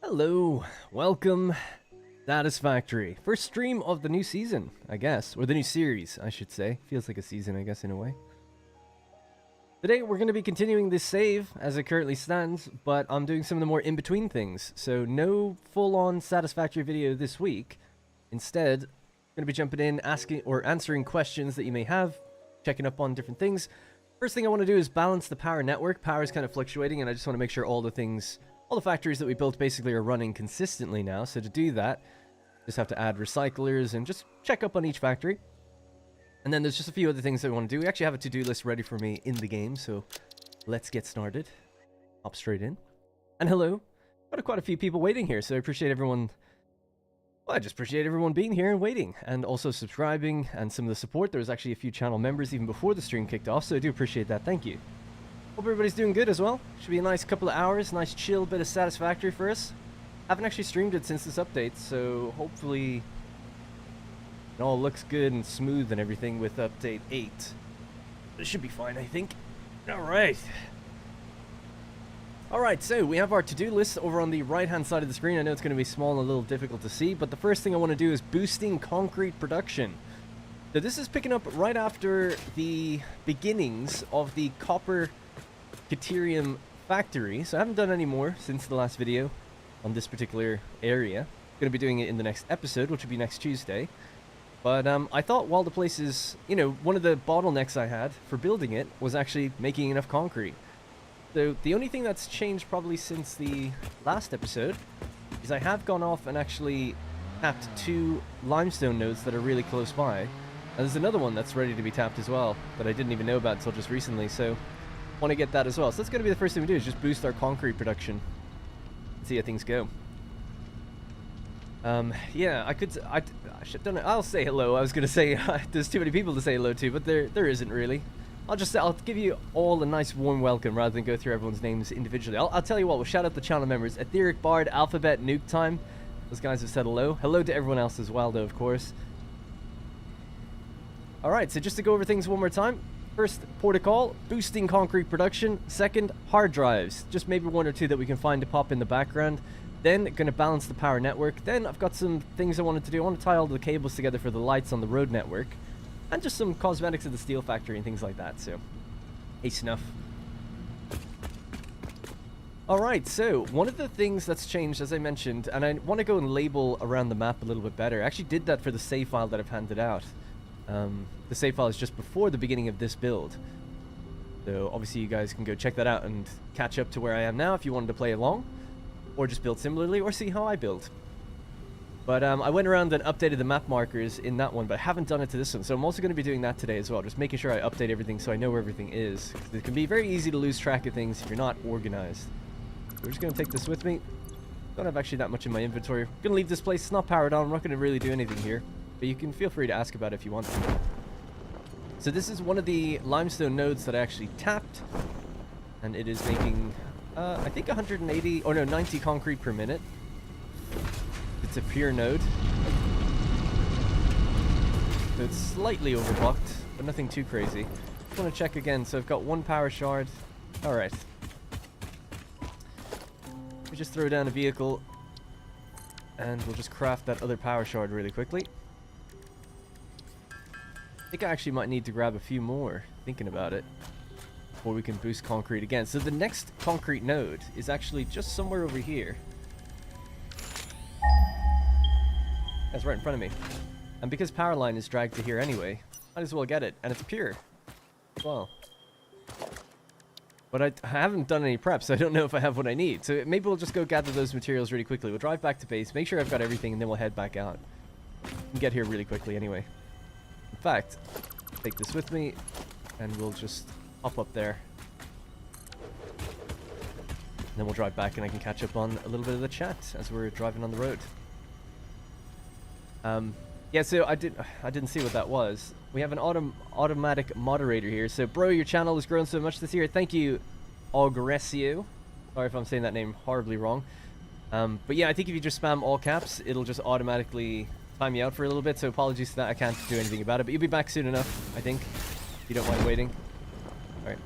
Hello, welcome, Satisfactory. First stream of the new season, I guess. Or the new series, I should say. Feels like a season, I guess, in a way. Today, we're going to be continuing this save as it currently stands, but I'm doing some of the more in-between things. So, no full-on Satisfactory video this week. Instead, I'm going to be jumping in, asking or answering questions that you may have, checking up on different things. First thing I want to do is balance the power network. Power is kind of fluctuating, and I just want to make sure all the factories that we built basically are running consistently now. So to do that, just have to add recyclers and just check up on each factory. And then there's just a few other things that we want to do. We actually have a to-do list ready for me in the game, so let's get started. Hop straight in. And hello. Got quite a few people waiting here, so I appreciate everyone. Well, I just appreciate everyone being here and waiting, and also subscribing and some of the support. There was actually a few channel members even before the stream kicked off, so I do appreciate that. Thank you. Hope everybody's doing good as well. Should be a nice couple of hours, nice chill bit of Satisfactory for us. Haven't actually streamed it since this update, so hopefully it all looks good and smooth and everything with update 8. But it should be fine, I think. Alright. Alright, so we have our to-do list over on the right-hand side of the screen. I know it's going to be small and a little difficult to see, but the first thing I want to do is boosting concrete production. So this is picking up right after the beginnings of the copper Caterium factory, so I haven't done any more since the last video on this particular area. I'm going to be doing it in the next episode, which will be next Tuesday. But I thought while the place is, one of the bottlenecks I had for building it was actually making enough concrete. So the only thing that's changed probably since the last episode is I have gone off and actually tapped 2 limestone nodes that are really close by. And there's another one that's ready to be tapped as well that I didn't even know about until just recently, so want to get that as well. So that's going to be the first thing we do, is just boost our concrete production. See how things go. Yeah, I don't know. I'll say hello. I was going to say there's too many people to say hello to, but there isn't really. I'll give you all a nice warm welcome rather than go through everyone's names individually. I'll tell you what, we'll shout out the channel members. Etheric Bard, Alphabet, Nuke Time. Those guys have said hello. Hello to everyone else as well, though, of course. Alright, so just to go over things one more time. First, protocol, boosting concrete production. Second, hard drives. Just maybe 1 or 2 that we can find to pop in the background. Then, going to balance the power network. Then, I've got some things I wanted to do. I want to tie all the cables together for the lights on the road network. And just some cosmetics at the steel factory and things like that, so hey snuff. Alright, so one of the things that's changed, as I mentioned, and I want to go and label around the map a little bit better. I actually did that for the save file that I've handed out. The save file is just before the beginning of this build. So obviously you guys can go check that out and catch up to where I am now if you wanted to play along. Or just build similarly, or see how I build. But I went around and updated the map markers in that one, but I haven't done it to this one. So I'm also going to be doing that today as well. Just making sure I update everything so I know where everything is. It can be very easy to lose track of things if you're not organized. We're just going to take this with me. Don't have actually that much in my inventory. I'm going to leave this place. It's not powered on. I'm not going to really do anything here. But you can feel free to ask about it if you want to. So this is one of the limestone nodes that I actually tapped. And it is making, I think 180, or no, 90 concrete per minute. It's a pure node. So it's slightly overclocked, but nothing too crazy. Just want to check again. So I've got 1 power shard. Alright. We just throw down a vehicle. And we'll just craft that other power shard really quickly. I think I actually might need to grab a few more, thinking about it, before we can boost concrete again. So the next concrete node is actually just somewhere over here. That's right in front of me. And because power line is dragged to here anyway, might as well get it. And it's pure as well. But I haven't done any prep, so I don't know if I have what I need. So maybe we'll just go gather those materials really quickly. We'll drive back to base, make sure I've got everything, and then we'll head back out. We can get here really quickly anyway. In fact, take this with me, and we'll just hop up there. And then we'll drive back, and I can catch up on a little bit of the chat as we're driving on the road. Yeah, so I didn't see what that was. We have an automatic moderator here. So, bro, your channel has grown so much this year. Thank you, Augresio. Sorry if I'm saying that name horribly wrong. But yeah, I think if you just spam all caps, it'll just automatically time you out for a little bit. So apologies for that. I can't do anything about it. But you'll be back soon enough, I think. If you don't mind waiting. All right.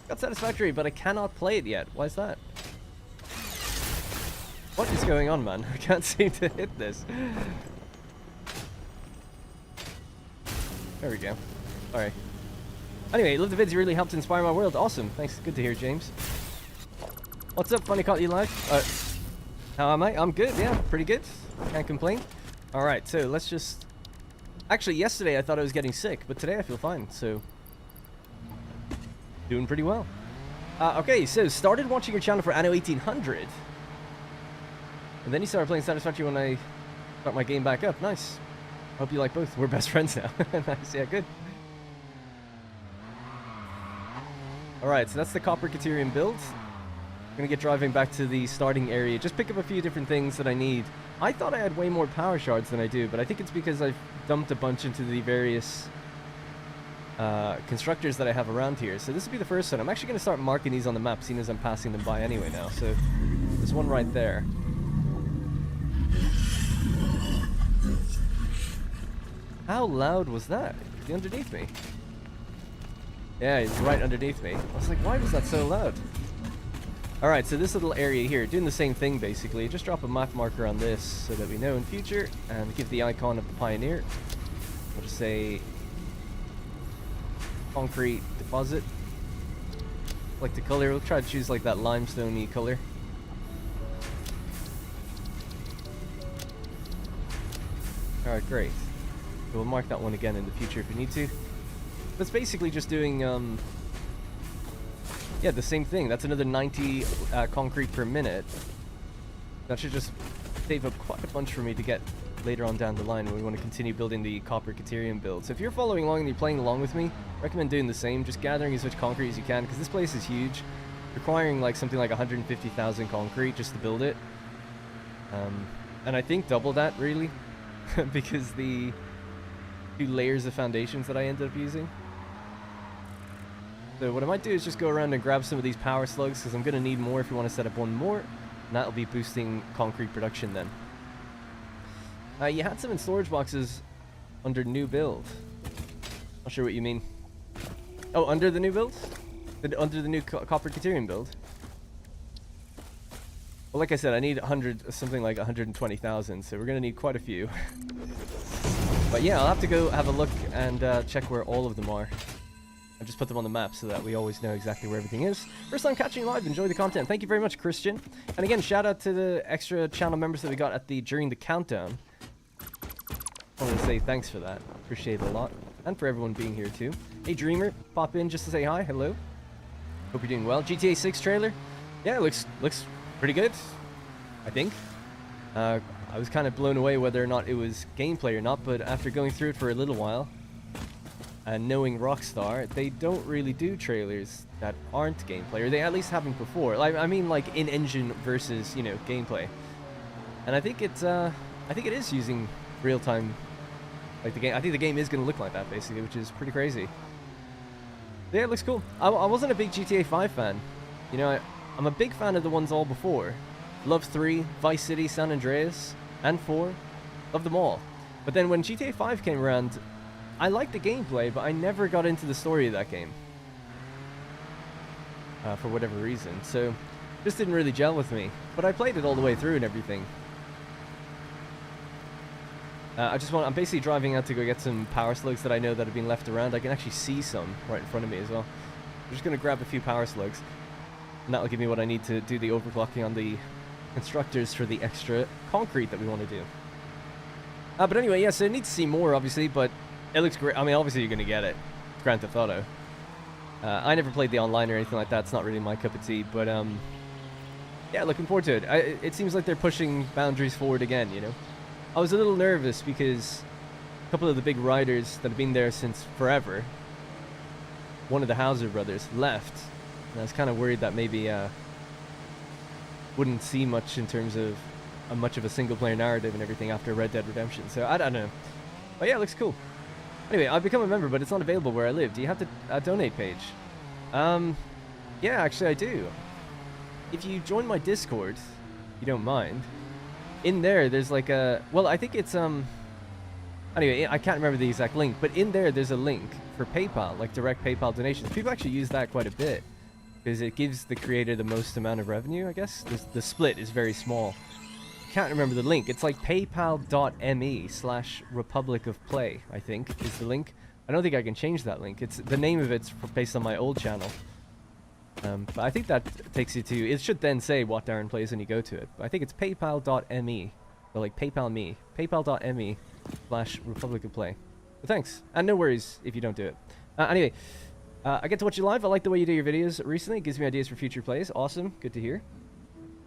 Got Satisfactory, but I cannot play it yet. Why is that? What is going on, man? I can't seem to hit this. There we go. Alright. Anyway, love the vids. You really helped inspire my world. Awesome. Thanks. Good to hear, James. What's up? Funny caught you live. How am I? I'm good. Yeah, pretty good. Can't complain. Alright, so let's just... Actually, yesterday I thought I was getting sick, but today I feel fine, so... Doing pretty well. Okay, so started watching your channel for Anno 1800. And then you started playing Satisfactory when I start my game back up. Nice. Hope you like both. We're best friends now. Nice, yeah, good. Alright, so that's the Copper Caterium build. I'm gonna get driving back to the starting area. Just pick up a few different things that I need. I thought I had way more power shards than I do, but I think it's because I've dumped a bunch into the various constructors that I have around here. So this will be the first one. I'm actually gonna start marking these on the map, seeing as I'm passing them by anyway now. So there's one right there. How loud was that? Is he underneath me? Yeah, he's right underneath me. I was like, why was that so loud? Alright, so this little area here, doing the same thing basically. Just drop a map marker on this so that we know in future, and give the icon of the Pioneer. We'll just say concrete deposit. Like the color, we'll try to choose like that limestone-y color. Alright, great. So we'll mark that one again in the future if we need to. That's basically just doing, yeah, the same thing. That's another 90 concrete per minute. That should just save up quite a bunch for me to get later on down the line when we want to continue building the Copper Caterium build. So if you're following along and you're playing along with me, I recommend doing the same. Just gathering as much concrete as you can, because this place is huge, requiring like something like 150,000 concrete just to build it. And I think double that, really, because the 2 layers of foundations that I ended up using. So what I might do is just go around and grab some of these power slugs, because I'm going to need more if we want to set up one more, and that'll be boosting concrete production then. You had some in storage boxes under new build. Not sure what you mean. Oh, under the new build? Under the new Copper Caterium build? Well, like I said, I need something like 120,000, so we're going to need quite a few. But yeah, I'll have to go have a look and check where all of them are. And just put them on the map so that we always know exactly where everything is. First time catching live, enjoy the content. Thank you very much, Christian. And again, shout out to the extra channel members that we got during the countdown. I wanted to say thanks for that. Appreciate it a lot. And for everyone being here too. Hey Dreamer, pop in just to say hi. Hello. Hope you're doing well. GTA 6 trailer. Yeah, it looks pretty good, I think. I was kind of blown away whether or not it was gameplay or not, but after going through it for a little while and knowing Rockstar, they don't really do trailers that aren't gameplay, or they at least haven't before. Like, I mean, like in-engine versus, you know, gameplay. And I think it is using real-time, like the game. I think the game is going to look like that basically, which is pretty crazy. But yeah, it looks cool. I wasn't a big GTA 5 fan. You know, I'm a big fan of the ones all before. Love 3, Vice City, San Andreas, and 4. Love them all. But then when GTA 5 came around, I liked the gameplay, but I never got into the story of that game. For whatever reason. So, just didn't really gel with me. But I played it all the way through and everything. I'm basically driving out to go get some power slugs that I know that have been left around. I can actually see some right in front of me as well. I'm just going to grab a few power slugs. And that'll give me what I need to do the overclocking on the constructors for the extra concrete that we want to do. But anyway, yeah, so I need to see more, obviously, but it looks great. I mean, obviously you're going to get it. It's Grand Theft Auto. I never played the online or anything like that. It's not really my cup of tea, but yeah, looking forward to it. It seems like they're pushing boundaries forward again, you know. I was a little nervous because a couple of the big riders that have been there since forever, one of the Hauser brothers, left. And I was kind of worried that maybe wouldn't see much in terms of much of a single-player narrative and everything after Red Dead Redemption. So I don't know. But yeah, it looks cool. Anyway, I've become a member, but it's not available where I live. Do you have a donate page? Yeah, actually I do. If you join my Discord, if you don't mind, in there there's like a... Well, I think it's... Anyway, I can't remember the exact link, but in there there's a link for PayPal, like direct PayPal donations. People actually use that quite a bit. because it gives the creator the most amount of revenue, I guess. The split is very small. Can't remember the link. It's like paypal.me/Republic of Play, I think, is the link. I don't think I can change that link. It's the name of it's based on my old channel. But I think that takes you to, it should then say what Darren plays when you go to it. But I think it's paypal.me, or like PayPal me, paypal.me/Republic of Play. But thanks, and no worries if you don't do it. Anyway, I get to watch you live. I like the way you do your videos recently. It gives me ideas for future plays. Awesome, good to hear.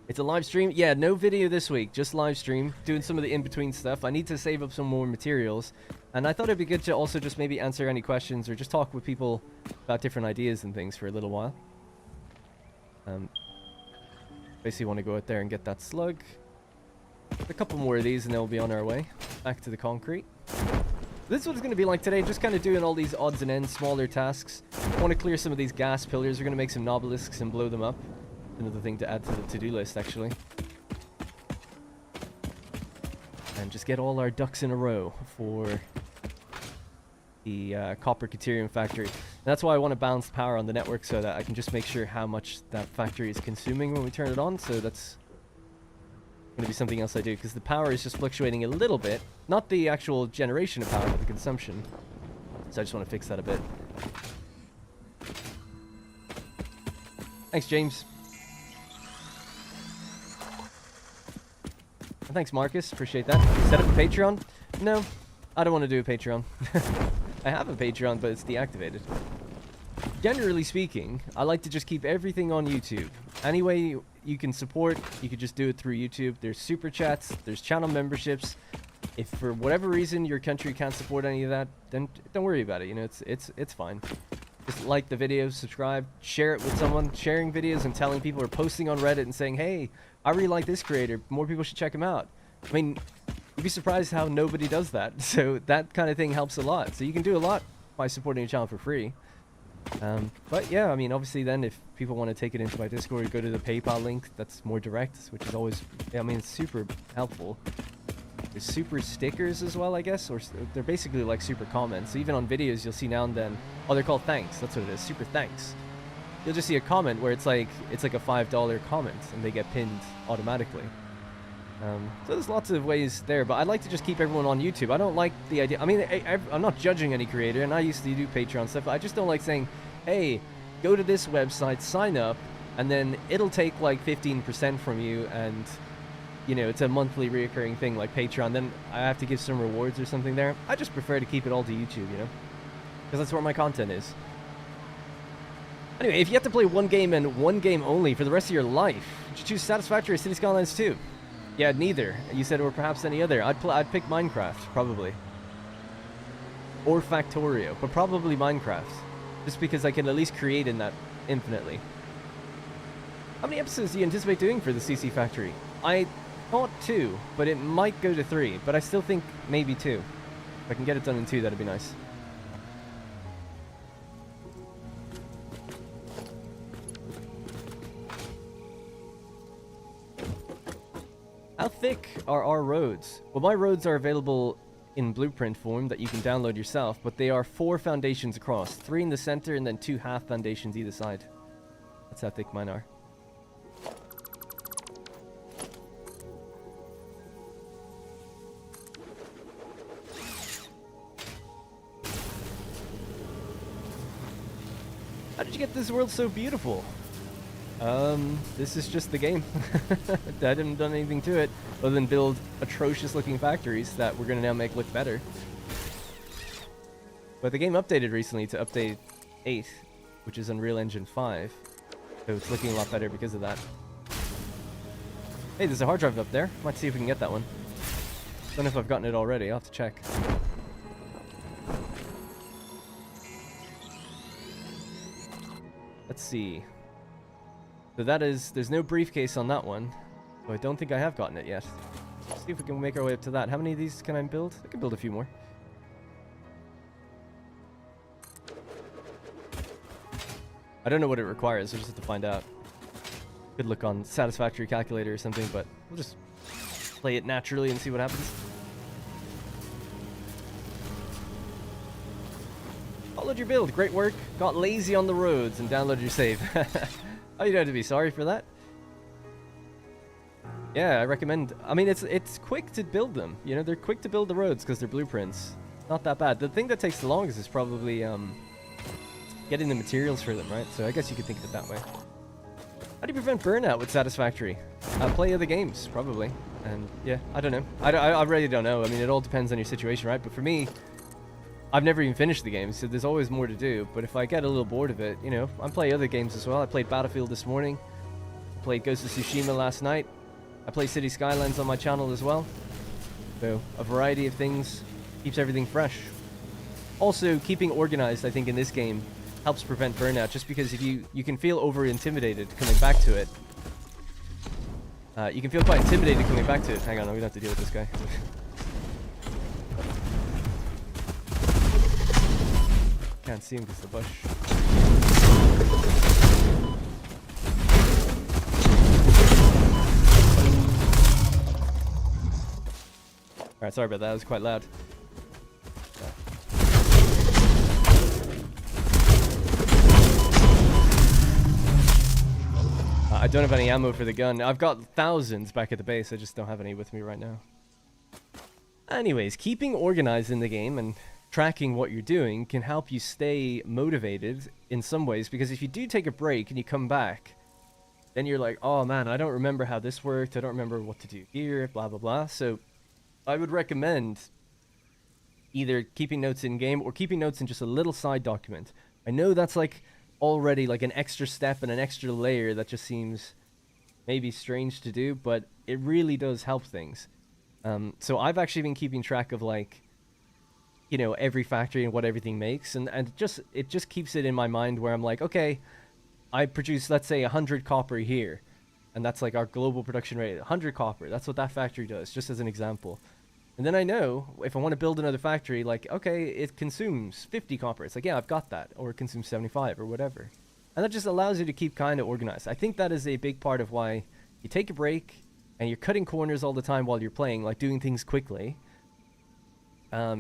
It's a live stream. Yeah, no video this week, just live stream, doing some of the in-between stuff. I need to save up some more materials, and I thought it'd be good to also just maybe answer any questions or just talk with people about different ideas and things for a little while. Basically want to go out there and get that slug. A couple more of these and then we'll be on our way back to the concrete. This is what it's going to be like today, just kind of doing all these odds and ends, smaller tasks. I want to clear some of these gas pillars. We're going to make some obelisks and blow them up. Another thing to add to the to-do list, actually. And just get all our ducks in a row for the copper caterium factory. And that's why I want to balance power on the network so that I can just make sure how much that factory is consuming when we turn it on. So that's going to be something else I do, because the power is just fluctuating a little bit. Not the actual generation of power, but the consumption. So I just want to fix that a bit. Thanks, James. Thanks, Marcus. Appreciate that. Set up a Patreon? No, I don't want to do a Patreon. I have a Patreon, but it's deactivated. Generally speaking, I like to just keep everything on YouTube. Any way you can support, you could just do it through YouTube. There's super chats, there's channel memberships. If for whatever reason your country can't support any of that, then don't worry about it. You know, it's fine. Just like the video, subscribe, share it with someone. Sharing videos and telling people, or posting on Reddit and saying, hey, I really like this creator. More people should check him out. I mean, you'd be surprised how nobody does that. So that kind of thing helps a lot. So you can do a lot by supporting your channel for free. But yeah, I mean, obviously then if people want to take it into my Discord, go to the PayPal link. That's more direct, which is always, yeah, I mean, it's super helpful. There's super stickers as well, I guess, or they're basically like super comments. So even on videos, you'll see now and then, oh, they're called thanks. That's what it is, super thanks. You'll just see a comment where it's like a $5 comment and they get pinned automatically. So there's lots of ways there, but I'd like to just keep everyone on YouTube. I don't like the idea. I mean, I'm not judging any creator, and I used to do Patreon stuff. But I just don't like saying, hey, go to this website, sign up, and then it'll take like 15% from you, and you know, it's a monthly reoccurring thing like Patreon. Then I have to give some rewards or something there. I just prefer to keep it all to YouTube, you know, because that's where my content is. Anyway, if you have to play one game and one game only for the rest of your life, would you choose Satisfactory or City Skylines 2? Yeah, neither. You said, or perhaps any other. I'd pick Minecraft, probably. Or Factorio, but probably Minecraft. Just because I can at least create in that infinitely. How many episodes do you anticipate doing for the CC Factory? I thought 2, but it might go to 3. But I still think maybe 2. If I can get it done in 2, that'd be nice. How thick are our roads? Well, my roads are available in blueprint form that you can download yourself, but they are 4 foundations across, 3 in the center and then 2 half foundations either side. That's how thick mine are. How did you get this world so beautiful? This is just the game. I haven't done anything to it other than build atrocious looking factories that we're gonna now make look better. But the game updated recently to update 8, which is Unreal Engine 5. So it's looking a lot better because of that. Hey, there's a hard drive up there. Might see if we can get that one. Don't know if I've gotten it already. I'll have to check. Let's see. So that is, there's no briefcase on that one. So I don't think I have gotten it yet. Let's see if we can make our way up to that. How many of these can I build? I can build a few more. I don't know what it requires, so I just have to find out. Could look on Satisfactory calculator or something, but we'll just play it naturally and see what happens. Download your build. Great work. Got lazy on the roads and downloaded your save. Oh, you don't have to be sorry for that. Yeah, I recommend. I mean, it's quick to build them. You know, they're quick to build the roads because they're blueprints. Not that bad. The thing that takes the longest is probably getting the materials for them, right? So I guess you could think of it that way. How do you prevent burnout with Satisfactory? Play other games, probably. And yeah, I don't know. I really don't know. I mean, it all depends on your situation, right? But for me, I've never even finished the game, so there's always more to do. But if I get a little bored of it, you know, I'm playing other games as well. I played Battlefield this morning. Played Ghost of Tsushima last night. I play City Skylines on my channel as well. So a variety of things keeps everything fresh. Also, keeping organized, I think, in this game helps prevent burnout, just because if you can feel over-intimidated coming back to it. You can feel quite intimidated coming back to it. Hang on, we don't have to deal with this guy. Can't see him because of the bush. Alright, sorry about that. That was quite loud. I don't have any ammo for the gun. I've got thousands back at the base. I just don't have any with me right now. Anyways, keeping organized in the game and tracking what you're doing can help you stay motivated in some ways, because if you do take a break and you come back, then you're like, oh man, I don't remember how this worked. I don't remember what to do here, blah, blah, blah. So I would recommend either keeping notes in game or keeping notes in just a little side document. I know that's like already like an extra step and an extra layer that just seems maybe strange to do, but it really does help things. So I've actually been keeping track of, like, you know, every factory and what everything makes, and it just keeps it in my mind where I'm like, okay, I produce, let's say, 100 copper here, and that's like our global production rate. 100 copper, that's what that factory does, just as an example. And then I know if I want to build another factory, like, okay, it consumes 50 copper. It's like, yeah, I've got that. Or it consumes 75 or whatever. And that just allows you to keep kind of organized. I think that is a big part of why you take a break and you're cutting corners all the time while you're playing, like doing things quickly.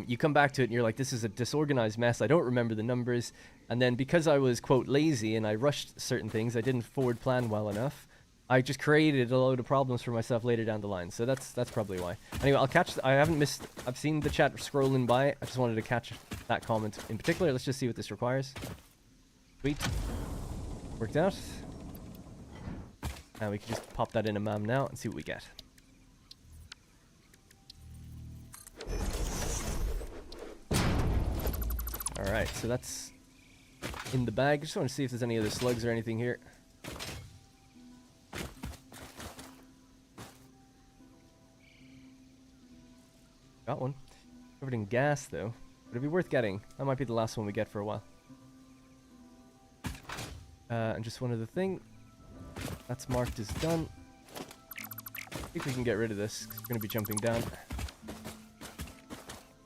You come back to it and you're like, this is a disorganized mess. I don't remember the numbers. And then because I was, quote, lazy and I rushed certain things, I didn't forward plan well enough, I just created a load of problems for myself later down the line. So that's probably why. Anyway, I haven't missed, I've seen the chat scrolling by. I just wanted to catch that comment in particular. Let's just see what this requires. Sweet. Worked out. And we can just pop that in a MAM now and see what we get. Alright, so that's in the bag. Just want to see if there's any other slugs or anything here. Got one. Covered in gas, though. But it'd be worth getting. That might be the last one we get for a while. And just one other thing. That's marked as done. I think we can get rid of this, 'cause we're going to be jumping down.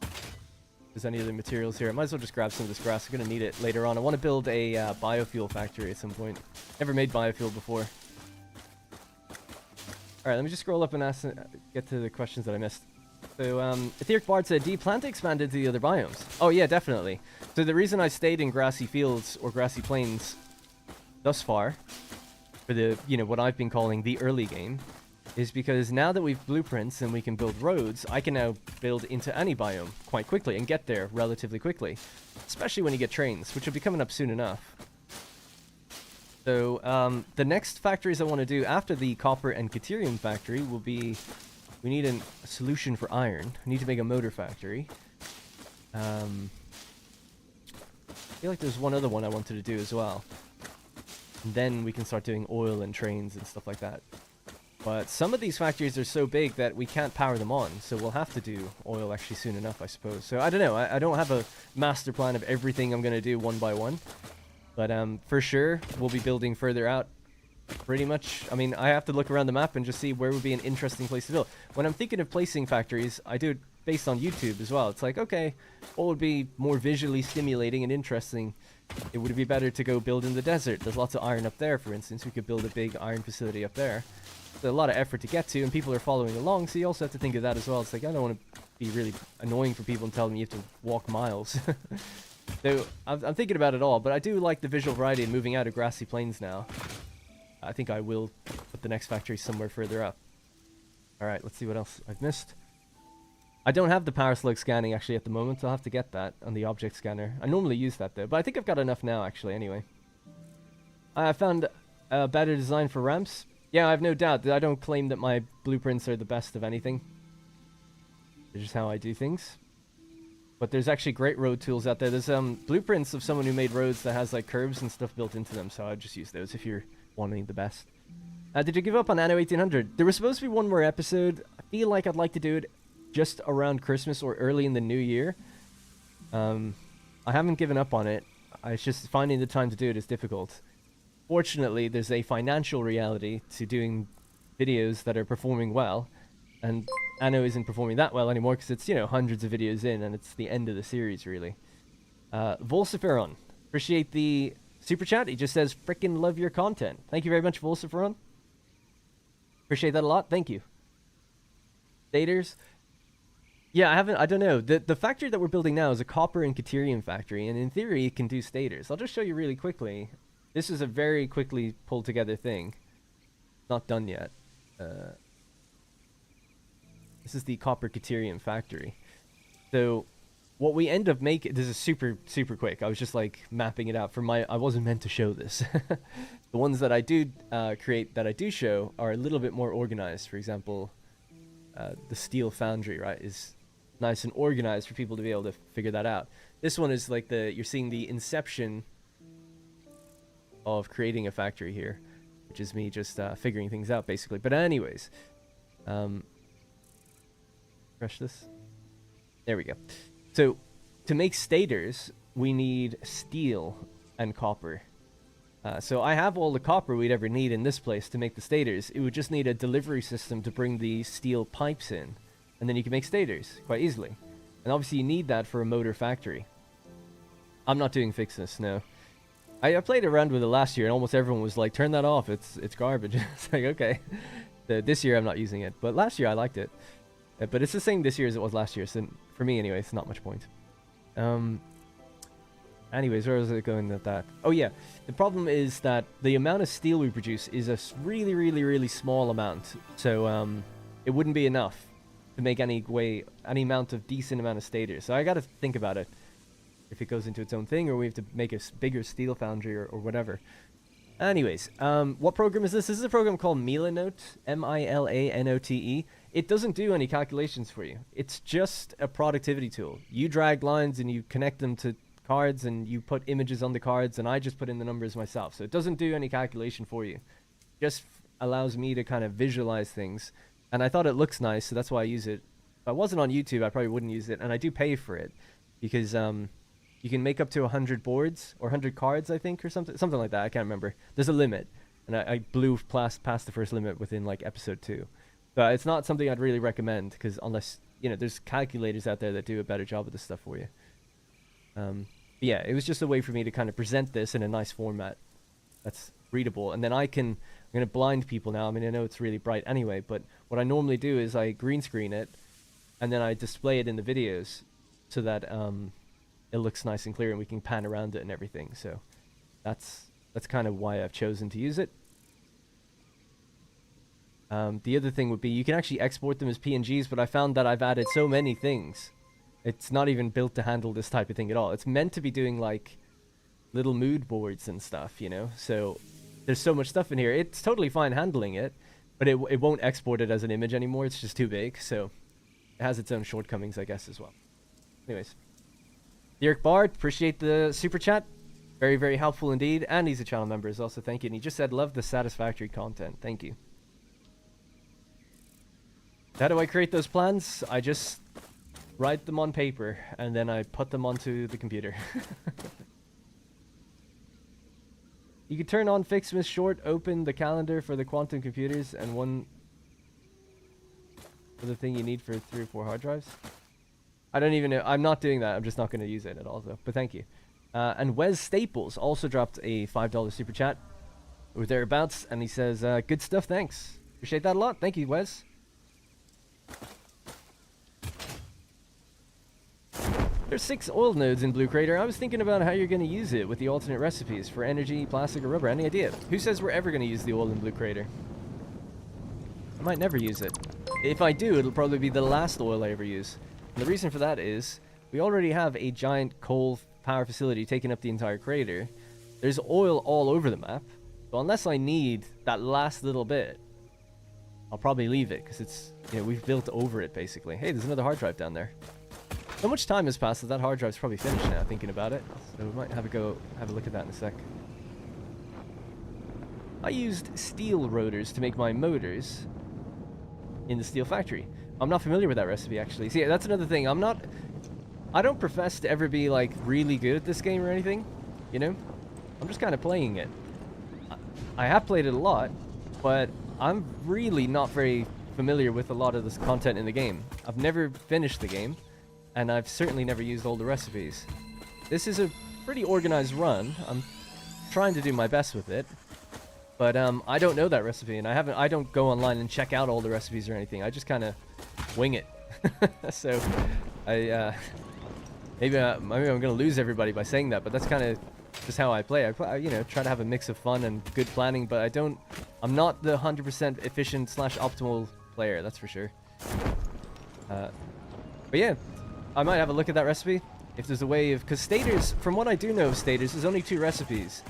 If there's any other materials here, I might as well just grab some of this grass. I'm going to need it later on. I want to build a biofuel factory at some point. Never made biofuel before. Alright, let me just scroll up and get to the questions that I missed. So, Etheric Bard said, do you plan to expand into the other biomes? Oh yeah, definitely. So the reason I stayed in grassy fields or grassy plains thus far, for the, you know, what I've been calling the early game, is because now that we've blueprints and we can build roads, I can now build into any biome quite quickly and get there relatively quickly. Especially when you get trains, which will be coming up soon enough. So, the next factories I want to do after the copper and Caterium factory will be... We need a solution for iron. We need to make a motor factory. I feel like there's one other one I wanted to do as well. And then we can start doing oil and trains and stuff like that. But some of these factories are so big that we can't power them on. So we'll have to do oil actually soon enough, I suppose. So I don't know. I don't have a master plan of everything I'm going to do one by one. But for sure, we'll be building further out. Pretty much. I mean, I have to look around the map and just see where would be an interesting place to build. When I'm thinking of placing factories, I do it based on YouTube as well. It's like, okay, what would be more visually stimulating and interesting? It would be better to go build in the desert. There's lots of iron up there, for instance. We could build a big iron facility up there. It's a lot of effort to get to, and people are following along, so you also have to think of that as well. It's like, I don't want to be really annoying for people and tell them you have to walk miles. So I'm thinking about it all, but I do like the visual variety and moving out of grassy plains now. I think I will put the next factory somewhere further up. Alright, let's see what else I've missed. I don't have the power slug scanning actually at the moment, so I'll have to get that on the object scanner. I normally use that though, but I think I've got enough now actually anyway. I found a better design for ramps. Yeah, I have no doubt. I don't claim that my blueprints are the best of anything. It's just how I do things. But there's actually great road tools out there. There's blueprints of someone who made roads that has like curves and stuff built into them, so I'd just use those if you're wanting the best. Did you give up on Anno 1800? There was supposed to be one more episode. I feel like I'd like to do it just around Christmas or early in the new year. I haven't given up on it. It's just finding the time to do it is difficult. Fortunately, there's a financial reality to doing videos that are performing well, and Anno isn't performing that well anymore because it's, you know, hundreds of videos in and it's the end of the series, really. Volsiferon, appreciate the super chat. He just says, frickin' love your content. Thank you very much, Volsiferon. Appreciate that a lot. Thank you. Stators. Yeah, I don't know. The factory that we're building now is a copper and caterium factory, and in theory it can do stators. I'll just show you really quickly. This is a very quickly pulled together thing. Not done yet. This is the copper caterium factory. So what we end up making, this is super quick. I was just like mapping it out for I wasn't meant to show this. The ones that I do create, that I do show, are a little bit more organized. For example, the steel foundry, right, is nice and organized for people to be able to figure that out. This one is like you're seeing the inception of creating a factory here, which is me just figuring things out basically. But anyways, refresh this. There we go. So to make stators, we need steel and copper. So I have all the copper we'd ever need in this place to make the stators. It would just need a delivery system to bring the steel pipes in, and then you can make stators quite easily. And obviously you need that for a motor factory. I'm not doing fixes, no. I played around with it last year and almost everyone was like, turn that off, it's garbage. It's like, okay. This year I'm not using it, but last year I liked it. But it's the same this year as it was last year, so for me anyway, it's not much point. Anyways, where was it going with that? Oh yeah, the problem is that the amount of steel we produce is a really small amount. So it wouldn't be enough to make any amount of decent amount of stators. So I gotta think about it. If it goes into its own thing, or we have to make a bigger steel foundry or whatever. Anyways, what program is this? This is a program called Milanote, M-I-L-A-N-O-T-E. It doesn't do any calculations for you. It's just a productivity tool. You drag lines and you connect them to cards and you put images on the cards, and I just put in the numbers myself. So it doesn't do any calculation for you. It just allows me to kind of visualize things. And I thought it looks nice, so that's why I use it. If I wasn't on YouTube, I probably wouldn't use it. And I do pay for it because you can make up to 100 boards or 100 cards, I think, or something like that. I can't remember. There's a limit, and I blew past the first limit within like episode 2. But it's not something I'd really recommend, because unless, you know, there's calculators out there that do a better job of this stuff for you. Yeah, it was just a way for me to kind of present this in a nice format that's readable, and then I'm going to blind people now. I mean, I know it's really bright anyway, but what I normally do is I green screen it, and then I display it in the videos so that it looks nice and clear and we can pan around it and everything. So that's kind of why I've chosen to use it. The other thing would be you can actually export them as PNGs, but I found that I've added so many things. It's not even built to handle this type of thing at all. It's meant to be doing like little mood boards and stuff, you know? So there's so much stuff in here. It's totally fine handling it, but it won't export it as an image anymore. It's just too big. So it has its own shortcomings, I guess, as well. Anyways. Dirk Bard, appreciate the super chat. Very helpful indeed. And he's a channel member as well, so thank you. And he just said, love the Satisfactory content. Thank you. How do I create those plans? I just write them on paper, and then I put them onto the computer. You can turn on Fixmas Short, open the calendar for the quantum computers, and one other thing you need for 3 or 4 hard drives. I don't even know. I'm not doing that. I'm just not going to use it at all, though. But thank you. And Wes Staples also dropped a $5 super chat or thereabouts, and he says, good stuff, thanks. Appreciate that a lot. Thank you, Wes. There's 6 oil nodes in Blue Crater. I was thinking about how you're going to use it with the alternate recipes for energy, plastic, or rubber. Any idea? Who says we're ever going to use the oil in Blue Crater? I might never use it. If I do, it'll probably be the last oil I ever use. And the reason for that is we already have a giant coal power facility taking up the entire crater. There's oil all over the map. So unless I need that last little bit, I'll probably leave it because it's, you know, we've built over it basically. Hey, there's another hard drive down there. So much time has passed that that hard drive's probably finished now, thinking about it. So we might have a look at that in a sec. I used steel rotors to make my motors in the steel factory. I'm not familiar with that recipe actually. See, that's another thing. I don't profess to ever be like really good at this game or anything, you know? I'm just kind of playing it. I have played it a lot, but I'm really not very familiar with a lot of this content in the game. I've never finished the game, and I've certainly never used all the recipes. This is a pretty organized run. I'm trying to do my best with it, but I don't know that recipe, and I don't go online and check out all the recipes or anything. I just kind of wing it. So maybe I'm gonna lose everybody by saying that, but that's kind of just how I play. I you know, try to have a mix of fun and good planning, but I'm not the 100% efficient / optimal player, that's for sure. But yeah, I might have a look at that recipe if there's a way of, because stators, from what I do know of stators, there's only 2 recipes.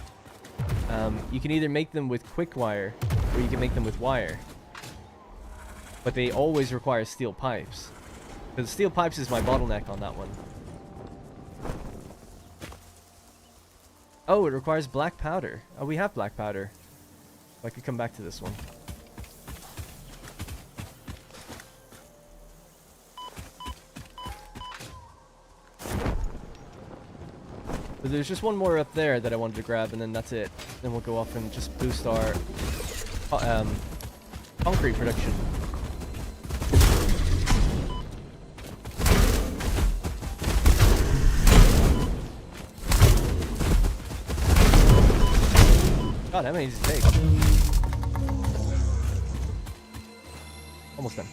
You can either make them with quick wire or you can make them with wire, but they always require steel pipes, because steel pipes is my bottleneck on that one. Oh, it requires black powder. Oh, we have black powder. I could come back to this one. But there's just one more up there that I wanted to grab, and then that's it. Then we'll go off and just boost our concrete production. God, how many does it take? Almost done.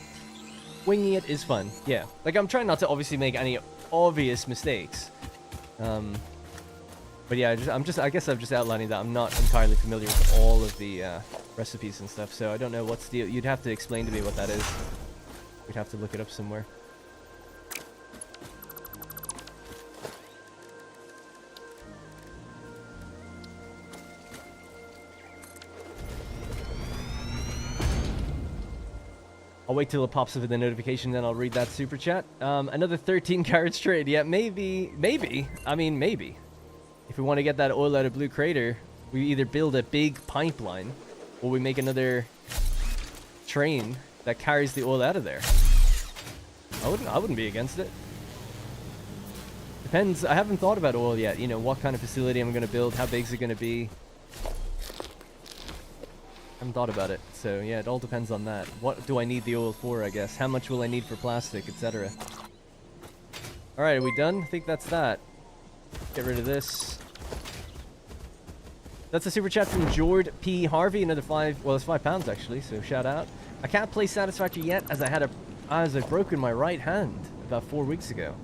Winging it is fun, yeah. Like, I'm trying not to obviously make any obvious mistakes. But yeah, I guess I'm just outlining that I'm not entirely familiar with all of the recipes and stuff, so I don't know what's the... You'd have to explain to me what that is. We'd have to look it up somewhere. I'll wait till it pops up with the notification, then I'll read that super chat. Another 13 carats trade. Yeah, maybe. I mean, maybe. If we want to get that oil out of Blue Crater, we either build a big pipeline, or we make another train that carries the oil out of there. I wouldn't be against it. Depends. I haven't thought about oil yet. You know, what kind of facility I'm going to build, how big is it going to be. I haven't thought about it, so yeah, it all depends on that. What do I need the oil for, I guess? How much will I need for plastic, etc. Alright, are we done? I think that's that. Get rid of this. That's a super chat from Jord P. Harvey, another 5, well, it's £5 actually, so shout out. I can't play Satisfactory yet as I've broken my right hand about 4 weeks ago.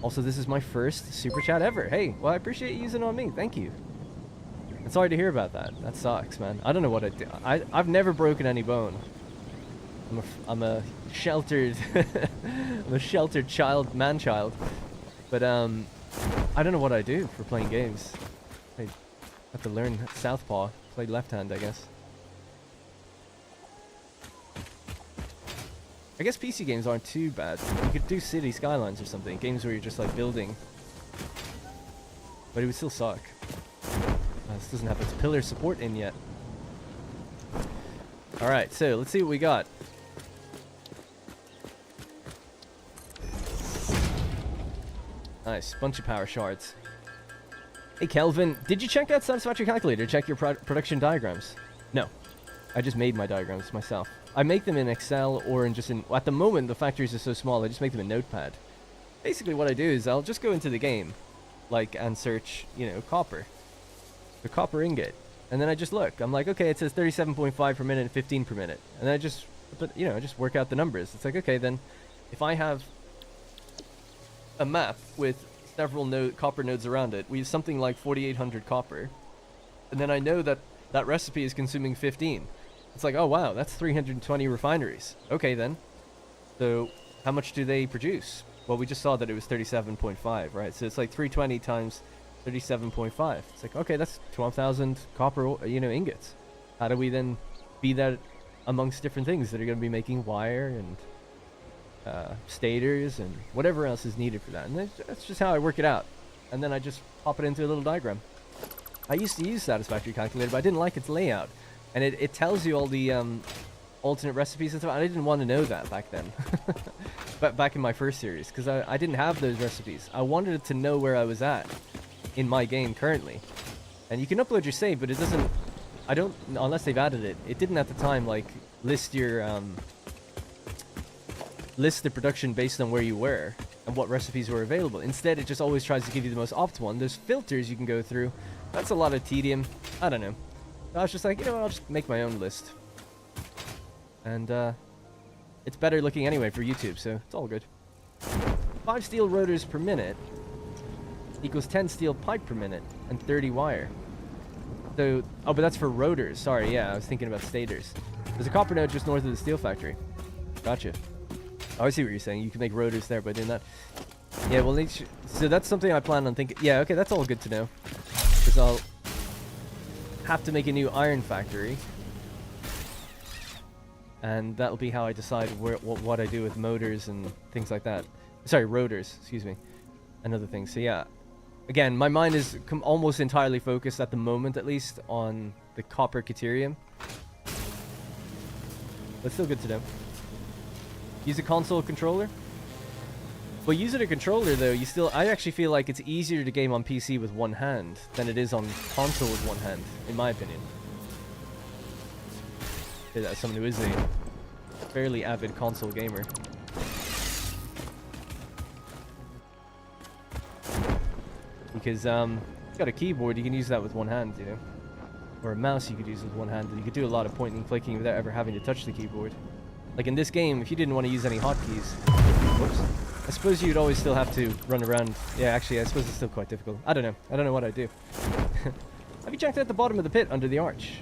Also, this is my first super chat ever. Hey, well, I appreciate you using it on me. Thank you. I'm sorry to hear about that. That sucks, man. I don't know what I do. I've never broken any bone. I'm a sheltered I'm a sheltered man-child. But I don't know what I do for playing games. I have to learn Southpaw. Play left hand, I guess. I guess PC games aren't too bad. You could do City Skylines or something. Games where you're just like building. But it would still suck. This doesn't have its pillar support in yet. Alright, so let's see what we got. Nice, bunch of power shards. Hey Kelvin, did you check out Satisfactory Calculator? Check your production diagrams? No, I just made my diagrams myself. I make them in Excel or at the moment the factories are so small I just make them in Notepad. Basically what I do is I'll just go into the game, and search, you know, copper. The copper ingot, and then I just look. I'm like, okay, it says 37.5 per minute and 15 per minute, and then I just work out the numbers. It's like, okay, then if I have a map with several copper nodes around it. We have something like 4,800 copper. And then I know that that recipe is consuming 15. It's like, oh wow, that's 320 refineries. Okay then. So how much do they produce? Well, we just saw that it was 37.5, right? So it's like 320 times 37.5. It's like, okay, that's 12,000 copper, ingots. How do we then feed that amongst different things that are going to be making wire and stators and whatever else is needed for that? And that's just how I work it out. And then I just pop it into a little diagram. I used to use Satisfactory Calculator, but I didn't like its layout. And it tells you all the alternate recipes and stuff. I didn't want to know that back then. But back in my first series, because I didn't have those recipes. I wanted to know where I was at in my game currently. And you can upload your save, but it doesn't... I don't... Unless they've added it. It didn't at the time, like, list your... list the production based on where you were and what recipes were available. Instead, it just always tries to give you the most optimal. And there's filters you can go through. That's a lot of tedium. I don't know. I was just like, you know what, I'll just make my own list. And, it's better looking anyway for YouTube, so it's all good. 5 steel rotors per minute equals 10 steel pipe per minute and 30 wire. So, oh, but that's for rotors. Sorry, yeah, I was thinking about stators. There's a copper node just north of the steel factory. Gotcha. Oh, I see what you're saying. You can make rotors there by doing that. Yeah, well, so that's something I plan on thinking. Yeah, okay, that's all good to know. Because I'll have to make a new iron factory. And that'll be how I decide what I do with motors and things like that. Sorry, rotors, excuse me. And other things. So yeah, again, my mind is almost entirely focused at the moment, at least, on the copper caterium. But still good to know. Use a console controller? Well, using a controller though, I actually feel like it's easier to game on PC with one hand than it is on console with one hand, in my opinion. Say that as someone who is a fairly avid console gamer. Because it's got a keyboard, you can use that with one hand, you know. Or a mouse you could use with one hand, and you could do a lot of pointing and clicking without ever having to touch the keyboard. Like in this game, if you didn't want to use any hotkeys, whoops, I suppose you'd always still have to run around. Yeah, actually, I suppose it's still quite difficult. I don't know. I don't know what I'd do. Have you checked out the bottom of the pit under the arch?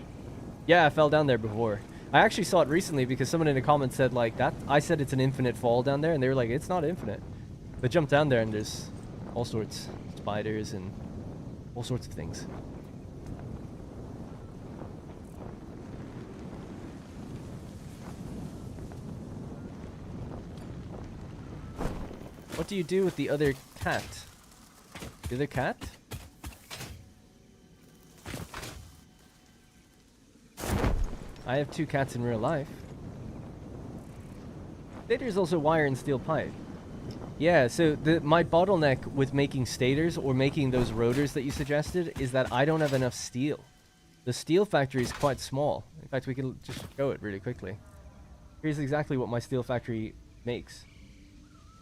Yeah, I fell down there before. I actually saw it recently because someone in the comments said like that. I said it's an infinite fall down there, and they were like, it's not infinite. But jump down there and there's all sorts, spiders and all sorts of things. What do you do with the other cat? The other cat? I have 2 cats in real life. Stators also wire and steel pipe. Yeah, so my bottleneck with making stators or making those rotors that you suggested is that I don't have enough steel. The steel factory is quite small. In fact, we can just show it really quickly. Here's exactly what my steel factory makes.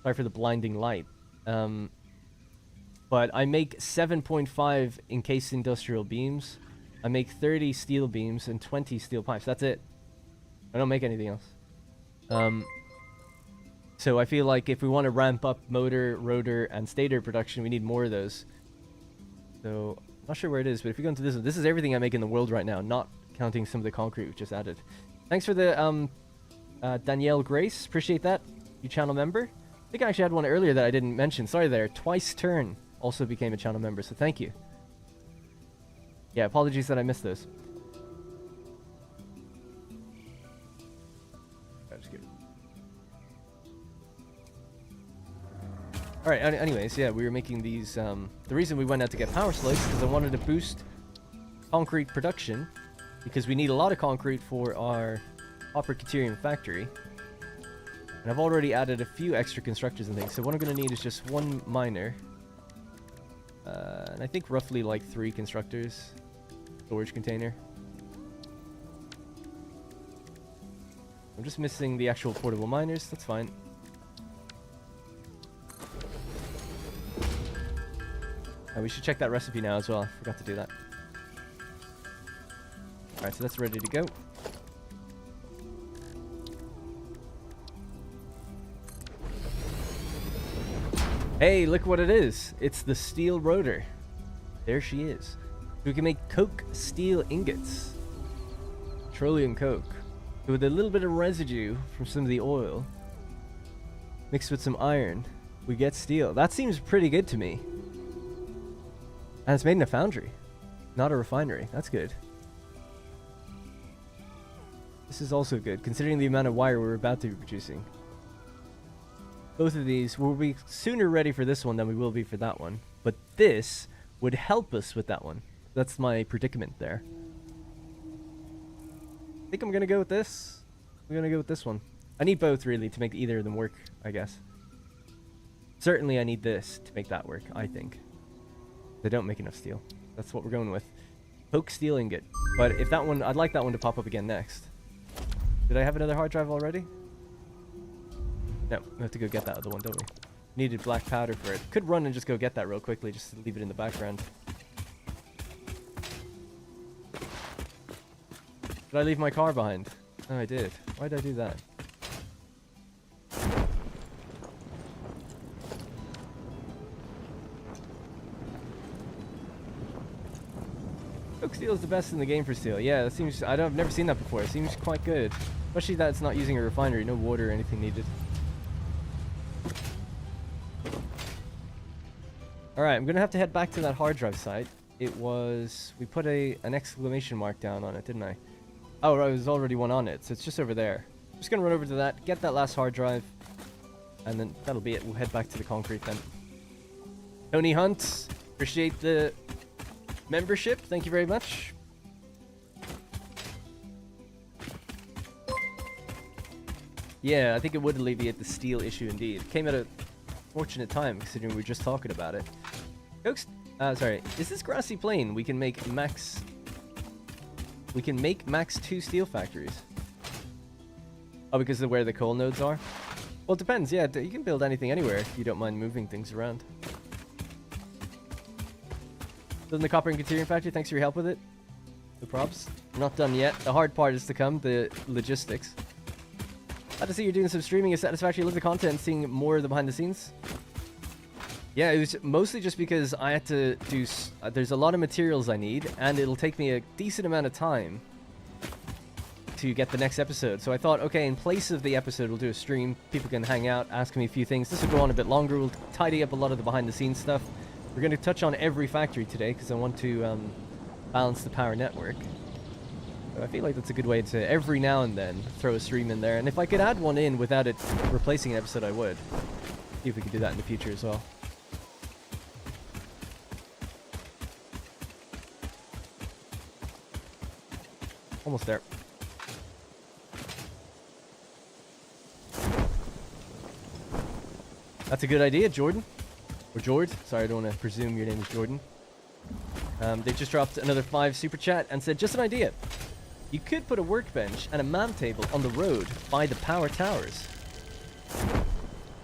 Sorry for the blinding light. But I make 7.5 encased industrial beams. I make 30 steel beams and 20 steel pipes. That's it. I don't make anything else. So I feel like if we want to ramp up motor, rotor, and stator production, we need more of those. So I'm not sure where it is, but if you go into this is everything I make in the world right now, not counting some of the concrete we just added. Thanks for the Danielle Grace. Appreciate that. You channel member. I think I actually had one earlier that I didn't mention. Sorry there. Twice Turn also became a channel member, so thank you. Yeah, apologies that I missed those. Alright, anyways, yeah, we were making these, the reason we went out to get power slugs is because I wanted to boost concrete production, because we need a lot of concrete for our copper caterium factory. And I've already added a few extra constructors and things, so what I'm going to need is just 1 miner. And I think roughly like 3 constructors. Storage container. I'm just missing the actual portable miners, that's fine. We should check that recipe now as well. I forgot to do that. Alright, so that's ready to go. Hey, look what it is. It's the steel rotor. There she is. We can make coke steel ingots. Petroleum coke. So with a little bit of residue from some of the oil, mixed with some iron, we get steel. That seems pretty good to me. And it's made in a foundry, not a refinery. That's good. This is also good, considering the amount of wire we're about to be producing. Both of these will be sooner ready for this one than we will be for that one. But this would help us with that one. That's my predicament there. I think I'm going to go with this. I'm going to go with this one. I need both, really, to make either of them work, I guess. Certainly I need this to make that work, I think. They don't make enough steel. That's what we're going with. Coke steel ingot. But if that one, I'd like that one to pop up again next. Did I have another hard drive already? No, we have to go get that other one, don't we? Needed black powder for it. Could run and just go get that real quickly, just to leave it in the background. Did I leave my car behind? Oh, I did. Why did I do that? Coke steel is the best in the game for steel. Yeah, that seems. I've never seen that before. It seems quite good, especially that it's not using a refinery. No water or anything needed. All right, I'm gonna have to head back to that hard drive site. It was. We put an exclamation mark down on it, didn't I? Oh, right, there's already one on it, so it's just over there. Just gonna run over to that, get that last hard drive, and then that'll be it. We'll head back to the concrete then. Tony Hunt, appreciate the membership. Thank you very much. Yeah, I think it would alleviate the steel issue indeed. It came at a fortunate time considering we were just talking about it. Sorry, is this grassy plain? We can make max 2 steel factories. Oh, because of where the coal nodes are? Well, it depends. Yeah, you can build anything anywhere if you don't mind moving things around. Building the copper and Caterium factory. Thanks for your help with it. The props. We're not done yet. The hard part is to come, the logistics. Glad to see you're doing some streaming of Satisfactory. Love the content, seeing more of the behind the scenes. Yeah, it was mostly just because I had to do... there's a lot of materials I need, and it'll take me a decent amount of time to get the next episode. So I thought, okay, in place of the episode, we'll do a stream. People can hang out, ask me a few things. This will go on a bit longer. We'll tidy up a lot of the behind the scenes stuff. We're going to touch on every factory today because I want to balance the power network. So I feel like that's a good way to, every now and then, throw a stream in there. And if I could add one in without it replacing an episode, I would. See if we could do that in the future as well. Almost there. That's a good idea, Jordan. Or Jord. Sorry, I don't want to presume your name is Jordan. They just dropped another 5 super chat and said, just an idea. You could put a workbench and a man table on the road by the power towers.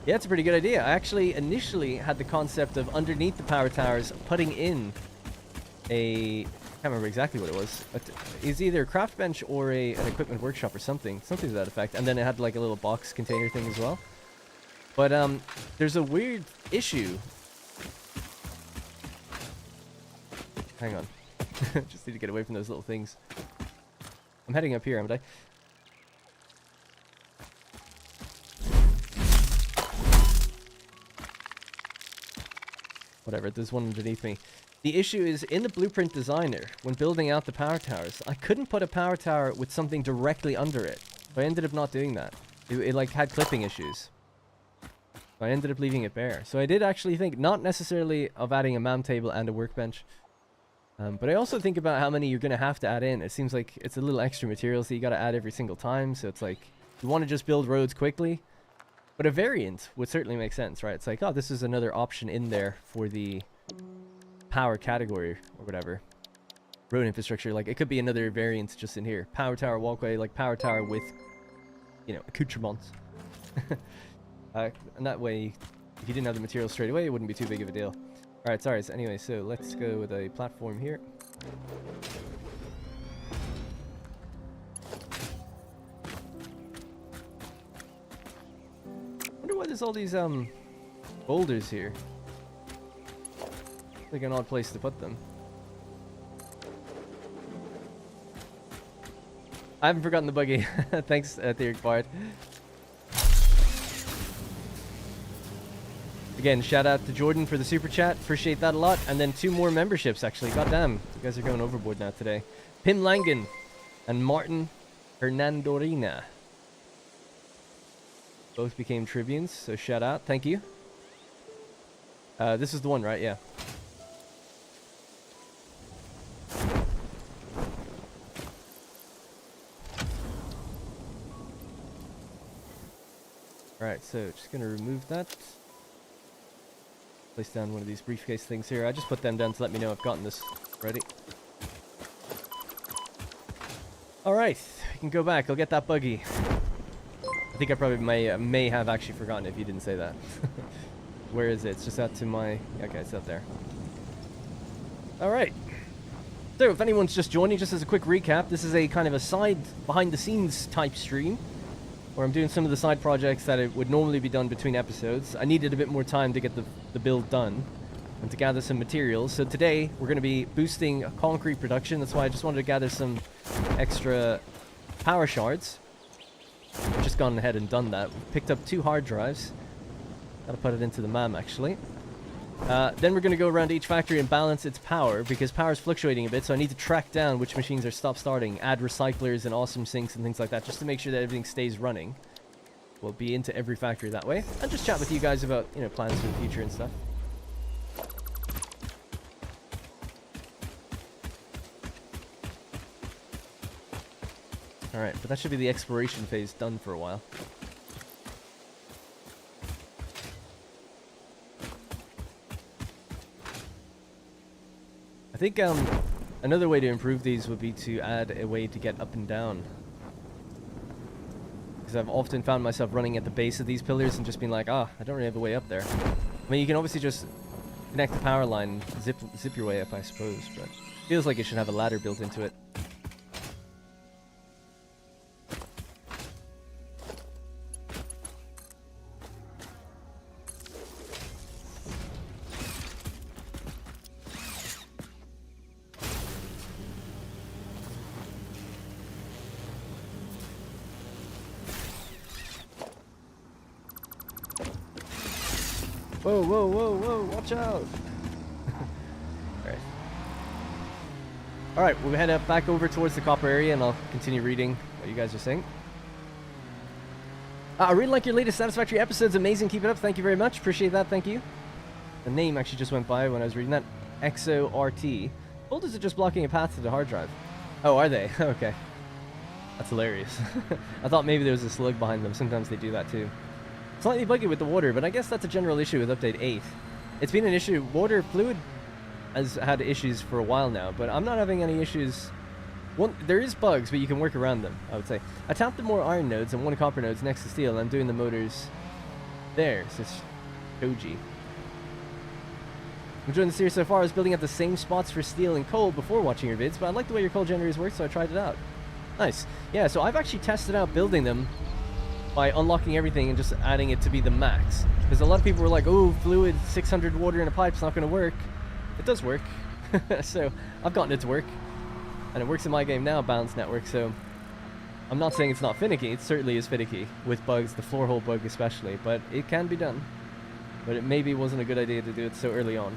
Yeah, it's a pretty good idea. I actually initially had the concept of underneath the power towers putting in a... I can't remember exactly what it was. It's either a craft bench or an equipment workshop or something to that effect. And then it had like a little box container thing as well. But there's a weird issue. Hang on. Just need to get away from those little things. I'm heading up here, haven't I? Whatever, there's one underneath me. The issue is, in the Blueprint Designer, when building out the power towers, I couldn't put a power tower with something directly under it. So I ended up not doing that. It like had clipping issues. So I ended up leaving it bare. So I did actually think, not necessarily of adding a MAM table and a workbench, but I also think about how many you're going to have to add in. It seems like it's a little extra material, so you got to add every single time. So it's like, you want to just build roads quickly, but a variant would certainly make sense, right? It's like, oh, this is another option in there for the power category or whatever. Road infrastructure, like it could be another variant just in here. Power tower walkway, like power tower with, you know, accoutrements. And that way, if you didn't have the material straight away, it wouldn't be too big of a deal. Alright, sorry. So anyway, so let's go with a platform here. I wonder why there's all these boulders here. Like an odd place to put them. I haven't forgotten the buggy. Thanks, Theoric Bard. Again, shout out to Jordan for the super chat. Appreciate that a lot. And then 2 more memberships, actually. Goddamn, you guys are going overboard now today. Pim Langan and Martin Hernandorina both became tribunes, so shout out. Thank you. This is the one, right? Yeah. Alright, so just gonna remove that. Place down one of these briefcase things here. I just put them down to let me know I've gotten this ready. Alright, we can go back. I'll get that buggy. I think I probably may have actually forgotten if you didn't say that. Where is it? It's just out to my... Okay, it's out there. Alright. So, if anyone's just joining, just as a quick recap, this is a kind of a side, behind-the-scenes type stream, where I'm doing some of the side projects that it would normally be done between episodes. I needed a bit more time to get the build done and to gather some materials. So today, we're going to be boosting concrete production. That's why I just wanted to gather some extra power shards. I've just gone ahead and done that. We've picked up 2 hard drives. Gotta put it into the MAM, actually. Then we're going to go around each factory and balance its power, because power is fluctuating a bit, so I need to track down which machines are stop-starting, add recyclers and awesome sinks and things like that, just to make sure that everything stays running. We'll be into every factory that way, and just chat with you guys about, you know, plans for the future and stuff. Alright, but that should be the exploration phase done for a while. I think another way to improve these would be to add a way to get up and down. Because I've often found myself running at the base of these pillars and just being like, I don't really have a way up there. I mean, you can obviously just connect the power line, zip your way up, I suppose, but it feels like it should have a ladder built into it. Whoa, whoa, whoa, whoa, watch out! Alright. Alright, we'll head up back over towards the copper area and I'll continue reading what you guys are saying. I really like your latest Satisfactory episodes. Amazing, keep it up. Thank you very much. Appreciate that, thank you. The name actually just went by when I was reading that. XORT. Boulders are just blocking a path to the hard drive. Oh, are they? Okay. That's hilarious. I thought maybe there was a slug behind them. Sometimes they do that too. Slightly buggy with the water, but I guess that's a general issue with update 8. It's been an issue. Water fluid has had issues for a while now, but I'm not having any issues. There is bugs, but you can work around them, I would say. I tapped the more iron nodes and 1 copper nodes next to steel, and I'm doing the motors there. So it's Koji. I'm enjoying the series so far. I was building at the same spots for steel and coal before watching your vids, but I like the way your coal generators work, so I tried it out. Nice. Yeah, so I've actually tested out building them by unlocking everything and just adding it to be the max. Because a lot of people were like, oh, fluid, 600 water in a pipe's not going to work. It does work. So I've gotten it to work. And it works in my game now, Balanced Network, so I'm not saying it's not finicky. It certainly is finicky with bugs, the floor hole bug especially, but it can be done. But it maybe wasn't a good idea to do it so early on.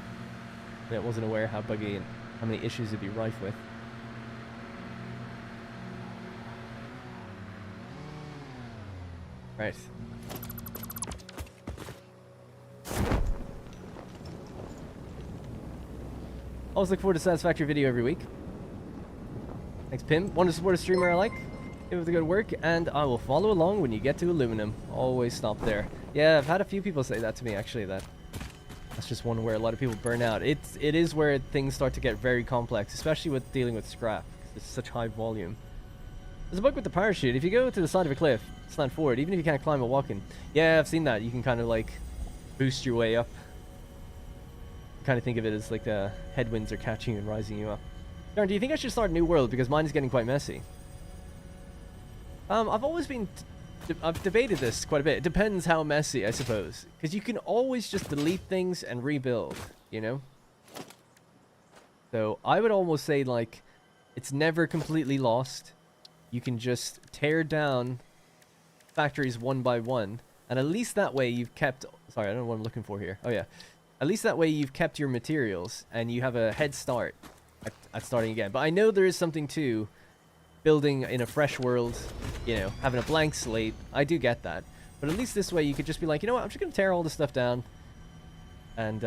I wasn't aware how buggy and how many issues it'd be rife with. Right. Always look forward to Satisfactory video every week. Thanks, Pim. Want to support a streamer I like? Give it the good work, and I will follow along when you get to aluminum. Always stop there. Yeah, I've had a few people say that to me, actually, that's just one where a lot of people burn out. It is where things start to get very complex, especially with dealing with scrap, because it's such high volume. There's a bug with the parachute. If you go to the side of a cliff, slant forward, even if you can't climb or walk in. Yeah, I've seen that. You can kind of like boost your way up. Kind of think of it as like the headwinds are catching you and rising you up. Darren, do you think I should start a new world? Because mine is getting quite messy. I've always been I've debated this quite a bit. It depends how messy, I suppose. Because you can always just delete things and rebuild, you know? So I would almost say, like, it's never completely lost. You can just tear down factories one by one. And at least that way you've kept... Sorry, I don't know what I'm looking for here. Oh, yeah. At least that way you've kept your materials and you have a head start at starting again. But I know there is something to building in a fresh world, you know, having a blank slate. I do get that. But at least this way you could just be like, you know what, I'm just going to tear all this stuff down and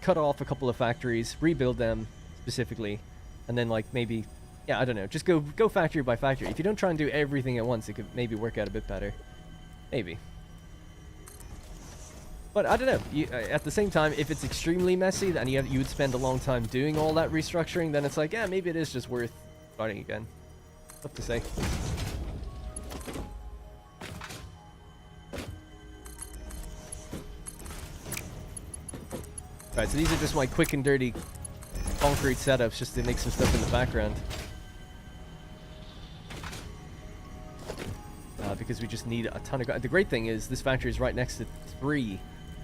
cut off a couple of factories, rebuild them specifically, and then, like, maybe, yeah, I don't know, just go factory by factory. If you don't try and do everything at once, it could maybe work out a bit better. Maybe. But I don't know. At the same time, if it's extremely messy and you would spend a long time doing all that restructuring, then it's like, yeah, maybe it is just worth starting again. Tough to say. Alright, so these are just my quick and dirty concrete setups just to make some stuff in the background. Because we just need a ton of... The great thing is this factory is right next to 3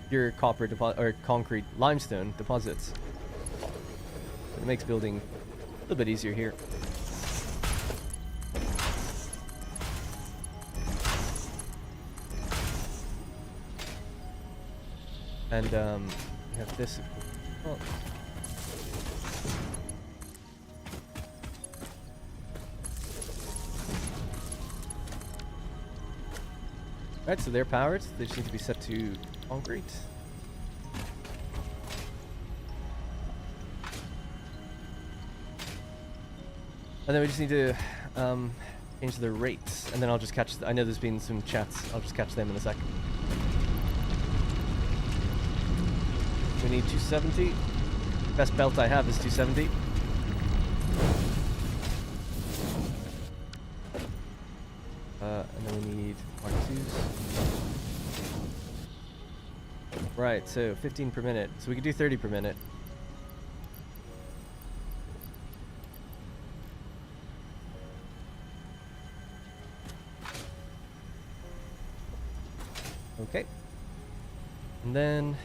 pure copper or concrete limestone deposits. It makes building a little bit easier here. And we have this. Oh. Alright, so they're powered. They just need to be set to concrete. And then we just need to change the rates. And then I'll just catch... I know there's been some chats. I'll just catch them in a sec. We need 270. Best belt I have is 270. And then we need Mark 2s. Right, so 15 per minute. So we could do 30 per minute. Okay. And then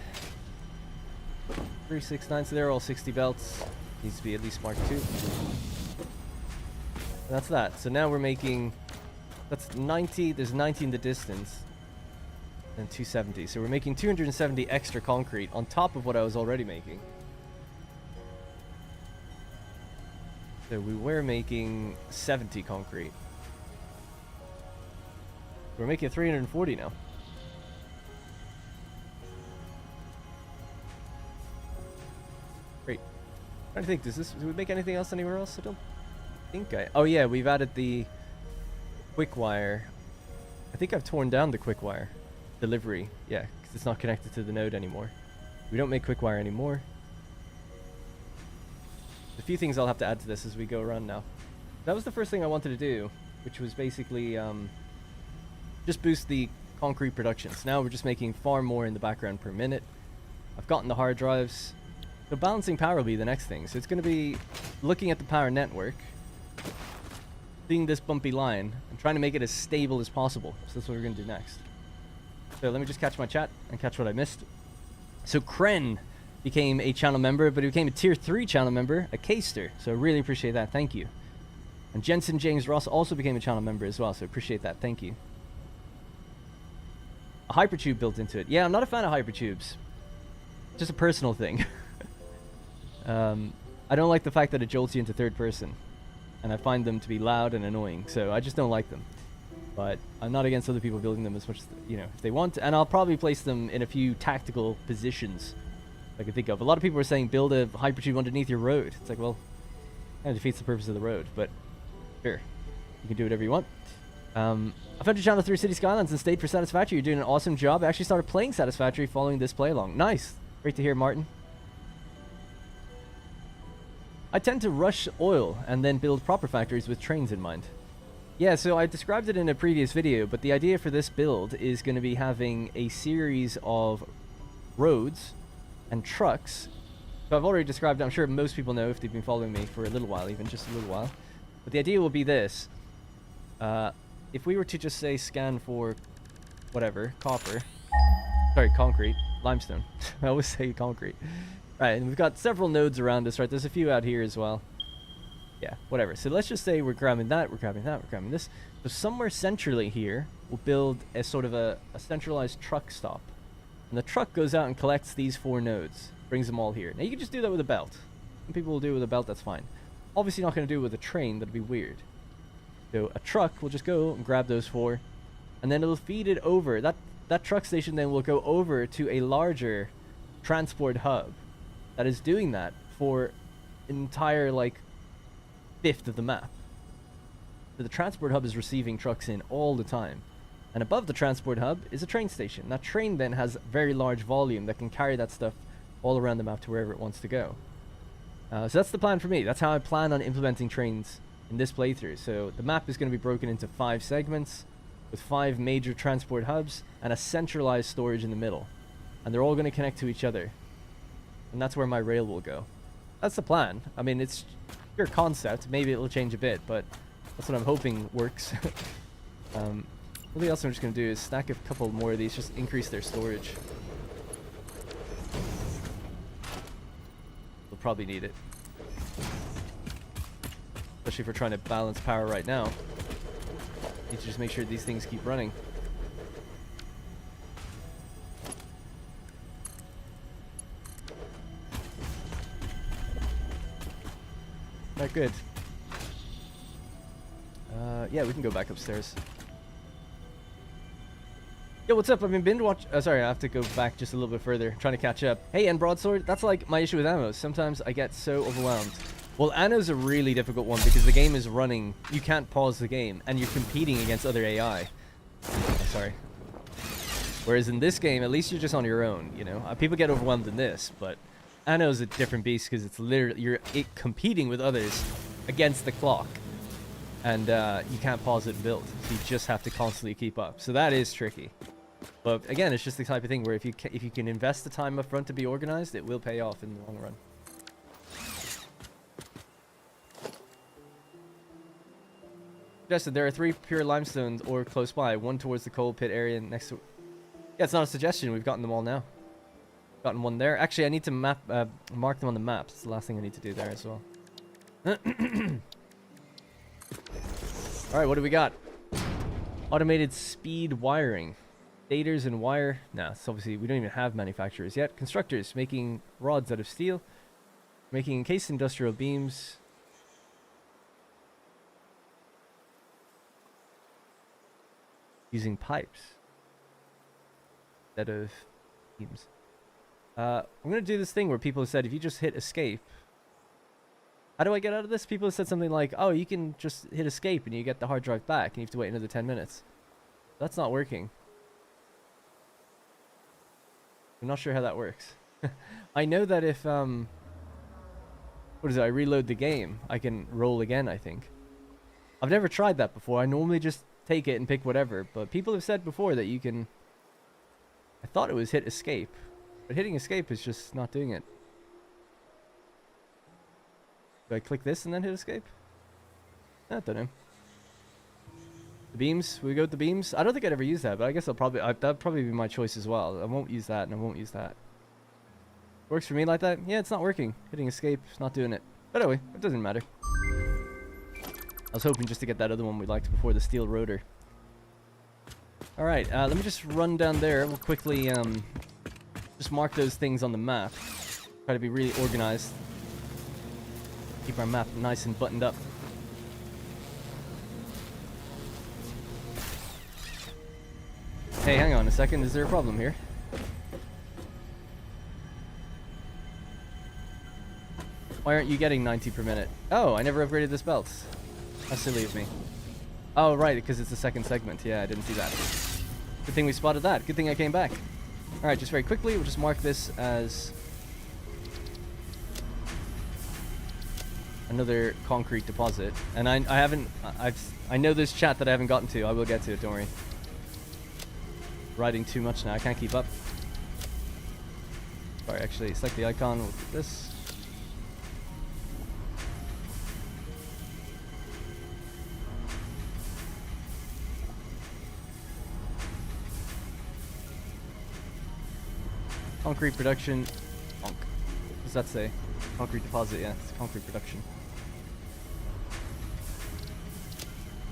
369, so they're all 60 belts. Needs to be at least Mark 2. And that's that. So now we're making... That's 90, there's 90 in the distance. And 270. So we're making 270 extra concrete on top of what I was already making. So we were making 70 concrete. We're making 340 now. Great. I'm trying to think, do we make anything else anywhere else? I don't think oh yeah, we've added the quick wire. I think I've torn down the quick wire delivery. Yeah, because it's not connected to the node anymore. We don't make quick wire anymore. A few things I'll have to add to this as we go around now. That was the first thing I wanted to do, which was basically just boost the concrete production. So now we're just making far more in the background per minute. I've gotten the hard drives. So balancing power will be the next thing. So it's going to be looking at the power network, seeing this bumpy line, and trying to make it as stable as possible. So that's what we're going to do next. So let me just catch my chat and catch what I missed. So Kren became a channel member, but he became a tier 3 channel member, a Caster. So I really appreciate that. Thank you. And Jensen James Ross also became a channel member as well. So appreciate that. Thank you. A hypertube built into it. Yeah, I'm not a fan of hypertubes. Just a personal thing. I don't like the fact that it jolts you into third person. And I find them to be loud and annoying. So I just don't like them. But I'm not against other people building them as much as, you know, if they want. And I'll probably place them in a few tactical positions I can think of. A lot of people are saying build a hypertube underneath your road. It's like, well, that defeats the purpose of the road. But sure, you can do whatever you want. I found your channel through City Skylines and stayed for Satisfactory. You're doing an awesome job. I actually started playing Satisfactory following this play along. Nice. Great to hear, Martin. I tend to rush oil and then build proper factories with trains in mind. Yeah, so I described it in a previous video, but the idea for this build is going to be having a series of roads and trucks. So I've already described it. I'm sure most people know if they've been following me for a little while, even just a little while. But the idea will be this. if we were to just say scan for whatever, copper, sorry, concrete, limestone. I always say concrete. Right, and we've got several nodes around us, right? There's a few out here as well. Yeah, whatever. So let's just say we're grabbing that, we're grabbing that, we're grabbing this. So somewhere centrally here, we'll build a sort of a centralized truck stop. And the truck goes out and collects these 4 nodes, brings them all here. Now you can just do that with a belt. Some people will do it with a belt, that's fine. Obviously not going to do it with a train, that'd be weird. So a truck will just go and grab those 4, and then it'll feed it over. That truck station then will go over to a larger transport hub that is doing that for an entire, like, 1/5 of the map. So the transport hub is receiving trucks in all the time. And above the transport hub is a train station. That train then has very large volume that can carry that stuff all around the map to wherever it wants to go. So that's the plan for me. That's how I plan on implementing trains in this playthrough. So the map is going to be broken into 5 segments with 5 major transport hubs and a centralized storage in the middle. And they're all going to connect to each other. And that's where my rail will go. That's the plan. I mean, it's pure concept. Maybe it'll change a bit, but that's what I'm hoping works. Something else I'm just going to do is stack a couple more of these, just increase their storage. We'll probably need it. Especially if we're trying to balance power right now. Need to just make sure these things keep running. Not good. Yeah, we can go back upstairs. Yo, what's up? I've been binge watch. Sorry, I have to go back just a little bit further, trying to catch up. Hey, and broadsword. That's like my issue with ammo. Sometimes I get so overwhelmed. Well, ammo's a really difficult one because the game is running. You can't pause the game, and you're competing against other AI. Oh, sorry. Whereas in this game, at least you're just on your own. You know, people get overwhelmed in this, but ammo's a different beast because it's literally you're competing with others against the clock. And you can't pause it and build. So you just have to constantly keep up. So that is tricky. But again, it's just the type of thing where if you can invest the time up front to be organized, it will pay off in the long run. Suggested there are 3 pure limestones ore close by, one towards the coal pit area next to. Yeah, it's not a suggestion. We've gotten them all now. Gotten one there. Actually, I need to mark them on the maps. It's the last thing I need to do there as well. Alright, what do we got? Automated speed wiring. Daters and wire. Nah, so obviously we don't even have manufacturers yet. Constructors making rods out of steel. Making encased industrial beams. Using pipes instead of beams. I'm going to do this thing where people have said if you just hit escape. How do I get out of this? People have said something like, oh, you can just hit escape and you get the hard drive back and you have to wait another 10 minutes. That's not working. I'm not sure how that works. I know that if, what is it, I reload the game, I can roll again, I think. I've never tried that before. I normally just take it and pick whatever, but people have said before that you can, I thought it was hit escape, but hitting escape is just not doing it. Do I click this and then hit escape? I don't know. The beams? Will we go with the beams? I don't think I'd ever use that, but I guess that'd probably be my choice as well. I won't use that and I won't use that. Works for me like that? Yeah, it's not working. Hitting escape, it's not doing it. But anyway, it doesn't matter. I was hoping just to get that other one we liked before, the steel rotor. Alright, let me just run down there. We'll quickly just mark those things on the map. Try to be really organized. Keep our map nice and buttoned up. Hey, hang on a second. Is there a problem here? Why aren't you getting 90 per minute? Oh, I never upgraded this belt. How silly of me. Oh, right, because it's the second segment. Yeah, I didn't see that. Good thing we spotted that. Good thing I came back. Alright, just very quickly, we'll just mark this as another concrete deposit. And I know there's chat that I haven't gotten to. I will get to it, don't worry. Writing too much now, I can't keep up. Sorry, actually, select the icon with this. Concrete production. What does that say? Concrete deposit, yeah, it's concrete production.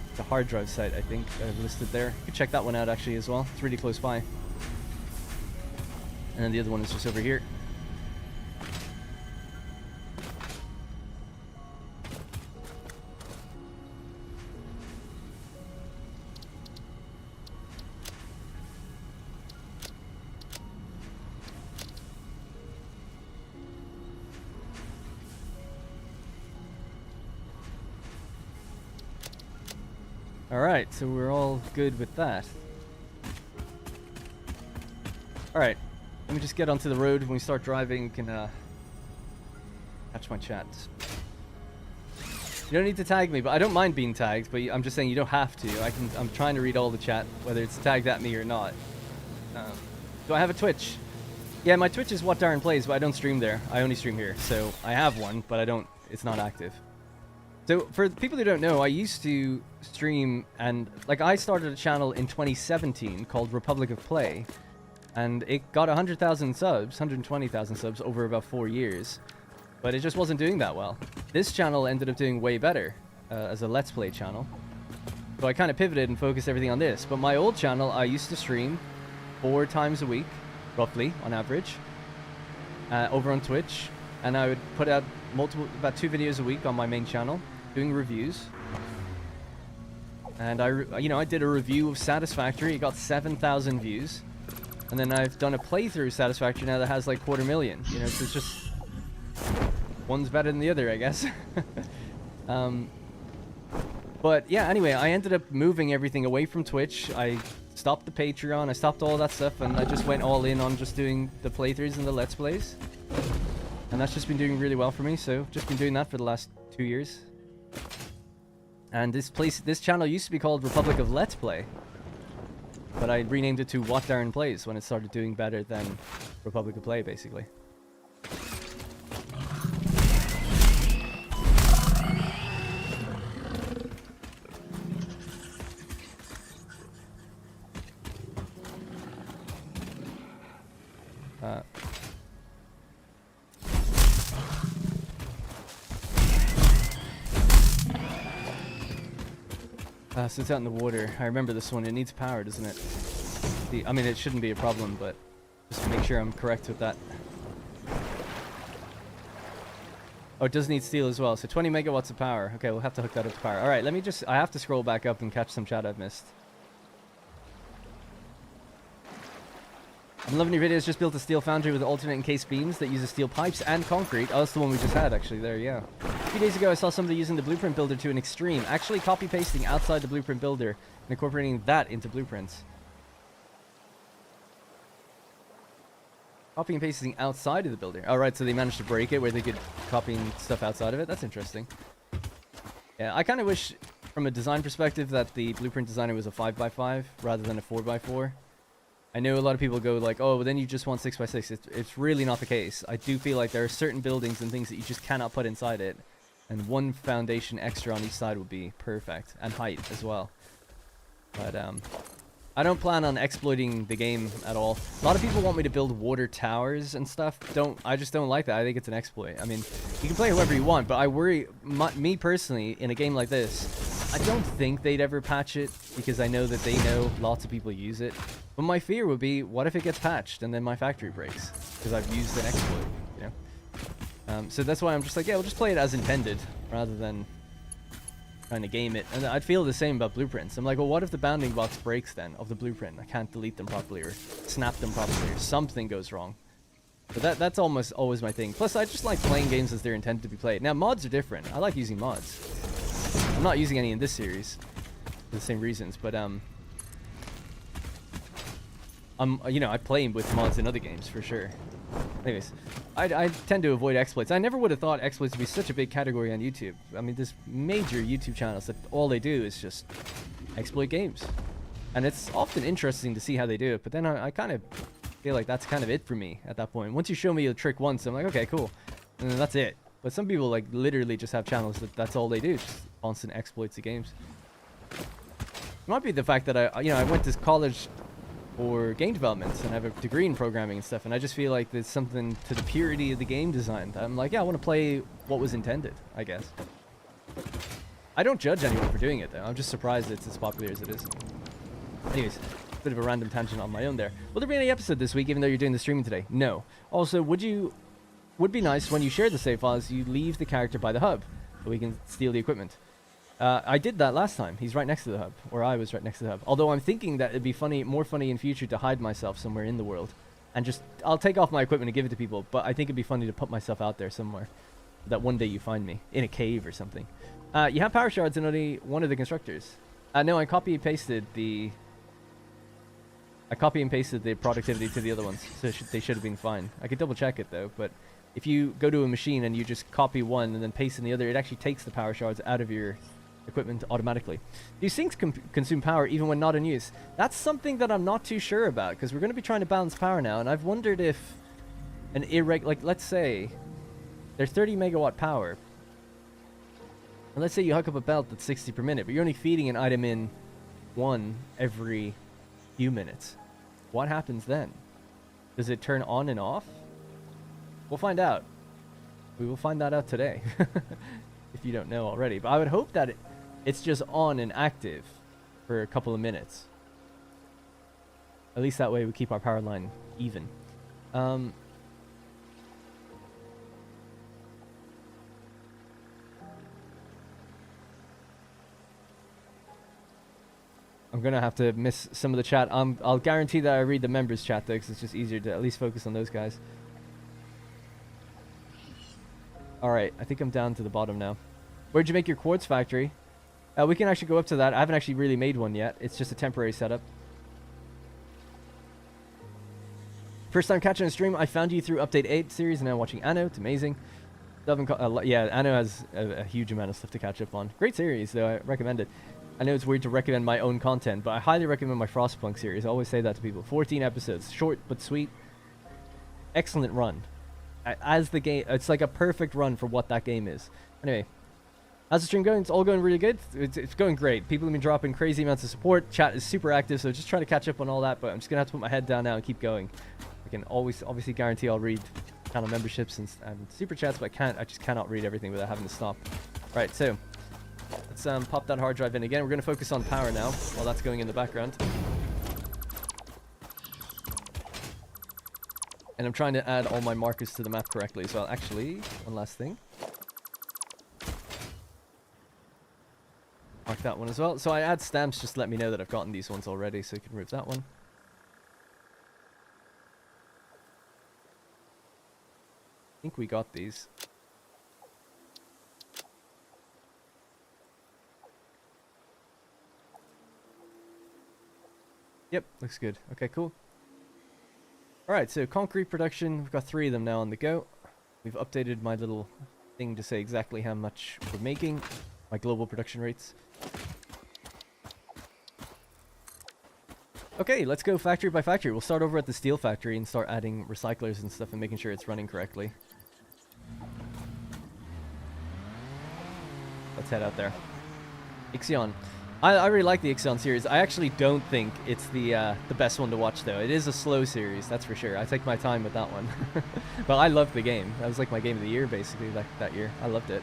It's a hard drive site, I think, I've listed there. You can check that one out actually as well. It's really close by. And then the other one is just over here. Alright, so we're all good with that. Alright, let me just get onto the road. When we start driving, you can catch my chat. You don't need to tag me, but I don't mind being tagged, but I'm just saying you don't have to. I'm trying to read all the chat, whether it's tagged at me or not. Do I have a Twitch? Yeah, my Twitch is What Darren Plays, but I don't stream there. I only stream here. So I have one, but it's not active. So, for people who don't know, I used to stream, and, like, I started a channel in 2017 called Republic of Play, and it got 100,000 subs, 120,000 subs over about 4 years, but it just wasn't doing that well. This channel ended up doing way better as a Let's Play channel, so I kind of pivoted and focused everything on this. But my old channel, I used to stream 4 times a week, roughly, on average, over on Twitch, and I would put out about 2 videos a week on my main channel, doing reviews. And I did a review of Satisfactory. It got 7,000 views. And then I've done a playthrough of Satisfactory now that has like 250,000. You know, so it's just one's better than the other, I guess. But yeah, anyway, I ended up moving everything away from Twitch. I stopped the Patreon, I stopped all that stuff, and I just went all in on just doing the playthroughs and the Let's Plays. And that's just been doing really well for me, so just been doing that for the last 2 years. And this channel used to be called Republic of Let's Play, but I renamed it to What Darren Plays when it started doing better than Republic of Play, basically. So it's out in the water. I remember this one. It needs power, doesn't it? I mean, it shouldn't be a problem, but just to make sure I'm correct with that. Oh, it does need steel as well. So 20 megawatts of power. Okay, we'll have to hook that up to power. All right, I have to scroll back up and catch some chat I've missed. I'm loving your videos. Just built a steel foundry with alternate encased beams that uses steel pipes and concrete. Oh, that's the one we just had, actually. There, yeah. A few days ago, I saw somebody using the blueprint builder to an extreme, actually copy-pasting outside the blueprint builder and incorporating that into blueprints. Copy and pasting outside of the builder. All right, so they managed to break it where they could copy stuff outside of it. That's interesting. Yeah, I kind of wish, from a design perspective, that the blueprint designer was a 5x5 rather than a 4x4. I know a lot of people go like, oh, well, then you just want 6x6. It's really not the case. I do feel like there are certain buildings and things that you just cannot put inside it. And one foundation extra on each side would be perfect. And height as well. But I don't plan on exploiting the game at all. A lot of people want me to build water towers and stuff. I just don't like that. I think it's an exploit. I mean, you can play however you want, but I worry, me personally, in a game like this, I don't think they'd ever patch it because I know that they know lots of people use it. But my fear would be, what if it gets patched and then my factory breaks? Because I've used an exploit, you know? So that's why I'm just like, yeah, we'll just play it as intended, rather than trying to game it. And I'd feel the same about blueprints. I'm like, well, what if the bounding box breaks then, of the blueprint? I can't delete them properly, or snap them properly, or something goes wrong. But that's almost always my thing. Plus, I just like playing games as they're intended to be played. Now, mods are different. I like using mods. I'm not using any in this series, for the same reasons, but you know, I play with mods in other games for sure. Anyways, I tend to avoid exploits. I never would have thought exploits would be such a big category on YouTube. I mean, there's major YouTube channels that all they do is just exploit games. And it's often interesting to see how they do it, but then I kind of feel like that's kind of it for me at that point. Once you show me a trick once, I'm like, okay, cool. And then that's it. But some people like literally just have channels that's all they do, just constant exploits of games. It might be the fact that I went to college for game development, and I have a degree in programming and stuff, and I just feel like there's something to the purity of the game design that I'm like, yeah, I want to play what was intended, I guess. I don't judge anyone for doing it, though. I'm just surprised it's as popular as it is. Anyways, bit of a random tangent on my own there. Will there be any episode this week, even though you're doing the streaming today? No. Also, would be nice when you share the save files, you leave the character by the hub, so we can steal the equipment. I did that last time. He's right next to the hub, or I was right next to the hub. Although I'm thinking that it'd be more funny in future to hide myself somewhere in the world, and I'll take off my equipment and give it to people. But I think it'd be funny to put myself out there somewhere, that one day you find me in a cave or something. You have power shards in only one of the constructors. No, I copy and pasted the productivity to the other ones, so they should have been fine. I could double check it though, but if you go to a machine and you just copy one and then paste in the other, it actually takes the power shards out of your equipment automatically. Do sinks consume power even when not in use? That's something that I'm not too sure about, because we're going to be trying to balance power now, and I've wondered if an like, let's say they're 30 megawatt power, and let's say you hook up a belt that's 60 per minute, but you're only feeding an item in one every few minutes. What happens then? Does it turn on and off? We'll find out. We will find that out today. If you don't know already. But I would hope that it's just on and active for a couple of minutes. At least that way we keep our power line even. I'm gonna have to miss some of the chat. I'll guarantee that I read the members chat though, because it's just easier to at least focus on those guys. Alright, I think I'm down to the bottom now. Where'd you make your quartz factory? We can actually go up to that. I haven't actually really made one yet. It's just a temporary setup. First time catching a stream, I found you through Update 8 series, and now watching Anno. It's amazing. Yeah, Anno has a huge amount of stuff to catch up on. Great series, though. I recommend it. I know it's weird to recommend my own content, but I highly recommend my Frostpunk series. I always say that to people. 14 episodes. Short but sweet. Excellent run. As the game, it's like a perfect run for what that game is. Anyway, how's the stream going? It's all going really good. It's going great. People have been dropping crazy amounts of support. Chat is super active, so just trying to catch up on all that. But I'm just gonna have to put my head down now and keep going. I can obviously guarantee I'll read channel memberships and super chats, but I just cannot read everything without having to stop. Right, so let's pop that hard drive in again. We're gonna focus on power now while that's going in the background. And I'm trying to add all my markers to the map correctly as well. Actually, one last thing. Mark that one as well. So I add stamps just to let me know that I've gotten these ones already, so you can remove that one. I think we got these. Yep, looks good. Okay, cool. Alright, so concrete production, we've got 3 of them now on the go. We've updated my little thing to say exactly how much we're making, my global production rates. Okay, let's go factory by factory. We'll start over at the steel factory and start adding recyclers and stuff and making sure it's running correctly. Let's head out there. Ixion. I really like the Ixion series. I actually don't think it's the best one to watch, though. It is a slow series, that's for sure. I take my time with that one. But I loved the game. That was like my game of the year, basically, that year. I loved it.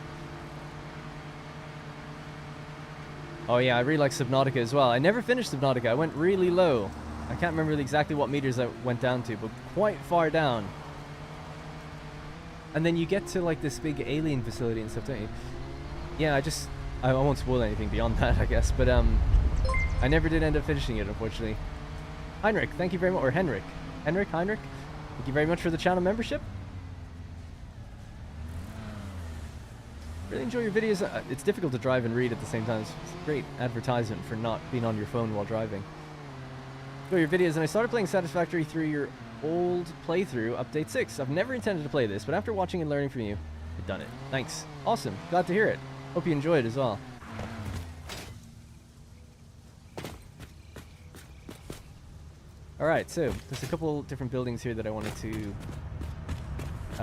Oh yeah, I really like Subnautica as well. I never finished Subnautica. I went really low. I can't remember exactly what meters I went down to, but quite far down. And then you get to like this big alien facility and stuff, don't you? Yeah, I won't spoil anything beyond that, I guess, but I never did end up finishing it, unfortunately. Heinrich, thank you very much, or Henrik. Heinrich, thank you very much for the channel membership. Really enjoy your videos. It's difficult to drive and read at the same time. It's a great advertisement for not being on your phone while driving. Enjoy your videos, and I started playing Satisfactory through your old playthrough, Update 6. I've never intended to play this, but after watching and learning from you, I've done it. Thanks. Awesome. Glad to hear it. Hope you enjoyed as well. Alright, so there's a couple different buildings here that I wanted to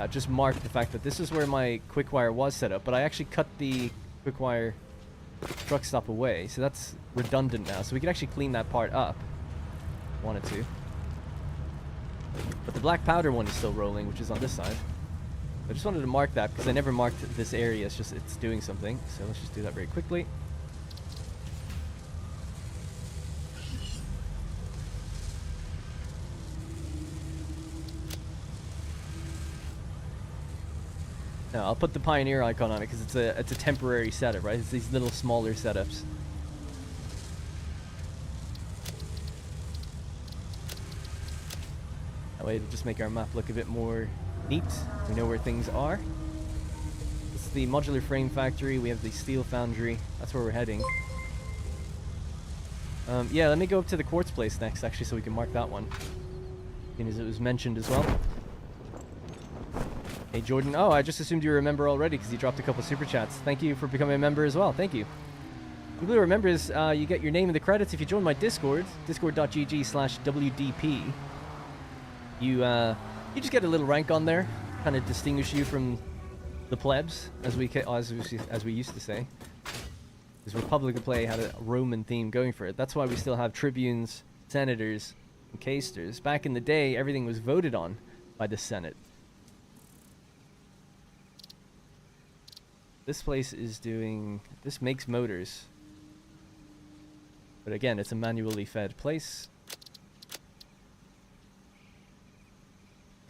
just mark the fact that this is where my quick wire was set up, but I actually cut the quick wire truck stop away, so that's redundant now. So we can actually clean that part up. Wanted to. black powder one is still rolling, which is on this side. I just wanted to mark that because I never marked this area. It's just it's doing something. So let's just do that very quickly. No, I'll put the Pioneer icon on it because it's a temporary setup, right? It's these little smaller setups. That way it'll just make our map look a bit more neat. We know where things are. This is the modular frame factory. We have the steel foundry. That's where we're heading. Yeah, let me go up to the quartz place next, actually, so we can mark that one. As it was mentioned as well. Hey Jordan, oh, I just assumed you were a member already because you dropped a couple super chats. Thank you for becoming a member as well. Thank you. People who are members, you get your name in the credits if you join my Discord, discord.gg/WDP. You just get a little rank on there, kind of distinguish you from the plebs, as we used to say. Because Republic of Play had a Roman theme going for it. That's why we still have tribunes, senators, and caesters. Back in the day, everything was voted on by the Senate. This place is doing... This makes motors. But again, it's a manually fed place.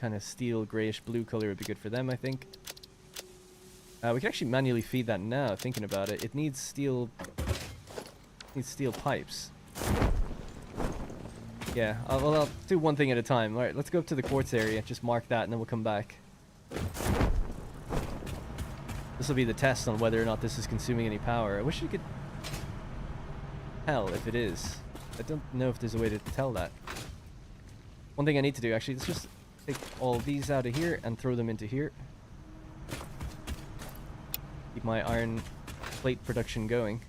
Kind of steel, grayish blue color would be good for them, I think. We can actually manually feed that now, thinking about it. It needs steel... needs steel pipes. Yeah, I'll do one thing at a time. Alright, let's go up to the quartz area. Just mark that, and then we'll come back. This will be the test on whether or not this is consuming any power. I wish you could tell if it is. I don't know if there's a way to tell that. One thing I need to do, actually, let's just take all these out of here and throw them into here. Keep my iron plate production going.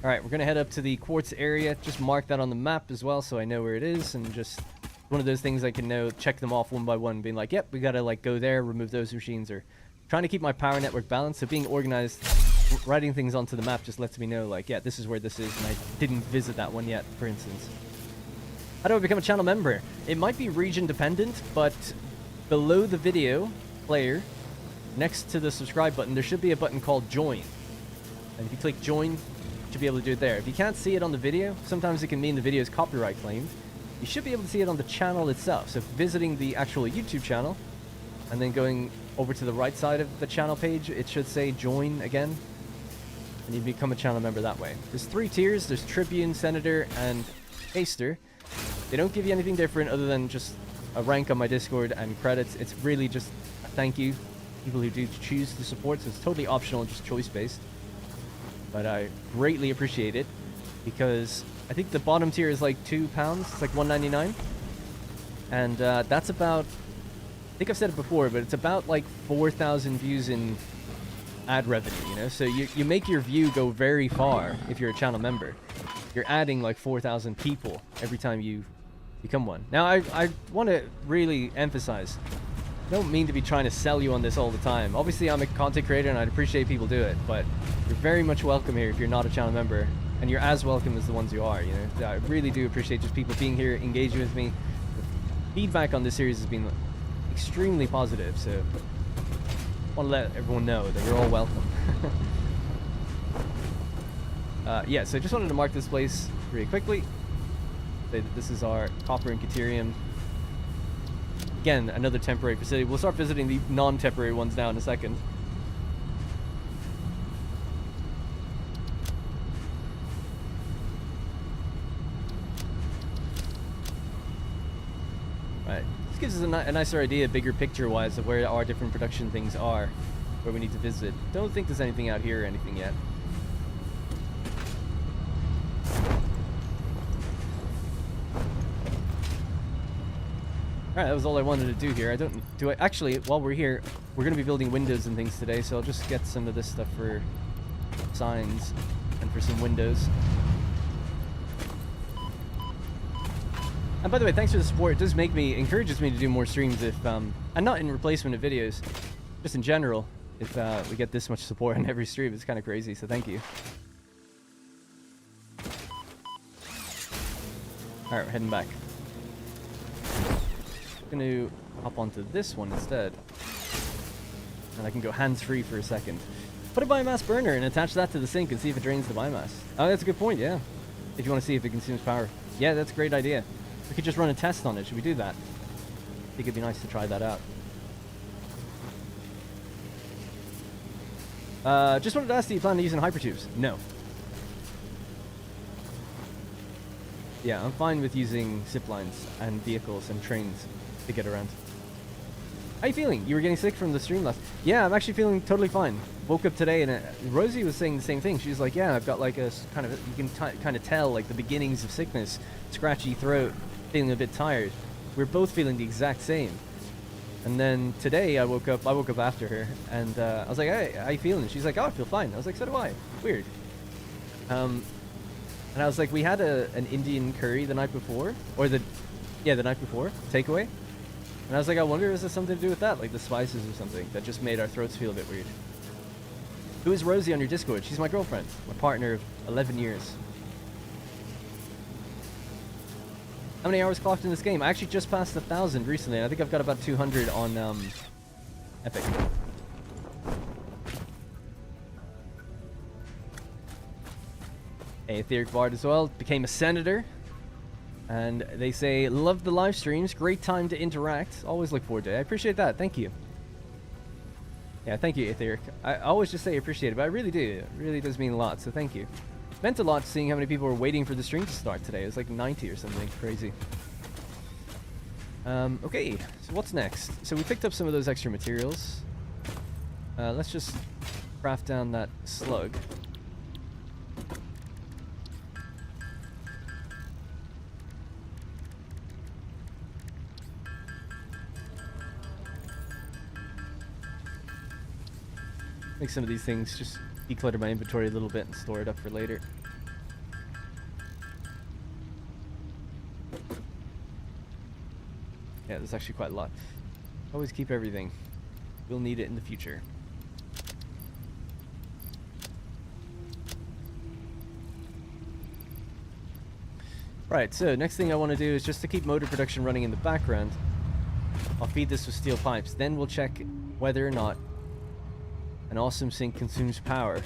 Alright, we're going to head up to the quartz area. Just mark that on the map as well so I know where it is, and just... one of those things I can know, check them off one by one, being like, yep, we gotta like go there, remove those machines, or trying to keep my power network balanced. So being organized, writing things onto the map just lets me know, like, yeah, this is where this is, and I didn't visit that one yet, for instance. How do I become a channel member? It might be region dependent, but below the video player, next to the subscribe button, there should be a button called join. And if you click join, you should be able to do it there. If you can't see it on the video, sometimes it can mean the video is copyright claimed. You should be able to see it on the channel itself. So visiting the actual YouTube channel and then going over to the right side of the channel page, it should say join again, and you become a channel member that way. There's 3 tiers. There's Tribune, Senator, and Caester. They don't give you anything different other than just a rank on my Discord and credits. It's really just a thank you to people who do choose to support, so it's totally optional, just choice-based. But I greatly appreciate it because I think the bottom tier is like £2. It's like $1.99, and that's about, I think I've said it before, but it's about like 4,000 views in ad revenue, you know? So you make your view go very far if you're a channel member. You're adding like 4,000 people every time you become one. Now, I want to really emphasize, I don't mean to be trying to sell you on this all the time. Obviously, I'm a content creator and I'd appreciate people do it, but you're very much welcome here if you're not a channel member. And you're as welcome as the ones you are, you know. I really do appreciate just people being here, engaging with me. The feedback on this series has been extremely positive, so I want to let everyone know that you're all welcome. Yeah, so I just wanted to mark this place really quickly. Say that this is our copper and caterium. Again, another temporary facility. We'll start visiting the non-temporary ones now in a second. This gives us a nicer idea, bigger picture-wise, of where our different production things are, where we need to visit. Don't think there's anything out here or anything yet. Alright, that was all I wanted to do here. Actually, while we're here, we're going to be building windows and things today, so I'll just get some of this stuff for signs and for some windows. And by the way, thanks for the support. It does encourages me to do more streams if, and not in replacement of videos, just in general, if we get this much support on every stream. It's kind of crazy, so thank you. Alright, we're heading back. I'm gonna hop onto this one instead. And I can go hands-free for a second. Put a biomass burner and attach that to the sink and see if it drains the biomass. Oh, that's a good point, yeah. If you want to see if it consumes power. Yeah, that's a great idea. We could just run a test on it. Should we do that? I think it'd be nice to try that out. Just wanted to ask, do you plan on using hypertubes? No. Yeah, I'm fine with using zip lines and vehicles and trains to get around. How you feeling? You were getting sick from the stream last... Yeah, I'm actually feeling totally fine. Woke up today and Rosie was saying the same thing. She was like, yeah, I've got like a kind of... You can kind of tell like the beginnings of sickness. Scratchy throat, feeling a bit tired. We're both feeling the exact same. And then today I woke up after her and I was like, hey, how you feeling? She's like, oh, I feel fine. I was like, so do I. Weird. And I was like, we had an Indian curry the night before. Or the night before. Takeaway. And I was like, I wonder if this has something to do with that, like the spices or something that just made our throats feel a bit weird. Who is Rosie on your Discord? She's my girlfriend, my partner of 11 years. How many hours clocked in this game? I actually just passed 1,000 recently. I think I've got about 200 on Epic. Hey, Etheric Bard as well. Became a senator. And they say, love the live streams. Great time to interact. Always look forward to it. I appreciate that. Thank you. Yeah, thank you, Etheric. I always just say appreciate it, but I really do. It really does mean a lot, so thank you. It meant a lot seeing how many people were waiting for the stream to start today. It was like 90 or something crazy. Okay, so what's next? So we picked up some of those extra materials. Let's just craft down that slug. Make some of these things, just declutter my inventory a little bit and store it up for later. Yeah, there's actually quite a lot. Always keep everything. We'll need it in the future. Right, so next thing I want to do is just to keep motor production running in the background. I'll feed this with steel pipes. Then we'll check whether or not an awesome sink consumes power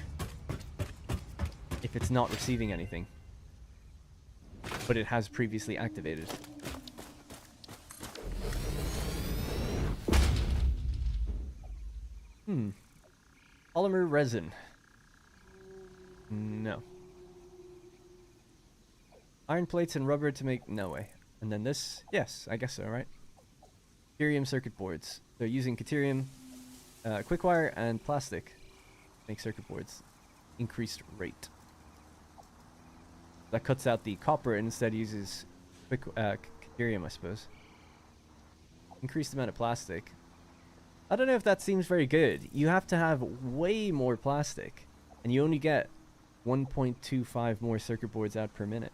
if it's not receiving anything, but it has previously activated. Polymer resin. No. Iron plates and rubber to make... No way. And then this? Yes, I guess so, right? Caterium circuit boards. They're using Caterium, quickwire, and plastic. Make circuit boards. Increased rate. That cuts out the copper and instead uses Caterium, I suppose. Increased amount of plastic. I don't know if that seems very good. You have to have way more plastic, and you only get 1.25 more circuit boards out per minute.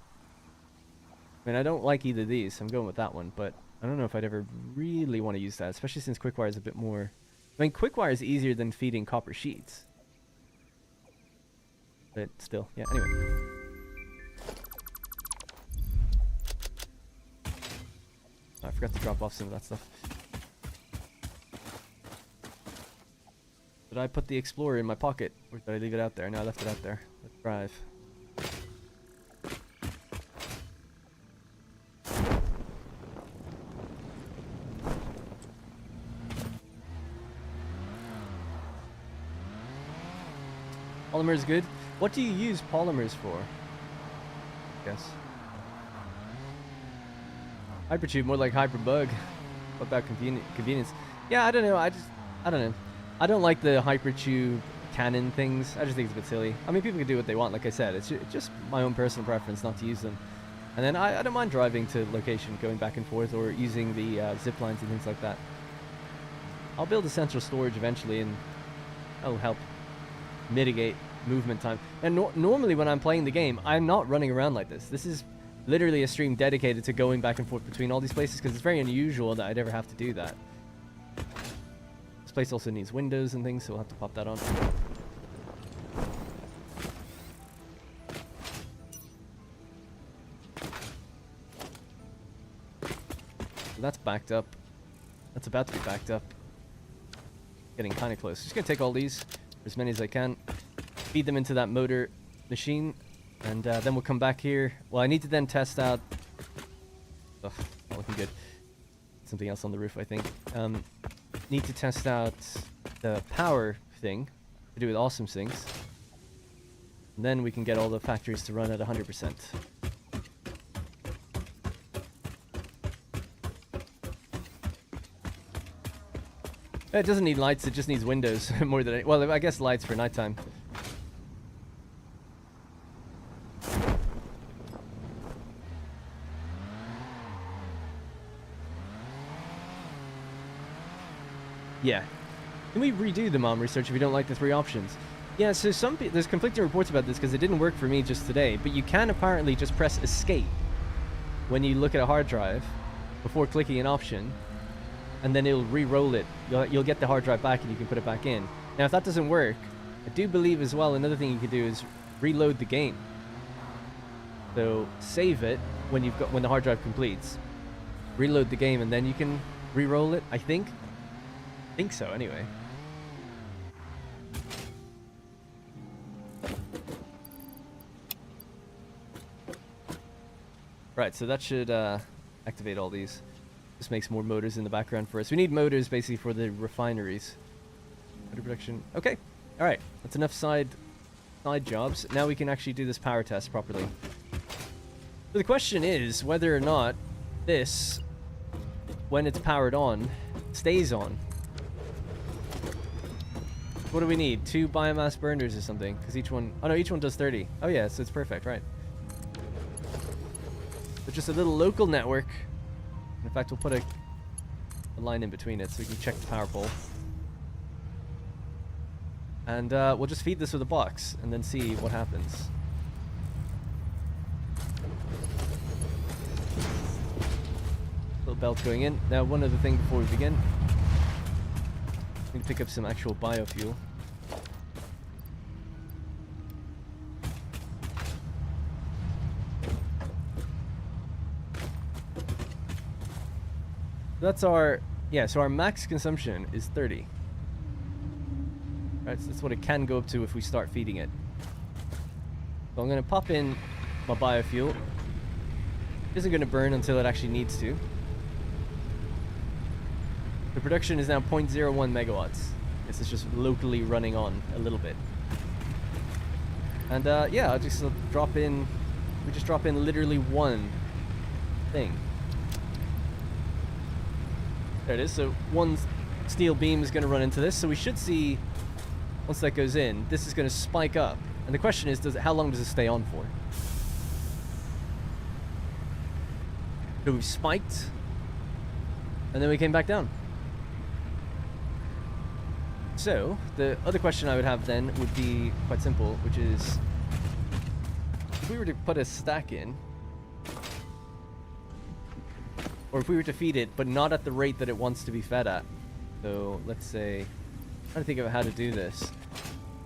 I mean, I don't like either of these, so I'm going with that one, but I don't know if I'd ever really want to use that, especially since quickwire is a bit more... I mean, quickwire is easier than feeding copper sheets. But still, yeah, anyway. Oh, I forgot to drop off some of that stuff. Did I put the Explorer in my pocket, or did I leave it out there? No, I left it out there. Let's drive. Polymer is good. What do you use polymers for? Yes. Hypertube, more like hyperbug. What about convenience? Yeah, I don't know. I don't know. I don't like the hypertube cannon things. I just think it's a bit silly. I mean, people can do what they want, like I said. It's just my own personal preference not to use them. And then I don't mind driving to location, going back and forth, or using the zip lines and things like that. I'll build a central storage eventually, and that'll help mitigate movement time. And normally when I'm playing the game, I'm not running around like this. This is literally a stream dedicated to going back and forth between all these places, because it's very unusual that I'd ever have to do that. This place also needs windows and things, so we'll have to pop that on. So that's backed up. That's about to be backed up. Getting kind of close. Just gonna take all these, as many as I can, feed them into that motor machine, and then we'll come back here. Well, I need to then test out. Ugh, not looking good. Something else on the roof, I think. Need to test out the power thing to do with awesome sinks. And then we can get all the factories to run at 100%. It doesn't need lights, it just needs windows more than it. Well, I guess lights for nighttime. Yeah. Can we redo the mom research if you don't like the 3 options? Yeah, so there's conflicting reports about this because it didn't work for me just today, but you can apparently just press escape when you look at a hard drive before clicking an option, and then it'll re-roll it. You'll get the hard drive back and you can put it back in. Now, if that doesn't work, I do believe as well another thing you can do is reload the game. So save it when the hard drive completes, reload the game, and then you can re-roll it. I think so anyway. Right, so that should activate all these. This makes more motors in the background for us. We need motors basically for the refineries. Motor production. Okay. All right. That's enough side jobs. Now we can actually do this power test properly. So the question is whether or not this, when it's powered on, stays on. What do we need? 2 biomass burners or something? Because each one... Oh no, each one does 30. Oh yeah, so it's perfect, right. So just a little local network. In fact, we'll put a line in between it so we can check the power pole. And we'll just feed this with a box and then see what happens. Little belt going in. Now, one other thing before we begin. I'm going to pick up some actual biofuel. That's our, yeah, so our max consumption is 30. Right, so that's what it can go up to if we start feeding it. So I'm going to pop in my biofuel. It isn't going to burn until it actually needs to. The production is now 0.01 megawatts. This is just locally running on a little bit. And yeah, I'll just drop in, we just drop in literally one thing. There it is. So one steel beam is going to run into this. So we should see, once that goes in, this is going to spike up. And the question is, how long does it stay on for? So we've spiked, and then we came back down. So the other question I would have then would be quite simple, which is, if we were to put a stack in, or if we were to feed it, but not at the rate that it wants to be fed at. So let's say, I'm trying to think of how to do this.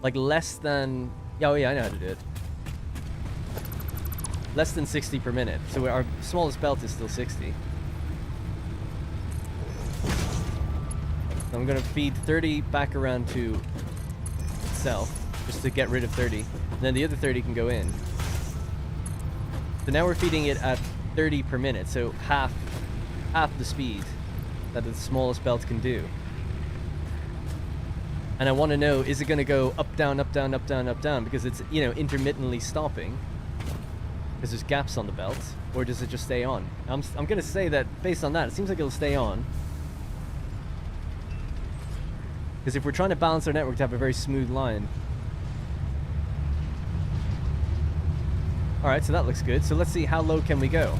Like less than, oh yeah, I know how to do it. Less than 60 per minute. So our smallest belt is still 60. I'm going to feed 30 back around to itself, just to get rid of 30. And then the other 30 can go in. So now we're feeding it at 30 per minute, so half the speed that the smallest belt can do. And I want to know, is it going to go up, down, up, down, up, down, up, down, because it's, you know, intermittently stopping, because there's gaps on the belt, or does it just stay on? I'm going to say that based on that, it seems like it'll stay on. Because if we're trying to balance our network to have a very smooth line. Alright, so that looks good. So let's see, how low can we go?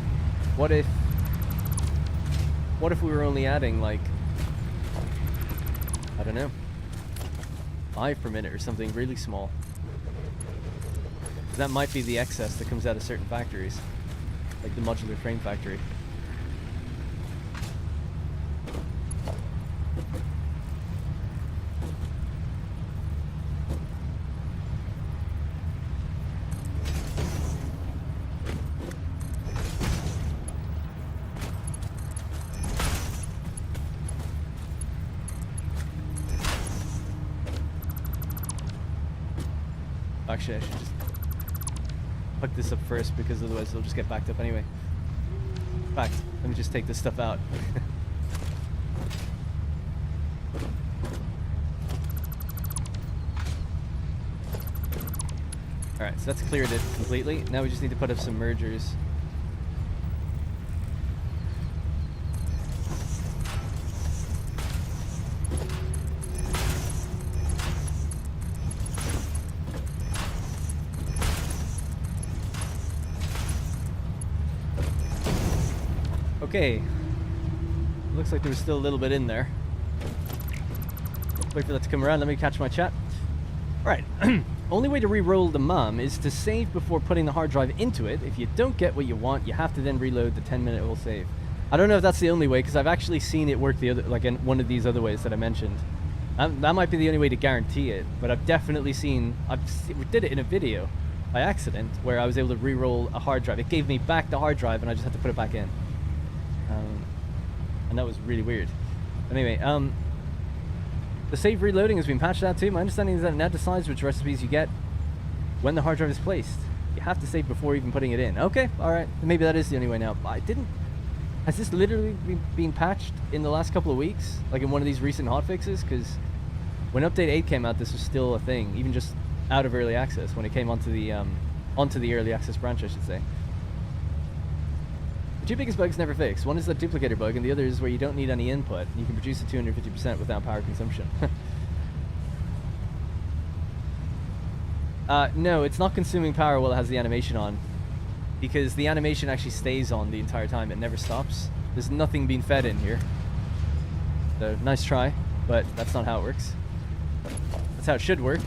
What if we were only adding, like, I don't know, 5 per minute or something really small? That might be the excess that comes out of certain factories, like the modular frame factory. Actually, I should just hook this up first because otherwise it'll just get backed up anyway. In fact, let me just take this stuff out. Alright, so that's cleared it completely. Now we just need to put up some mergers. Okay. Looks like there was still a little bit in there. Wait for that to come around. Let me catch my chat. Alright. Only way to re-roll the MUM is to save before putting the hard drive into it. If you don't get what you want, you have to then reload the 10-minute will save. I don't know if that's the only way, because I've actually seen it work the other, like in one of these other ways that I mentioned. That might be the only way to guarantee it, but I've definitely seen, we did it in a video by accident, where I was able to re-roll a hard drive. It gave me back the hard drive, and I just had to put it back in. And that was really weird. Anyway, the save reloading has been patched out too. My understanding is that it now decides which recipes you get when the hard drive is placed. You have to save before even putting it in. Okay, alright. Maybe that is the only way now. I didn't... Has this literally been patched in the last couple of weeks? Like in one of these recent hotfixes? Because when Update 8 came out, this was still a thing. Even just out of early access, when it came onto the early access branch, I should say. The two biggest bugs never fixed. One is the duplicator bug, and the other is where you don't need any input. You can produce at 250% without power consumption. No, it's not consuming power while it has the animation on. Because the animation actually stays on the entire time. It never stops. There's nothing being fed in here. So, nice try, but that's not how it works. That's how it should work.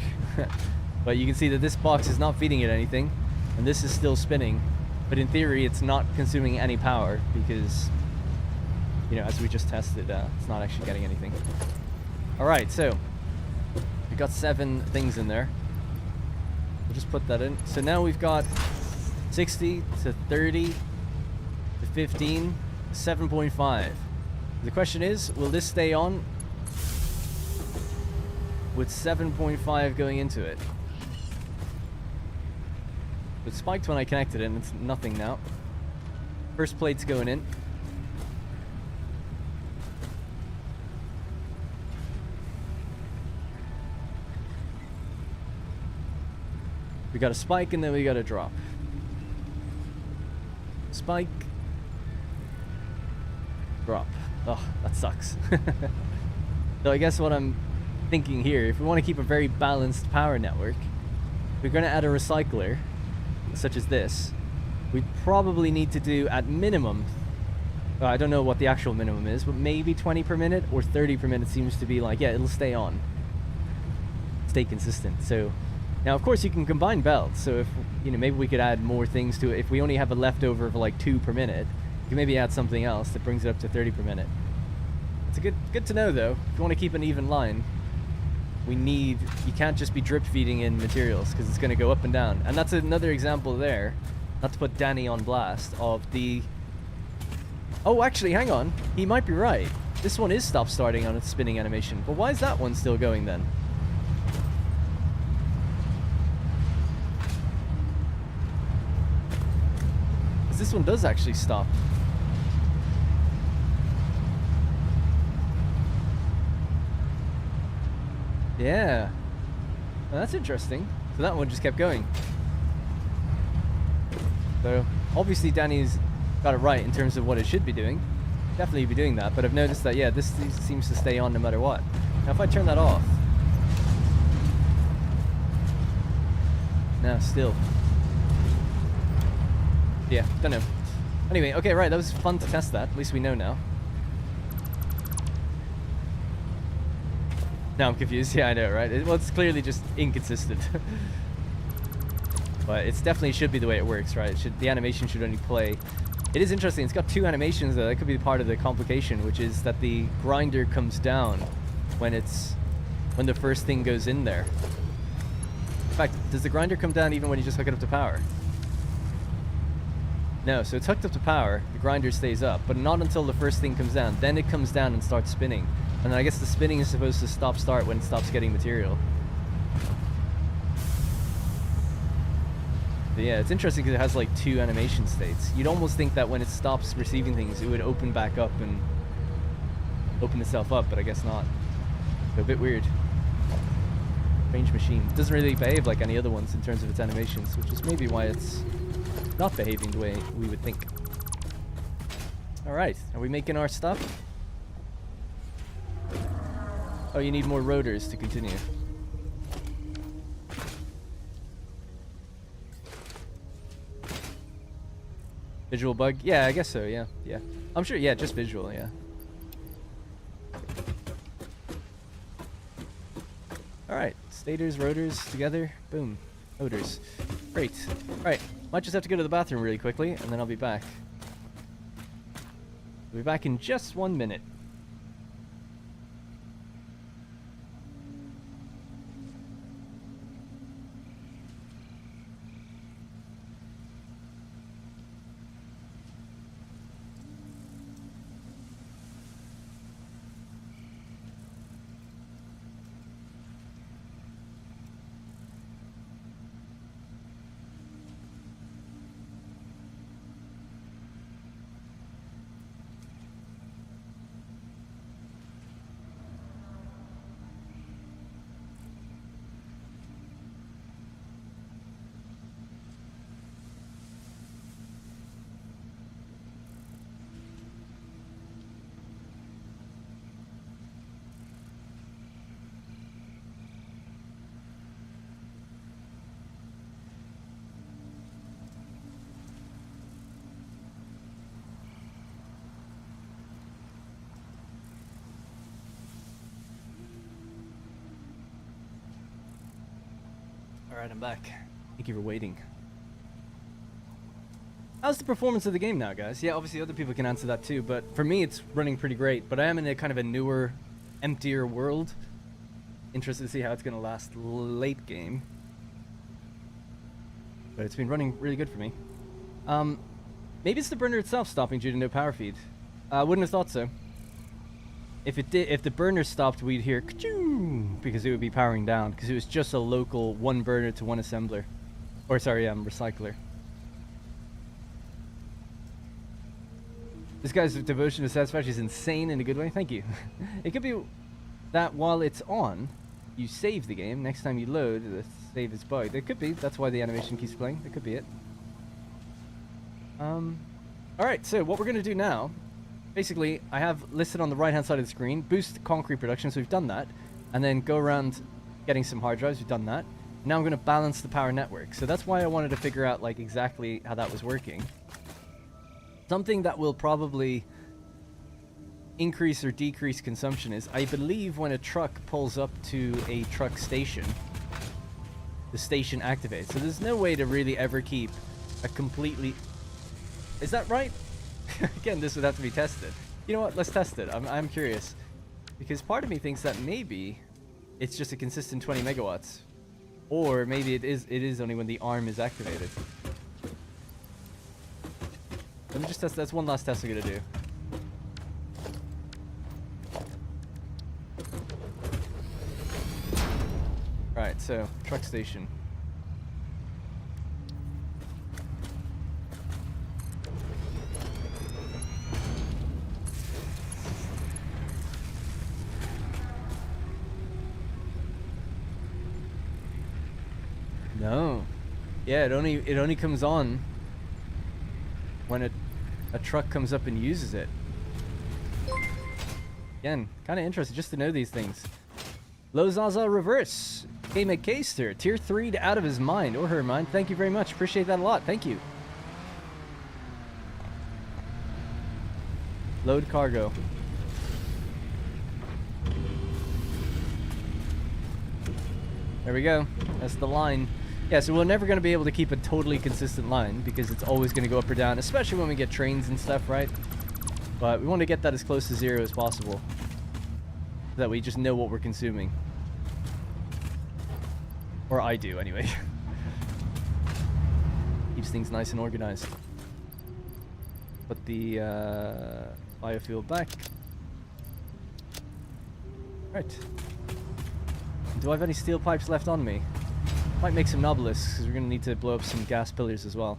But you can see that this box is not feeding it anything, and this is still spinning. But in theory, it's not consuming any power because, you know, as we just tested, it's not actually getting anything. Alright, so we got 7 things in there. We'll just put that in. So now we've got 60 to 30 to 15 to 7.5. The question is, will this stay on with 7.5 going into it? It spiked when I connected it, and it's nothing now. First plate's going in. We got a spike, and then we got a drop. Spike. Drop. Oh, that sucks. So I guess what I'm thinking here, if we want to keep a very balanced power network, we're going to add a recycler, such as this. We'd probably need to do at minimum, I don't know what the actual minimum is, but maybe 20 per minute or 30 per minute seems to be like, yeah, it'll stay on. Stay consistent. So now of course you can combine belts, so if, you know, maybe we could add more things to it. If we only have a leftover of like 2 per minute, you can maybe add something else that brings it up to 30 per minute. It's a good to know though. If you want to keep an even line, you can't just be drip feeding in materials because it's going to go up and down. And that's another example there, not to put Danny on blast, of the... Oh, actually, hang on. He might be right. This one is stop starting on its spinning animation. But why is that one still going then? Because this one does actually stop. Yeah. Well, that's interesting. So that one just kept going. So, obviously Danny's got it right in terms of what it should be doing. Definitely be doing that, but I've noticed that, yeah, this seems to stay on no matter what. Now if I turn that off... No, still. Yeah, don't know. Anyway, okay, right, that was fun to test that. At least we know now. Now I'm confused. Yeah, I know, right? Well, it's clearly just inconsistent. But it's definitely should be the way it works, right? The animation should only play. It is interesting. It's got 2 animations, though. That could be part of the complication, which is that the grinder comes down when the first thing goes in there. In fact, does the grinder come down even when you just hook it up to power? No, so it's hooked up to power, the grinder stays up, but not until the first thing comes down. Then it comes down and starts spinning. And then I guess the spinning is supposed to stop-start when it stops getting material. But yeah, it's interesting because it has like 2 animation states. You'd almost think that when it stops receiving things, it would open back up and open itself up, but I guess not. So a bit weird. Strange machine. It doesn't really behave like any other ones in terms of its animations, which is maybe why it's not behaving the way we would think. Alright, are we making our stuff? Oh, you need more rotors to continue. Visual bug? Yeah, I guess so, yeah. Yeah. I'm sure, yeah, just visual, yeah. Alright, stators, rotors together. Boom. Rotors. Great. Alright, might just have to go to the bathroom really quickly, and then I'll be back. I'll be back in just 1 minute. Alright, I'm back. Thank you for waiting. How's the performance of the game now, guys? Yeah, obviously other people can answer that too, but for me it's running pretty great. But I am in a kind of a newer, emptier world. Interested to see how it's going to last late game. But it's been running really good for me. Maybe it's the burner itself stopping due to no power feed. I wouldn't have thought so. If it did, if the burner stopped, we'd hear ka-choom, because it would be powering down, because it was just a local 1 burner to 1 assembler. Or sorry, recycler. This guy's devotion to Satisfactory is insane in a good way. Thank you. It could be that while it's on, you save the game. Next time you load, the save is bugged. It could be. That's why the animation keeps playing. That could be it. Alright, so what we're going to do now, basically, I have listed on the right-hand side of the screen, boost concrete production, so we've done that. And then go around getting some hard drives, we've done that. Now I'm going to balance the power network. So that's why I wanted to figure out like exactly how that was working. Something that will probably increase or decrease consumption is, I believe when a truck pulls up to a truck station, the station activates. So there's no way to really ever keep a completely... Is that right? Again, this would have to be tested. You know what? Let's test it. I'm curious. Because part of me thinks that maybe it's just a consistent 20 megawatts. Or maybe it is only when the arm is activated. Let me just test. That's one last test I'm going to do. Right, so, truck station. No. Yeah, it only comes on when a truck comes up and uses it. Again, kind of interesting just to know these things. Low Zaza Reverse came a Caster, tier 3 to out of his mind or her mind. Thank you very much. Appreciate that a lot. Thank you. Load cargo. There we go. That's the line. Yeah, so we're never going to be able to keep a totally consistent line because it's always going to go up or down, especially when we get trains and stuff, right? But we want to get that as close to 0 as possible so that we just know what we're consuming. Or I do, anyway. Keeps things nice and organized. Put the biofuel back. Right. Do I have any steel pipes left on me? Might make some nobelisks, because we're going to need to blow up some gas pillars as well.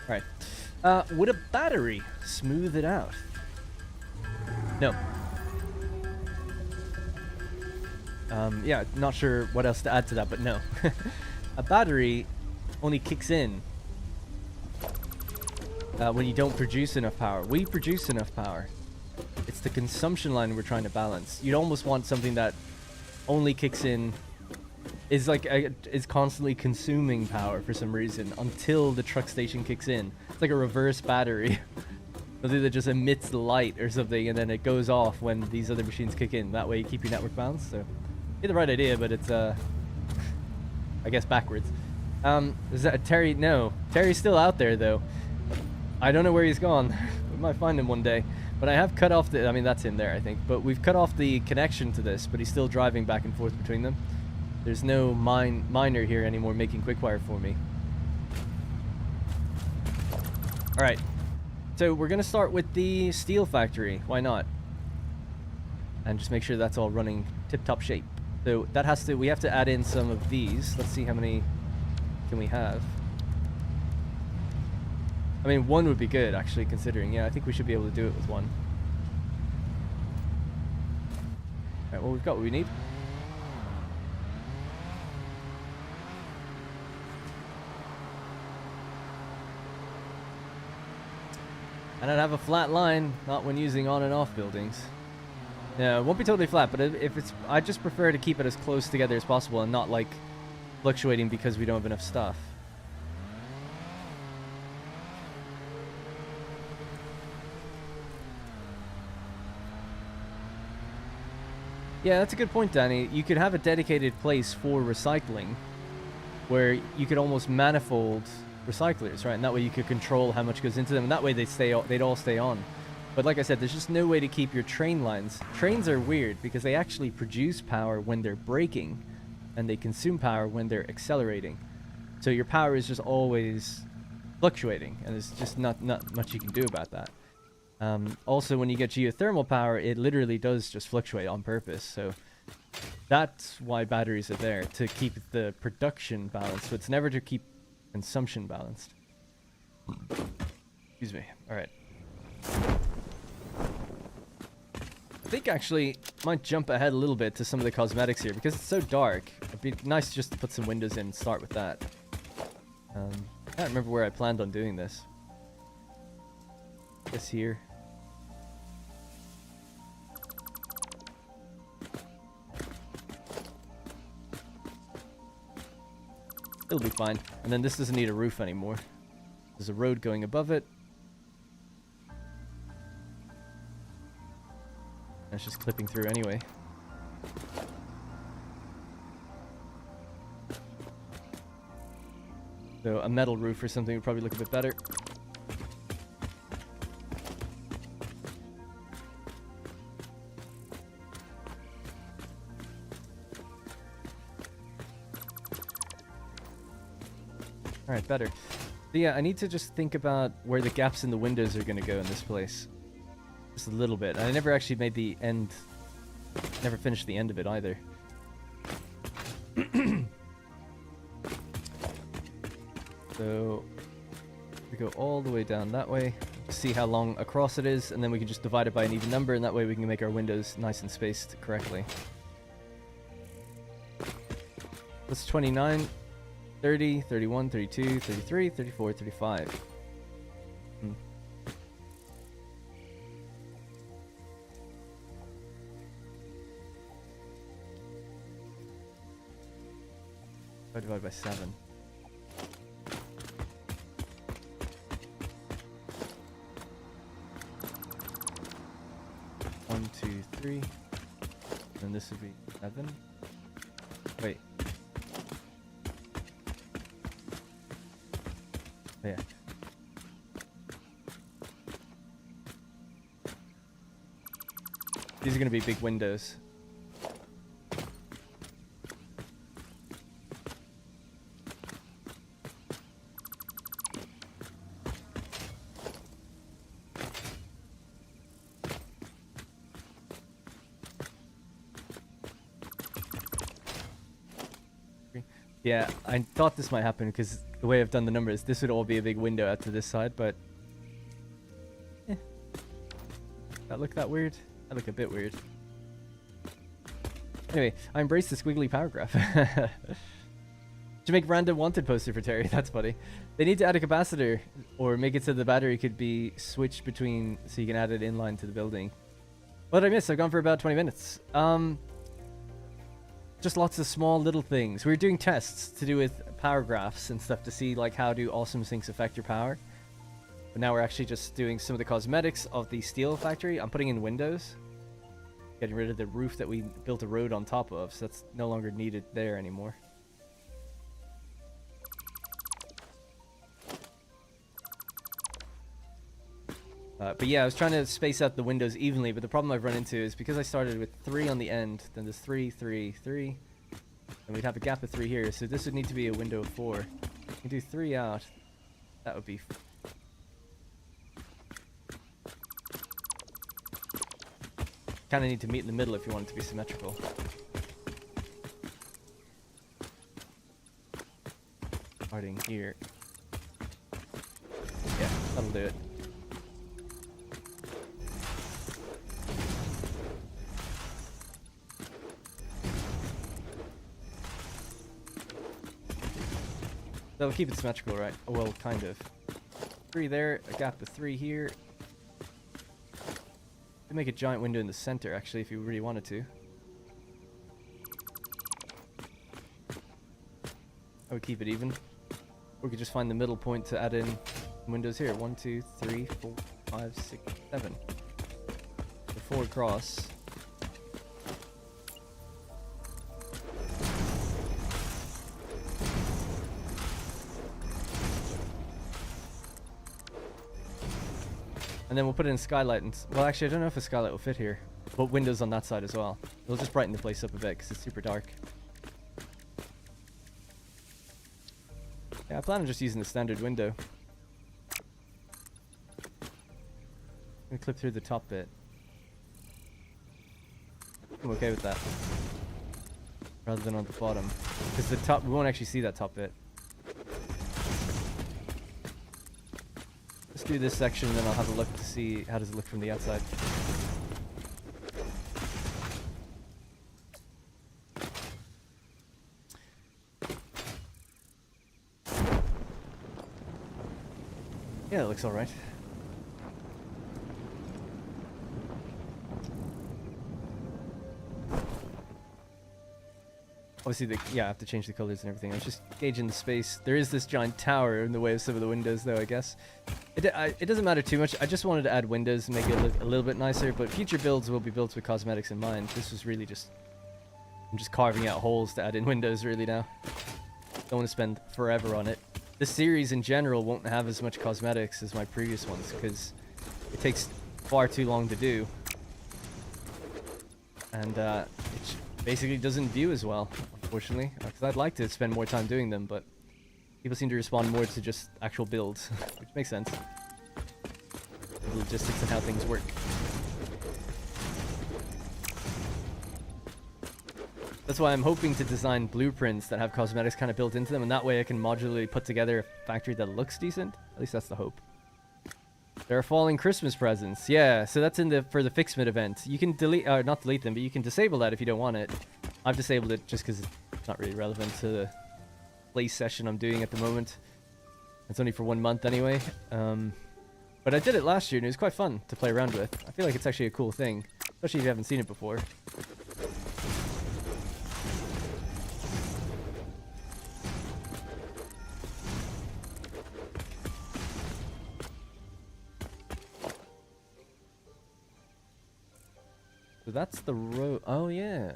Alright. Would a battery smooth it out? No. Yeah, not sure what else to add to that, but no. A battery only kicks in when you don't produce enough power. We produce enough power. It's the consumption line we're trying to balance. You'd almost want something that only kicks in, is like is constantly consuming power for some reason until the truck station kicks in. It's like a reverse battery. Something that just emits the light or something, and then it goes off when these other machines kick in. That way you keep your network balanced. So, you're the right idea, but it's I guess backwards. Is that Terry? No, Terry's still out there though. I don't know where he's gone. We might find him one day. But I have cut off the. I mean, that's him there, I think. But we've cut off the connection to this. But he's still driving back and forth between them. There's no miner here anymore making quick-wire for me. All right. So we're going to start with the steel factory. Why not? And just make sure that's all running tip-top shape. So that has to, we have to add in some of these. Let's see how many can we have. I mean, one would be good, actually, considering. Yeah, I think we should be able to do it with one. All right, well, we've got what we need. And I'd have a flat line, not when using on and off buildings. No, it won't be totally flat, but if it's, I just prefer to keep it as close together as possible and not like fluctuating because we don't have enough stuff. Yeah, that's a good point, Danny. You could have a dedicated place for recycling where you could almost manifold recyclers, right? And that way you could control how much goes into them, and that way they'd all stay on. But like I said, there's just no way to keep your train lines. Trains are weird because they actually produce power when they're braking, and they consume power when they're accelerating. So your power is just always fluctuating, and there's just not much you can do about that. Also, when you get geothermal power, it literally does just fluctuate on purpose. So that's why batteries are there, to keep the production balanced. So it's never to keep consumption balanced. Excuse me. All right. I think actually might jump ahead a little bit to some of the cosmetics here because it's so dark. It'd be nice just to put some windows in and start with that. I can't remember where I planned on doing this. I guess here. It'll be fine. And then this doesn't need a roof anymore. There's a road going above it. It's just clipping through anyway. So a metal roof or something would probably look a bit better. Alright, better. So yeah, I need to just think about where the gaps in the windows are going to go in this place. Just a little bit. I never actually made the end... Never finished the end of it either. So... we go all the way down that way. See how long across it is, and then we can just divide it by an even number, and that way we can make our windows nice and spaced correctly. That's 29... 30, 31, 32, 33, 34, 35. Divided by 7. One, 2, 3. And this would be 7. Wait. Yeah. These are going to be big windows. Yeah, I thought this might happen because the way I've done the numbers, this would all be a big window out to this side, but... That look that weird? That look a bit weird. Anyway, I embrace the squiggly paragraph. To make random wanted poster for Terry, that's funny. They need to add a capacitor, or make it so the battery could be switched between, so you can add it inline to the building. What did I miss? I've gone for about 20 minutes. Just lots of small little things. We were doing tests to do with power graphs and stuff to see like how do awesome things affect your power. But now we're actually just doing some of the cosmetics of the steel factory. I'm putting in windows, getting rid of the roof that we built a road on top of, so that's no longer needed there anymore. But yeah, I was trying to space out the windows evenly, but the problem I've run into is because I started with 3 on the end, then there's 3, 3, 3, and we'd have a gap of 3 here, so this would need to be a window of 4. You can do 3 out. That would be... Kind of need to meet in the middle if you want it to be symmetrical. Starting here. Yeah, that'll do it. That'll keep it symmetrical, right? Oh, well, kind of. 3 there, a gap of 3 here. Could make a giant window in the center, actually, if you really wanted to. I would keep it even. Or we could just find the middle point to add in windows here. 1, 2, 3, 4, 5, 6, 7. So 4 across. And then we'll put in a skylight, and well, actually I don't know if a skylight will fit here, but windows on that side as well. It'll just brighten the place up a bit because it's super dark. Yeah, I plan on just using the standard window. I'm gonna clip through the top bit. I'm okay with that, rather than on the bottom, because the top, we won't actually see that top bit. Let's do this section, and then I'll have a look to see how does it look from the outside. Yeah, it looks alright. Obviously, yeah, I have to change the colors and everything. I was just gauging the space. There is this giant tower in the way of some of the windows, though, I guess. It doesn't matter too much. I just wanted to add windows and make it look a little bit nicer, but future builds will be built with cosmetics in mind. This was really just... I'm just carving out holes to add in windows, really, now. Don't want to spend forever on it. This series, in general, won't have as much cosmetics as my previous ones, because it takes far too long to do. And, it basically doesn't view as well, unfortunately, because I'd like to spend more time doing them, but people seem to respond more to just actual builds, which makes sense. The logistics and how things work. That's why I'm hoping to design blueprints that have cosmetics kind of built into them, and that way I can modularly put together a factory that looks decent. At least that's the hope. There are falling Christmas presents. Yeah, so that's in the for the Fixmit event. You can delete, not delete them, but you can disable that if you don't want it. I've disabled it just because it's not really relevant to the play session I'm doing at the moment. It's only for 1 month anyway. But I did it last year and it was quite fun to play around with. I feel like it's actually a cool thing, especially if you haven't seen it before. So that's the road. Oh, yeah.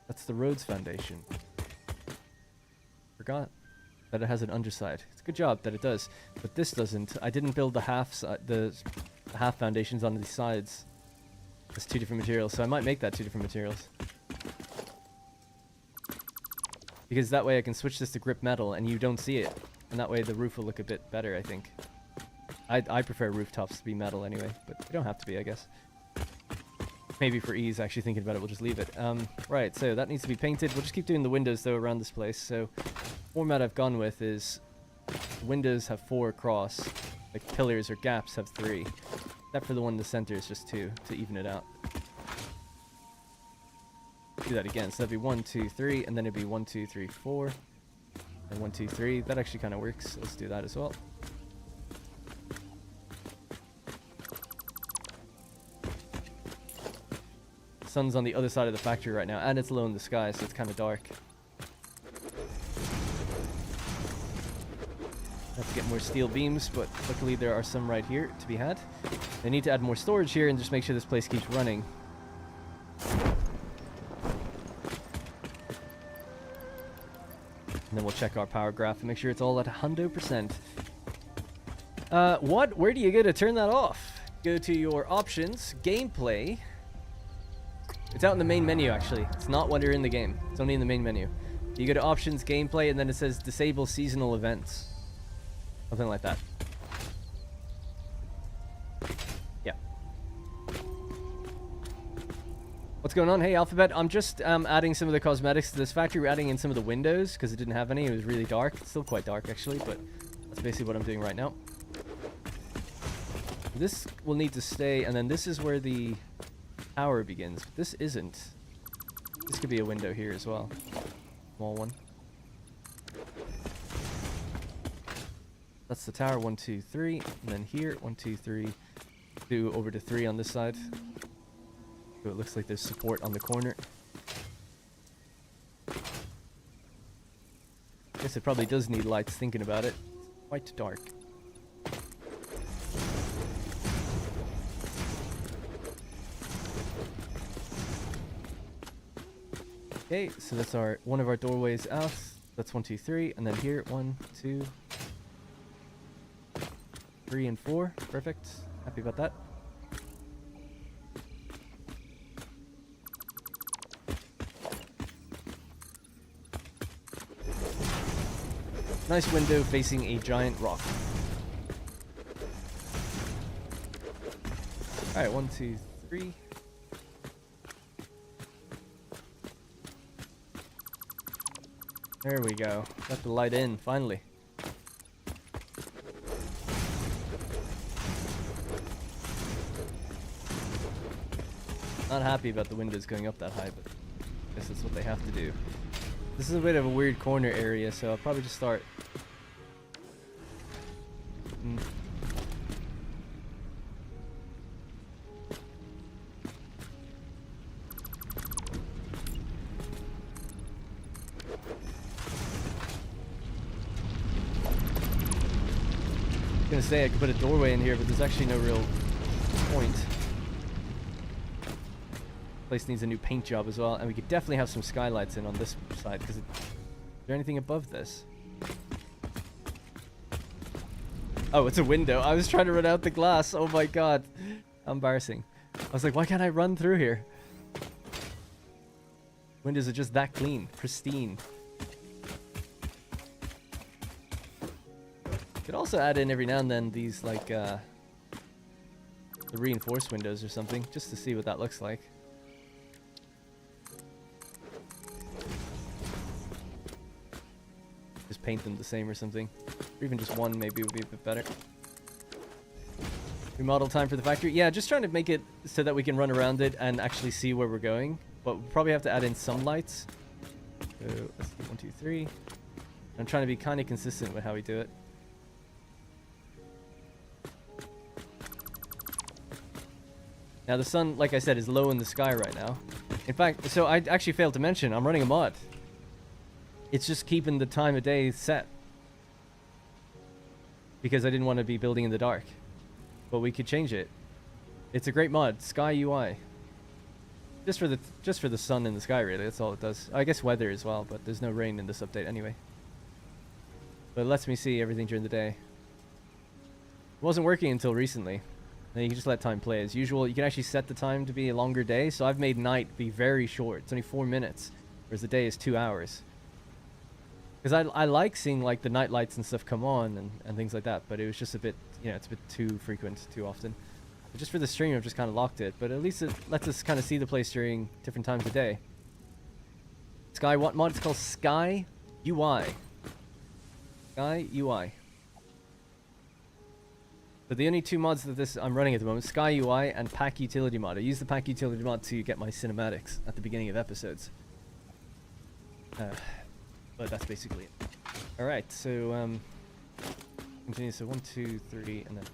That's the road's foundation. Forgot that it has an underside. It's a good job that it does, but this doesn't. I didn't build the the half foundations on the sides. It's 2 different materials, so I might make that 2 different materials. Because that way I can switch this to grip metal and you don't see it. And that way the roof will look a bit better, I think. I prefer rooftops to be metal anyway, but they don't have to be, I guess. Maybe for ease, actually thinking about it, we'll just leave it. Right, so that needs to be painted. We'll just keep doing the windows, though, around this place. So, format I've gone with is windows have 4 across. Like, pillars or gaps have 3. Except for the one in the center is just 2, to even it out. Do that again. So that'd be 1, 2, 3, and then it'd be 1, 2, 3, 4. And 1, 2, 3. That actually kind of works. Let's do that as well. Sun's on the other side of the factory right now, and it's low in the sky, so it's kind of dark. Have to get more steel beams, but luckily there are some right here to be had. They need to add more storage here and just make sure this place keeps running. And then we'll check our power graph and make sure it's all at 100%. What? Where do you go to turn that off? Go to your options, gameplay. It's out in the main menu, actually. It's not when you're in the game. It's only in the main menu. You go to options, gameplay, and then it says disable seasonal events. Something like that. Yeah. What's going on? Hey, Alphabet. I'm just adding some of the cosmetics to this factory. We're adding in some of the windows because it didn't have any. It was really dark. It's still quite dark, actually, but that's basically what I'm doing right now. This will need to stay, and then this is where the tower begins. But this isn't. This could be a window here as well. Small one. That's the tower, 1, 2, 3. And then here, 1, 2, 3. Do over to 3 on this side. So it looks like there's support on the corner. Guess it probably does need lights thinking about it. It's quite dark. Okay, so that's our one of our doorways out. That's 1, 2, 3, and then here 1, 2, 3, and 4. Perfect. Happy about that. Nice window facing a giant rock. Alright, 1, 2, 3. There we go. Got the light in, finally. Not happy about the windows going up that high, but I guess that's what they have to do. This is a bit of a weird corner area, so I'll probably just start. I was gonna say I could put a doorway in here, but there's actually no real point. Place needs a new paint job as well, and we could definitely have some skylights in on this side, because is there anything above this? Oh, it's a window. I was trying to run out the glass. Oh my god. How embarrassing. I was like, why can't I run through here? Windows are just that clean, pristine. Could also add in every now and then these like the reinforced windows or something, just to see what that looks like. Just paint them the same or something. Or even just one maybe would be a bit better. Remodel time for the factory. Yeah, just trying to make it so that we can run around it and actually see where we're going. But we'll probably have to add in some lights. So let's do 1, 2, 3. I'm trying to be kind of consistent with how we do it. Now the sun, like I said, is low in the sky right now. In fact, so I actually failed to mention, I'm running a mod. It's just keeping the time of day set. Because I didn't want to be building in the dark. But we could change it. It's a great mod, Sky UI. Just for the sun in the sky, really, that's all it does. I guess weather as well, but there's no rain in this update anyway. But it lets me see everything during the day. It wasn't working until recently. And you can just let time play as usual. You can actually set the time to be a longer day. So I've made night be very short. It's only 4 minutes, whereas the day is 2 hours. Because I like seeing like the night lights and stuff come on and things like that. But it was just a bit, you know, it's a bit too frequent, too often. Just for the stream, I've just kind of locked it, but at least it lets us kind of see the place during different times of day. Sky what mod? It's called Sky UI. Sky UI. But the only two mods that I'm running at the moment, Sky UI and Pack Utility mod. I use the Pack Utility mod to get my cinematics at the beginning of episodes. But that's basically it. Alright, so continue. So 1, 2, 3, and then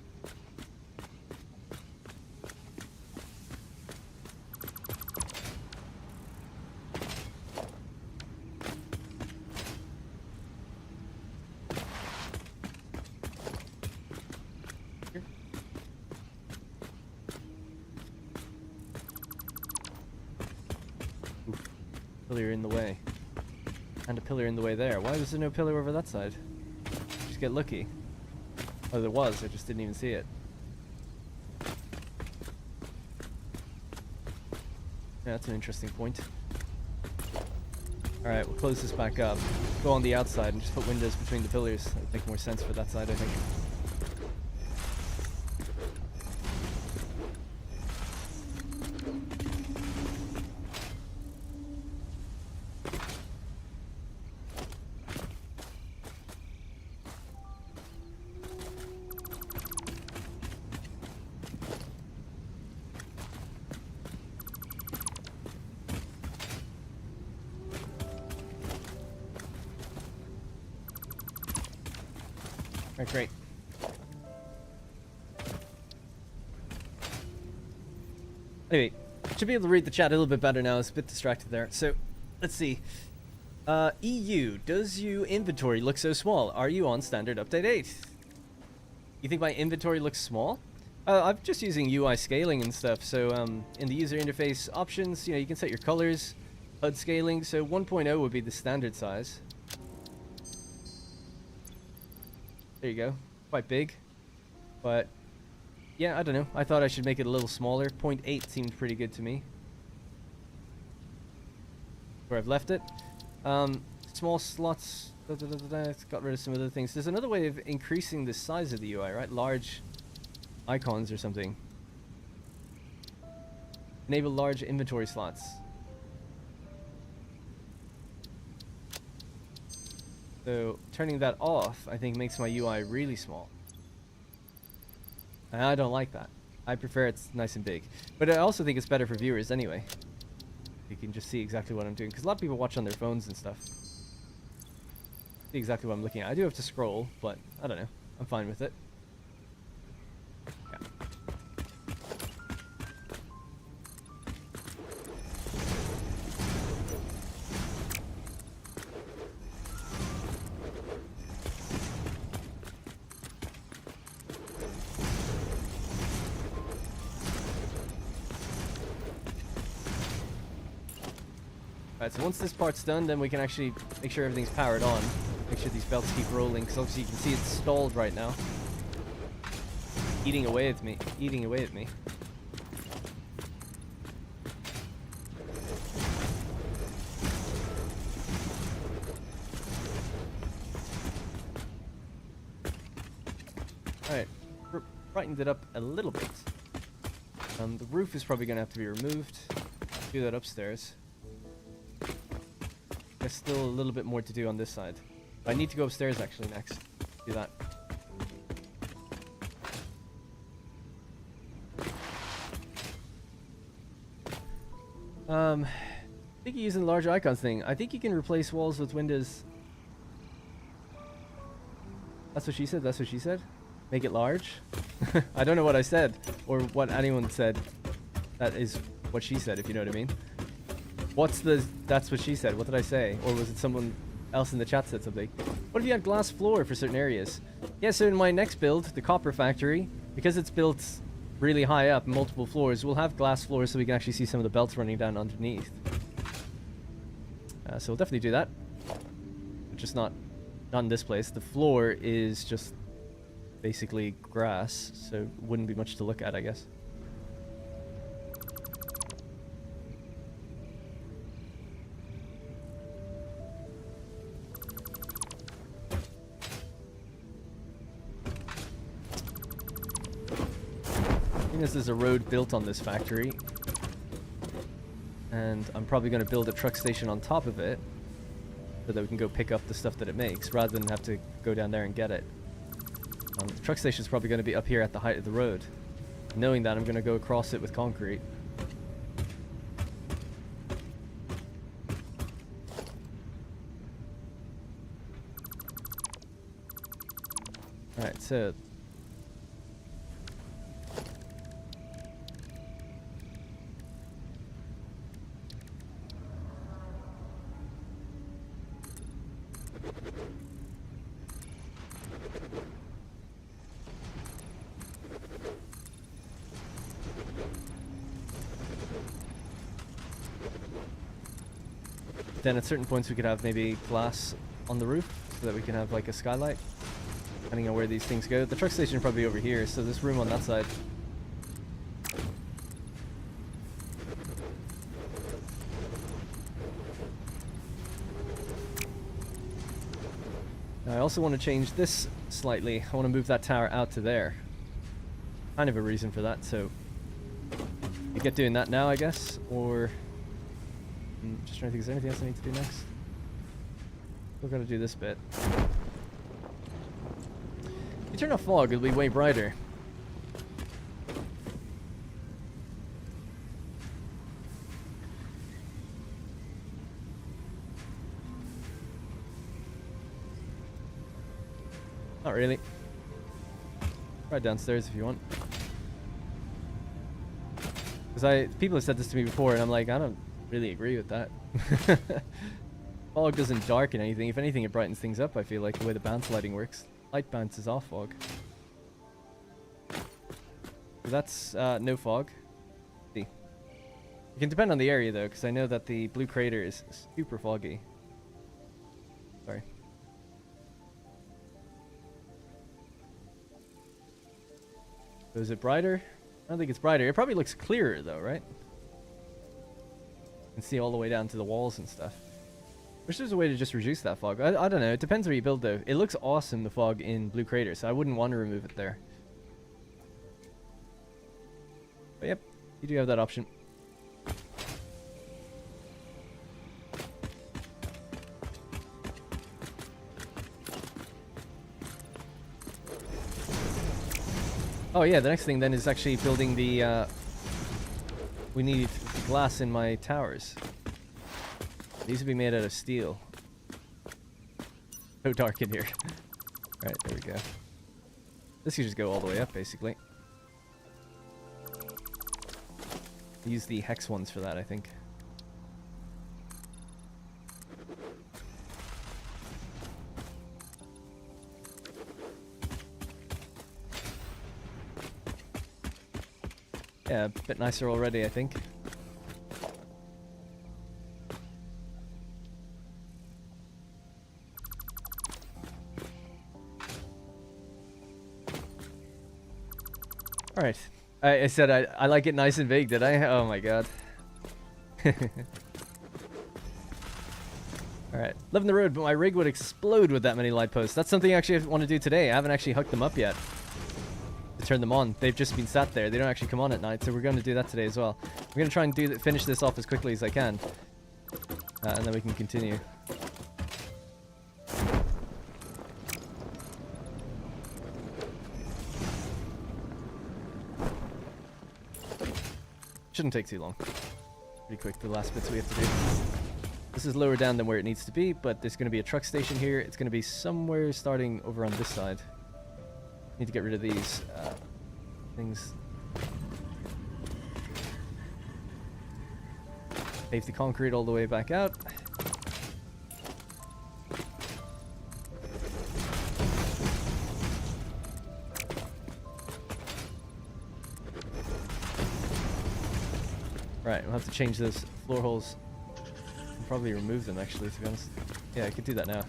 pillar in the way. And a pillar in the way there. Why was there no pillar over that side? Just get lucky. Oh, there was. I just didn't even see it. Yeah, that's an interesting point. Alright, we'll close this back up. Go on the outside and just put windows between the pillars. That would make more sense for that side, I think. Alright, great. Anyway, should be able to read the chat a little bit better now. I was a bit distracted there. So, let's see. EU, does your inventory look so small? Are you on standard update 8? You think my inventory looks small? I'm just using UI scaling and stuff. So, in the user interface options, you can set your colors, HUD scaling. So 1.0 would be the standard size. There you go. Quite big. But, yeah, I don't know. I thought I should make it a little smaller. 0.8 seemed pretty good to me. Where I've left it. Small slots. It's got rid of some other things. There's another way of increasing the size of the UI, right? Large icons or something. Enable large inventory slots. So turning that off, I think, makes my UI really small. And I don't like that. I prefer it's nice and big. But I also think it's better for viewers anyway. You can just see exactly what I'm doing. Because a lot of people watch on their phones and stuff. See exactly what I'm looking at. I do have to scroll, but I don't know. I'm fine with it. Yeah. Alright, so once this part's done, then we can actually make sure everything's powered on. Make sure these belts keep rolling, because obviously you can see it's stalled right now. Eating away at me. Eating away at me. Alright, brightened it up a little bit. The roof is probably going to have to be removed. Do that upstairs. There's still a little bit more to do on this side. I need to go upstairs actually next. Do that. I think you're using the large icons thing. I think you can replace walls with windows. That's what she said. That's what she said. Make it large. I don't know what I said or what anyone said. That is what she said, if you know what I mean. That's what she said. What did I say? Or was it someone else in the chat said something? What if you had glass floor for certain areas? Yeah, so in my next build, the copper factory, because it's built really high up, multiple floors, we'll have glass floors so we can actually see some of the belts running down underneath. So we'll definitely do that. But just not in this place. The floor is just basically grass, so wouldn't be much to look at, I guess. as there's a road built on this factory, and I'm probably going to build a truck station on top of it, so that we can go pick up the stuff that it makes, rather than have to go down there and get it. The truck station is probably going to be up here at the height of the road. Knowing that, I'm going to go across it with concrete. Alright, so... then at certain points we could have maybe glass on the roof, so that we can have like a skylight, depending on where these things go. The truck station is probably over here, so there's room on that side. Now I also want to change this slightly. I want to move that tower out to there. Kind of a reason for that, so you get doing that now, I guess, or just trying to think, is there anything else I need to do next? Still gotta do this bit. If you turn off fog, it'll be way brighter. Not really. Try downstairs if you want. Because people have said this to me before, and I'm like, I don't really agree with that. Fog doesn't darken anything. If anything, it brightens things up, I feel like, the way the bounce lighting works. Light bounces off fog. So that's no fog. See. It can depend on the area, though, because I know that the blue crater is super foggy. Sorry. So is it brighter? I don't think it's brighter. It probably looks clearer, though, right? You can see all the way down to the walls and stuff. Wish there's a way to just reduce that fog. I don't know. It depends where you build, though. It looks awesome, the fog in Blue Crater, so I wouldn't want to remove it there. But yep, you do have that option. Oh yeah, the next thing then is actually building the, we need glass in my towers. These would be made out of steel. So dark in here. Alright, there we go. This could just go all the way up, basically. Use the hex ones for that, I think. Yeah, a bit nicer already, I think. Alright. I said I like it nice and big, did I? Oh my god. Alright. Loving the road, but my rig would explode with that many light posts. That's something actually I want to do today. I haven't actually hooked them up yet. To turn them on. They've just been sat there. They don't actually come on at night, so we're going to do that today as well. We're going to try and finish this off as quickly as I can. And then we can continue. Shouldn't take too long. Pretty quick, the last bits we have to do. This is lower down than where it needs to be, but there's going to be a truck station here. It's going to be somewhere starting over on this side. Need to get rid of these things. Pave the concrete all the way back out. Right, we'll have to change those floor holes. I'll probably remove them, actually, to be honest. Yeah, I could do that now.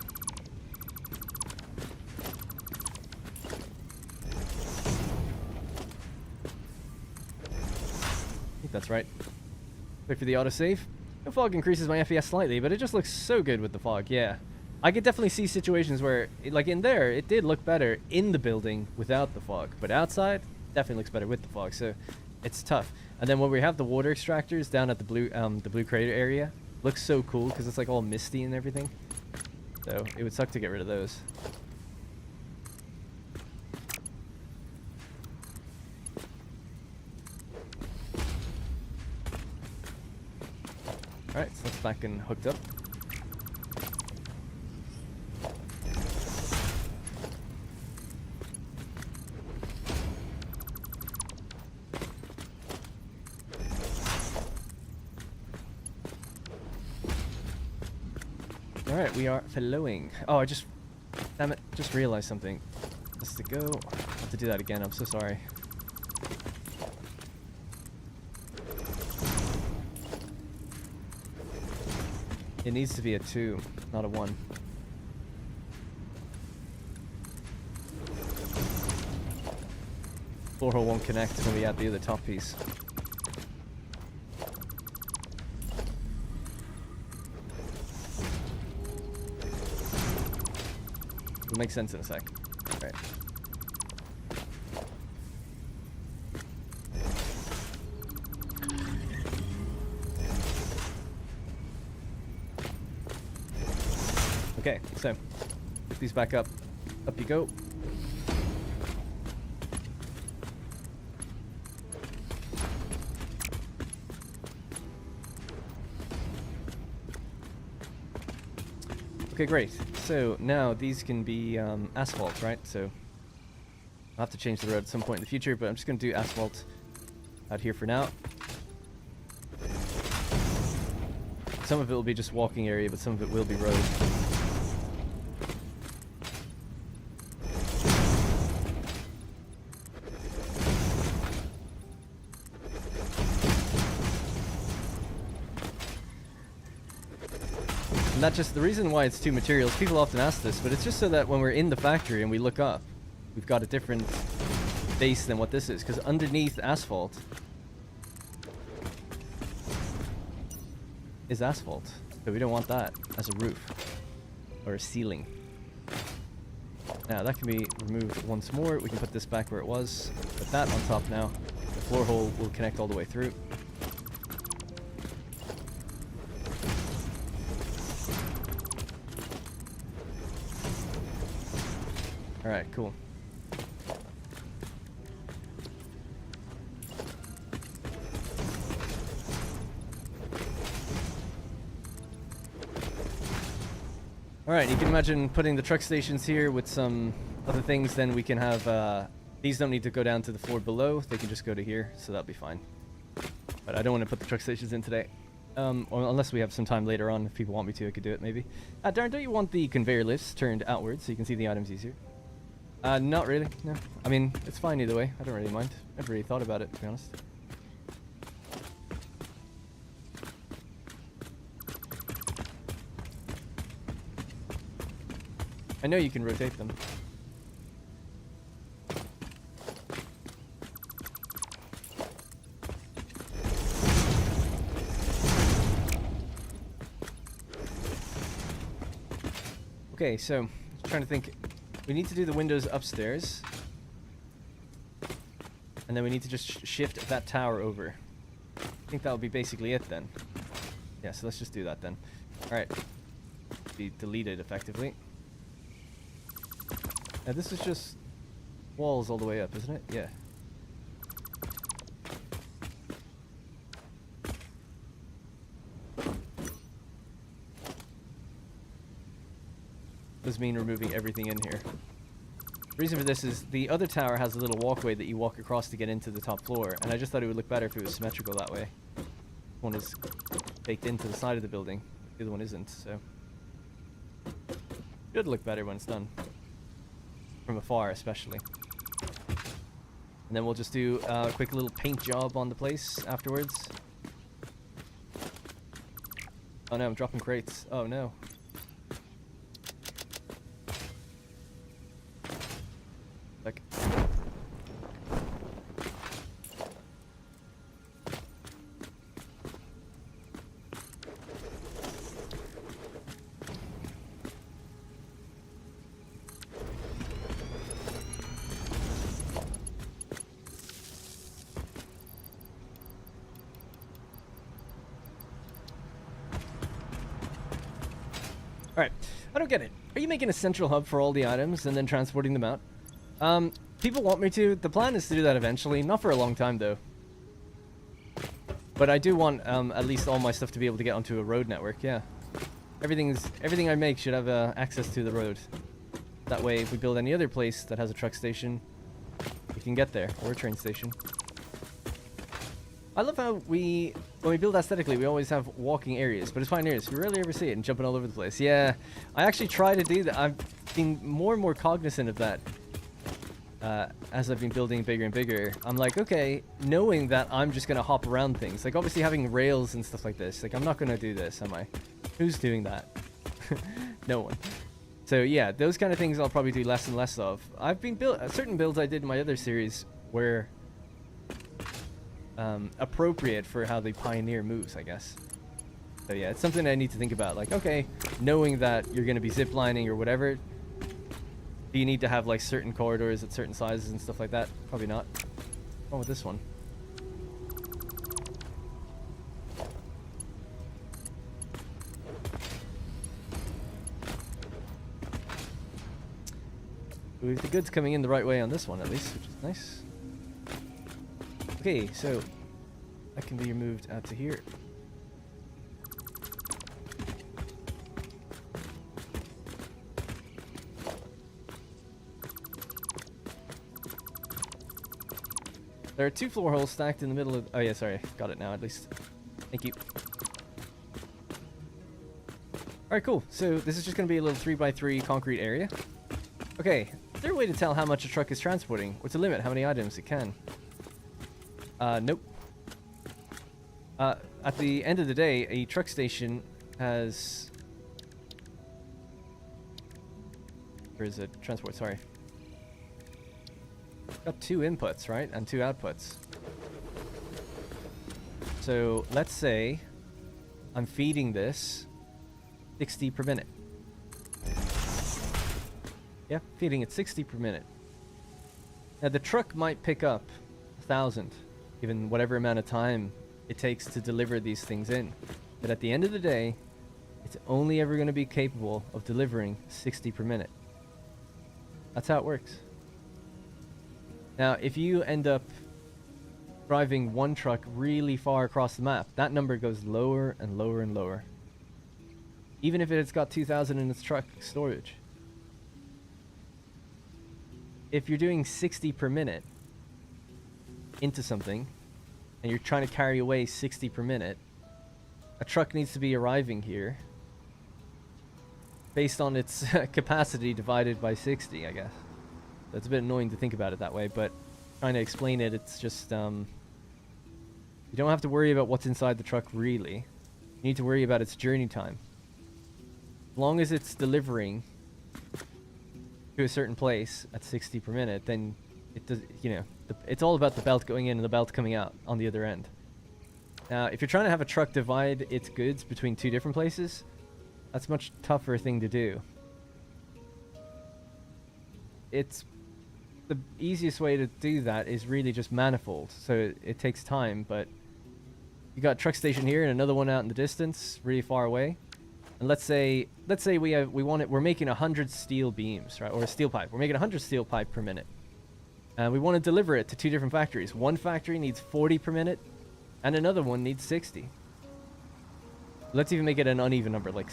I think that's right. Wait for the autosave. The fog increases my FPS slightly, but it just looks so good with the fog, yeah. I could definitely see situations where, like in there, it did look better in the building without the fog. But outside, definitely looks better with the fog. So it's tough. And then when we have the water extractors down at the blue crater area, looks so cool because it's like all misty and everything. So it would suck to get rid of those. Alright, so that's back and hooked up. Alright, we are flowing. Oh, damn it, just realized something. Just to go. I have to do that again, I'm so sorry. It needs to be a 2, not a 1. Floor hole won't connect when we add the other top piece. It'll make sense in a sec. Right. Okay, so pick these back up. Up you go. Okay, great. So now these can be asphalt, right? So I'll have to change the road at some point in the future, but I'm just going to do asphalt out here for now. Some of it will be just walking area, but some of it will be road. And that just, the reason why it's 2 materials, people often ask this, but it's just so that when we're in the factory and we look up, we've got a different base than what this is, because underneath asphalt is asphalt, so we don't want that as a roof or a ceiling. Now that can be removed once more. We can put this back where it was, put that on top now. The floor hole will connect all the way through. Alright, cool. Alright, you can imagine putting the truck stations here with some other things, then we can have, these don't need to go down to the floor below, they can just go to here, so that'll be fine. But I don't want to put the truck stations in today. Or unless we have some time later on, if people want me to, I could do it maybe. Darren, don't you want the conveyor lifts turned outwards so you can see the items easier? Not really, no. I mean, it's fine either way. I don't really mind. Never really thought about it, to be honest. I know you can rotate them. Okay, so, I'm trying to think. We need to do the windows upstairs. And then we need to just shift that tower over. I think that'll be basically it then. Yeah, so let's just do that then. Alright. Be deleted effectively. Now this is just walls all the way up, isn't it? Yeah. Does mean removing everything in here. The reason for this is the other tower has a little walkway that you walk across to get into the top floor, and I just thought it would look better if it was symmetrical that way. One is baked into the side of the building, the other one isn't, so should look better when it's done. From afar, especially. And then we'll just do a quick little paint job on the place afterwards. Oh no, I'm dropping crates. Oh no. Like. Alright, I don't get it. Are you making a central hub for all the items and then transporting them out? People want me to. The plan is to do that eventually. Not for a long time, though. But I do want at least all my stuff to be able to get onto a road network, yeah. Everything I make should have access to the road. That way, if we build any other place that has a truck station, we can get there, or a train station. I love how when we build aesthetically, we always have walking areas, but as pioneers, we rarely ever see it and jumping all over the place. Yeah, I actually try to do that. I've been more and more cognizant of that as I've been building bigger and bigger. I'm like, okay, knowing that I'm just going to hop around things. Like, obviously having rails and stuff like this. Like, I'm not going to do this, am I? Who's doing that? No one. So, yeah, those kind of things I'll probably do less and less of. I've been certain builds I did in my other series were appropriate for how the Pioneer moves, I guess. So, yeah, it's something I need to think about. Like, okay, knowing that you're going to be ziplining or whatever, do you need to have like certain corridors at certain sizes and stuff like that? Probably not. What's wrong with this one? We have the goods coming in the right way on this one at least, which is nice. Okay, so that can be moved out to here. There are 2 floor holes stacked in the middle of... Oh yeah, sorry. Got it now, at least. Thank you. Alright, cool. So this is just going to be a little 3x3 concrete area. Okay. Is there a way to tell how much a truck is transporting? What's the limit? How many items it can? Nope. At the end of the day, a truck station has... Where is it? Transport, sorry. Got 2 inputs, right? And 2 outputs. So let's say I'm feeding this 60 per minute. Yeah, feeding it 60 per minute. Now the truck might pick up 1,000, given whatever amount of time it takes to deliver these things in. But at the end of the day, it's only ever going to be capable of delivering 60 per minute. That's how it works. Now, if you end up driving one truck really far across the map, that number goes lower and lower and lower. Even if it's got 2,000 in its truck storage. If you're doing 60 per minute into something, and you're trying to carry away 60 per minute, a truck needs to be arriving here based on its capacity divided by 60, I guess. That's a bit annoying to think about it that way, but trying to explain it, it's just, you don't have to worry about what's inside the truck, really. You need to worry about its journey time. As long as it's delivering to a certain place at 60 per minute, then it does, you know, it's all about the belt going in and the belt coming out on the other end. Now, if you're trying to have a truck divide its goods between 2 different places, that's a much tougher thing to do. It's the easiest way to do that is really just manifold, so it takes time, but you got a truck station here and another one out in the distance, really far away. And let's say we're making 100 steel beams, right, or a steel pipe. We're making 100 steel pipe per minute, and we want to deliver it to 2 different factories. One factory needs 40 per minute, and another one needs 60. Let's even make it an uneven number, like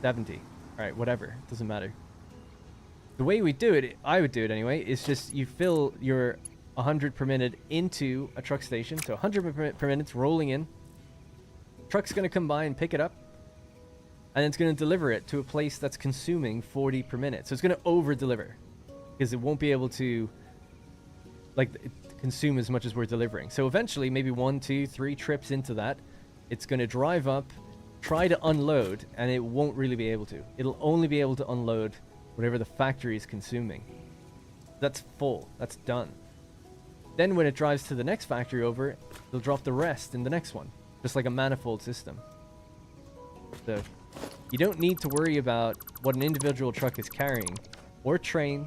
70. All right, whatever, doesn't matter. The way we do it, I would do it anyway, is just you fill your 100 per minute into a truck station. So 100 per minute's rolling in. Truck's going to come by and pick it up. And it's going to deliver it to a place that's consuming 40 per minute. So it's going to over-deliver. Because it won't be able to consume as much as we're delivering. So eventually, maybe 1, 2, 3 trips into that, it's going to drive up, try to unload, and it won't really be able to. It'll only be able to unload whatever the factory is consuming. That's full. That's done. Then when it drives to the next factory over, it'll drop the rest in the next one. Just like a manifold system. So you don't need to worry about what an individual truck is carrying or train.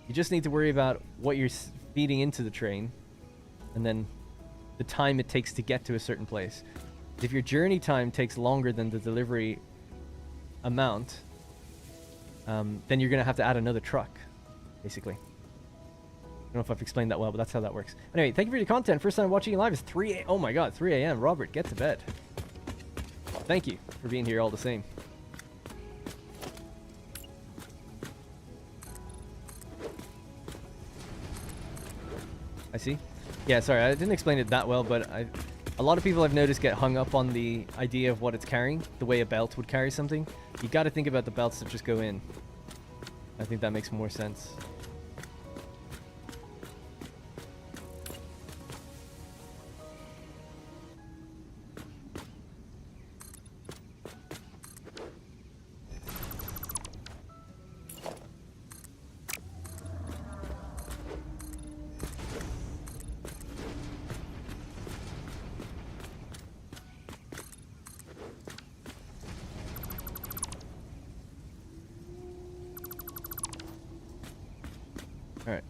You just need to worry about what you're feeding into the train and then the time it takes to get to a certain place. If your journey time takes longer than the delivery amount, then you're going to have to add another truck, basically. I don't know if I've explained that well, but that's how that works. Anyway, thank you for your content. First time watching you live is 3 a.m. Oh my god, 3 a.m. Robert, get to bed. Thank you for being here all the same. I see. Yeah, sorry, I didn't explain it that well, but a lot of people I've noticed get hung up on the idea of what it's carrying, the way a belt would carry something. You got to think about the belts that just go in. I think that makes more sense. Alright.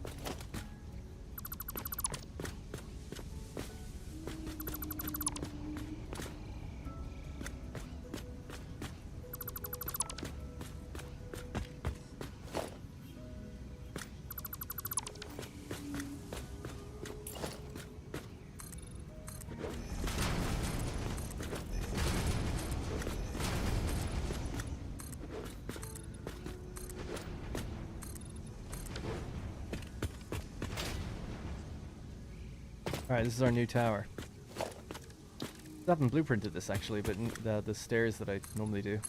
Alright, this is our new tower. I haven't blueprinted this actually, but the stairs that I normally do.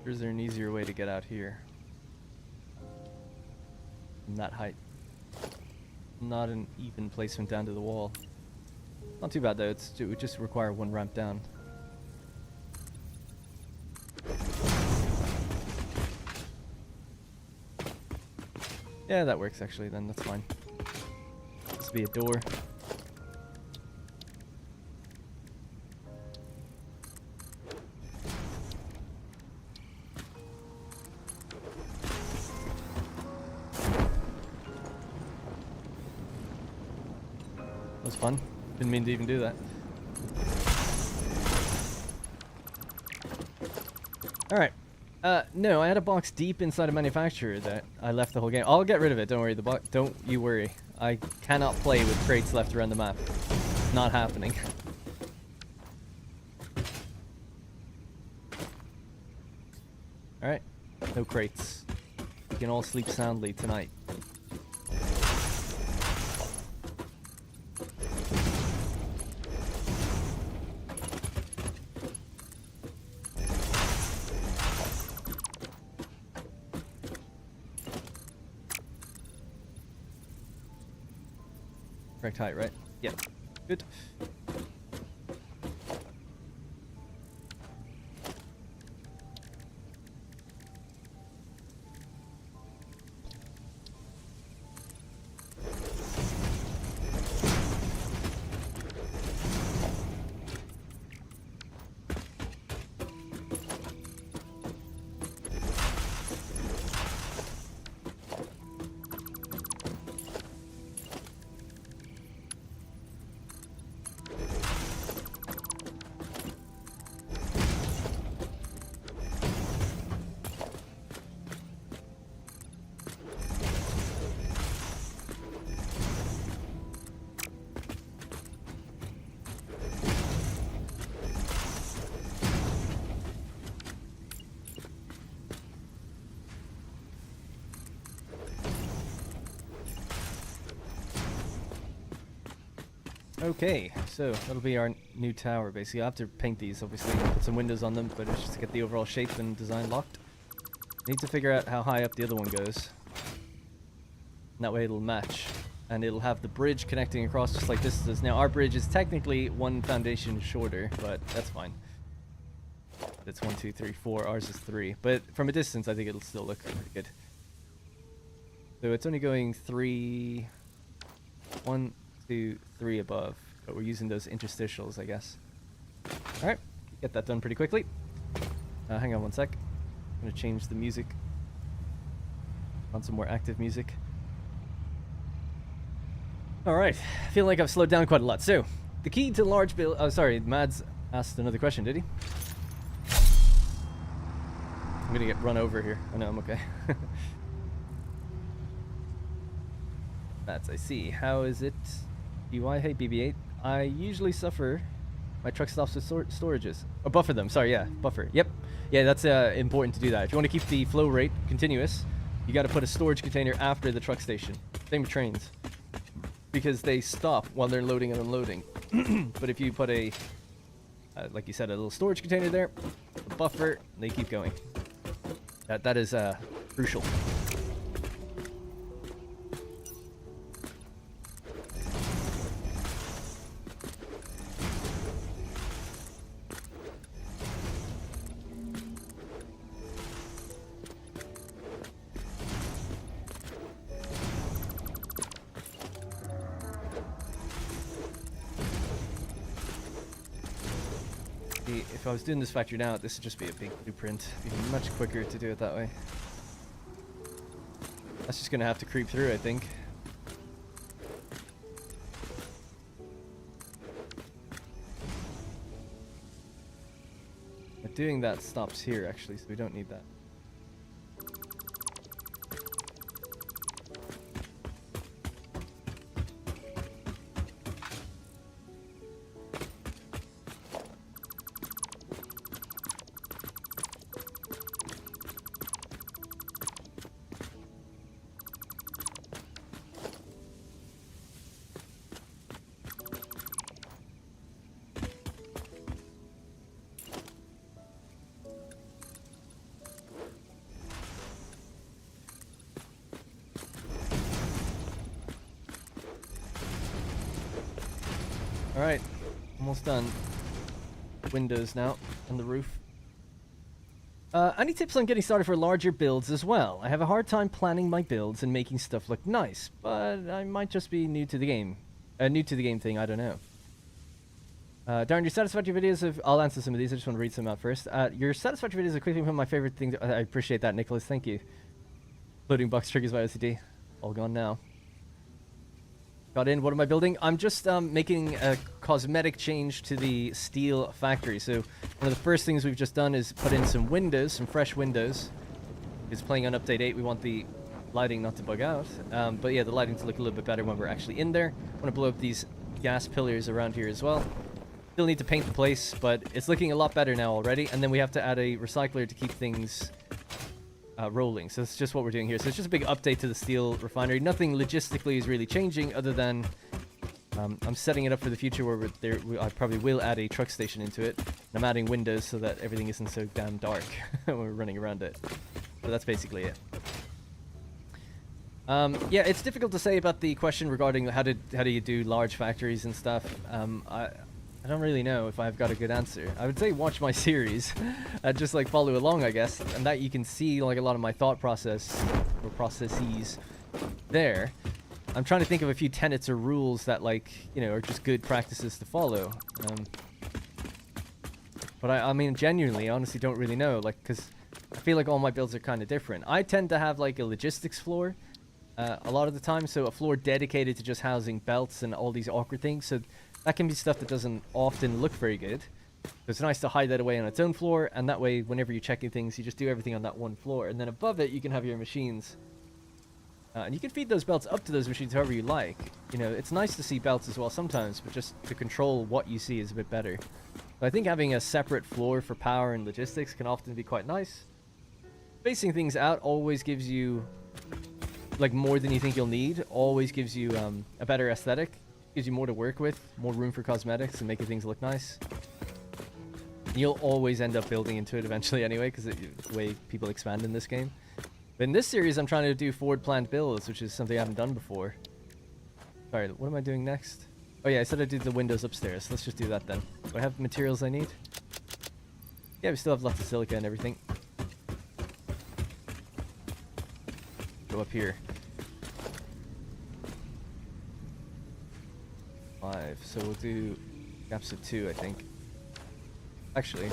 Or is there an easier way to get out here? From that height. Not an even placement down to the wall. Not too bad though, it would just require one ramp down. Yeah, that works actually then, that's fine. This will be a door. That was fun. Didn't mean to even do that. Alright. No, I had a box deep inside a manufacturer that I left the whole game. I'll get rid of it, don't worry. The box, don't you worry. I cannot play with crates left around the map. Not happening. Alright. No crates. We can all sleep soundly tonight. Correct height, right? Yeah. Good. Okay, so that'll be our new tower basically. I'll have to paint these obviously, put some windows on them, but it's just to get the overall shape and design locked. Need to figure out how high up the other one goes. And that way it'll match. And it'll have the bridge connecting across just like this does. Now our bridge is technically one foundation shorter, but that's fine. It's 1, 2, 3, 4, ours is 3. But from a distance I think it'll still look pretty good. So it's only going 3, 1, 2, 3 above, but we're using those interstitials, I guess. All right, get that done pretty quickly. Hang on one sec. I'm gonna change the music on some more active music. All right, I feel like I've slowed down quite a lot. So, the key to large build. Oh, sorry, Mads asked another question, did he? I'm gonna get run over here. Oh no, I'm okay. Mads, I see. How is it? UI, hey BB8. I usually suffer. My truck stops with storages. Oh, buffer them. Sorry, yeah, buffer. Yep. Yeah, that's important to do that. If you want to keep the flow rate continuous, you got to put a storage container after the truck station. Same with trains, because they stop while they're loading and unloading. But if you put a, like you said, a little storage container there, a buffer, they keep going. That is crucial. If I was doing this factory now, this would just be a big blueprint. It'd be much quicker to do it that way. That's just gonna have to creep through, I think. But doing that stops here, actually, so we don't need that. Alright, almost done. Windows now on the roof. Any tips on getting started for larger builds as well? I have a hard time planning my builds and making stuff look nice, but I might just be new to the game. New to the game thing, I don't know. Darren, your Satisfactory videos I'll answer some of these, I just want to read some out first. Your Satisfactory videos are quickly one of my favorite things. I appreciate that, Nicholas, thank you. Loading box triggers by OCD. All gone now. Got in. What am I building? I'm just making a cosmetic change to the steel factory. So one of the first things we've just done is put in some windows, some fresh windows. It's playing on update 8. We want the lighting not to bug out. But yeah, the lighting to look a little bit better when we're actually in there. I want to blow up these gas pillars around here as well. Still need to paint the place, but it's looking a lot better now already. And then we have to add a recycler to keep things rolling. So that's just what we're doing here. So it's just a big update to the steel refinery. Nothing logistically is really changing other than I'm setting it up for the future where I probably will add a truck station into it. And I'm adding windows so that everything isn't so damn dark when we're running around it. So that's basically it. Yeah, it's difficult to say about the question regarding how do you do large factories and stuff. I don't really know if I've got a good answer. I would say watch my series, just like follow along, I guess, and that you can see like a lot of my thought process or processes there. I'm trying to think of a few tenets or rules that, like, you know, are just good practices to follow. But I mean, genuinely, I honestly don't really know, like, because I feel like all my builds are kind of different. I tend to have like a logistics floor a lot of the time, so a floor dedicated to just housing belts and all these awkward things. So that can be stuff that doesn't often look very good. It's nice to hide that away on its own floor, and that way, whenever you're checking things, you just do everything on that one floor. And then above it, you can have your machines. And you can feed those belts up to those machines however you like. You know, it's nice to see belts as well sometimes, but just to control what you see is a bit better. But I think having a separate floor for power and logistics can often be quite nice. Spacing things out always gives you, like, more than you think you'll need. Always gives you a better aesthetic. Gives you more to work with, more room for cosmetics and making things look nice. You'll always end up building into it eventually anyway, because the way people expand in this game. But in this series, I'm trying to do forward planned builds, which is something I haven't done before. Sorry, what am I doing next? Oh yeah, I said I'd do the windows upstairs. Let's just do that then. Do I have the materials I need? Yeah, we still have lots of silica and everything. Go up here. 5. So we'll do gaps of 2, I think. Actually,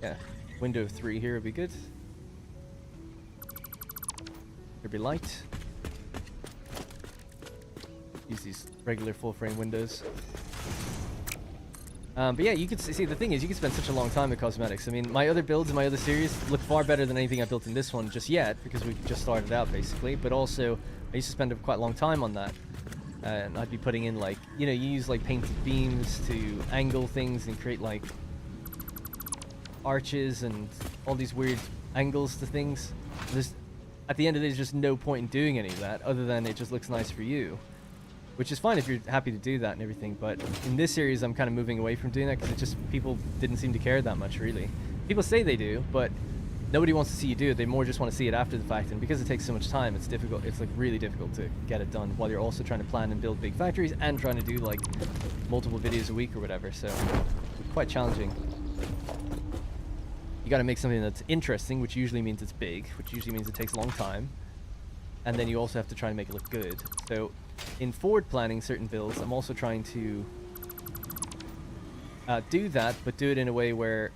yeah, window of 3 here would be good. There'd be light. Use these regular full frame windows. But yeah, you could see, the thing is, you can spend such a long time with cosmetics. I mean, my other builds in my other series look far better than anything I built in this one just yet, because we've just started out, basically. But also, I used to spend quite a long time on that. And I'd be putting in, like, you know, you use, like, painted beams to angle things and create, like, arches and all these weird angles to things. At the end of the day, there's just no point in doing any of that, other than it just looks nice for you. Which is fine if you're happy to do that and everything, but in this series I'm kind of moving away from doing that because it just, people didn't seem to care that much, really. People say they do, but nobody wants to see you do it. They more just want to see it after the fact, and because it takes so much time, it's difficult. It's like really difficult to get it done while you're also trying to plan and build big factories and trying to do like multiple videos a week or whatever, so it's quite challenging. You got to make something that's interesting, which usually means it's big, which usually means it takes a long time, and then you also have to try and make it look good. So in forward planning certain builds, I'm also trying to do that, but do it in a way where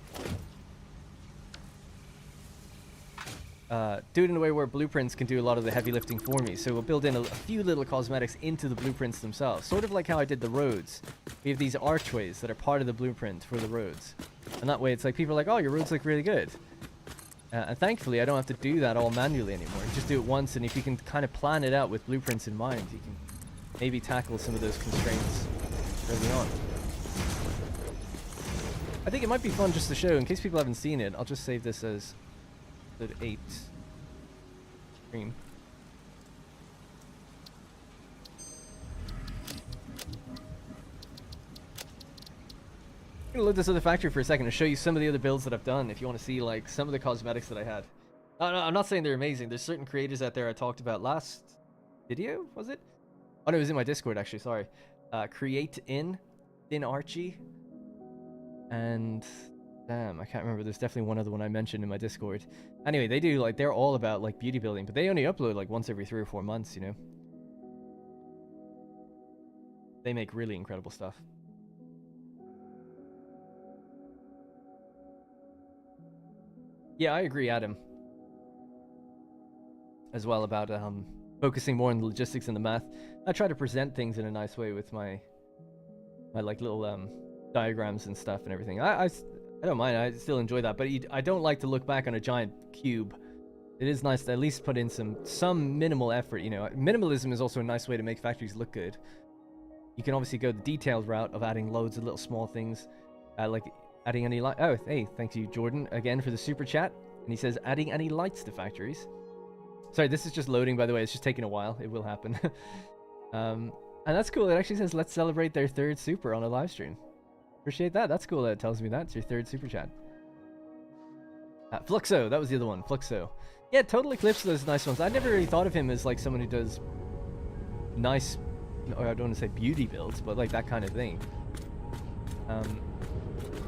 blueprints can do a lot of the heavy lifting for me. So we'll build in a few little cosmetics into the blueprints themselves, sort of like how I did the roads. We have these archways that are part of the blueprint for the roads, and that way it's like people are like, oh, your roads look really good. And thankfully, I don't have to do that all manually anymore. You just do it once, and if you can kind of plan it out with blueprints in mind, you can maybe tackle some of those constraints early on. I think it might be fun just to show, in case people haven't seen it. I'll just save this as episode 8 stream. I'm gonna load this other factory for a second to show you some of the other builds that I've done if you want to see like some of the cosmetics that I had. No, I'm not saying they're amazing. There's certain creators out there I talked about last video, was it? Oh no, it was in my Discord actually, sorry. Create in Archie. And damn, I can't remember. There's definitely one other one I mentioned in my Discord. Anyway, they do like, they're all about like beauty building, but they only upload like once every 3 or 4 months, you know. They make really incredible stuff. Yeah, I agree, Adam, as well, about focusing more on the logistics and the math. I try to present things in a nice way with my like little diagrams and stuff and everything. I don't mind. I still enjoy that, but I don't like to look back on a giant cube. It is nice to at least put in some minimal effort. You know, minimalism is also a nice way to make factories look good. You can obviously go the detailed route of adding loads of little small things, like adding any light. Oh, hey, thank you, Jordan, again for the super chat. And he says, adding any lights to factories. Sorry, this is just loading, by the way. It's just taking a while. It will happen. And that's cool. It actually says, let's celebrate their 3rd super on a live stream. Appreciate that. That's cool that it tells me that. It's your 3rd super chat. Fluxo, that was the other one. Fluxo. Yeah, Total Eclipse, those nice ones. I never really thought of him as like someone who does nice, or I don't want to say beauty builds, but like that kind of thing.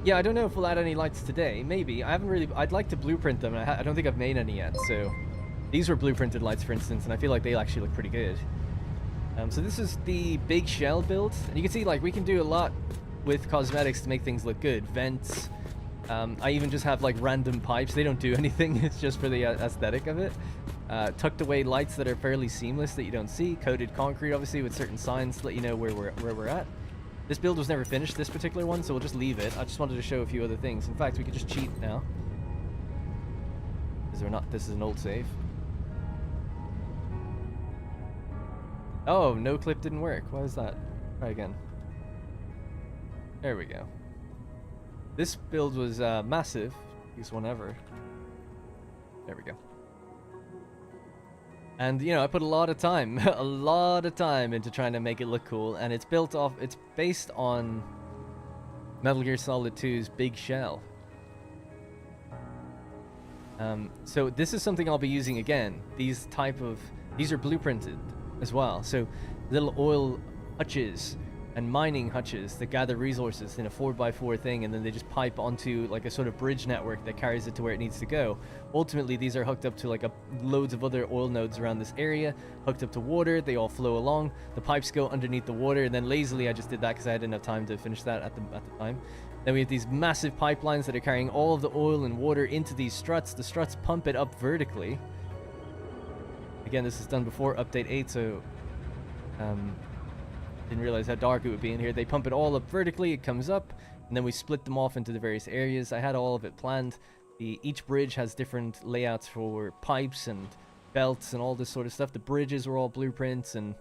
Yeah, I don't know if we'll add any lights today. Maybe. I haven't really... I'd like to blueprint them. I don't think I've made any yet, so... These were blueprinted lights, for instance, and I feel like they actually look pretty good. So this is the big shell build. And you can see, like, we can do a lot with cosmetics to make things look good. Vents. I even just have, like, random pipes. They don't do anything. It's just for the aesthetic of it. Tucked away lights that are fairly seamless that you don't see. Coated concrete, obviously, with certain signs to let you know where we're at. This build was never finished, this particular one, so we'll just leave it. I just wanted to show a few other things. In fact, we could just cheat now. Is there not? This is an old save. Oh, no clip didn't work. Why is that? Try again. There we go. This build was massive. Biggest one ever. There we go. And, you know, I put a lot of time, into trying to make it look cool, and it's based on Metal Gear Solid 2's Big Shell. So this is something I'll be using again. These are blueprinted as well. So little oil hutches and mining hutches that gather resources in a 4x4 thing, and then they just pipe onto like a sort of bridge network that carries it to where it needs to go. Ultimately, these are hooked up to like loads of other oil nodes around this area, hooked up to water. They all flow along. The pipes go underneath the water, and then lazily I just did that because I didn't have time to finish that at the time. Then we have these massive pipelines that are carrying all of the oil and water into these struts. The struts pump it up vertically. Again, this is done before update 8, so didn't realize how dark it would be in here. They pump it all up vertically, it comes up, and then we split them off into the various areas. I had all of it planned. Each bridge has different layouts for pipes and belts and all this sort of stuff. The bridges are all blueprints, and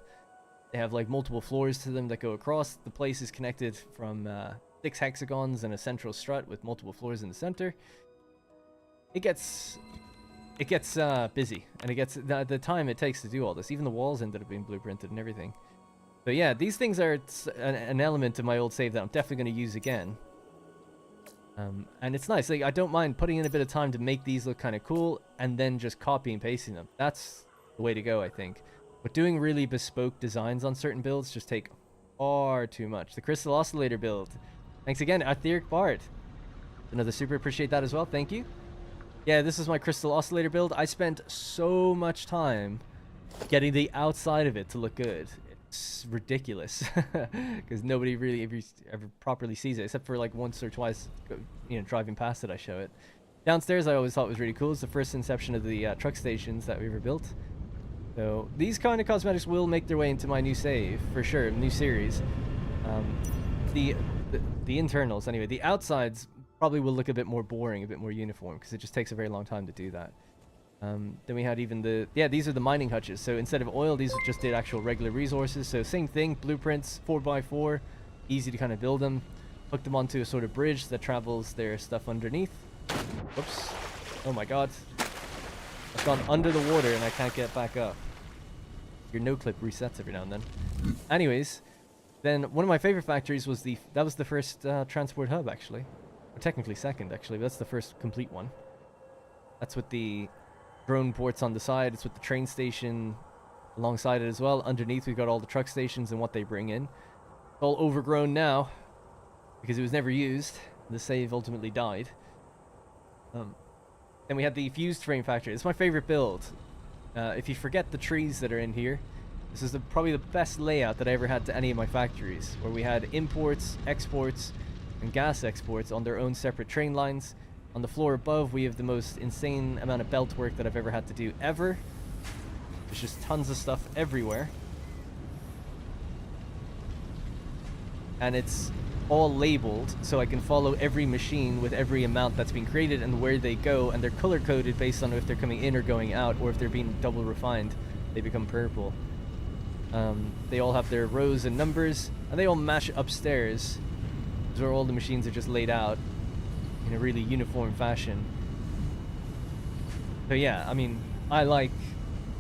they have like multiple floors to them that go across. The place is connected from 6 hexagons and a central strut with multiple floors in the center. It gets busy, and it gets the time it takes to do all this. Even the walls ended up being blueprinted and everything. But yeah, these things are an element of my old save that I'm definitely going to use again. And it's nice. Like, I don't mind putting in a bit of time to make these look kind of cool, and then just copy and pasting them. That's the way to go, I think. But doing really bespoke designs on certain builds just take far too much. The Crystal Oscillator build. Thanks again, Aetheric Bard. Another super, appreciate that as well. Thank you. Yeah, this is my Crystal Oscillator build. I spent so much time getting the outside of it to look good. It's ridiculous because nobody really ever properly sees it, except for like once or twice, you know, driving past it. I show it. Downstairs, I always thought was really cool. It's the first inception of the truck stations that we ever built. So these kind of cosmetics will make their way into my new save for sure, new series. The internals anyway. The outsides probably will look a bit more boring, a bit more uniform, because it just takes a very long time to do that. Then we had even these are the mining hutches. So instead of oil, these just did actual regular resources. So same thing, blueprints, 4x4, easy to kind of build them. Hook them onto a sort of bridge that travels their stuff underneath. Whoops. Oh my god. I've gone under the water and I can't get back up. Your no-clip resets every now and then. Anyways, then one of my favorite factories was that was the first transport hub, actually. Or technically second, actually, but that's the first complete one. That's with the drone ports on the side. It's with the train station alongside it as well. Underneath, we've got all the truck stations and what they bring in. It's all overgrown now because it was never used. The save ultimately died. Then we had the fused frame factory. It's my favorite build. If you forget the trees that are in here, this is probably the best layout that I ever had to any of my factories, where we had imports, exports, and gas exports on their own separate train lines. On the floor above, we have the most insane amount of belt work that I've ever had to do ever. There's just tons of stuff everywhere. And it's all labeled, so I can follow every machine with every amount that's been created and where they go, and they're color-coded based on if they're coming in or going out, or if they're being double refined, they become purple. They all have their rows and numbers, and they all match upstairs, where all the machines are just laid out in a really uniform fashion. So yeah, I mean, I like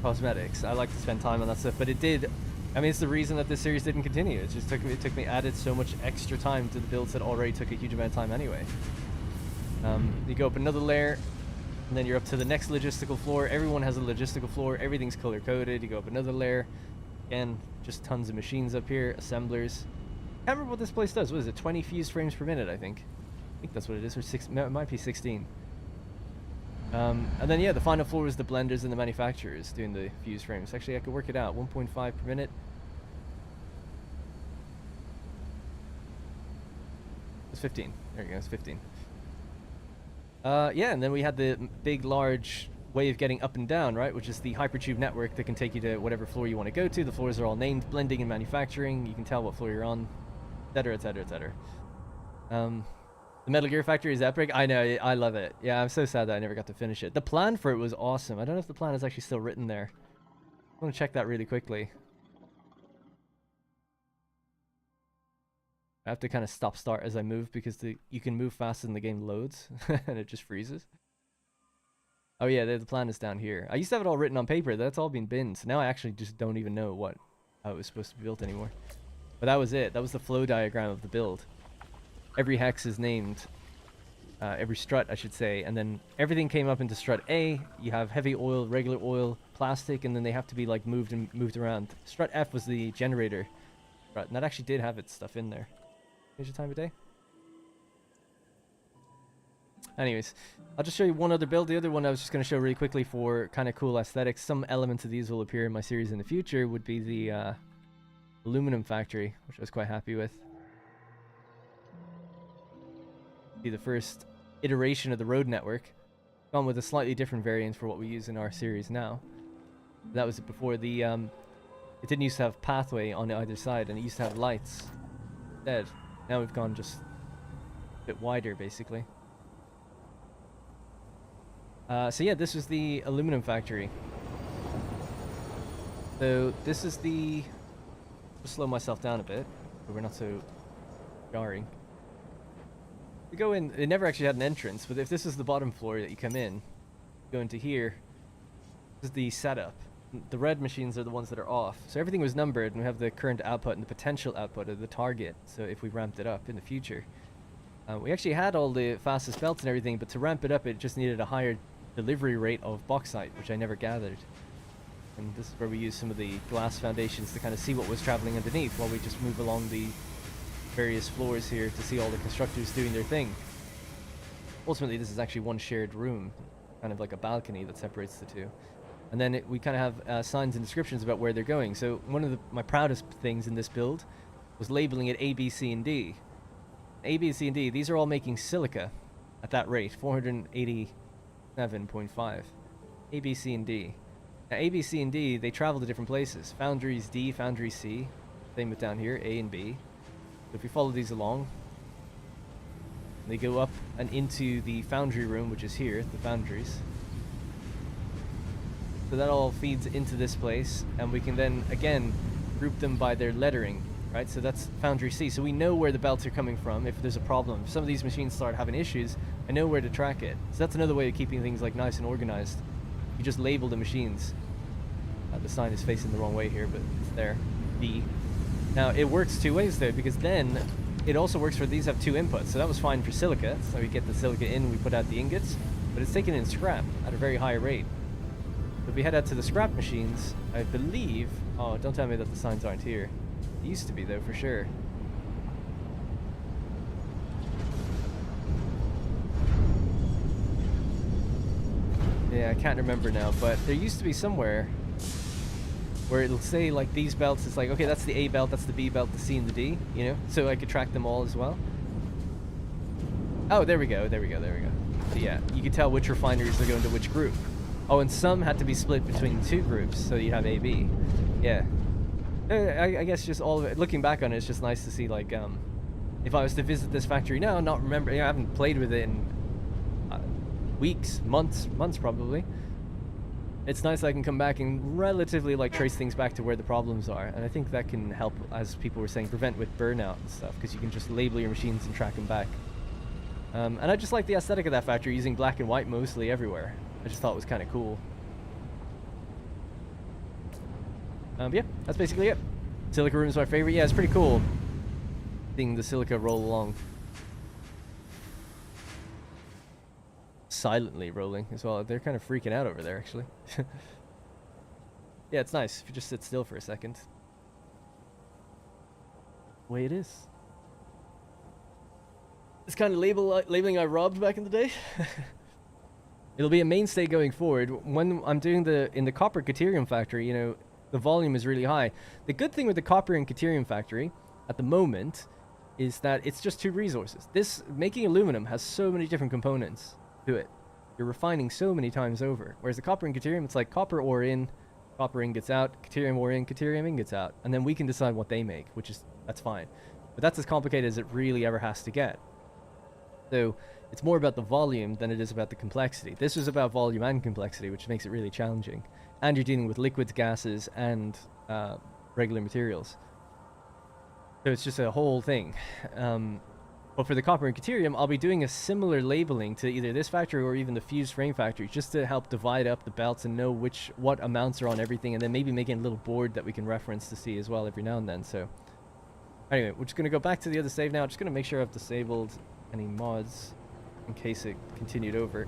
cosmetics. I like to spend time on that stuff, but it did. I mean, it's the reason that this series didn't continue. It just added so much extra time to the builds that already took a huge amount of time anyway. You go up another layer, and then you're up to the next logistical floor. Everyone has a logistical floor. Everything's color coded. You go up another layer. Again, just tons of machines up here, assemblers. Can't remember what this place does. What is it? 20 fused frames per minute, I think. I think that's what it is, or it might be 16. And then yeah, the final floor is the blenders and the manufacturers doing the fused frames. Actually, I could work it out. 1.5 per minute. It's 15. There you go. It's 15. Yeah, and then we had the big, large way of getting up and down, right? Which is the hypertube network that can take you to whatever floor you want to go to. The floors are all named, blending and manufacturing. You can tell what floor you're on, etc., etc., etc. The Metal Gear Factory is epic. I know, I love it. Yeah, I'm so sad that I never got to finish it. The plan for it was awesome. I don't know if the plan is actually still written there. I want to check that really quickly. I have to kind of stop-start as I move because you can move faster than the game loads and it just freezes. Oh yeah, the plan is down here. I used to have it all written on paper. That's all been binned. So now I actually just don't even know how it was supposed to be built anymore. But that was it. That was the flow diagram of the build. Every hex is named, every strut I should say, and then everything came up into strut A. You have heavy oil, regular oil, plastic, and then they have to be like moved around. Strut F was the generator Right, and that actually did have its stuff in there. Change the time of day. Anyways, I'll just show you one other build. The other one I was just going to show really quickly for kind of cool aesthetics. Some elements of these will appear in my series in the future. Would be the aluminum factory, which I was quite happy with. Be the first iteration of the road network, gone with a slightly different variant for what we use in our series now. That was before the it didn't used to have pathway on either side, and it used to have lights instead. Now we've gone just a bit wider, basically. So yeah, this was the aluminum factory. So this is the... Just slow myself down a bit, so we're not so jarring. We go in, it never actually had an entrance, but if this is the bottom floor that you come in, go into here, this is the setup. The red machines are the ones that are off. So everything was numbered, and we have the current output and the potential output of the target, so if we ramped it up in the future. We actually had all the fastest belts and everything, but to ramp it up, it just needed a higher delivery rate of bauxite, which I never gathered. And this is where we use some of the glass foundations to kind of see what was traveling underneath while we just move along the various floors here to see all the constructors doing their thing. Ultimately, this is actually one shared room, kind of like a balcony that separates the two. And then we kind of have signs and descriptions about where they're going. So one of my proudest things in this build was labeling it A, B, C, and D. A, B, C, and D, these are all making silica at that rate, 487.5. A, B, C, and D. Now, A, B, C, and D, they travel to different places. Foundries D, Foundry C. Same with down here, A and B. So if we follow these along, they go up and into the foundry room, which is here, the foundries. So that all feeds into this place, and we can then, again, group them by their lettering, right? So that's Foundry C. So we know where the belts are coming from if there's a problem. If some of these machines start having issues, I know where to track it. So that's another way of keeping things like nice and organized. You just label the machines. The sign is facing the wrong way here, but it's there. D. Now, it works two ways though, because then it also works for these have two inputs. So that was fine for silica. So we get the silica in, we put out the ingots, but it's taken in scrap at a very high rate. If we head out to the scrap machines, I believe... Oh, don't tell me that the signs aren't here. It used to be though, for sure. Yeah, I can't remember now, but there used to be somewhere where it'll say like these belts, it's like, okay, that's the A belt, that's the B belt, the C and the D, you know? So I could track them all as well. Oh, there we go, there we go, there we go. So yeah, you could tell which refineries are going to which group. Oh, and some had to be split between two groups, so you have A, B. Yeah. I guess just all of it, looking back on it, it's just nice to see, like, if I was to visit this factory now, not remember, you know, I haven't played with it in weeks, months probably. It's nice that I can come back and relatively, like, trace things back to where the problems are, and I think that can help, as people were saying, prevent with burnout and stuff, because you can just label your machines and track them back. And I just like the aesthetic of that factory, using black and white mostly everywhere. I just thought it was kind of cool. Yeah, that's basically it. Silica room is my favorite. Yeah, it's pretty cool seeing the silica roll along. Silently rolling as well. They're kind of freaking out over there, actually. Yeah, it's nice if you just sit still for a second. The way it is. This kind of labeling I robbed back in the day. It'll be a mainstay going forward. When I'm doing in the copper Caterium factory, you know, the volume is really high. The good thing with the copper and Caterium factory at the moment is that it's just two resources. This making aluminum has so many different components to it. You're refining so many times over. Whereas the copper and Caterium, it's like copper ore in, copper ingots out, Caterium ore in, Caterium ingots out, and then we can decide what they make, that's fine. But that's as complicated as it really ever has to get. So it's more about the volume than it is about the complexity. This is about volume and complexity, which makes it really challenging. And you're dealing with liquids, gases, and regular materials. So it's just a whole thing. But for the copper and Caterium, I'll be doing a similar labeling to either this factory or even the fused frame factory, just to help divide up the belts and know what amounts are on everything, and then maybe making a little board that we can reference to see as well every now and then. So anyway, we're just going to go back to the other save now. Just going to make sure I've disabled any mods in case it continued over.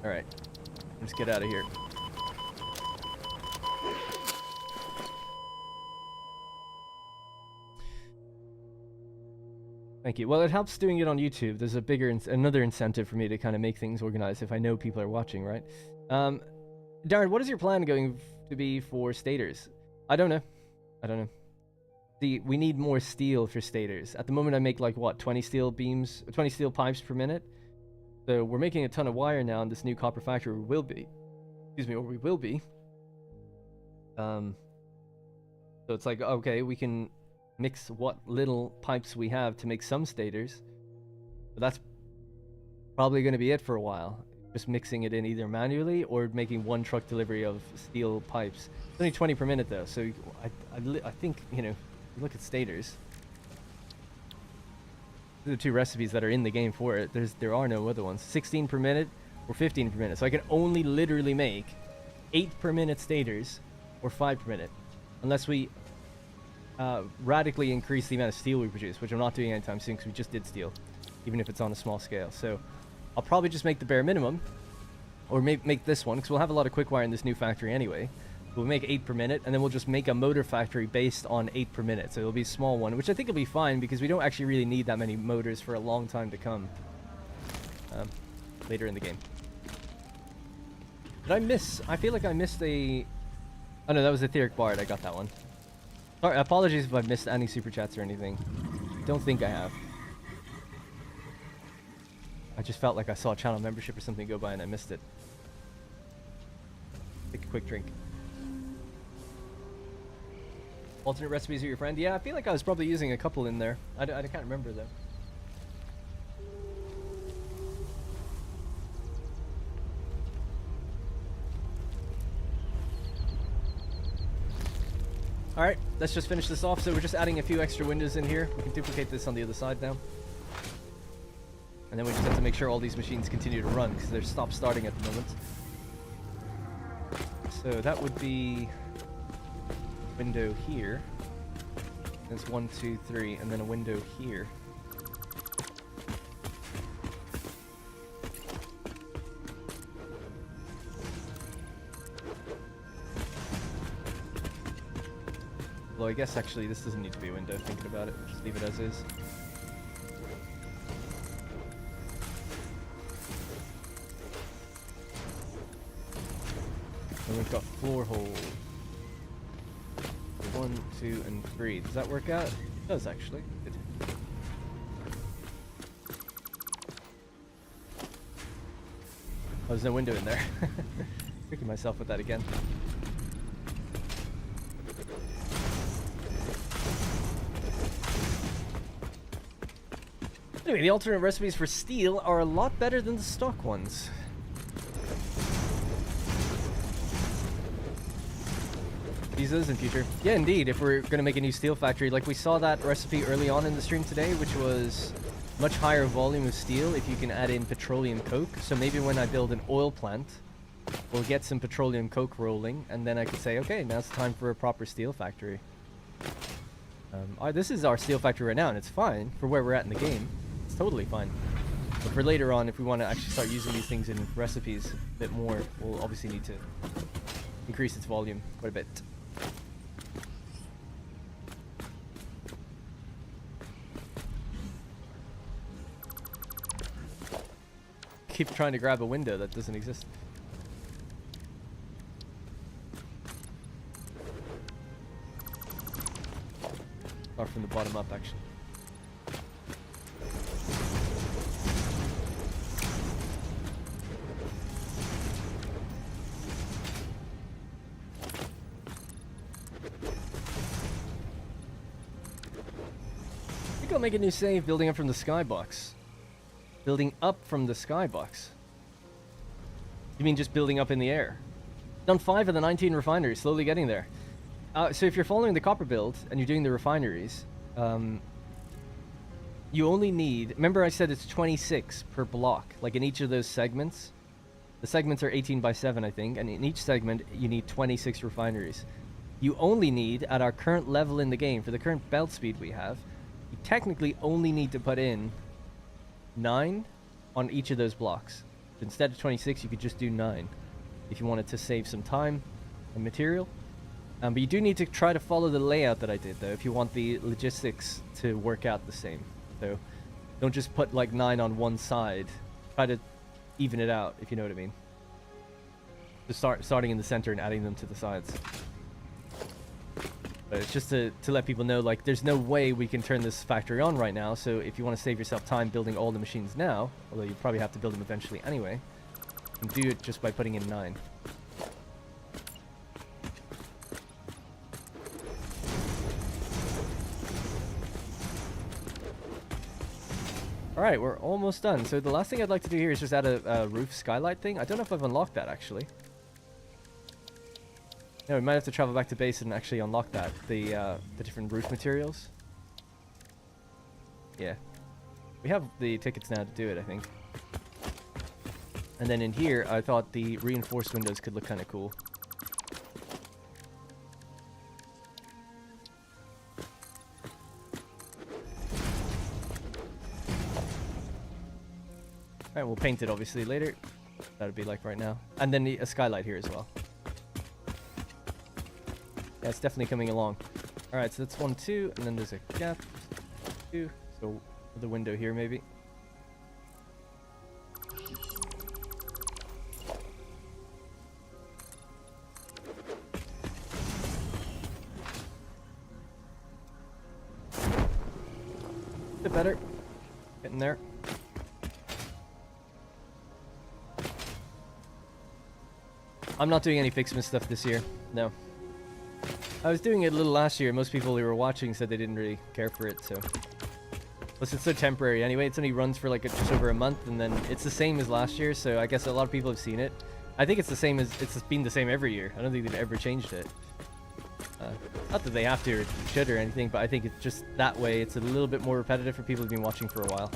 Alright, let's get out of here. Thank you. Well, it helps doing it on YouTube. There's a another incentive for me to kind of make things organized if I know people are watching, right? Darren, what is your plan going to be for stators? I don't know. See, we need more steel for stators. At the moment, I make like what, 20 steel pipes per minute. So we're making a ton of wire now in this new copper factory. We will be. So it's like, okay, we can mix what little pipes we have to make some stators, but that's probably going to be it for a while. Just mixing it in either manually or making one truck delivery of steel pipes. It's only 20 per minute though, so I think, you know, look at stators. These are the two recipes that are in the game for it. There are no other ones. 16 per minute or 15 per minute. So I can only literally make 8 per minute stators or 5 per minute, unless we radically increase the amount of steel we produce, which I'm not doing anytime soon because we just did steel, even if it's on a small scale. So I'll probably just make the bare minimum, or make this one, because we'll have a lot of quick wire in this new factory anyway. We'll make 8 per minute, and then we'll just make a motor factory based on 8 per minute. So it'll be a small one, which I think will be fine, because we don't actually really need that many motors for a long time to come later in the game. I feel like I missed a... Oh no, that was Etheric Bard. I got that one. Sorry, apologies if I've missed any super chats or anything. Don't think I have. I just felt like I saw a channel membership or something go by and I missed it. Take a quick drink. Alternate recipes are your friend? Yeah, I feel like I was probably using a couple in there. I can't remember though. Alright, let's just finish this off. So we're just adding a few extra windows in here. We can duplicate this on the other side now. And then we just have to make sure all these machines continue to run, because they're stop-starting at the moment. So that would be window here. There's 1, 2, 3, and then a window here. Well, I guess actually this doesn't need to be a window, thinking about it. Just leave it as is. And we've got floor hole. 1, 2, and 3. Does that work out? It does actually. Good. Oh, there's no window in there. Tricking myself with that again. Anyway, the alternate recipes for steel are a lot better than the stock ones. Use those in future. Yeah, indeed, if we're going to make a new steel factory. Like, we saw that recipe early on in the stream today, which was much higher volume of steel if you can add in petroleum coke. So maybe when I build an oil plant, we'll get some petroleum coke rolling, and then I could say, okay, now it's time for a proper steel factory. This is our steel factory right now, and it's fine for where we're at in the game. It's totally fine. But for later on, if we want to actually start using these things in recipes a bit more, we'll obviously need to increase its volume quite a bit. Keep trying to grab a window that doesn't exist. Or from the bottom up, actually. I think I'll make a new save building up from the skybox. Building up from the skybox? You mean just building up in the air? Done 5 of the 19 refineries, slowly getting there. So if you're following the copper build and you're doing the refineries, you only need... Remember I said it's 26 per block, like in each of those segments? The segments are 18 by 7, I think, and in each segment you need 26 refineries. You only need, at our current level in the game, for the current belt speed we have, you technically only need to put in 9 on each of those blocks. Instead of 26, you could just do 9 if you wanted to save some time and material. But you do need to try to follow the layout that I did, though, if you want the logistics to work out the same. So Don't just put like 9 on one side. Try to even it out, if you know what I mean. Just starting in the center and adding them to the sides. But it's just to let people know, like, there's no way we can turn this factory on right now, so if you want to save yourself time building all the machines now, although you probably have to build them eventually anyway, you can do it just by putting in 9. Alright, we're almost done. So the last thing I'd like to do here is just add a roof skylight thing. I don't know if I've unlocked that, actually. No, we might have to travel back to base and actually unlock that. The different roof materials. Yeah. We have the tickets now to do it, I think. And then in here, I thought the reinforced windows could look kind of cool. Alright, we'll paint it obviously later. That'd be like right now. And then a skylight here as well. Yeah, it's definitely coming along. Alright, so that's 1, 2, and then there's a gap. 2, so the window here maybe. A bit better. Getting there. I'm not doing any Fixman stuff this year. No. I was doing it a little last year. Most people who were watching said they didn't really care for it, so. Plus, it's so temporary anyway. It only runs for like just over a month, and then it's the same as last year, so I guess a lot of people have seen it. I think it's the same as, it's been the same every year. I don't think they've ever changed it. Not that they have to or should or anything, but I think it's just that way. It's a little bit more repetitive for people who've been watching for a while.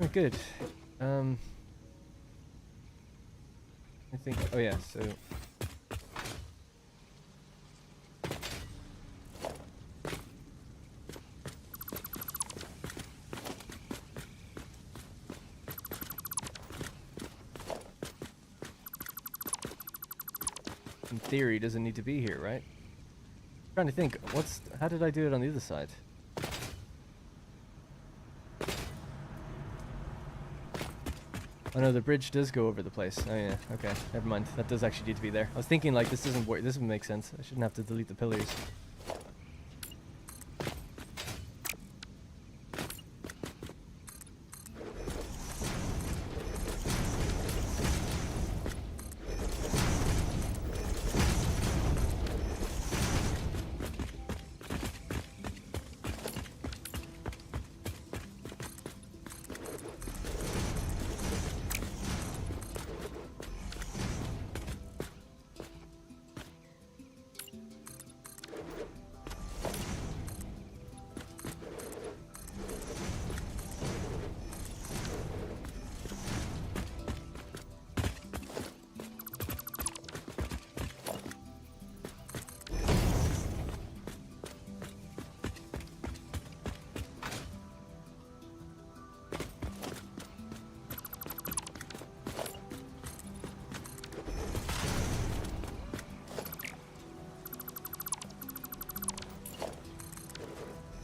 Oh, good. I think. Oh yeah. So. In theory, it doesn't need to be here, right? I'm trying to think. How did I do it on the other side? Oh no, the bridge does go over the place. Oh yeah, okay, never mind. That does actually need to be there. I was thinking like this doesn't work. This would make sense. I shouldn't have to delete the pillars.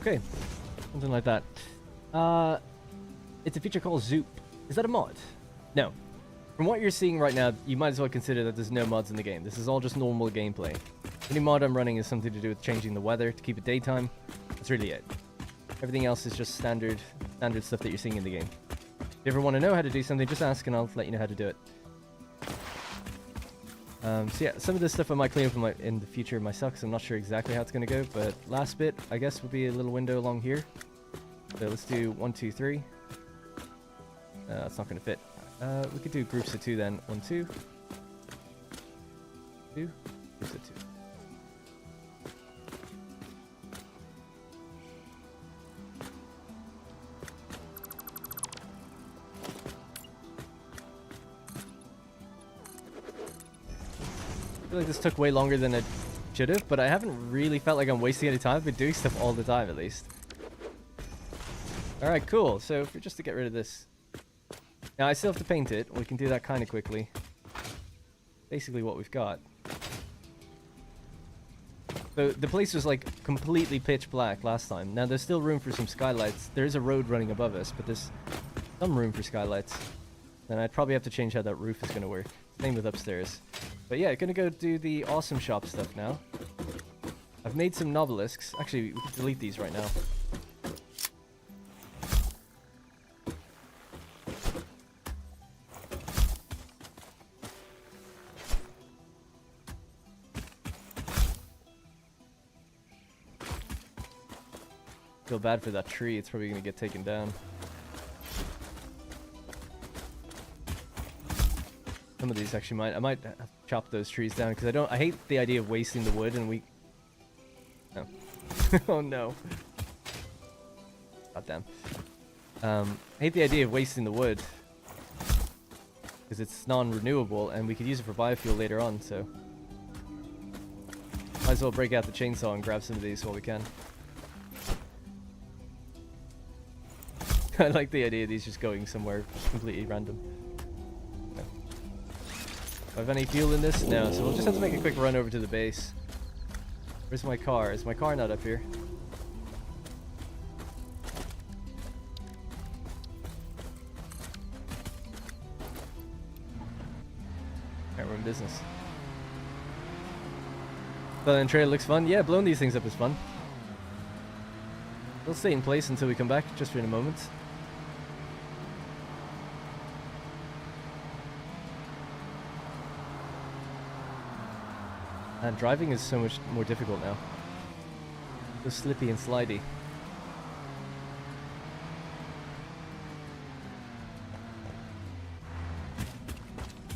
Okay, something like that. It's a feature called Zoop. Is that a mod? No. From what you're seeing right now, you might as well consider that there's no mods in the game. This is all just normal gameplay. Any mod I'm running is something to do with changing the weather to keep it daytime. That's really it. Everything else is just standard stuff that you're seeing in the game. If you ever want to know how to do something, just ask and I'll let you know how to do it. So yeah, some of this stuff I might clean up in the future myself because I'm not sure exactly how it's going to go. But last bit, I guess, would be a little window along here. So let's do 1, 2, 3. It's not going to fit. We could do groups of 2 then. 1, 2. 2. Groups of 2. feel like this took way longer than it should have, but I haven't really felt like I'm wasting any time. I've been doing stuff all the time, at least. Alright, cool. So, just to get rid of this. Now, I still have to paint it. We can do that kind of quickly. Basically what we've got. So, the place was, like, completely pitch black last time. Now, there's still room for some skylights. There is a road running above us, but there's some room for skylights. And I'd probably have to change how that roof is going to work. Same with upstairs. But yeah, gonna go do the awesome shop stuff now. I've made some nobelisks. Actually, we can delete these right now. Feel bad for that tree. It's probably gonna get taken down. Some of these actually I might chop those trees down because I hate the idea of wasting the wood and no. Oh no. God damn. I hate the idea of wasting the wood because it's non-renewable and we could use it for biofuel later on, so might as well break out the chainsaw and grab some of these while we can. I like the idea of these just going somewhere completely random. Do I have any fuel in this? No, so we'll just have to make a quick run over to the base. Where's my car? Is my car not up here? Alright, we're in business. Southern Trail looks fun. Yeah, blowing these things up is fun. They'll stay in place until we come back, just for a moment. And driving is so much more difficult now. So slippy and slidey.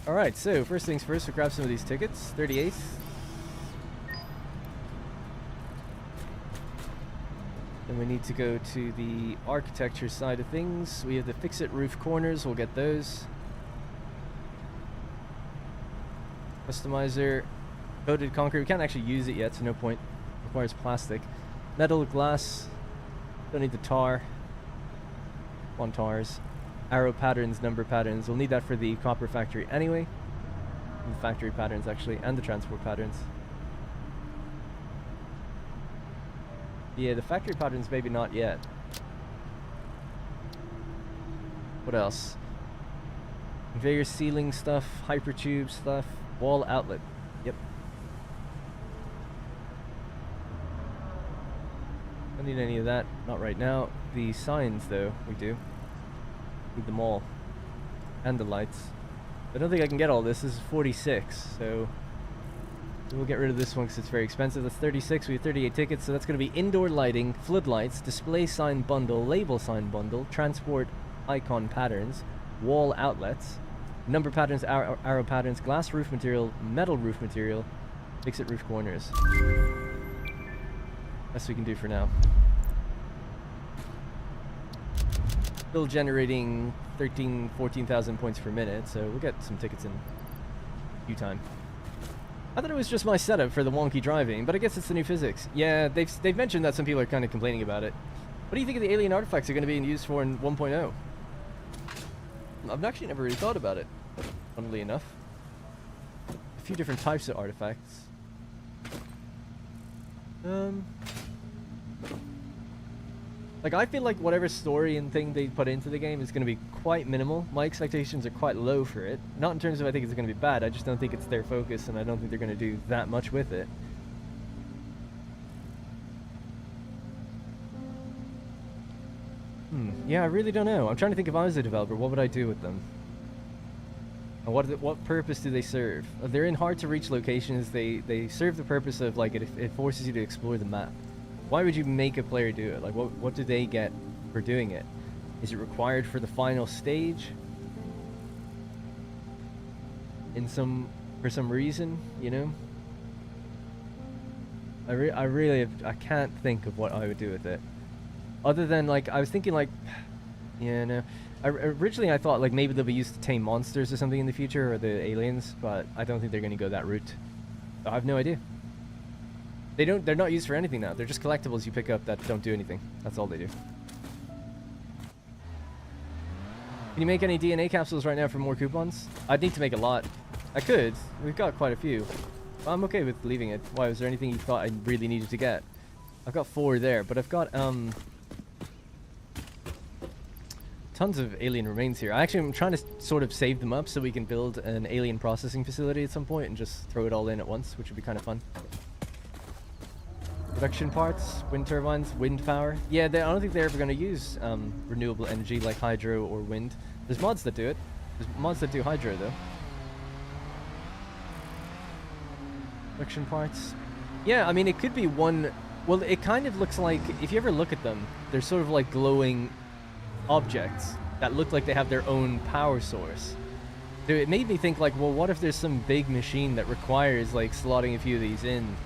Alright, so first things first, we'll grab some of these tickets. 38th. Then we need to go to the architecture side of things. We have the fix-it roof corners, we'll get those. Customizer. Coated concrete, we can't actually use it yet, so no point. Requires plastic. Metal, glass, don't need the tar. One tars. Arrow patterns, number patterns, we'll need that for the copper factory anyway. The factory patterns actually, and the transport patterns. Yeah, the factory patterns maybe not yet. What else? Conveyor ceiling stuff, hypertube stuff, wall outlet. Yep. Don't need any of that, not right now. The signs though, we do. Need them all. And the lights. I don't think I can get all this. This is 46, so we'll get rid of this one because it's very expensive. That's 36, we have 38 tickets, so that's going to be indoor lighting, floodlights, display sign bundle, label sign bundle, transport icon patterns, wall outlets, number patterns, arrow patterns, glass roof material, metal roof material, fix-it roof corners. Best we can do for now. Still generating 14,000 points per minute, so we'll get some tickets in due time. I thought it was just my setup for the wonky driving, but I guess it's the new physics. Yeah, they've mentioned that some people are kind of complaining about it. What do you think of the alien artifacts are going to be used for in 1.0? I've actually never really thought about it, funnily enough. A few different types of artifacts. Like, I feel like whatever story and thing they put into the game is going to be quite minimal. My expectations are quite low for it. Not in terms of I think it's going to be bad, I just don't think it's their focus, and I don't think they're going to do that much with it. Yeah, I really don't know. I'm trying to think if I was a developer, what would I do with them? And what purpose do they serve? They're in hard-to-reach locations. They serve the purpose of, like, it forces you to explore the map. Why would you make a player do it? Like, what do they get for doing it? Is it required for the final stage? For some reason, you know? I can't think of what I would do with it. Other than, like, I was thinking, like, yeah, no. Originally I thought, like, maybe they'll be used to tame monsters or something in the future, or the aliens, but I don't think they're going to go that route. I have no idea. They're not used for anything now. They're just collectibles you pick up that don't do anything. That's all they do. Can you make any DNA capsules right now for more coupons? I'd need to make a lot. I could. We've got quite a few. But I'm okay with leaving it. Why, was there anything you thought I really needed to get? I've got 4 there, but I've got tons of alien remains here. I'm trying to sort of save them up so we can build an alien processing facility at some point and just throw it all in at once, which would be kind of fun. Production parts, wind turbines, wind power. Yeah, I don't think they're ever going to use renewable energy like hydro or wind. There's mods that do it. There's mods that do hydro, though. Production parts. Yeah, I mean, it could be one... Well, it kind of looks like... If you ever look at them, they're sort of like glowing objects that look like they have their own power source. So it made me think, like, well, what if there's some big machine that requires, like, slotting a few of these in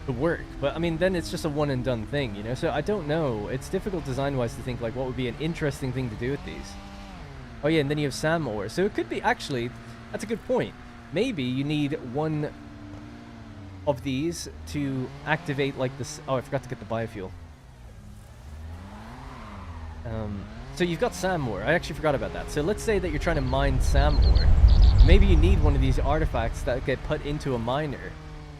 to work? But I mean, then it's just a one and done thing, you know? So I don't know. It's difficult design wise to think like what would be an interesting thing to do with these. Oh yeah, and then you have SAM ore. So it could be, actually, that's a good point. Maybe you need one of these to activate like this. Oh, I forgot to get the biofuel. So you've got SAM ore. I actually forgot about that. So let's say that you're trying to mine SAM ore. Maybe you need one of these artifacts that get put into a miner,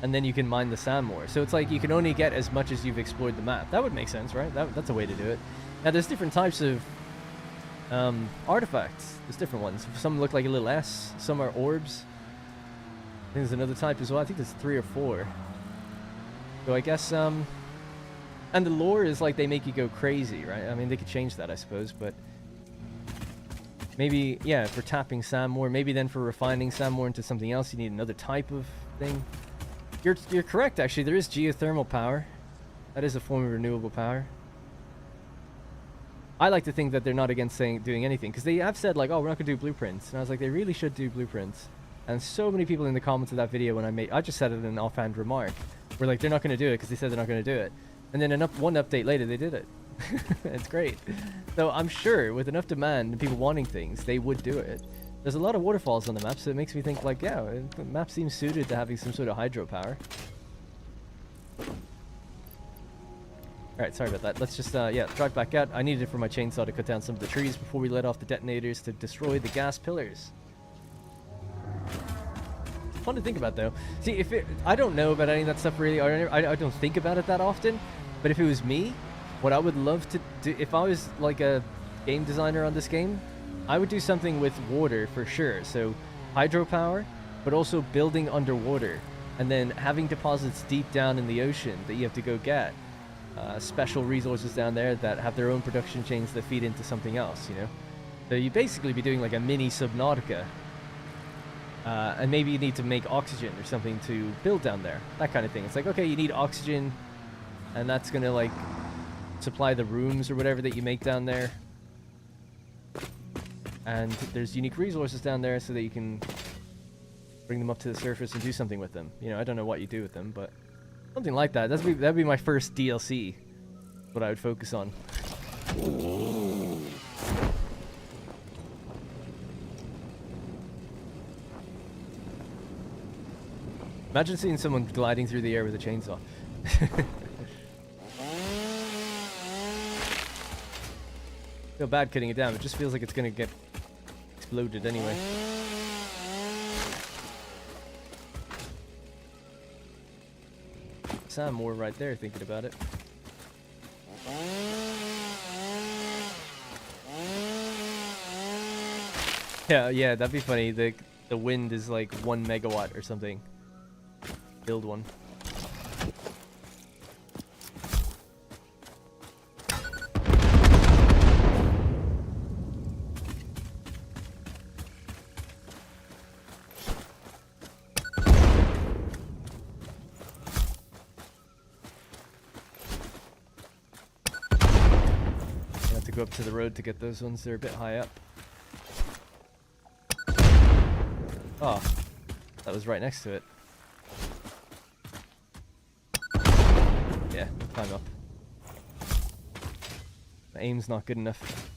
and then you can mine the SAM ore. So it's like you can only get as much as you've explored the map. That would make sense, right? That's a way to do it. Now, there's different types of artifacts. There's different ones. Some look like a little S. Some are orbs. I think there's another type as well. I think there's 3 or 4. So I guess, and the lore is like they make you go crazy, right? I mean, they could change that, I suppose, but maybe, yeah, for tapping SAM ore. Maybe then for refining SAM ore into something else, you need another type of thing. You're correct, actually. There is geothermal power. That is a form of renewable power. I like to think that they're not against doing anything, because they have said, like, oh, we're not going to do blueprints. And I was like, they really should do blueprints. And so many people in the comments of that video when I just said it in an offhand remark, were like, they're not going to do it because they said they're not going to do it. And then one update later, they did it. It's great. So I'm sure with enough demand and people wanting things, they would do it. There's a lot of waterfalls on the map, so it makes me think, like, yeah, the map seems suited to having some sort of hydropower. Alright, sorry about that. Let's just, yeah, drive back out. I needed it for my chainsaw to cut down some of the trees before we let off the detonators to destroy the gas pillars. Fun to think about, though. See, I don't know about any of that stuff really. I don't think about it that often. But if it was me, what I would love to do, if I was like a game designer on this game, I would do something with water for sure. So hydropower, but also building underwater, and then having deposits deep down in the ocean that you have to go get. Special resources down there that have their own production chains that feed into something else, you know? So you basically be doing like a mini Subnautica. And maybe you need to make oxygen or something to build down there. That kind of thing. It's like, okay, you need oxygen, and that's going to, like, supply the rooms or whatever that you make down there. And there's unique resources down there so that you can bring them up to the surface and do something with them. You know, I don't know what you do with them, but something like that. That'd be my first DLC. What I would focus on. Imagine seeing someone gliding through the air with a chainsaw. Feel bad cutting it down. It just feels like it's gonna get exploded anyway. SAM ore right there, thinking about it. Yeah, that'd be funny. The wind is like 1 megawatt or something. Build one. I have to go up to the road to get those ones. They're a bit high up. Oh, that was right next to it. Yeah, climb up. My aim's not good enough.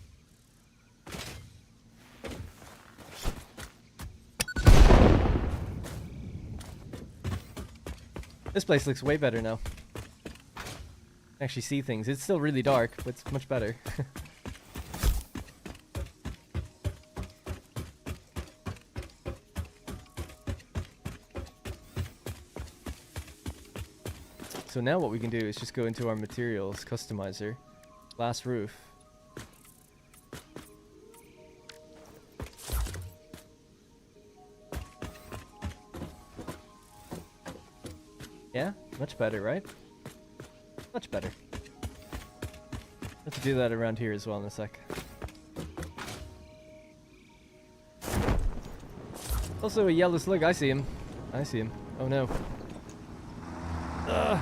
This place looks way better now. Actually see things. It's still really dark, but it's much better. So now what we can do is just go into our materials customizer, glass roof. Yeah, much better, right? Much better. Have to do that around here as well in a sec. Also a yellow slug. I see him. I see him. Oh no. Ugh.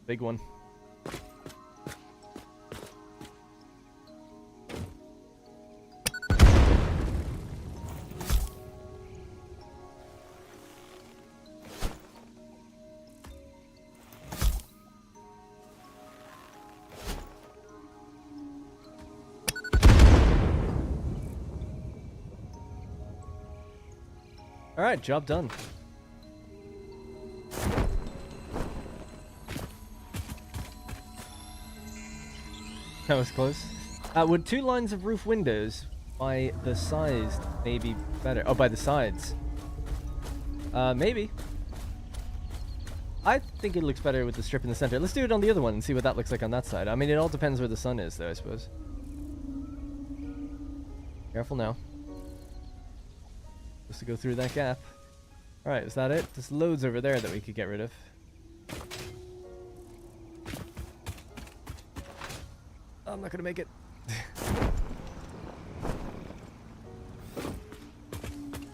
Big one. Alright, job done. That was close. Would 2 lines of roof windows by the sides maybe better? Oh, by the sides. Maybe. I think it looks better with the strip in the center. Let's do it on the other one and see what that looks like on that side. I mean, it all depends where the sun is, though, I suppose. Careful now. Supposed to go through that gap. Alright, is that it? There's loads over there that we could get rid of. Oh, I'm not gonna make it.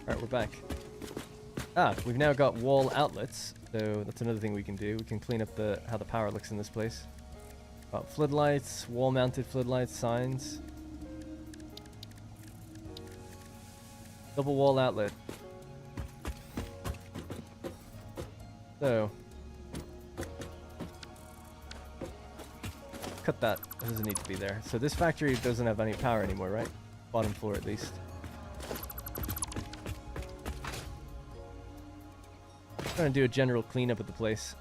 Alright, we're back. We've now got wall outlets, so that's another thing we can do. We can clean up how the power looks in this place. Got floodlights, wall-mounted floodlights, signs. Double wall outlet. So. Cut that. It doesn't need to be there. So this factory doesn't have any power anymore, right? Bottom floor at least. Trying to do a general cleanup of the place.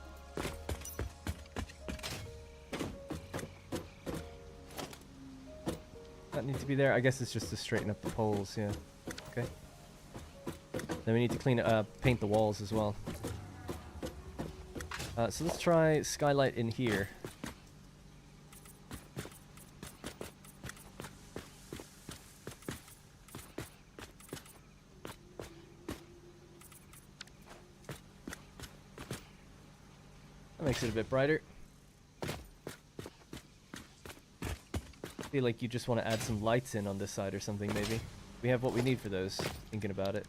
That needs to be there. I guess it's just to straighten up the poles, yeah. Okay. Then we need to paint the walls as well. So let's try skylight in here. That makes it a bit brighter. I feel like you just want to add some lights in on this side or something, maybe. We have what we need for those, thinking about it.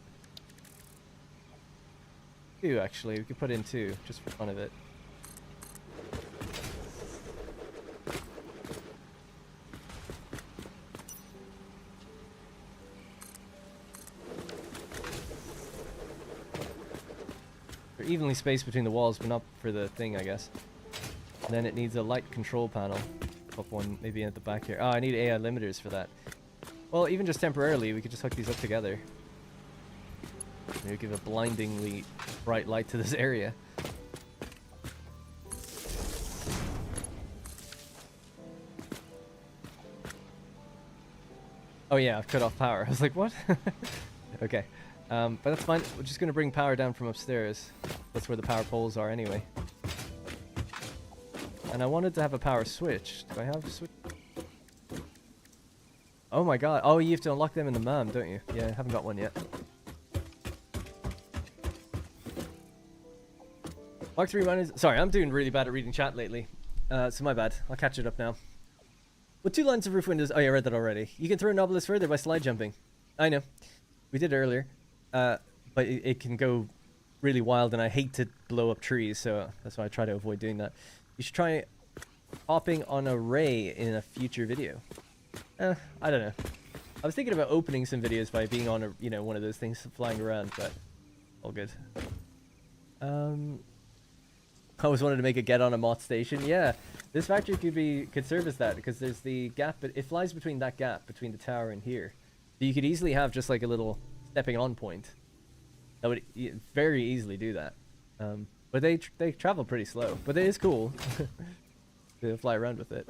2, actually. We could put in 2, just for fun of it. They're evenly spaced between the walls, but not for the thing, I guess. And then it needs a light control panel. Up one, maybe at the back here. Oh, I need AI limiters for that. Well, even just temporarily, we could just hook these up together. Maybe give a blindingly bright light to this area. Oh yeah, I've cut off power. I was like, what? Okay. But that's fine. We're just going to bring power down from upstairs. That's where the power poles are anyway. And I wanted to have a power switch. Do I have a switch? Oh my god. Oh, you have to unlock them in the MAM, don't you? Yeah, I haven't got one yet. Mark 3 minus. Sorry, I'm doing really bad at reading chat lately. So my bad. I'll catch it up now. With 2 lines of roof windows. Oh, yeah, I read that already. You can throw an obelisk further by slide jumping. I know. We did it earlier. But it can go really wild, and I hate to blow up trees, so that's why I try to avoid doing that. You should try hopping on a ray in a future video. I don't know. I was thinking about opening some videos by being on a, one of those things flying around, but all good. I always wanted to make a get on a moth station. Yeah, this factory could serve as that because there's the gap, but it flies between that gap between the tower and here. So you could easily have just like a little stepping on point. That would very easily do that. But they travel pretty slow, but it is cool to fly around with it.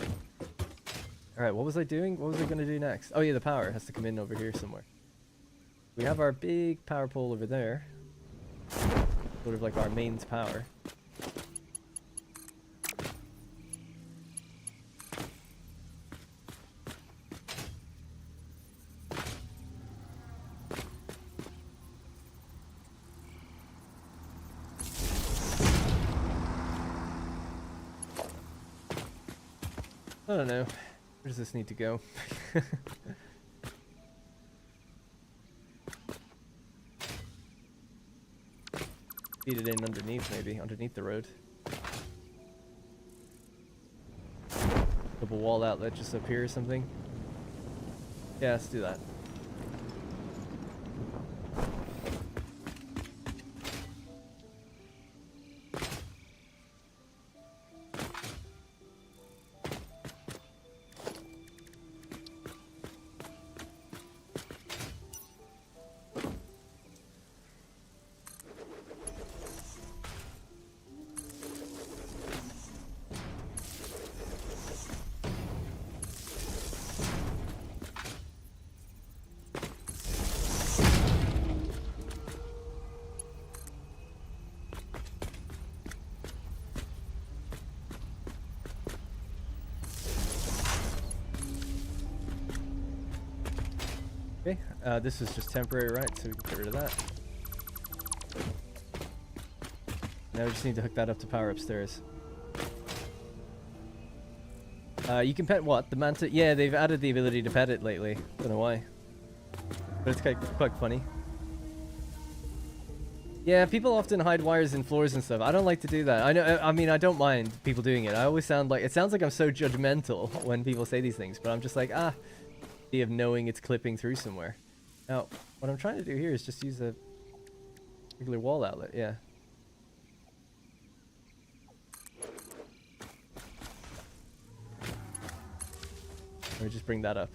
All right, what was I doing? What was I gonna do next? Oh yeah, the power has to come in over here somewhere. We have our big power pole over there, sort of like our mains power. I don't know. Where does this need to go? Feed it in underneath, maybe. Underneath the road. Double wall outlet just up here or something. Yeah, let's do that. Okay, this is just temporary, right? So we can get rid of that. Now we just need to hook that up to power upstairs. You can pet what? The manta? Yeah, they've added the ability to pet it lately. Don't know why. But it's quite funny. Yeah, people often hide wires in floors and stuff. I don't like to do that. I mean, I don't mind people doing it. I always sound like, it sounds like I'm so judgmental when people say these things, but I'm just like, of knowing it's clipping through somewhere. Now, what I'm trying to do here is just use a regular wall outlet, yeah. Let me just bring that up.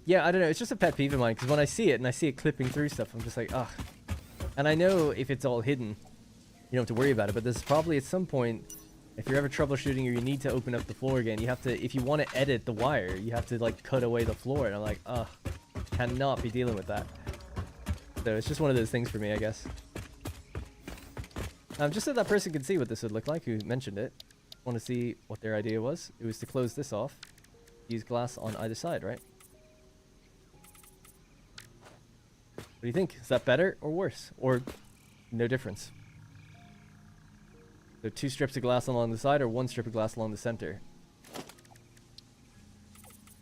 Yeah, I don't know, it's just a pet peeve of mine, because when I see it, and I see it clipping through stuff, I'm just like, ugh. And I know if it's all hidden, you don't have to worry about it, but there's probably at some point, if you're ever troubleshooting or you need to open up the floor again, you have to, if you want to edit the wire, you have to like cut away the floor. And I'm like, ugh, cannot be dealing with that. So it's just one of those things for me, I guess. Just so that person can see what this would look like, who mentioned it. Want to see what their idea was. It was to close this off. Use glass on either side, right? What do you think? Is that better or worse? Or no difference? So 2 strips of glass along the side or 1 strip of glass along the center?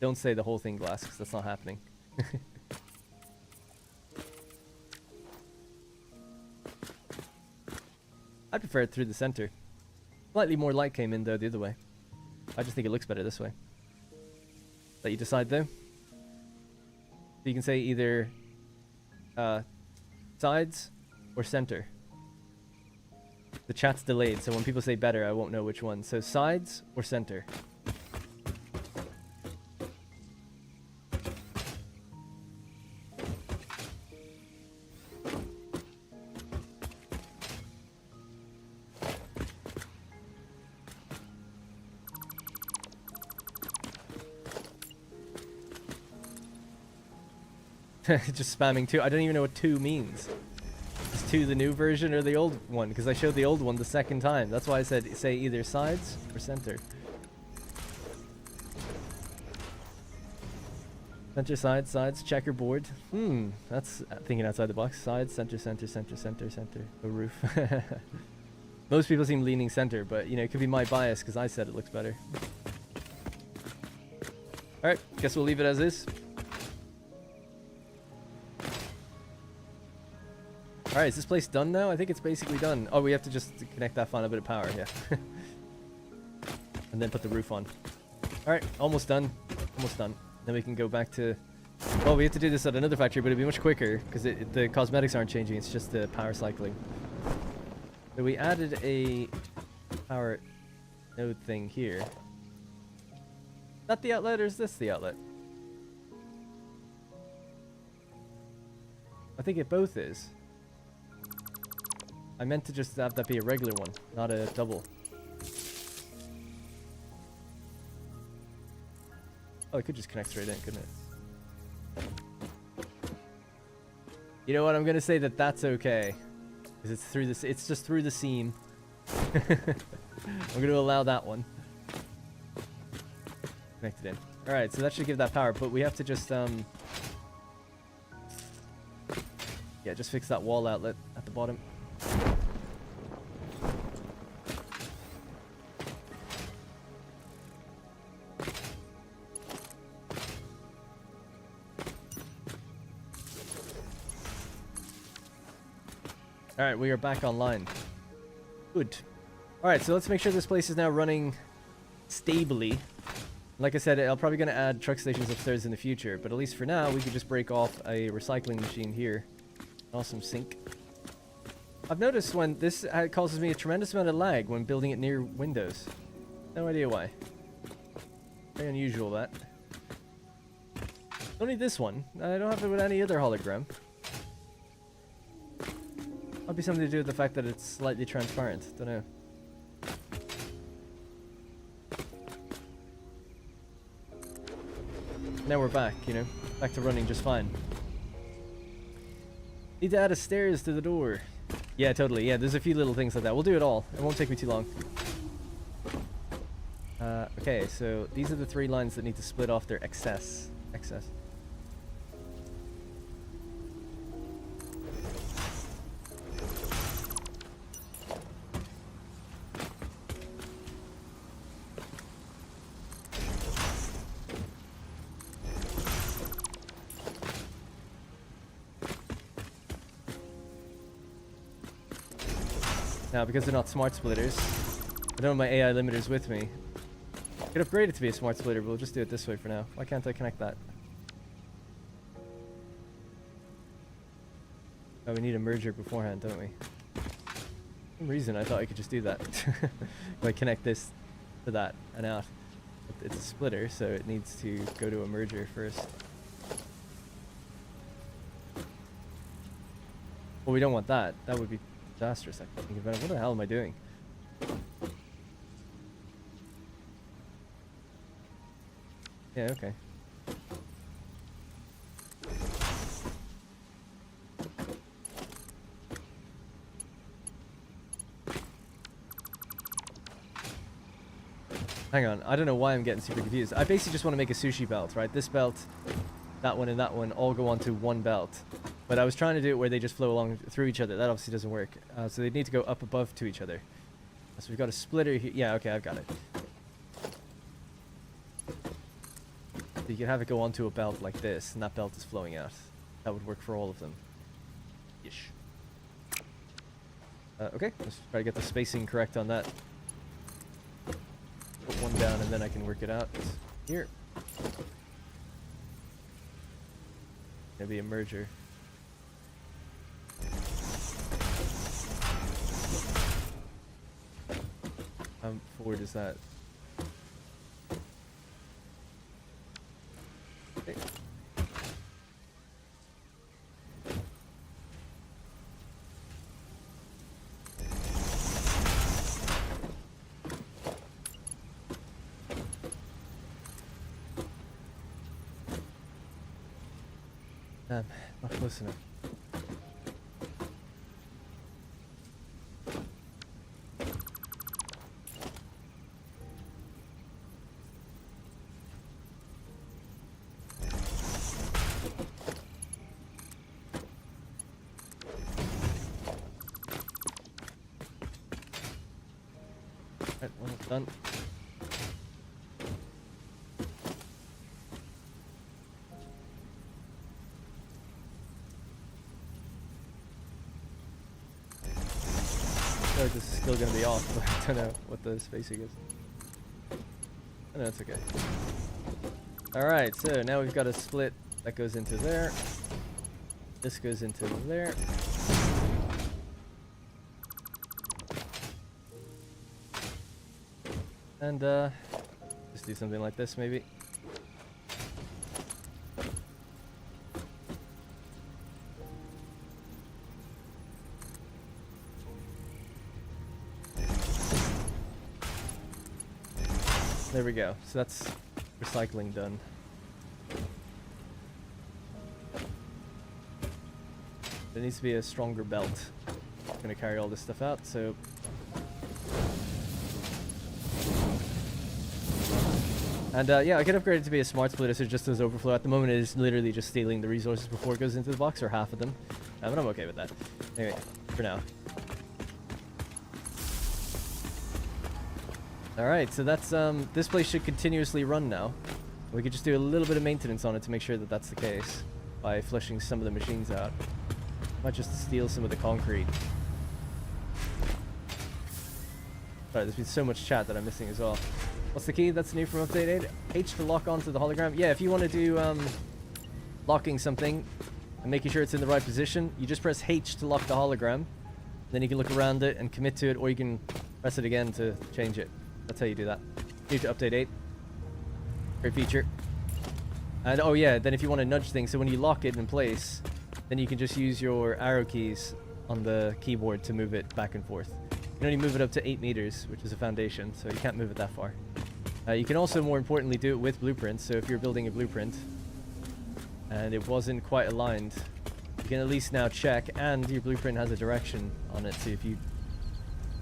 Don't say the whole thing glass, because that's not happening. I prefer it through the center. Slightly more light came in though the other way. I just think it looks better this way. Let you decide though. So you can say either sides or center. The chat's delayed, so when people say better, I won't know which one. So sides or center? Just spamming 2. I don't even know what 2 means. Is 2 the new version or the old one? Because I showed the old one the second time. That's why I said say either sides or center. Center, sides, checkerboard. That's thinking outside the box. Sides, center, center, center, center, center. The roof. Most people seem leaning center, but you know, it could be my bias because I said it looks better. Alright, guess we'll leave it as is. Alright, is this place done now? I think it's basically done. Oh, we have to just connect that final bit of power, yeah. And then put the roof on. Alright, almost done. Almost done. Then we can go back to... Well, we have to do this at another factory, but it'll be much quicker, because the cosmetics aren't changing, it's just the power cycling. So we added a power node thing here. Is that the outlet or is this the outlet? I think it both is. I meant to just have that be a regular one, not a double. Oh, it could just connect straight in, couldn't it? You know what? I'm gonna say that that's okay, because it's through this. It's just through the seam. I'm gonna allow that one connected in. All right, so that should give that power, but we have to just yeah, just fix that wall outlet at the bottom. Alright, we are back online. Good. Alright, so let's make sure this place is now running stably. Like I said, I'm probably going to add truck stations upstairs in the future, but at least for now, we could just break off a recycling machine here. Awesome sink. I've noticed when this causes me a tremendous amount of lag when building it near windows. No idea why. Very unusual, that. Don't need this one. I don't have it with any other hologram. Might be something to do with the fact that it's slightly transparent. Don't know. Now we're back, you know. Back to running just fine. Need to add a stairs to the door. Yeah, totally. Yeah, there's a few little things like that. We'll do it all. It won't take me too long. Okay, so these are the 3 lines that need to split off their excess. Now, because they're not smart splitters, I don't have my AI limiters with me. I could upgrade it to be a smart splitter, but we'll just do it this way for now. Why can't I connect that? Oh, we need a merger beforehand, don't we? For some reason, I thought I could just do that. If I connect this to that and out. But it's a splitter, so it needs to go to a merger first. Well, we don't want that. That would be disastrous. I can think about it. What the hell am I doing? Yeah, okay. Hang on, I don't know why I'm getting super confused. I basically just want to make a sushi belt, right? This belt, that one, and that one all go onto one belt. But I was trying to do it where they just flow along through each other. That obviously doesn't work. So they need to go up above to each other. So we've got a splitter here. Yeah, okay, I've got it. So you can have it go onto a belt like this, and that belt is flowing out. That would work for all of them. Ish. Okay, let's try to get the spacing correct on that. Put one down and then I can work it out. Here. Maybe a merger. How forward is that? Okay. Not close enough. Right, one done. I feel like this is still going to be off, but I don't know what the spacing is. Oh, no, it's okay. Alright, so now we've got a split that goes into there. This goes into there. And just do something like this maybe. There we go. So that's recycling done. There needs to be a stronger belt. I'm gonna carry all this stuff out, so and yeah, I could upgrade it to be a smart splitter so it just does overflow. At the moment it is literally just stealing the resources before it goes into the box, or half of them. But I'm okay with that. Anyway, for now. Alright, so that's this place should continuously run now. We could just do a little bit of maintenance on it to make sure that that's the case by flushing some of the machines out. Might just steal some of the concrete. Sorry, there's been so much chat that I'm missing as well. What's the key that's new from update 8? H to lock onto the hologram. Yeah, if you want to do locking something and making sure it's in the right position, you just press H to lock the hologram. Then you can look around it and commit to it, or you can press it again to change it. That's how you do that. New to update 8. Great feature. And oh yeah, then if you want to nudge things, so when you lock it in place, then you can just use your arrow keys on the keyboard to move it back and forth. You can only move it up to 8 meters, which is a foundation, so you can't move it that far. You can also, more importantly, do it with blueprints. So if you're building a blueprint and it wasn't quite aligned, you can at least now check, and your blueprint has a direction on it, so if you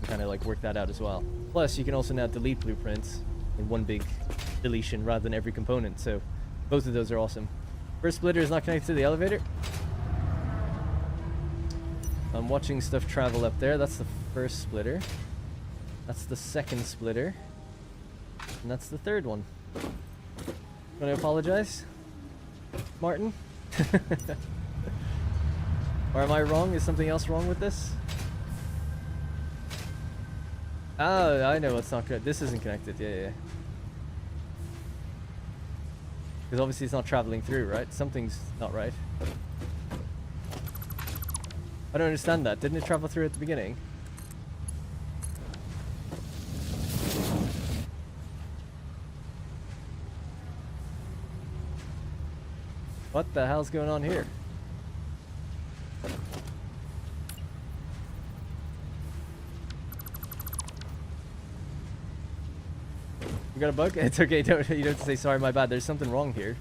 kind of like work that out as well. Plus, you can also now delete blueprints in one big deletion rather than every component, so both of those are awesome. First splitter is not connected to the elevator. I'm watching stuff travel up there. That's the first splitter. That's the second splitter. And that's the third one. Want to apologize, Martin? Or am I wrong? Is something else wrong with this? Oh, I know what's not good. This isn't connected. Yeah. Because obviously it's not traveling through, right? Something's not right. I don't understand that. Didn't it travel through at the beginning? What the hell's going on here? You got a bug? It's okay, you don't have to say sorry, my bad. There's something wrong here.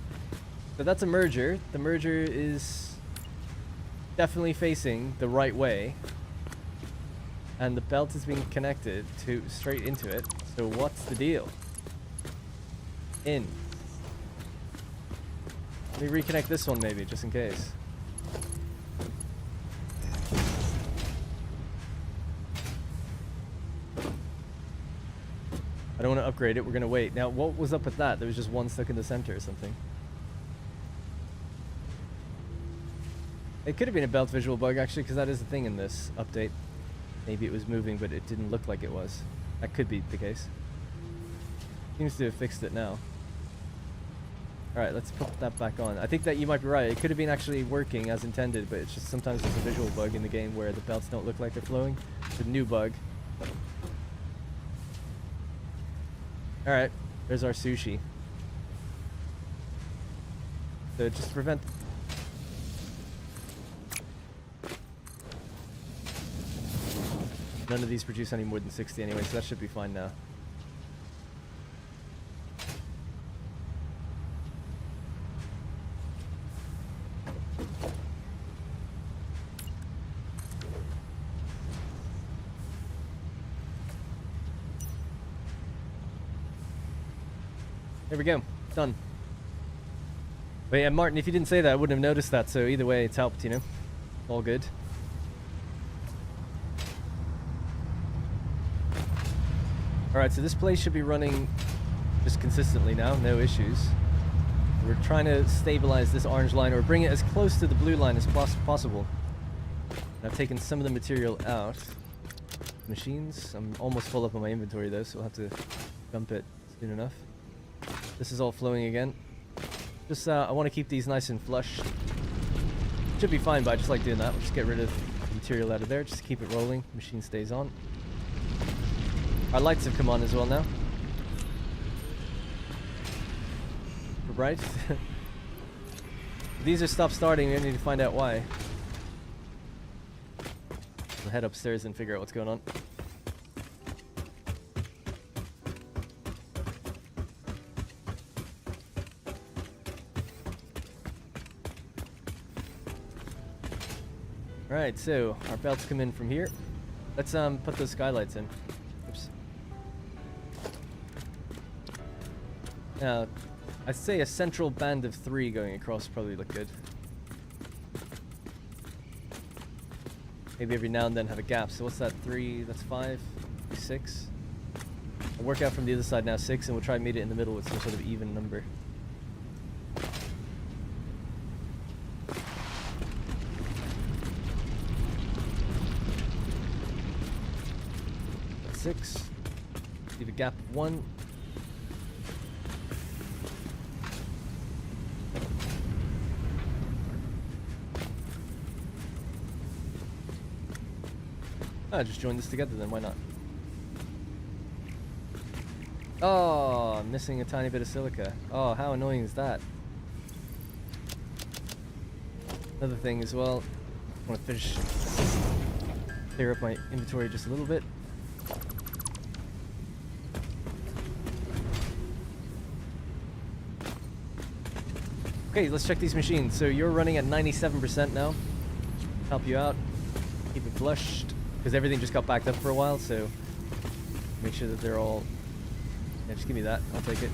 So that's a merger. The merger is definitely facing the right way. And the belt is being connected to straight into it. So what's the deal? In. Let me reconnect this one maybe, just in case. I don't want to upgrade it, we're going to wait. Now, what was up with that? There was just one stuck in the center or something. It could have been a belt visual bug, actually, because that is a thing in this update. Maybe it was moving, but it didn't look like it was. That could be the case. Seems to have fixed it now. Alright, let's put that back on. I think that you might be right. It could have been actually working as intended, but it's just sometimes there's a visual bug in the game where the belts don't look like they're flowing. It's a new bug. Alright, there's our sushi. So just to prevent... None of these produce any more than 60 anyway, so that should be fine now. There we go. Done. But yeah, Martin, if you didn't say that, I wouldn't have noticed that, so either way, it's helped, you know? All good. Alright, so this place should be running just consistently now, no issues. We're trying to stabilize this orange line, or bring it as close to the blue line as possible. And I've taken some of the material out. Machines, I'm almost full up on my inventory though, so I'll have to dump it soon enough. This is all flowing again. Just, I want to keep these nice and flush. Should be fine, but I just like doing that. We'll just get rid of the material out of there, just to keep it rolling. Machine stays on. Our lights have come on as well now. bright. These are stop starting. We need to find out why. We'll head upstairs and figure out what's going on. Alright, so our belts come in from here. Let's put those skylights in. Oops. Now, I'd say a central band of 3 going across probably look good. Maybe every now and then have a gap. So what's that? 3, that's 5, 6. I'll work out from the other side now 6, and we'll try and meet it in the middle with some sort of even number. That's 6. Leave a gap of 1. Just join this together then, why not? Oh, I'm missing a tiny bit of silica. Oh, how annoying is that? Another thing as well, I want to finish, clear up my inventory just a little bit. Okay, let's check these machines. So you're running at 97% now. Help you out. Keep it flushed. Because everything just got backed up for a while, so make sure that they're all... Yeah, just give me that. I'll take it.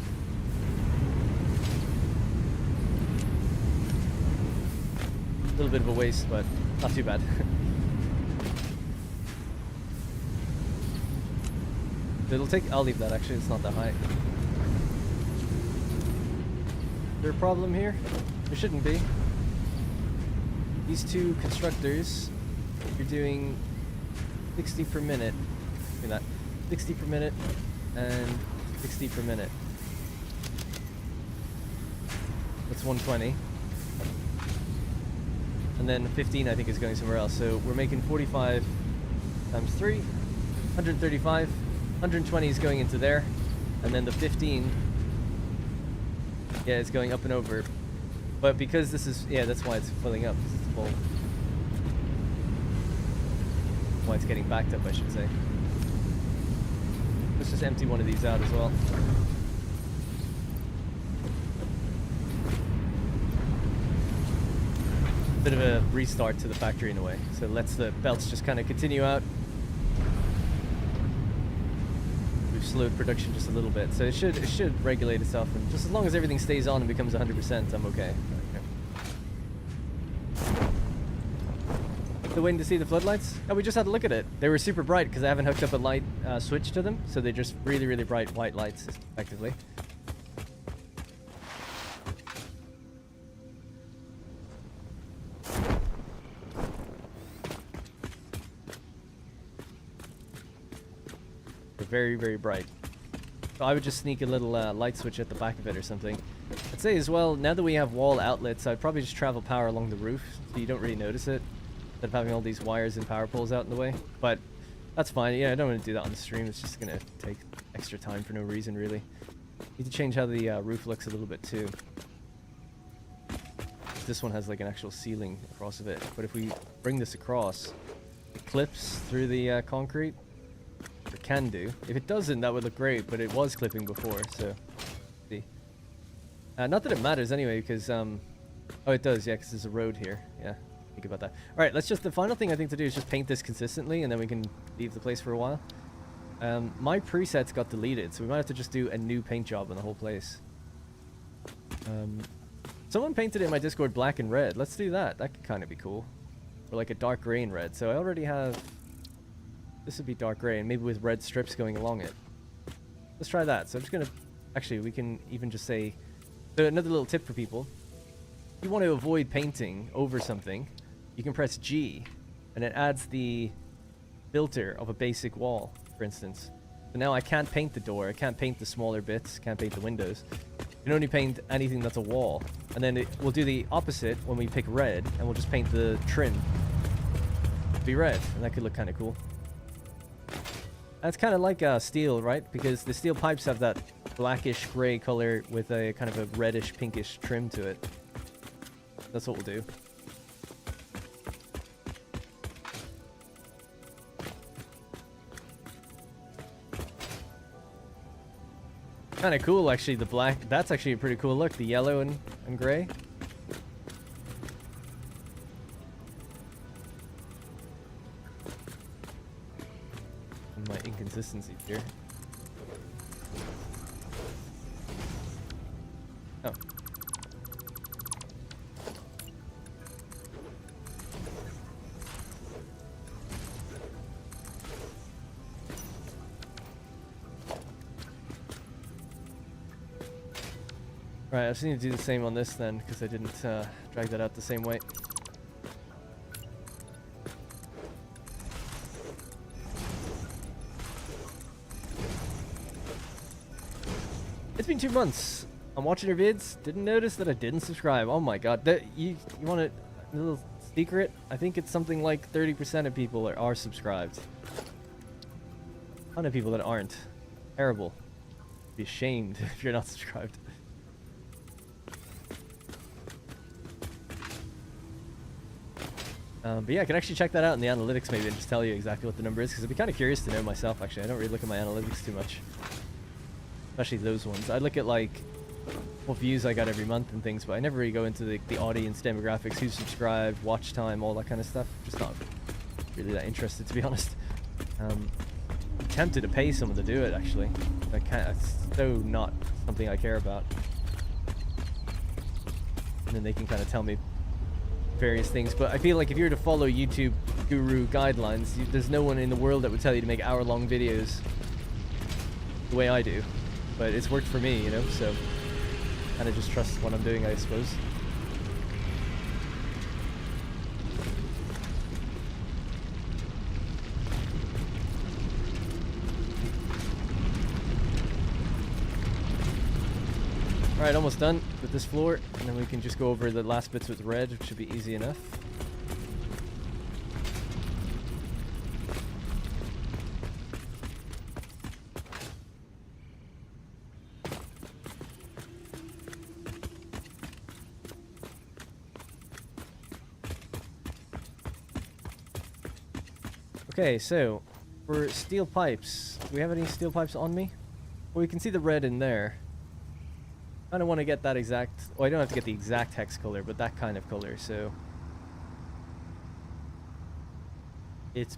A little bit of a waste, but not too bad. It'll take... I'll leave that, actually. It's not that high. Is there a problem here? There shouldn't be. These two constructors, you're doing 60 per minute. Look at that. 60 per minute and 60 per minute. That's 120. And then 15 I think is going somewhere else. So we're making 45 times 3, 135. 120 is going into there. And then the 15, yeah, it's going up and over. But because this is, yeah, that's why it's filling up. Because it's full. Why it's getting backed up, I should say. Let's just empty one of these out as well. Bit of a restart to the factory in a way. So let's the belts just kind of continue out. We've slowed production just a little bit, so it should regulate itself, and just as long as everything stays on and becomes 100%, I'm okay. The waiting to see the floodlights? Oh, we just had to look at it. They were super bright because I haven't hooked up a light switch to them, so they're just really, really bright white lights, effectively. They're very, very bright. So I would just sneak a little light switch at the back of it or something. I'd say as well, now that we have wall outlets, I'd probably just travel power along the roof so you don't really notice it. Instead of having all these wires and power poles out in the way. But that's fine. Yeah, I don't want to do that on the stream. It's just going to take extra time for no reason, really. Need to change how the roof looks a little bit, too. This one has like an actual ceiling across of it. But if we bring this across, it clips through the concrete. Or can do. If it doesn't, that would look great. But it was clipping before, so... see. Not that it matters anyway, because... oh, it does, yeah, because there's a road here. Yeah. Think about that. All right, let's just, the final thing I think to do is just paint this consistently, and then we can leave the place for a while. My presets got deleted, so we might have to just do a new paint job on the whole place. Someone painted it in my Discord black and red. Let's do that. That could kind of be cool. Or like a dark gray and red. So I already have, this would be dark gray, and maybe with red strips going along it. Let's try that. So I'm just gonna, actually we can even just say, so another little tip for people. If you want to avoid painting over something, you can press G, and it adds the filter of a basic wall, for instance. So now I can't paint the door, I can't paint the smaller bits, can't paint the windows. You can only paint anything that's a wall. And then we'll do the opposite when we pick red, and we'll just paint the trim to be red, and that could look kind of cool. That's kind of like steel, right? Because the steel pipes have that blackish gray color with a kind of a reddish pinkish trim to it. That's what we'll do. Kind of cool, actually, the black. That's actually a pretty cool look, the yellow and gray. And my inconsistencies here. Oh. Right, I just need to do the same on this then, because I didn't drag that out the same way. It's been 2 months. I'm watching your vids. Didn't notice that I didn't subscribe. Oh my god. You want a little secret? I think it's something like 30% of people are subscribed. A ton of people that aren't. Terrible. Be ashamed if you're not subscribed. But yeah, I can actually check that out in the analytics maybe and just tell you exactly what the number is, because I'd be kind of curious to know myself, actually. I don't really look at my analytics too much. Especially those ones. I look at like what views I got every month and things, but I never really go into the audience demographics, who subscribed, watch time, all that kind of stuff. Just not really that interested, to be honest. I'm tempted to pay someone to do it, actually. I can't, it's so not something I care about. And then they can kind of tell me various things, but I feel like if you were to follow YouTube guru guidelines, there's no one in the world that would tell you to make hour-long videos the way I do. But it's worked for me, you know, so kind of just trust what I'm doing, I suppose. Alright, almost done with this floor, and then we can just go over the last bits with red, which should be easy enough. Okay, so for steel pipes, do we have any steel pipes on me? Well, we can see the red in there. I don't want to get that exact, well, I don't have to get the exact hex color, but that kind of color, so it's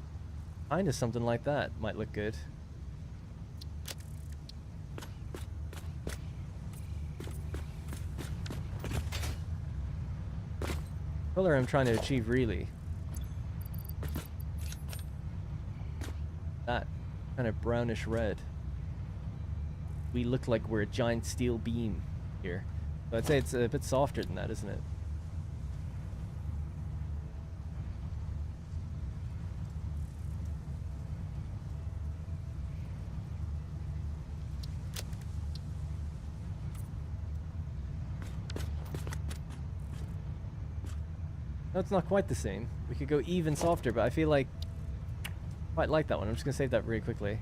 kind of something like that. Might look good. Color I'm trying to achieve, really. That kind of brownish red. We look like we're a giant steel beam here. But I'd say it's a bit softer than that, isn't it? No, it's not quite the same. We could go even softer, but I feel like I quite like that one. I'm just gonna save that really quickly.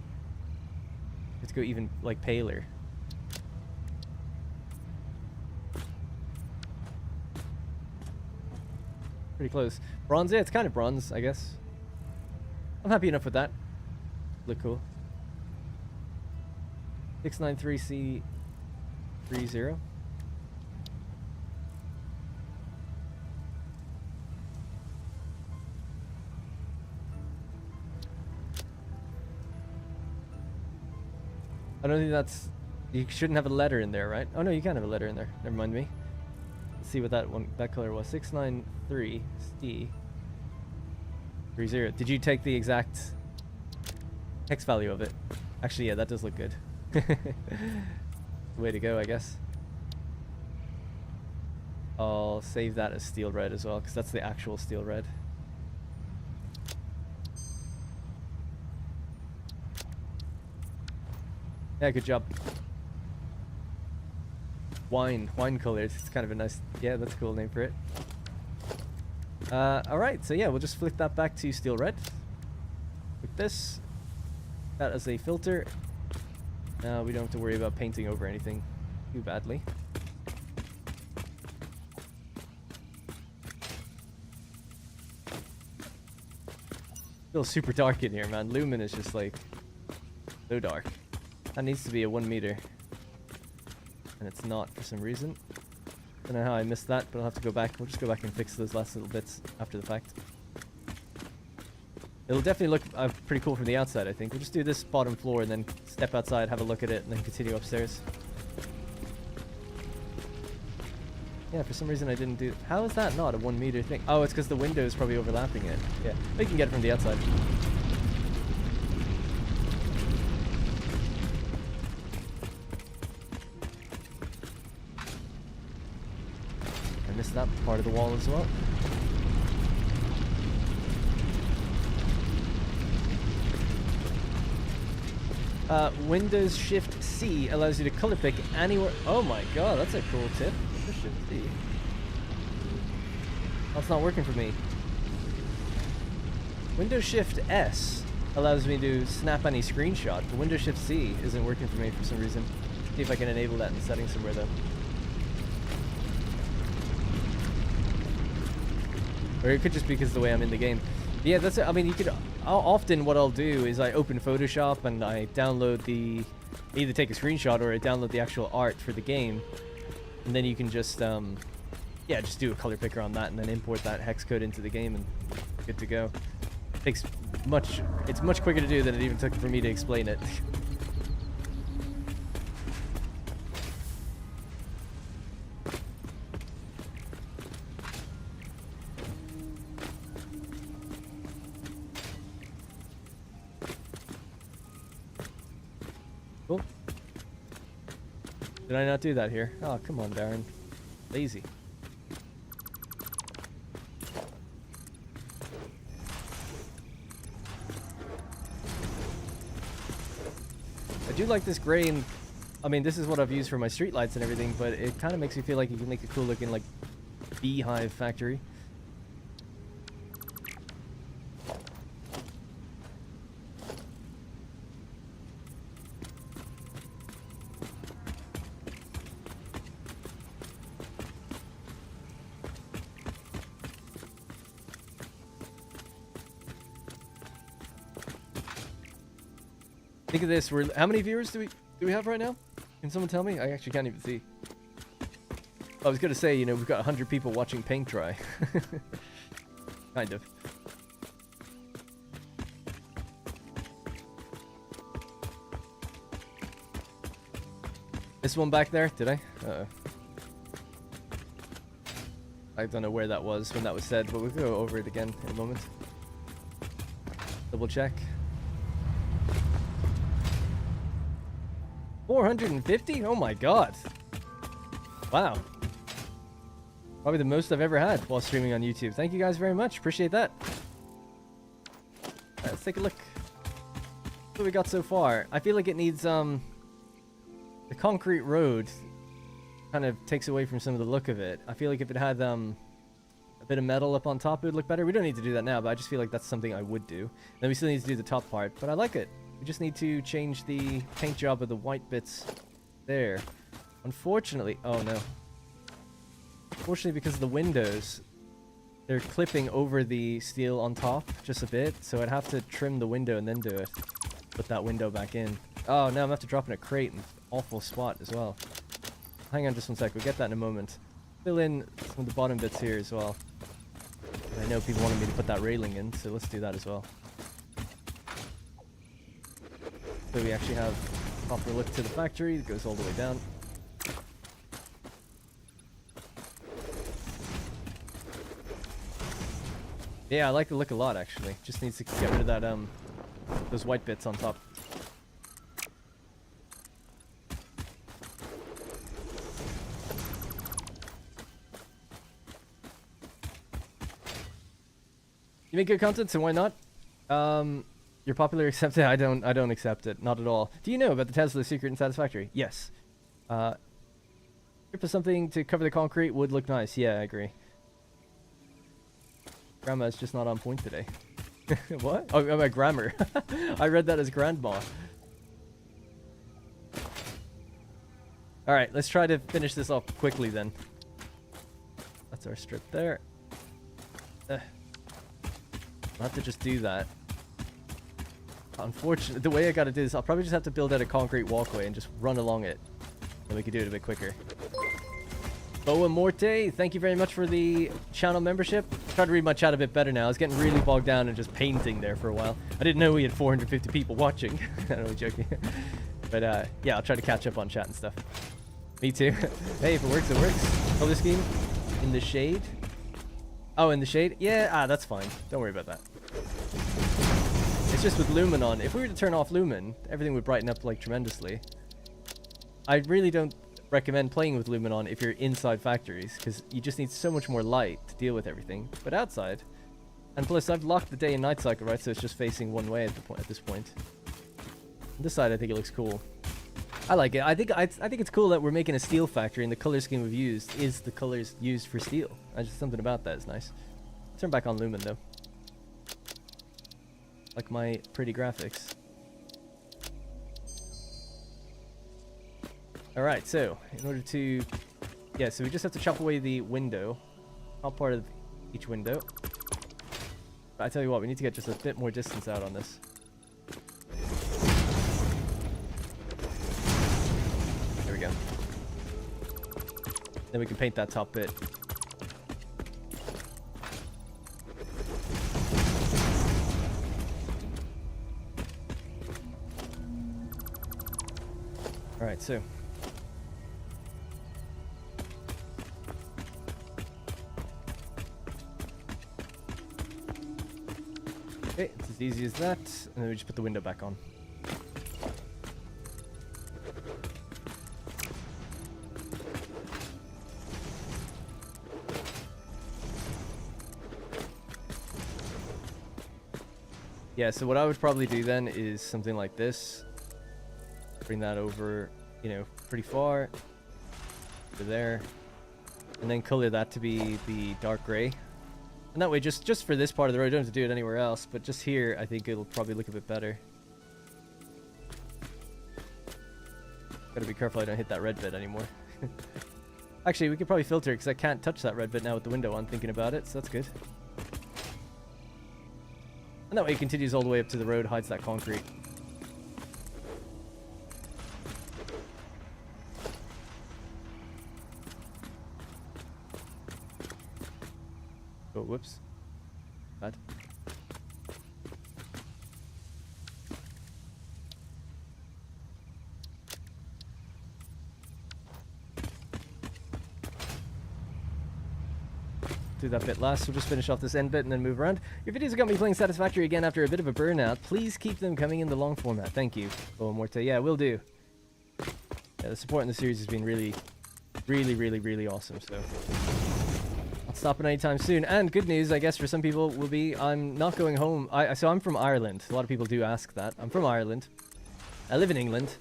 Let's go even like paler. Pretty close. Bronze, yeah, it's kind of bronze, I guess. I'm happy enough with that. Look cool. 693C30. I don't think that's... You shouldn't have a letter in there, right? Oh no, you can have a letter in there. Never mind me. Let's see what that color was. 693C30. Did you take the exact hex value of it? Actually, yeah, that does look good. Way to go, I guess. I'll save that as steel red as well, because that's the actual steel red. Yeah, good job. Wine colored. It's kind of a nice, yeah, that's a cool name for it. Alright, so yeah, we'll just flip that back to steel red. With this, that as a filter. Now we don't have to worry about painting over anything too badly. Feels super dark in here, man. Lumen is just like so dark. That needs to be a 1 meter. And it's not for some reason. Don't know how I missed that, but I'll have to go back. We'll just go back and fix those last little bits after the fact. It'll definitely look pretty cool from the outside, I think. We'll just do this bottom floor and then step outside, have a look at it, and then continue upstairs. Yeah, for some reason I didn't do... How is that not a 1 meter thing? Oh, it's because the window is probably overlapping it. Yeah, we can get it from the outside. I missed that part of the wall as well. Windows Shift C allows you to color pick anywhere. Oh my god, that's a cool tip. Shift C. That's not working for me. Windows Shift S allows me to snap any screenshot, but Windows Shift C isn't working for me for some reason. See if I can enable that in settings somewhere though. Or it could just be because of the way I'm in the game. Yeah, that's it. I mean, you could... Often what I'll do is I open Photoshop and I download the... Either take a screenshot or I download the actual art for the game. And then you can just, yeah, just do a color picker on that and then import that hex code into the game and good to go. It's much quicker to do than it even took for me to explain it. Cool. Did I not do that here? Oh, come on, Darren. Lazy. I do like this gray, and I mean, this is what I've used for my streetlights and everything, but it kind of makes me feel like you can make a cool looking, like, beehive factory. Think of this. How many viewers do we have right now? Can someone tell me? I actually can't even see. I was gonna say, you know, we've got 100 people watching paint dry. Kind of. This one back there, did I? Uh-oh. I don't know where that was when that was said, but we'll go over it again in a moment. Double check. 450? Oh my god. Wow. Probably the most I've ever had while streaming on YouTube. Thank you guys very much. Appreciate that. Alright, let's take a look. What we got so far? I feel like it needs, the concrete road kind of takes away from some of the look of it. I feel like if it had, a bit of metal up on top, it would look better. We don't need to do that now, but I just feel like that's something I would do. Then we still need to do the top part, but I like it. We just need to change the paint job of the white bits there. Unfortunately, oh no. Unfortunately, because of the windows, they're clipping over the steel on top just a bit, so I'd have to trim the window and then do it. Put that window back in. Oh, now I'm gonna have to drop in a crate in an awful spot as well. Hang on just one sec, we'll get that in a moment. Fill in some of the bottom bits here as well. I know people wanted me to put that railing in, so let's do that as well. So we actually have a proper look to the factory. It goes all the way down. Yeah, I like the look a lot actually. Just needs to get rid of that those white bits on top. You make good content, so why not? You're popular, accept it. I don't accept it. Not at all. Do you know about the Tesla secret and Satisfactory? Yes. Strip of something to cover the concrete would look nice. Yeah, I agree. Grandma's just not on point today. What? Oh, my grammar. I read that as grandma. Alright, let's try to finish this off quickly then. That's our strip there. I'll have to just do that. Unfortunately, the way I gotta do this, I'll probably just have to build out a concrete walkway and just run along it. And we can do it a bit quicker. Boa Morte, thank you very much for the channel membership. Try to read my chat a bit better now. I was getting really bogged down and just painting there for a while. I didn't know we had 450 people watching. I'm only joking. But yeah, I'll try to catch up on chat and stuff. Me too. Hey, if it works, it works. Color scheme in the shade. Oh, in the shade? Yeah, that's fine. Don't worry about that. It's just with Lumen on. If we were to turn off Lumen, everything would brighten up like tremendously. I really don't recommend playing with Lumen on if you're inside factories, because you just need so much more light to deal with everything. But outside, and plus I've locked the day and night cycle, right? So it's just facing one way at this point. On this side, I think it looks cool. I like it. I think it's cool that we're making a steel factory, and the color scheme we've used is the colors used for steel. Just something about that is nice. Turn back on Lumen though. Like my pretty graphics. Alright, so in order to... Yeah, so we just have to chop away the window. Top part of each window. But I tell you what, we need to get just a bit more distance out on this. There we go. Then we can paint that top bit. Alright, so... Okay, it's as easy as that, and then we just put the window back on. Yeah, so what I would probably do then is something like this. Bring that over, you know, pretty far to there, and then color that to be the dark gray. And that way, just for this part of the road, you don't have to do it anywhere else, but just here, I think it'll probably look a bit better. Gotta be careful I don't hit that red bit anymore. Actually, we could probably filter it, because I can't touch that red bit now with the window on, thinking about it, so that's good. And that way it continues all the way up to the road, hides that concrete. Oh, whoops. Bad. Do that bit last. We'll just finish off this end bit and then move around. Your videos have got me playing Satisfactory again after a bit of a burnout. Please keep them coming in the long format. Thank you. Oh, Morte. Yeah, will do. Yeah, the support in the series has been really awesome, so... stopping anytime soon. And good news, I guess, for some people will be I'm not going home. So I'm from Ireland. A lot of people do ask that. I'm from Ireland. I live in England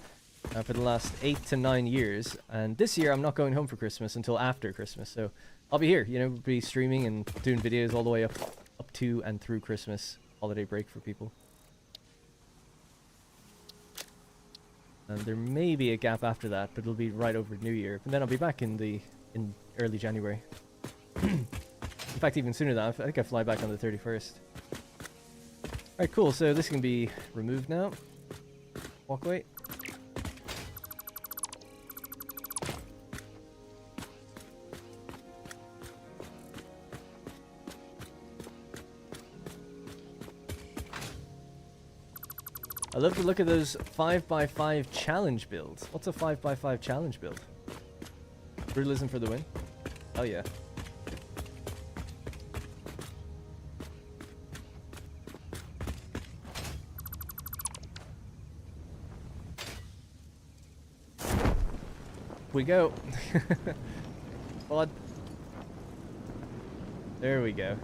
for the last 8 to 9 years, and this year I'm not going home for Christmas until after Christmas. So I'll be here, you know, be streaming and doing videos all the way up to and through Christmas holiday break for people. And there may be a gap after that, but it'll be right over New Year. And then I'll be back in early January. In fact, even sooner than that. I think I fly back on the 31st. Alright, cool. So this can be removed now. Walkway. I love the look of those 5x5 challenge builds. What's a 5x5 challenge build? Brutalism for the win? Oh yeah. We go. Blood. There we go.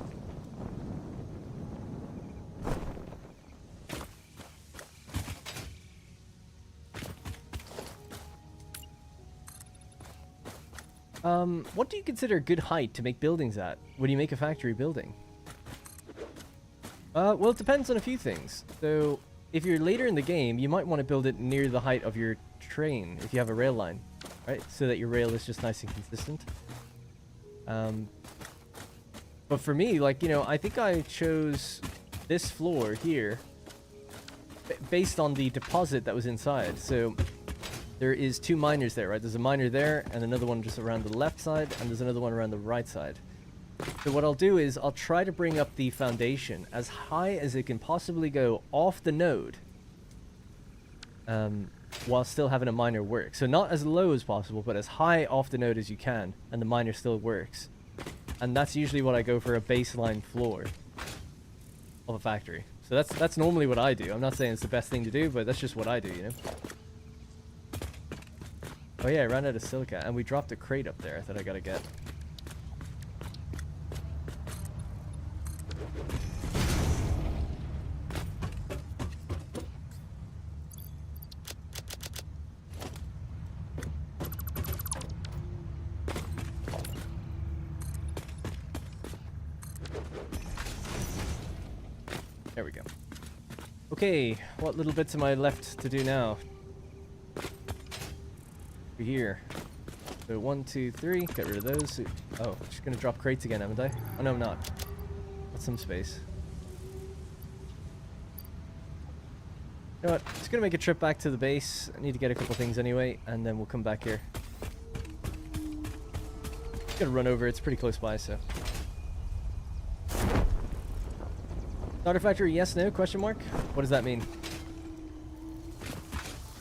What do you consider a good height to make buildings at when you make a factory building? Well, it depends on a few things. So, if you're later in the game, you might want to build it near the height of your train, if you have a rail line. right? So that your rail is just nice and consistent. But for me, like, you know, I think I chose this floor here based on the deposit that was inside. So there is 2 miners there, right? There's a miner there and another one just around the left side, and there's another one around the right side. So what I'll do is I'll try to bring up the foundation as high as it can possibly go off the node, while still having a miner work. So not as low as possible, but as high off the node as you can, and the miner still works. And that's usually what I go for a baseline floor of a factory. So that's normally what I do. I'm not saying it's the best thing to do, but that's just what I do, you know? Oh yeah, I ran out of silica, and we dropped a crate up there that I gotta get. There we go. Okay, what little bits am I left to do now? Over here. So 1, 2, 3. Get rid of those. Oh, just gonna drop crates again, haven't I? Oh no, I'm not. That's some space. You know what? Just gonna make a trip back to the base. I need to get a couple things anyway, and then we'll come back here. Just gotta run over. It's pretty close by, so. Starter factory, yes, no, question mark? What does that mean?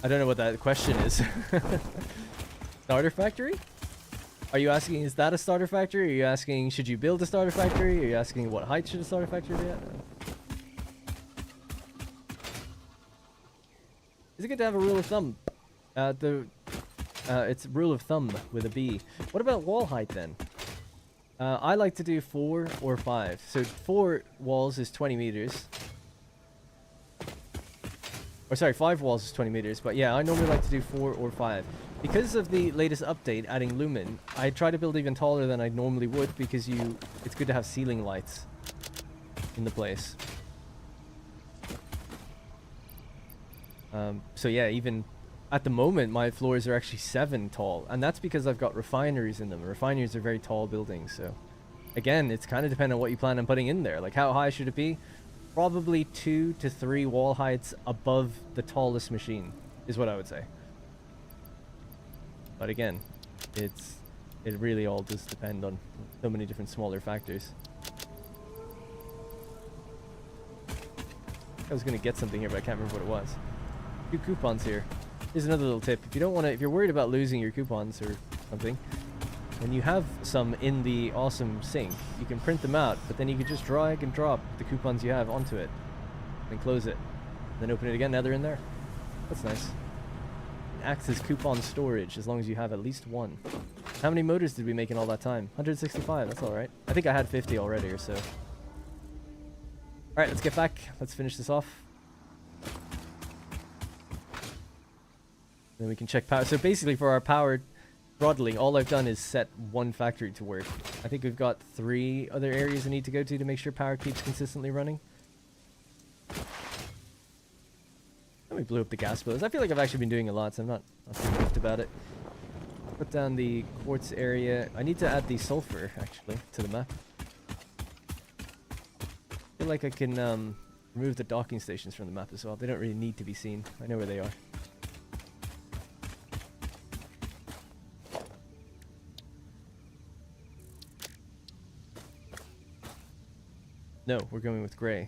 I don't know what that question is. Starter factory? Are you asking, is that a starter factory? Are you asking, should you build a starter factory? Are you asking, what height should a starter factory be at? Is it good to have a rule of thumb? It's rule of thumb with a B. What about wall height then? I like to do 4 or 5. So 4 walls is 20 meters. Or sorry, 5 walls is 20 meters. But yeah, I normally like to do 4 or 5. Because of the latest update adding lumen, I try to build even taller than I normally would, because it's good to have ceiling lights in the place. So yeah, even at the moment, my floors are actually 7 tall, and that's because I've got refineries in them. Refineries are very tall buildings, so again, it's kind of dependent on what you plan on putting in there. Like, how high should it be? Probably 2 to 3 wall heights above the tallest machine is what I would say. But again, it really all does depend on so many different smaller factors. I was gonna get something here, but I can't remember what it was. 2 coupons here. Here's another little tip. If you don't want to, if you're worried about losing your coupons or something, when you have some in the awesome sink, you can print them out, but then you can just drag and drop the coupons you have onto it, and close it, then open it again. Now they're in there. That's nice. It acts as coupon storage as long as you have at least 1. How many motors did we make in all that time? 165. That's all right. I think I had 50 already or so. All right, let's get back. Let's finish this off. Then we can check power. So basically for our power throttling, all I've done is set 1 factory to work. I think we've got 3 other areas I need to go to make sure power keeps consistently running. And we blew up the gas pillars. I feel like I've actually been doing a lot, so I'm not too miffed about it. Put down the quartz area. I need to add the sulfur, actually, to the map. I feel like I can remove the docking stations from the map as well. They don't really need to be seen. I know where they are. No, we're going with gray.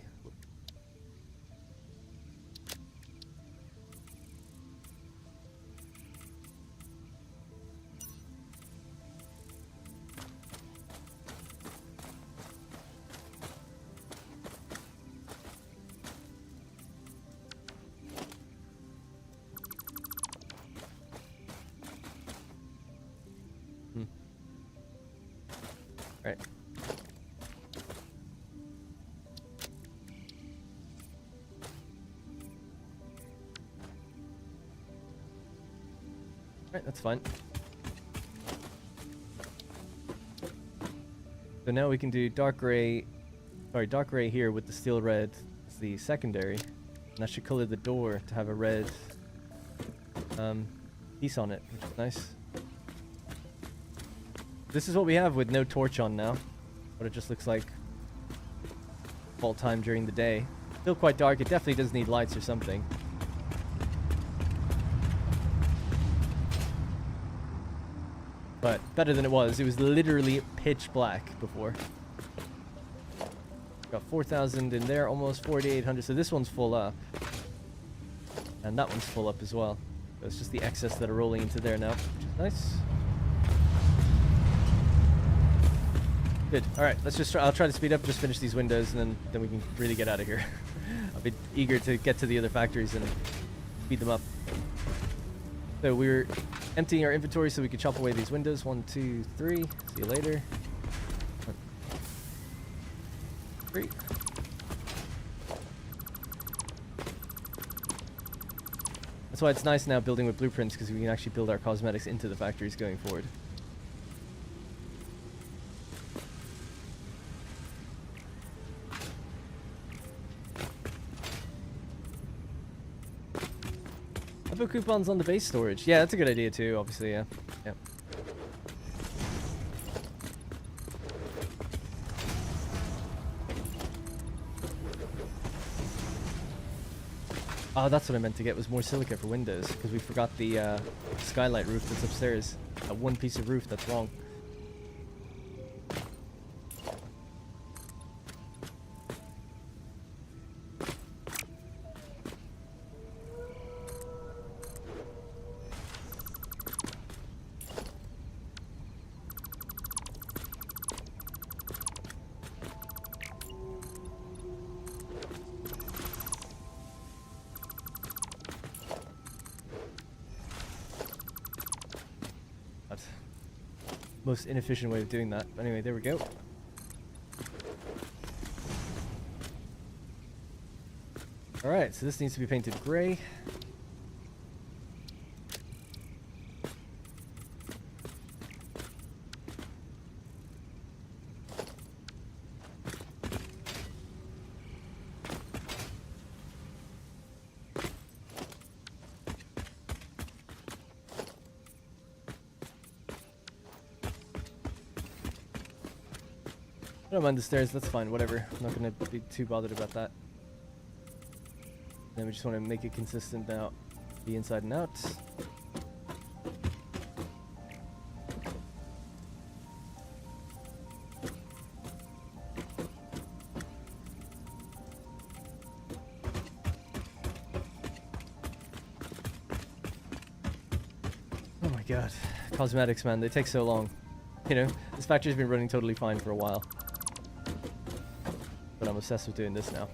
Right. Right, that's fine. So now we can do dark gray here with the steel red as the secondary. And that should color the door to have a red piece on it, which is nice. This is what we have with no torch on now. What it just looks like full time during the day. Still quite dark. It definitely does need lights or something. But better than it was. It was literally pitch black before. Got 4,000 in there, almost 4,800. So this one's full up. And that one's full up as well. So it's just the excess that are rolling into there now, which is nice. Good. All right, let's just try. I'll try to speed up, just finish these windows, and then we can really get out of here. I'll be eager to get to the other factories and speed them up. So we're emptying our inventory so we can chop away these windows. 1, 2, 3. See you later. 1, 3. That's why it's nice now building with blueprints, because we can actually build our cosmetics into the factories going forward. I put coupons on the base storage. Yeah, that's a good idea too, obviously, yeah. Yeah. Oh, that's what I meant to get, was more silica for windows, because we forgot the skylight roof that's upstairs. That one piece of roof that's wrong. Most inefficient way of doing that. But anyway, there we go. Alright, so this needs to be painted gray. I don't mind the stairs, that's fine, whatever. I'm not going to be too bothered about that. Then we just want to make it consistent now, the inside and out. Oh my god, cosmetics, man, they take so long. You know, this factory's been running totally fine for a while. But I'm obsessed with doing this now.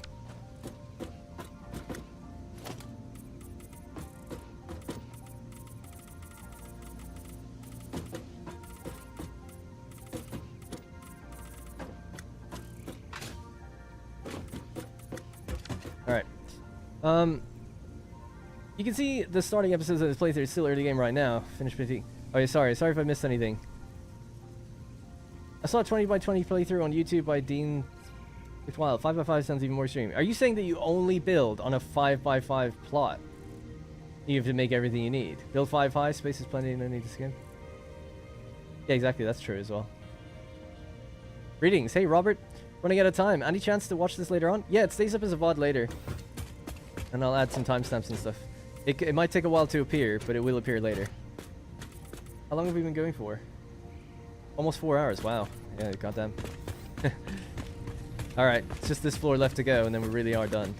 Alright. You can see the starting episodes of this playthrough. It's still early game right now. Finished 50. Oh yeah, sorry if I missed anything. I saw a 20 by 20 playthrough on YouTube by Dean. It's wild. 5 by 5 sounds even more extreme. Are you saying that you only build on a 5 by 5 plot? You have to make everything you need. Build 5 high, space is plenty, no need to skim. Yeah, exactly. That's true as well. Greetings. Hey, Robert. Running out of time. Any chance to watch this later on? Yeah, it stays up as a VOD later. And I'll add some timestamps and stuff. It might take a while to appear, but it will appear later. How long have we been going for? Almost 4 hours. Wow. Yeah, goddamn. Alright, it's just this floor left to go, and then we really are done.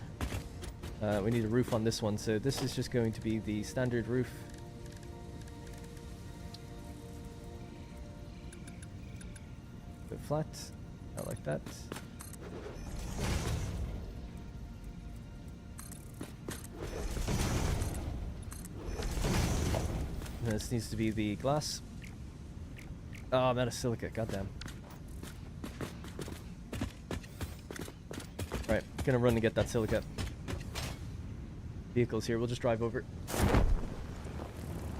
We need a roof on this one, so this is just going to be the standard roof. Go flat. I like that. And this needs to be the glass. Oh, I'm out of silica. Goddamn. Right, gonna run and get that silica. Vehicles here, we'll just drive over.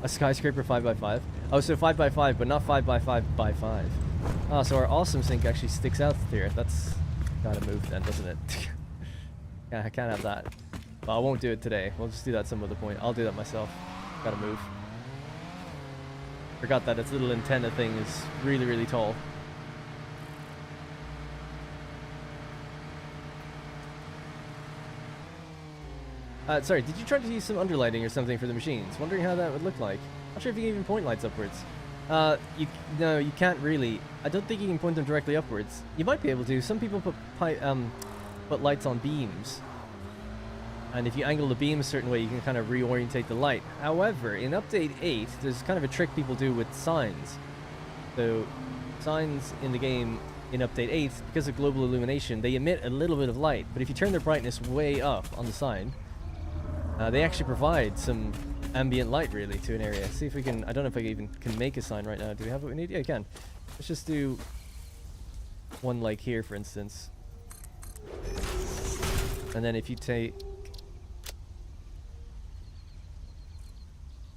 A skyscraper 5 by 5. Oh, so 5 by 5, but not 5 by 5 by 5. Oh, so our awesome sink actually sticks out here. That's gotta move then, doesn't it? Yeah, I can't have that. Well, I won't do it today. We'll just do that some other point. I'll do that myself. Gotta move. Forgot that its little antenna thing is really, really tall. Sorry, did you try to use some underlighting or something for the machines? Wondering how that would look like. Not sure if you can even point lights upwards. No, you can't really. I don't think you can point them directly upwards. You might be able to. Some people put lights on beams. And if you angle the beam a certain way, you can kind of reorientate the light. However, in Update 8, there's kind of a trick people do with signs. So, signs in the game in Update 8, because of global illumination, they emit a little bit of light. But if you turn their brightness way up on the sign, they actually provide some ambient light, really, to an area. See if we can... I don't know if I even can make a sign right now. Do we have what we need? Yeah, I can. Let's just do one like here, for instance. And then if you take...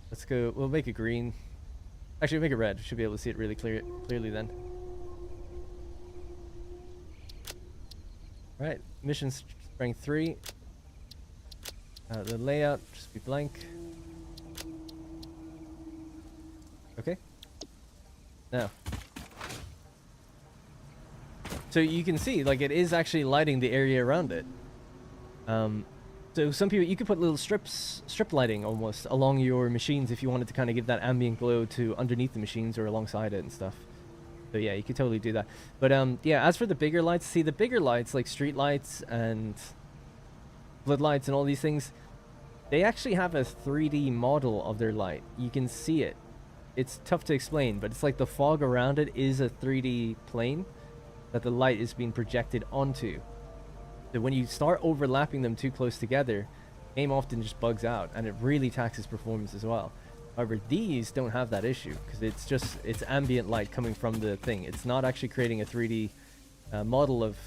Let's go... We'll make it green. Actually, we'll make it red. Should be able to see it really clearly then. Alright, mission strength 3. The layout, just be blank. Okay. Now. So you can see, like, it is actually lighting the area around it. So some people, you could put little strip lighting almost along your machines if you wanted to kind of give that ambient glow to underneath the machines or alongside it and stuff. So yeah, you could totally do that. But yeah, as for the bigger lights, see the bigger lights like street lights and floodlights and all these things, they actually have a 3D model of their light. You can see it. It's tough to explain, but it's like the fog around it is a 3D plane that the light is being projected onto. So when you start overlapping them too close together, game often just bugs out, and it really taxes performance as well. However, these don't have that issue because it's ambient light coming from the thing. It's not actually creating a 3D model of,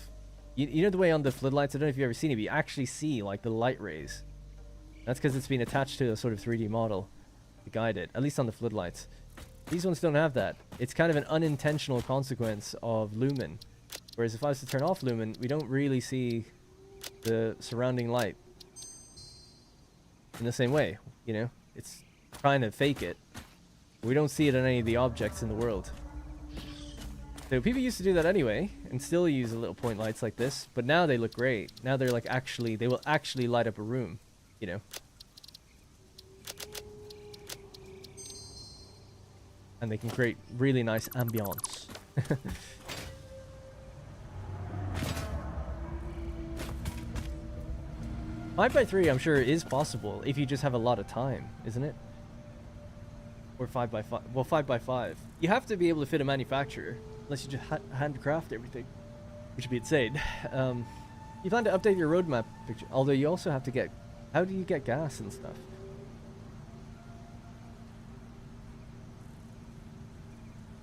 you know the way on the floodlights, I don't know if you've ever seen it, but you actually see like the light rays. That's because it's been attached to a sort of 3D model to guide it, at least on the floodlights. These ones don't have that. It's kind of an unintentional consequence of lumen. Whereas if I was to turn off lumen, we don't really see the surrounding light in the same way, you know? It's trying to fake it. We don't see it on any of the objects in the world. So people used to do that anyway, and still use little point lights like this, but now they look great. Now they're like they will actually light up a room, you know? And they can create really nice ambiance. 5x3 I'm sure is possible if you just have a lot of time, isn't it? Or 5x5. Well, 5x5. You have to be able to fit a manufacturer, unless you just handcraft everything, which would be insane. You plan to update your roadmap picture, although you also have to get... How do you get gas and stuff?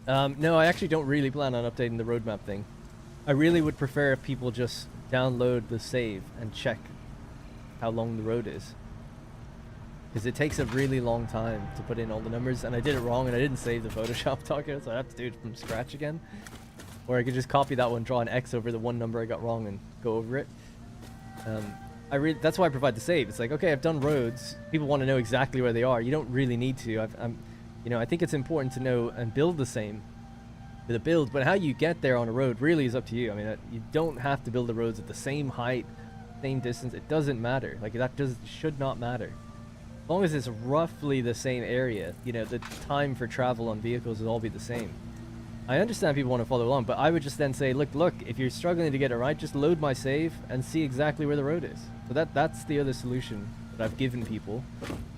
No, I actually don't really plan on updating the roadmap thing. I really would prefer if people just download the save and check how long the road is. Because it takes a really long time to put in all the numbers, and I did it wrong and I didn't save the Photoshop document, so I have to do it from scratch again. Or I could just copy that one, draw an X over the one number I got wrong and go over it. That's why I provide the save. It's like, okay, I've done roads. People want to know exactly where they are. You don't really need to. You know, I think it's important to know and build the same with a build, but how you get there on a road really is up to you. I mean, you don't have to build the roads at the same height, same distance. It doesn't matter. Like, should not matter. As long as it's roughly the same area, you know, the time for travel on vehicles will all be the same. I understand people want to follow along, but I would just then say, look, if you're struggling to get it right, just load my save and see exactly where the road is. So that's the other solution that I've given people.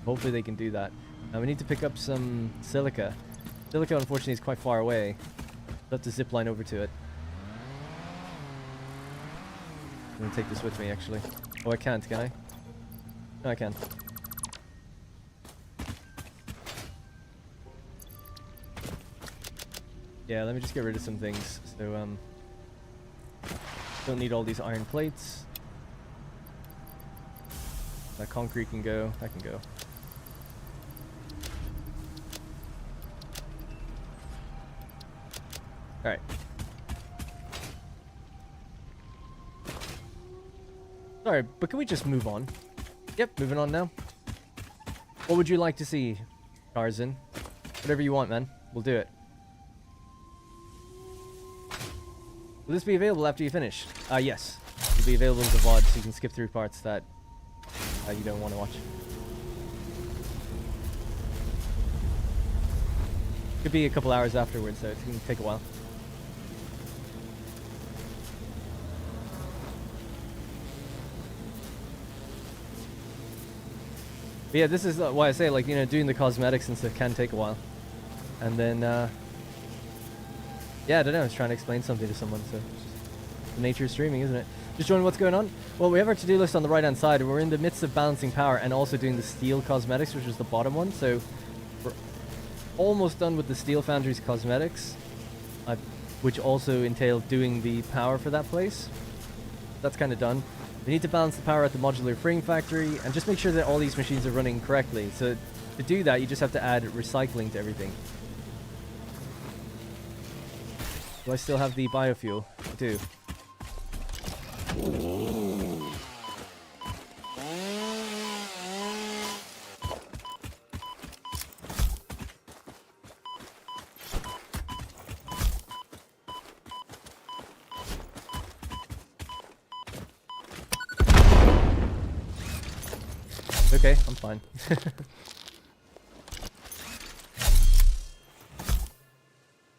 Hopefully they can do that. Now we need to pick up some silica. Silica, unfortunately, is quite far away. I'll have to zip line over to it. I'm going to take this with me, actually. Oh, I can't, can I? No, I can. Yeah, let me just get rid of some things. So, don't need all these iron plates. That concrete can go. That can go. Alright. Sorry, but can we just move on? Yep, moving on now. What would you like to see, Tarzan? Whatever you want, man. we'll do it. Will this be available after you finish? Yes. It'll be available as a VOD, so you can skip through parts that you don't want to watch. Could be a couple hours afterwards, so it can take a while. But yeah, this is why I say, like, you know, doing the cosmetics and stuff can take a while. And then, yeah, I don't know, I was trying to explain something to someone, so it's just the nature of streaming, isn't it? Just showing what's going on. Well, we have our to-do list on the right-hand side, and we're in the midst of balancing power and also doing the steel cosmetics, which is the bottom one. So we're almost done with the Steel Foundry's cosmetics, which also entail doing the power for that place. That's kind of done. We need to balance the power at the modular frame factory and just make sure that all these machines are running correctly. So to do that, you just have to add recycling to everything. Do I still have the biofuel? I do. Okay, I'm fine.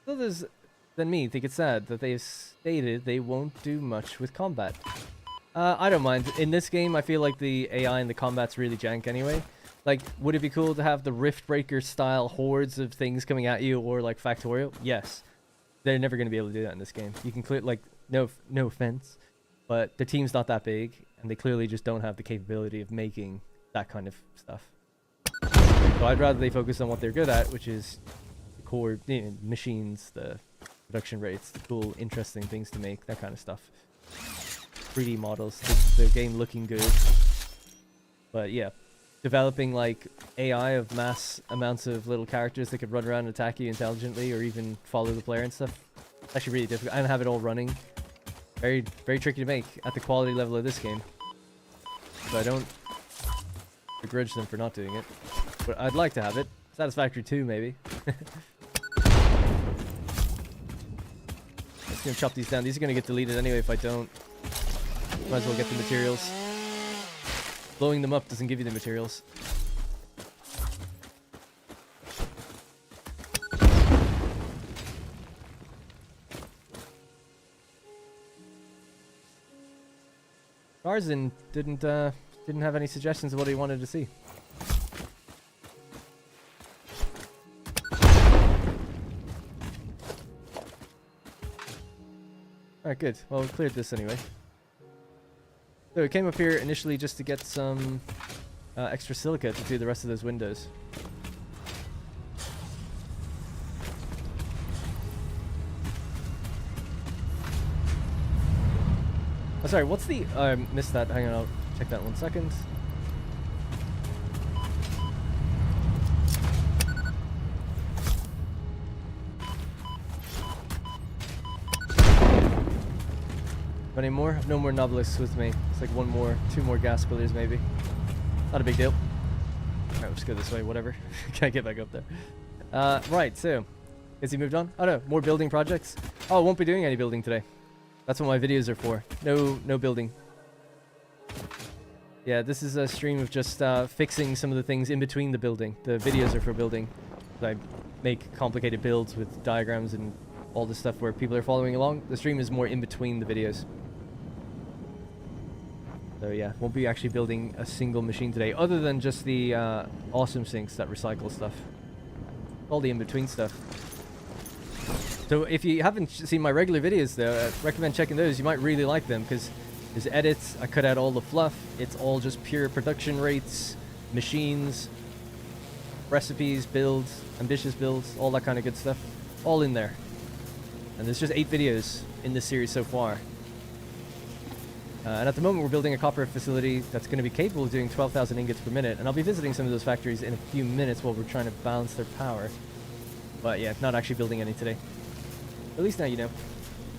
Others than me think it's sad that they've stated they won't do much with combat. I don't mind. In this game, I feel like the AI and the combat's really jank anyway. Like, would it be cool to have the Riftbreaker style hordes of things coming at you, or like Factorial? Yes. They're never going to be able to do that in this game. You can clear, like, no offense, but the team's not that big, and they clearly just don't have the capability of making that kind of stuff. So I'd rather they focus on what they're good at, which is the core, you know, machines, the production rates, the cool, interesting things to make, that kind of stuff. 3D models, the game looking good. But yeah, developing like AI of mass amounts of little characters that could run around and attack you intelligently, or even follow the player and stuff, it's actually really difficult. And have it all running. Very, very tricky to make at the quality level of this game. So I don't begrudge them for not doing it, but I'd like to have it. Satisfactory 2, maybe. Just gonna chop these down. These are gonna get deleted anyway if I don't. Might as well get the materials. Blowing them up doesn't give you the materials. Tarzan didn't have any suggestions of what he wanted to see. Alright, good. Well, we cleared this anyway. So we came up here initially just to get some extra silica to do the rest of those windows. Oh, sorry, what's the... I missed that. Hang on, I'll check that 1 second. Any more? I have no more nobelisks with me. It's like 2 more gas pillars maybe. Not a big deal. Alright, we'll just go this way, whatever. Can't get back up there. Right, so... Has he moved on? Oh no, more building projects. Oh, I won't be doing any building today. That's what my videos are for. No building. Yeah, this is a stream of just fixing some of the things in between the building. The videos are for building. I make complicated builds with diagrams and all this stuff where people are following along. The stream is more in between the videos. So yeah, won't be actually building a single machine today, other than just the awesome sinks that recycle stuff. All the in-between stuff. So if you haven't seen my regular videos though, I recommend checking those. You might really like them, because there's edits, I cut out all the fluff, it's all just pure production rates, machines, recipes, builds, ambitious builds, all that kind of good stuff. All in there. And there's just 8 videos in this series so far. And at the moment we're building a copper facility that's going to be capable of doing 12,000 ingots per minute, and I'll be visiting some of those factories in a few minutes while we're trying to balance their power. But yeah, not actually building any today. At least now you know.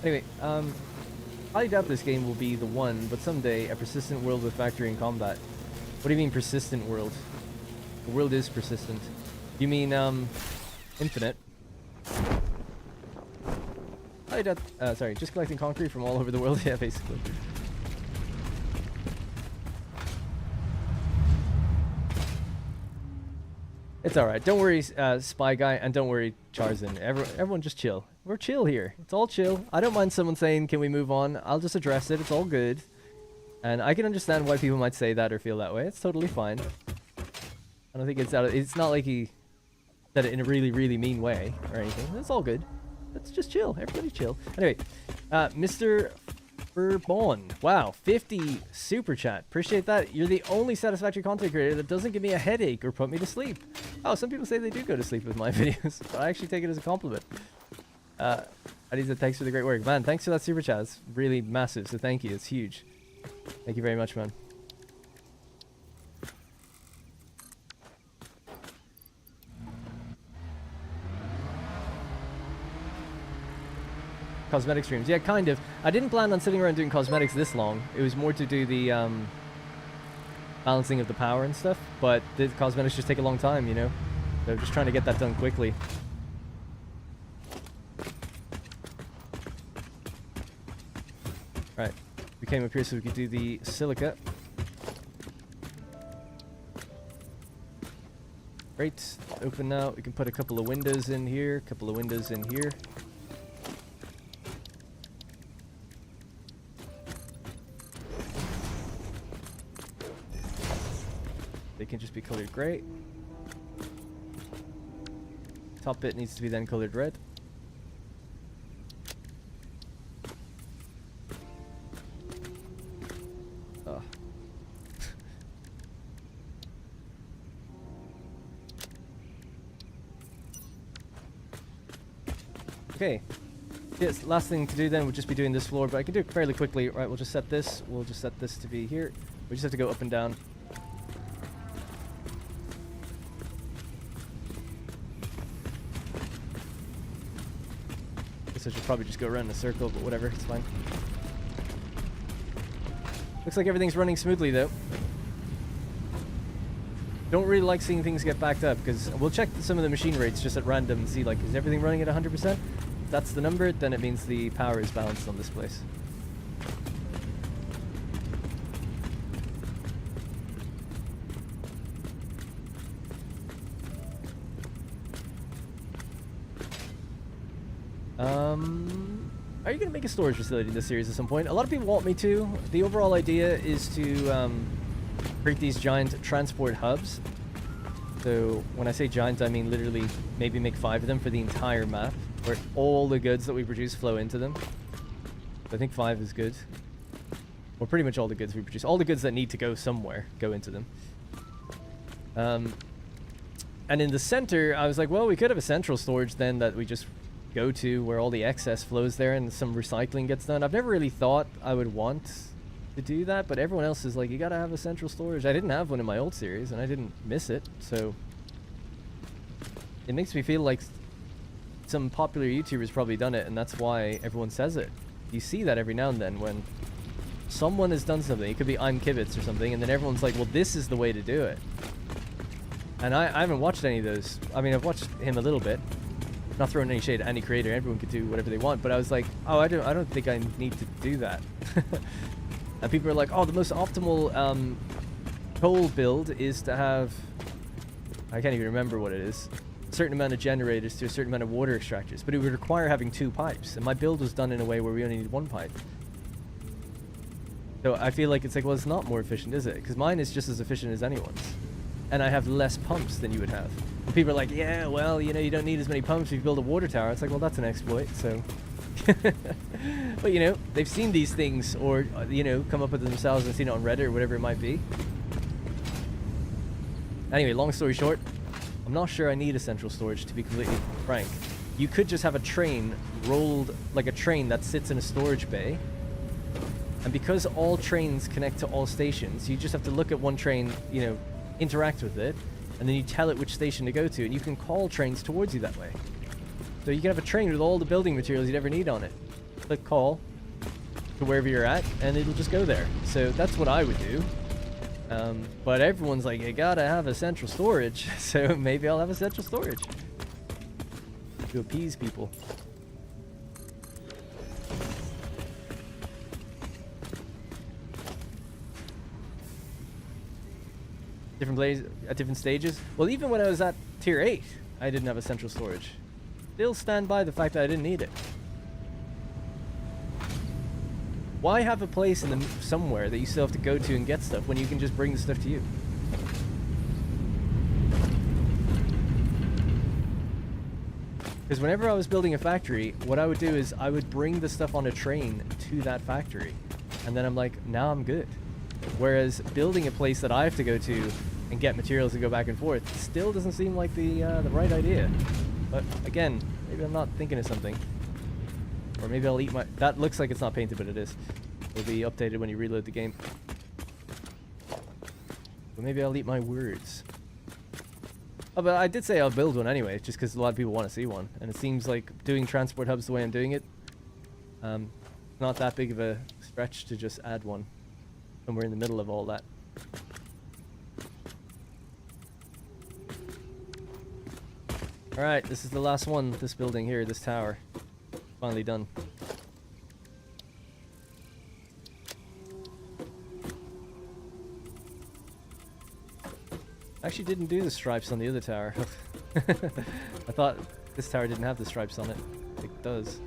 Anyway, I doubt this game will be the one, but someday a persistent world with factory and combat. What do you mean persistent world? The world is persistent. You mean, infinite? Hi, Dad. Sorry, just collecting concrete from all over the world. Yeah, basically. It's alright. Don't worry, Spy Guy, and don't worry, Charzan. Everyone just chill. We're chill here. It's all chill. I don't mind someone saying, can we move on? I'll just address it. It's all good. And I can understand why people might say that or feel that way. It's totally fine. I don't think it's not like he said it in a really, really mean way or anything. It's all good. Let's just chill. Everybody chill. Anyway, Mr. Bourbon. Wow, 50 super chat. Appreciate that. You're the only Satisfactory content creator that doesn't give me a headache or put me to sleep. Oh, some people say they do go to sleep with my videos, but I actually take it as a compliment. Adi said, thanks for the great work. Man, thanks for that super chat. It's really massive, so thank you. It's huge. Thank you very much, man. Cosmetic streams. Yeah, kind of. I didn't plan on sitting around doing cosmetics this long. It was more to do the balancing of the power and stuff, but the cosmetics just take a long time, you know? So just trying to get that done quickly. Right. We came up here so we could do the silica. Great. Open now. We can put a couple of windows in here, a couple of windows in here. They can just be colored gray. Top bit needs to be then colored red. Oh. Okay. Yes, last thing to do then would just be doing this floor, but I can do it fairly quickly. Right, we'll just set this. We'll just set this to be here. We just have to go up and down. I should probably just go around in a circle, but whatever, it's fine. Looks like everything's running smoothly though. Don't really like seeing things get backed up, because we'll check some of the machine rates just at random and see, like, is everything running at 100%? If that's the number, then it means the power is balanced on this place. Are you going to make a storage facility in this series at some point? A lot of people want me to. The overall idea is to create these giant transport hubs. So when I say giant, I mean literally maybe make 5 of them for the entire map, where all the goods that we produce flow into them. I think 5 is good. Well, pretty much all the goods we produce. All the goods that need to go somewhere go into them. And in the center, I was like, well, we could have a central storage then that we just go to where all the excess flows there and some recycling gets done. I've never really thought I would want to do that, but everyone else is like, you gotta have a central storage. I didn't have one in my old series and I didn't miss it, so it makes me feel like some popular YouTubers probably done it, and that's why everyone says it. You see that every now and then when someone has done something. It could be I'm Kibitz or something, and then everyone's like, well, this is the way to do it. And I haven't watched any of those. I mean, I've watched him a little bit. Not throwing any shade at any creator, everyone could do whatever they want, but I was like, oh, I don't think I need to do that. And people are like, oh, the most optimal coal build is to have, I can't even remember what it is, a certain amount of generators to a certain amount of water extractors, but it would require having 2 pipes, and my build was done in a way where we only need 1 pipe. So I feel like it's like, well, it's not more efficient, is it? Because mine is just as efficient as anyone's, and I have less pumps than you would have. And people are like, yeah, well, you know, you don't need as many pumps if you build a water tower. It's like, well, that's an exploit, so. But, you know, they've seen these things, or, you know, come up with it themselves and seen it on Reddit or whatever it might be. Anyway, long story short, I'm not sure I need a central storage, to be completely frank. You could just have a train rolled, like a train that sits in a storage bay. And because all trains connect to all stations, you just have to look at one train, you know, interact with it, and then you tell it which station to go to, and you can call trains towards you that way. So you can have a train with all the building materials you'd ever need on it. Click call to wherever you're at, and it'll just go there. So that's what I would do. But everyone's like, you gotta have a central storage, so maybe I'll have a central storage. to appease people. Different places at different stages. Well, even when I was at tier 8, I didn't have a central storage. Still stand by the fact that I didn't need it. Why have a place in the somewhere that you still have to go to and get stuff when you can just bring the stuff to you? Because whenever I was building a factory, what I would do is I would bring the stuff on a train to that factory. And then I'm like, now I'm good. Whereas building a place that I have to go to and get materials and go back and forth still doesn't seem like the right idea. But again, maybe I'm not thinking of something. Or maybe I'll eat my... That looks like it's not painted, but it is. It'll be updated when you reload the game. But maybe I'll eat my words. Oh, but I did say I'll build one anyway, just because a lot of people want to see one. And it seems like doing transport hubs the way I'm doing it, not that big of a stretch to just add one. Somewhere in the middle of all that. Alright, this is the last one, this building here, this tower. Finally done. Actually didn't do the stripes on the other tower. I thought this tower didn't have the stripes on it. It does.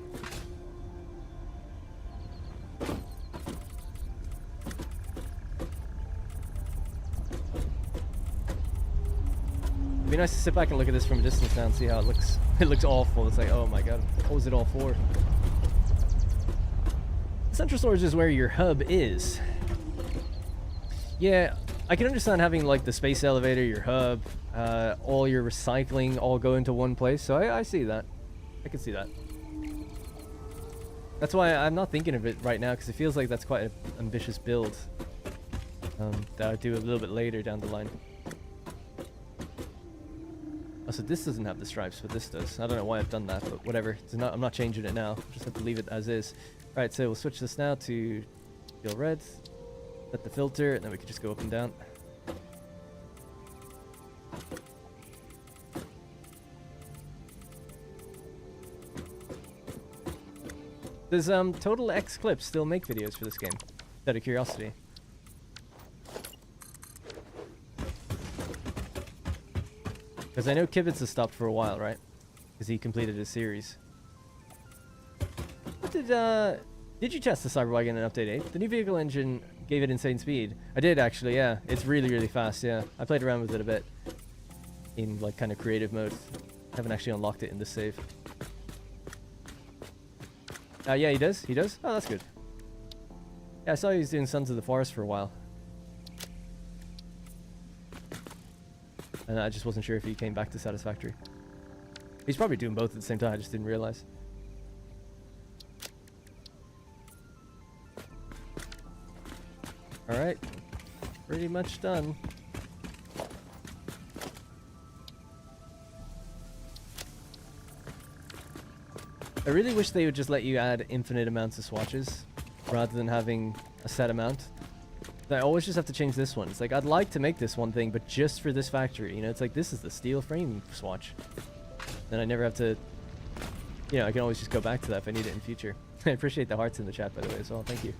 It'd be nice to sit back and look at this from a distance now and see how it looks. It looks awful. It's like, oh my god, what was it all for? Central storage is where your hub is. Yeah, I can understand having like the space elevator, your hub, all your recycling all go into one place. So I see that. I can see that. That's why I'm not thinking of it right now, because it feels like that's quite an ambitious build that I'll do a little bit later down the line. Oh, so this doesn't have the stripes, but this does. I don't know why I've done that, but whatever. It's not, I'm not changing it now. Just have to leave it as is. Right, so we'll switch this now to steel red. Set the filter, and then we can just go up and down. Does Total X Clips still make videos for this game? Out of curiosity. Because I know Kivitz has stopped for a while, right? Because he completed his series. Did you test the Cyberwagon in Update 8? The new vehicle engine gave it insane speed. I did actually, yeah. It's really, really fast, yeah. I played around with it a bit in like kind of creative mode. Haven't actually unlocked it in this save. Yeah, he does. He does? Oh, that's good. Yeah, I saw he was doing Sons of the Forest for a while. And I just wasn't sure if he came back to Satisfactory. He's probably doing both at the same time, I just didn't realize. Alright. Pretty much done. I really wish they would just let you add infinite amounts of swatches rather than having a set amount. I always just have to change this one. It's like, I'd like to make this one thing, but just for this factory. You know, it's like, this is the steel frame swatch. Then I never have to... You know, I can always just go back to that if I need it in the future. I appreciate the hearts in the chat, by the way, as well. Thank you.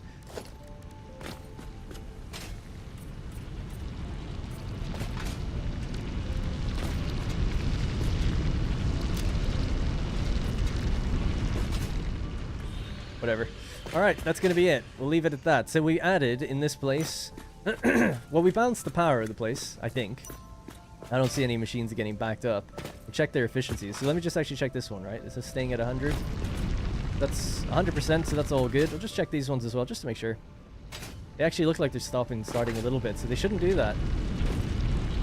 Whatever. Alright, that's going to be it. We'll leave it at that. So we added in this place... well, we balanced the power of the place, I think. I don't see any machines getting backed up. We checked their efficiency. So let me just actually check this one, right? This is staying at 100. That's 100%, so that's all good. We'll just check these ones as well, just to make sure. They actually look like they're starting a little bit, so they shouldn't do that.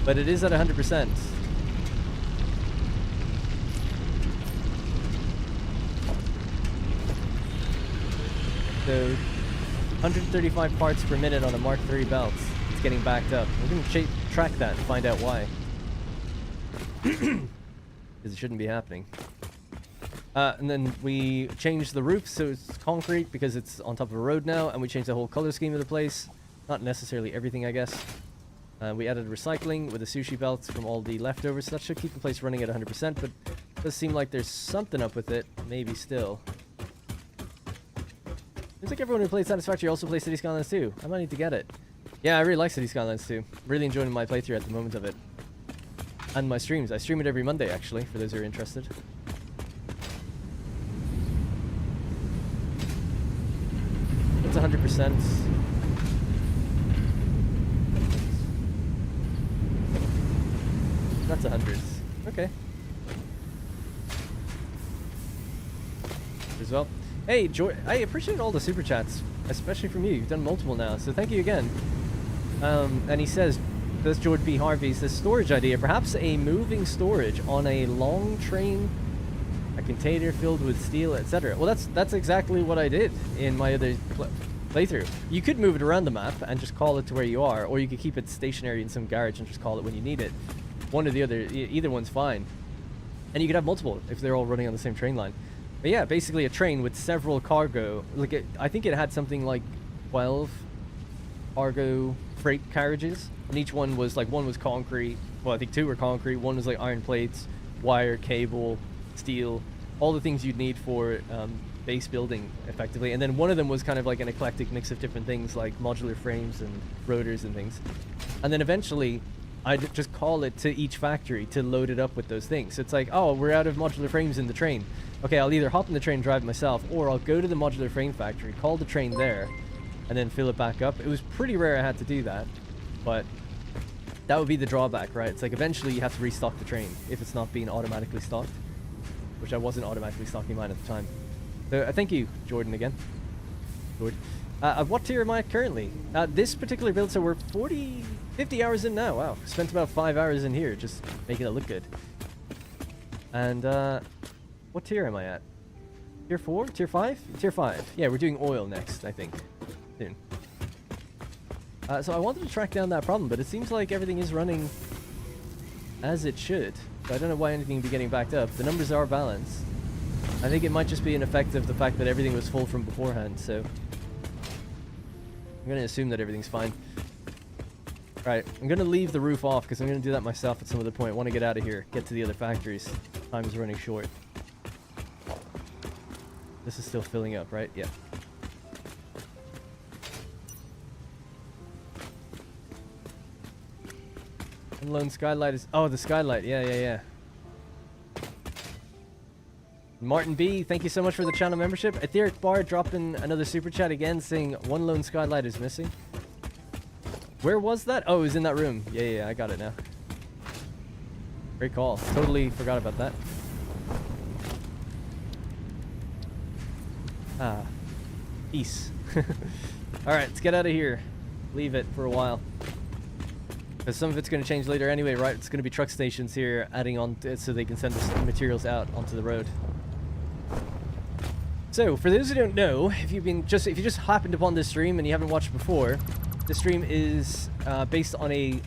But it is at 100%. So 135 parts per minute on a Mark III belt. It's getting backed up. We're going to track that and find out why. Because it shouldn't be happening. And then we changed the roof so it's concrete because it's on top of a road now, and we changed the whole color scheme of the place. Not necessarily everything, I guess. We added recycling with the sushi belts from all the leftovers, so that should keep the place running at 100%, but it does seem like there's something up with it, maybe still. Seems like everyone who plays Satisfactory also plays City Skylines 2. I might need to get it. Yeah, I really like City Skylines 2. Really enjoying my playthrough at the moment of it. And my streams. I stream it every Monday, actually, for those who are interested. It's 100%. That's 100s. Okay. As well. Hey, George, I appreciate all the super chats, especially from you. You've done multiple now, so thank you again. And he says, does George B. Harvey's this storage idea, perhaps a moving storage on a long train, a container filled with steel, etc. Well, that's exactly what I did in my other playthrough. You could move it around the map and just call it to where you are, or you could keep it stationary in some garage and just call it when you need it. One or the other, either one's fine. And you could have multiple if they're all running on the same train line. But yeah, basically a train with several cargo. Like I think it had something like 12 cargo freight carriages, and each one was like, one was concrete. Well, I think 2 were concrete. One was like iron plates, wire, cable, steel, all the things you'd need for base building, effectively. And then one of them was kind of like an eclectic mix of different things, like modular frames and rotors and things. And then eventually, I'd just call it to each factory to load it up with those things. So it's like, oh, we're out of modular frames in the train. Okay, I'll either hop in the train and drive it myself, or I'll go to the modular frame factory, call the train there, and then fill it back up. It was pretty rare I had to do that, but that would be the drawback, right? It's like eventually you have to restock the train if it's not being automatically stocked, which I wasn't automatically stocking mine at the time. So thank you, Jordan, again. Jordan. What tier am I at currently? This particular build, so we're 50 hours in now. Wow, spent about 5 hours in here just making it look good. And what tier am I at? Tier 4? Tier 5? Tier 5. Yeah, we're doing oil next, I think. Soon. So I wanted to track down that problem, but it seems like everything is running as it should. So I don't know why anything would be getting backed up. The numbers are balanced. I think it might just be an effect of the fact that everything was full from beforehand, so I'm going to assume that everything's fine. Right, I'm going to leave the roof off because I'm going to do that myself at some other point. I want to get out of here, get to the other factories. Time is running short. This is still filling up, right? Yeah. And lone skylight is... Oh, the skylight. Yeah. Martin B, thank you so much for the channel membership. Etheric Bar dropped in another super chat again saying one lone skylight is missing. Where was that? Oh, it was in that room. Yeah, I got it now. Great call. Totally forgot about that. Peace. Alright, let's get out of here. Leave it for a while. Because some of it's going to change later anyway, right? It's going to be truck stations here adding on to it so they can send the materials out onto the road. So, for those who don't know, if you just happened upon this stream and you haven't watched before, this stream is based on a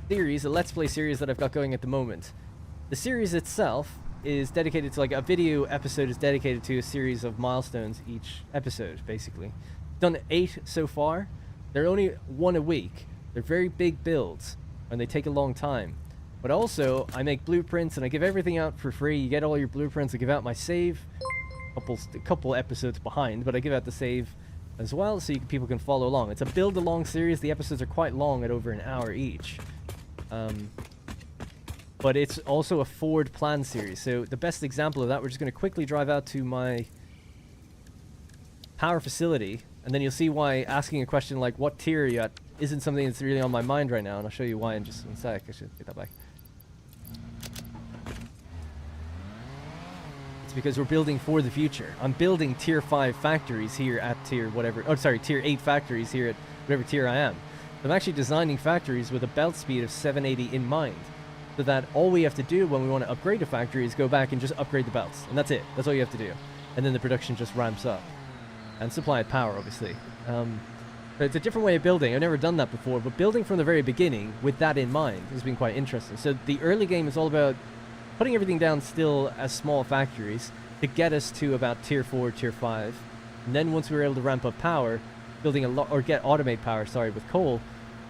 series, a Let's Play series that I've got going at the moment. The series itself is dedicated to, like, a video episode is dedicated to a series of milestones each episode, basically. Done 8 so far. They're only 1 a week. They're very big builds, and they take a long time. But also, I make blueprints, and I give everything out for free. You get all your blueprints. I give out my save. A couple episodes behind, but I give out the save as well, so people can follow along. It's a build-along series. The episodes are quite long, at over an hour each. But it's also a forward plan series. So the best example of that, we're just going to quickly drive out to my power facility, and then you'll see why asking a question like, what tier are you at, isn't something that's really on my mind right now, and I'll show you why in just 1 sec. I should get that back. It's because we're building for the future. I'm building tier 5 factories here at tier whatever, oh sorry, tier 8 factories here at whatever tier I am. I'm actually designing factories with a belt speed of 780 in mind, so that all we have to do when we want to upgrade a factory is go back and just upgrade the belts, and that's it. That's all you have to do, and then the production just ramps up, and supply of power, obviously. But it's a different way of building. I've never done that before, but building from the very beginning with that in mind has been quite interesting. So the early game is all about putting everything down still as small factories to get us to about tier 4, tier 5, and then once we were able to ramp up power, building a lot, or get automate power, sorry, with coal,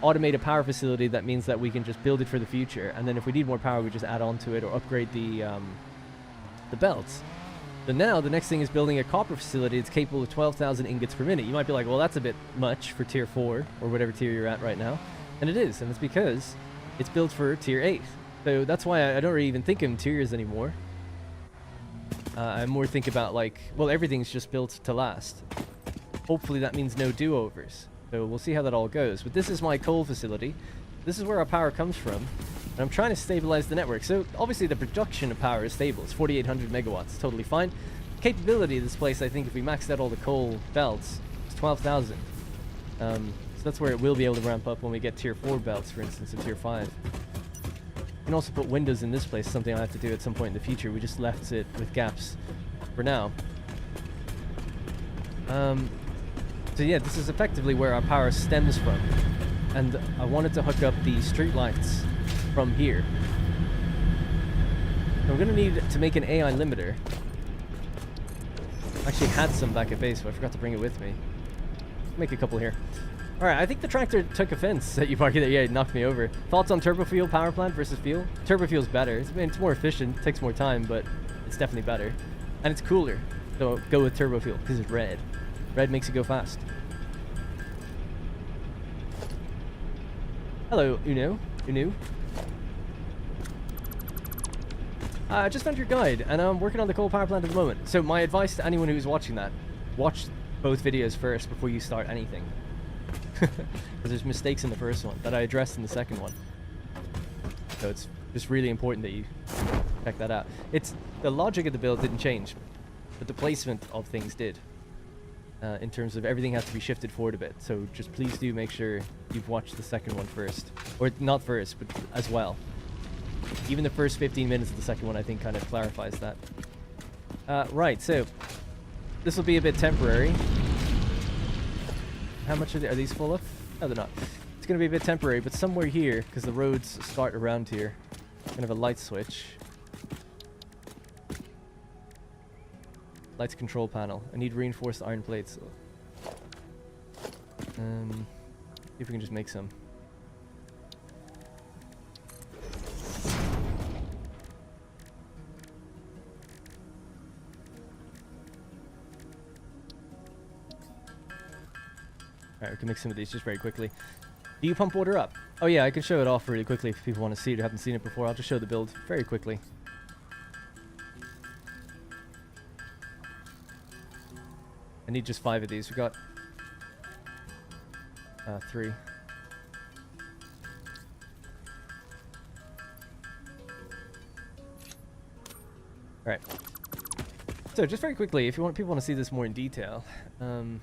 automate a power facility that means that we can just build it for the future, and then if we need more power, we just add on to it or upgrade the belts. So now the next thing is building a copper facility that's capable of 12,000 ingots per minute. You might be like, well, that's a bit much for tier 4 or whatever tier you're at right now, and it is, and it's because it's built for tier 8. So that's why I don't really even think in tiers anymore. I more think about like, well, everything's just built to last. Hopefully that means no do-overs. So we'll see how that all goes. But this is my coal facility. This is where our power comes from. And I'm trying to stabilize the network. So obviously the production of power is stable. It's 4,800 megawatts. Totally fine. Capability of this place, I think, if we maxed out all the coal belts, is 12,000. So that's where it will be able to ramp up when we get tier 4 belts, for instance, or tier 5. You can also put windows in this place, something I have to do at some point in the future. We just left it with gaps for now. So yeah, this is effectively where our power stems from. And I wanted to hook up the street lights from here. So I'm going to need to make an AI limiter. I actually had some back at base, but I forgot to bring it with me. Make a couple here. Alright, I think the tractor took offense that you parked it. Yeah, it knocked me over. Thoughts on turbo fuel power plant versus fuel? Turbo fuel's better. It's more efficient, takes more time, but it's definitely better. And it's cooler. So go with turbo fuel, because it's red. Red makes it go fast. Hello, Uno. I just found your guide, and I'm working on the coal power plant at the moment. So my advice to anyone who's watching that, watch both videos first before you start anything. Because there's mistakes in the first one that I addressed in the second one. So it's just really important that you check that out. The logic of the build didn't change, but the placement of things did. In terms of everything has to be shifted forward a bit. So just please do make sure you've watched the second one first. Or not first, but as well. Even the first 15 minutes of the second one, I think, kind of clarifies that. Right, so this will be a bit temporary. How much are these full of? No, they're not. It's going to be a bit temporary, but somewhere here, because the roads start around here, kind of a light switch. Lights control panel. I need reinforced iron plates. See if we can just make some. Alright, we can make some of these just very quickly. Do you pump water up? Oh yeah, I can show it off really quickly if people want to see it or haven't seen it before. I'll just show the build very quickly. I need just 5 of these. We got 3. Alright. So just very quickly, if you want, people want to see this more in detail. I'm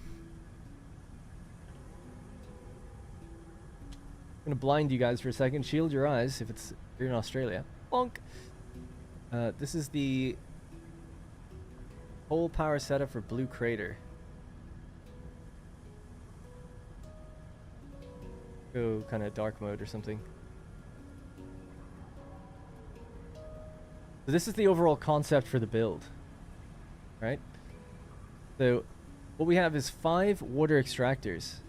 gonna blind you guys for a second. Shield your eyes if you're in Australia. Bonk. This is the whole power setup for Blue Crater. Go kind of dark mode or something. So this is the overall concept for the build, right? So what we have is 5 water extractors.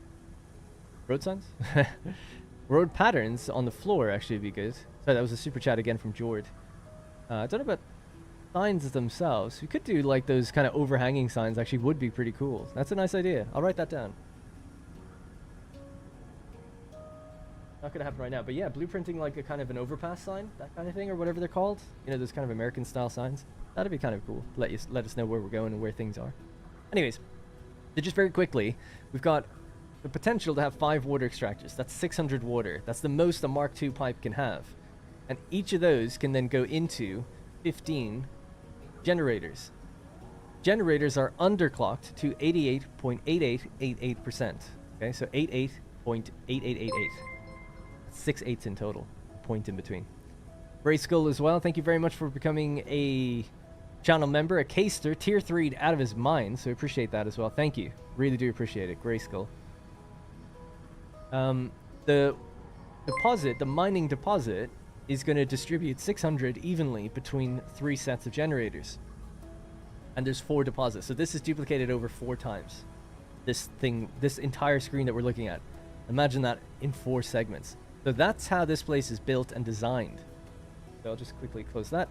Road signs? Road patterns on the floor actually would be good. Sorry, that was a super chat again from Jord. I don't know about signs themselves. We could do like those kind of overhanging signs. Actually would be pretty cool. That's a nice idea. I'll write that down. Not gonna happen right now, but yeah, blueprinting like a kind of an overpass sign, that kind of thing, or whatever they're called. You know, those kind of American style signs. That'd be kind of cool. Let us know where we're going and where things are. Anyways, so just very quickly, we've got the potential to have 5 water extractors. That's 600 water. That's the most a Mark II pipe can have, and each of those can then go into 15 generators. Generators are underclocked to 88.8888%. Okay, so 88.8888. 6 8s in total. Point in between. Gray Skull as well. Thank you very much for becoming a channel member, a caster, tier 3 out of his mind. So appreciate that as well. Thank you. Really do appreciate it. Gray Skull. The deposit, the mining deposit, is going to distribute 600 evenly between 3 sets of generators. And there's 4 deposits. So this is duplicated over 4 times. This entire screen that we're looking at. Imagine that in 4 segments. So that's how this place is built and designed. So I'll just quickly close that.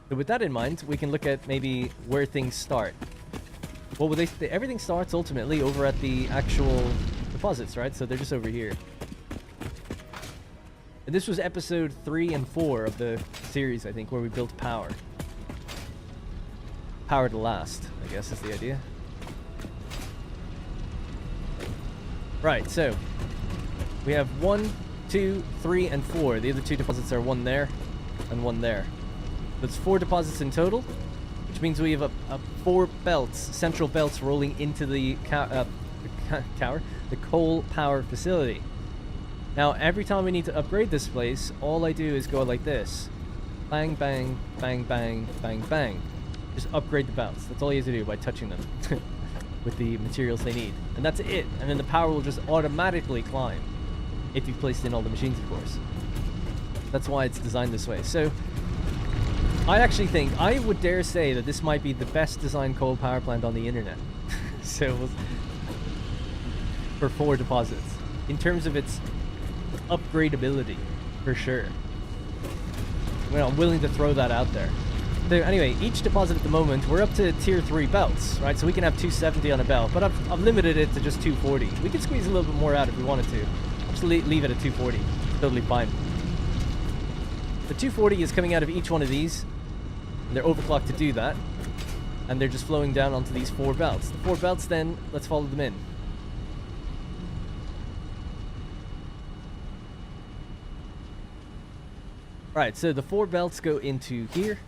So with that in mind, we can look at maybe where things start. Well, everything starts ultimately over at the actual deposits, right? So they're just over here. And this was episode 3 and 4 of the series, I think, where we built power. Power to last, I guess is the idea. Right, so we have 1, 2, 3, and 4. The other 2 deposits are one there and one there. So it's 4 deposits in total, which means we have a 4 belts, central belts rolling into the coal power facility. Now, every time we need to upgrade this place, all I do is go like this. Bang, bang, bang, bang, bang, bang. Just upgrade the belts. That's all you have to do by touching them with the materials they need. And that's it. And then the power will just automatically climb if you've placed in all the machines, of course. That's why it's designed this way. So I actually think, I would dare say that this might be the best designed coal power plant on the internet. So for 4 deposits. In terms of its upgradability, for sure. Well, I'm willing to throw that out there. So anyway, each deposit at the moment, we're up to tier 3 belts, right? So we can have 270 on a belt, but I've limited it to just 240. We could squeeze a little bit more out if we wanted to. Just leave it at 240. Totally fine. The 240 is coming out of each one of these. And they're overclocked to do that. And they're just flowing down onto these 4 belts. The 4 belts then, let's follow them in. Right, so the 4 belts go into here.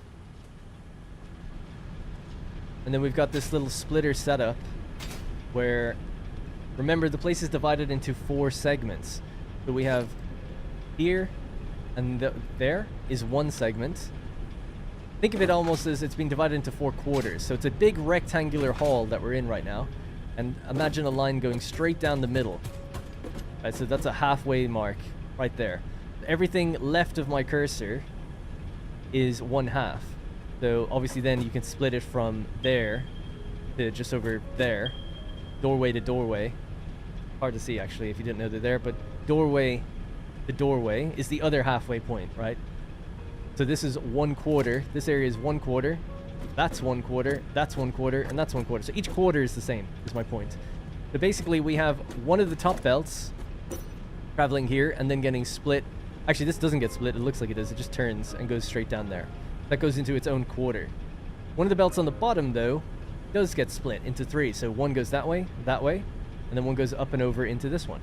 And then we've got this little splitter setup where, remember, the place is divided into 4 segments. So we have here and there is 1 segment. Think of it almost as it's being divided into 4 quarters. So it's a big rectangular hall that we're in right now. And imagine a line going straight down the middle. Right, so that's a halfway mark right there. Everything left of my cursor is 1/2. So obviously then you can split it from there to just over there. Doorway to doorway. Hard to see actually if you didn't know they're there, but doorway to doorway is the other halfway point, right? So this is 1/4. This area is 1/4. That's 1/4. That's 1/4. And that's 1/4. So each quarter is the same, is my point. So basically we have one of the top belts traveling here and then getting split. Actually, this doesn't get split. It looks like it does. It just turns and goes straight down there. That goes into its own quarter. One of the belts on the bottom, though, does get split into 3. So one goes that way, and then one goes up and over into this one.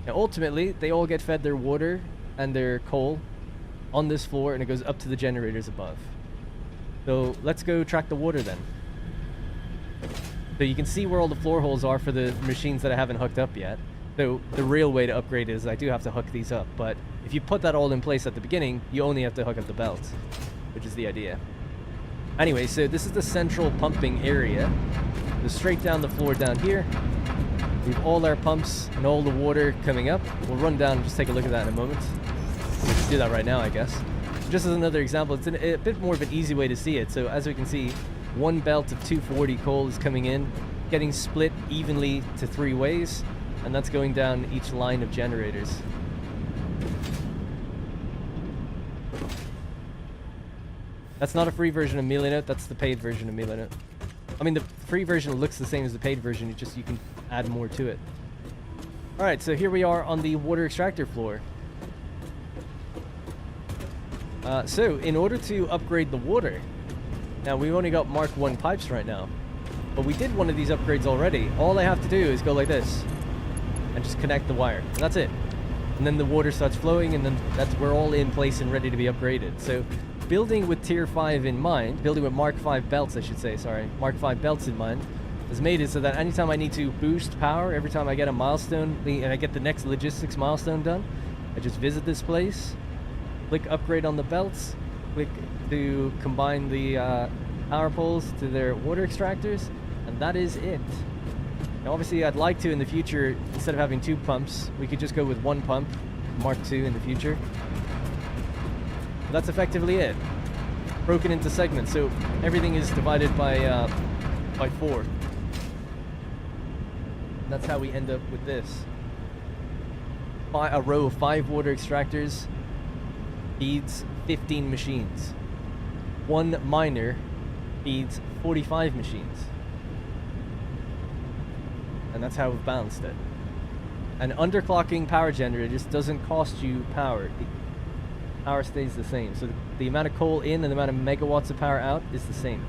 Now, ultimately, they all get fed their water and their coal on this floor, and it goes up to the generators above. So let's go track the water then. So you can see where all the floor holes are for the machines that I haven't hooked up yet. So the real way to upgrade is I do have to hook these up, but if you put that all in place at the beginning, you only have to hook up the belts, which is the idea. Anyway, so this is the central pumping area. So straight down the floor down here, we have all our pumps and all the water coming up. We'll run down and just take a look at that in a moment. We'll just do that right now, I guess. Just as another example, it's a bit more of an easy way to see it. So as we can see, 1 belt of 240 coal is coming in, getting split evenly to 3 ways. And that's going down each line of generators. That's not a free version of MeleeNote, that's the paid version of MeleeNote. I mean, the free version looks the same as the paid version, you can add more to it. Alright, so here we are on the water extractor floor. So, in order to upgrade the water, now we've only got Mark 1 pipes right now, but we did one of these upgrades already. All I have to do is go like this. And just connect the wire, and that's it. And then the water starts flowing, and then we're all in place and ready to be upgraded. So building with tier 5 in mind, building with Mark 5 belts, I should say, sorry, Mark 5 belts in mind, has made it so that anytime I need to boost power, every time I get a milestone, and I get the next logistics milestone done, I just visit this place, click upgrade on the belts, click to combine the power poles to their water extractors, and that is it. Now obviously I'd like to in the future, instead of having 2 pumps, we could just go with 1 pump, Mark 2 in the future. But that's effectively it. Broken into segments, so everything is divided by 4. And that's how we end up with this. a row of 5 water extractors feeds 15 machines. 1 miner feeds 45 machines. And that's how we've balanced it. And underclocking power generators doesn't cost you power. The power stays the same. So the amount of coal in and the amount of megawatts of power out is the same.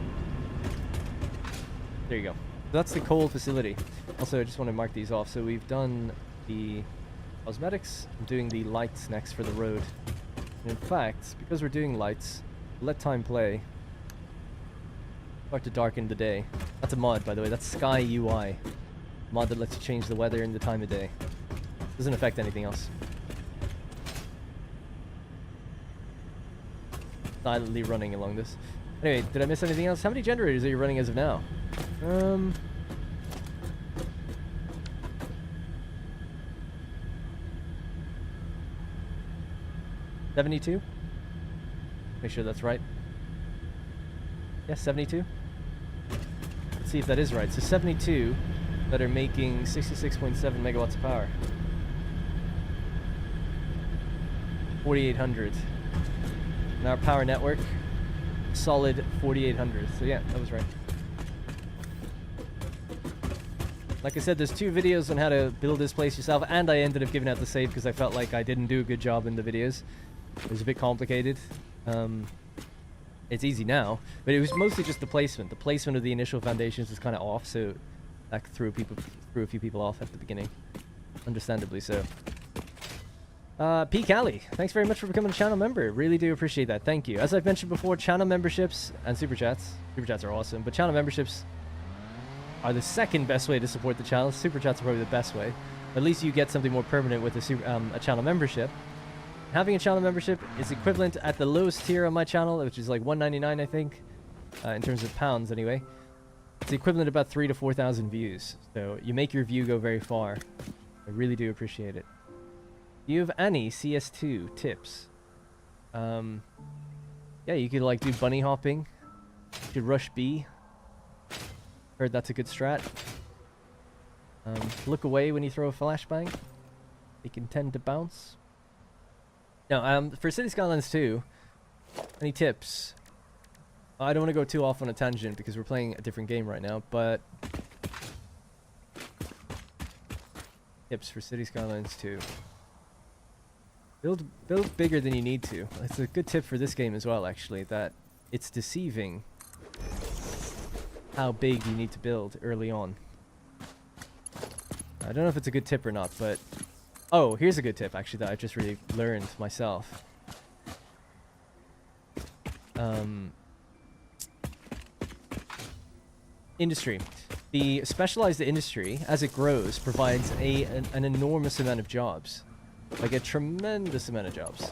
There you go. So that's the coal facility. Also, I just want to mark these off. So we've done the cosmetics. I'm doing the lights next for the road. And in fact, because we're doing lights, let time play. Start to darken the day. That's a mod, by the way. That's Sky UI. Mod that lets you change the weather and the time of day. Doesn't affect anything else. Silently running along this. Anyway, did I miss anything else? How many generators are you running as of now? 72? Make sure that's right. Yeah, 72. Let's see if that is right. So 72 that are making 66.7 megawatts of power. 4,800. And our power network, solid 4,800. So yeah, that was right. Like I said, there's 2 videos on how to build this place yourself, and I ended up giving out the save because I felt like I didn't do a good job in the videos. It was a bit complicated. It's easy now, but it was mostly just the placement. The placement of the initial foundations was kind of off, so that threw a few people off at the beginning. Understandably so. P. Callie, thanks very much for becoming a channel member. Really do appreciate that. Thank you. As I've mentioned before, channel memberships and super chats. Super chats are awesome, but channel memberships are the second best way to support the channel. Super chats are probably the best way. At least you get something more permanent with a channel membership. Having a channel membership is equivalent at the lowest tier on my channel, which is like $1.99, I think, in terms of pounds anyway. It's equivalent to about 3,000 to 4,000 views. So you make your view go very far. I really do appreciate it. Do you have any CS2 tips? Yeah, you could like do bunny hopping. You could rush B. Heard that's a good strat. Look away when you throw a flashbang. They can tend to bounce. Now, for City Skylines 2, any tips? I don't want to go too off on a tangent because we're playing a different game right now, but tips for City Skylines 2. Build bigger than you need to. It's a good tip for this game as well, actually, that it's deceiving how big you need to build early on. I don't know if it's a good tip or not, but oh, here's a good tip actually that I just really learned myself. Industry. The specialized industry, as it grows, provides an enormous amount of jobs. Like a tremendous amount of jobs.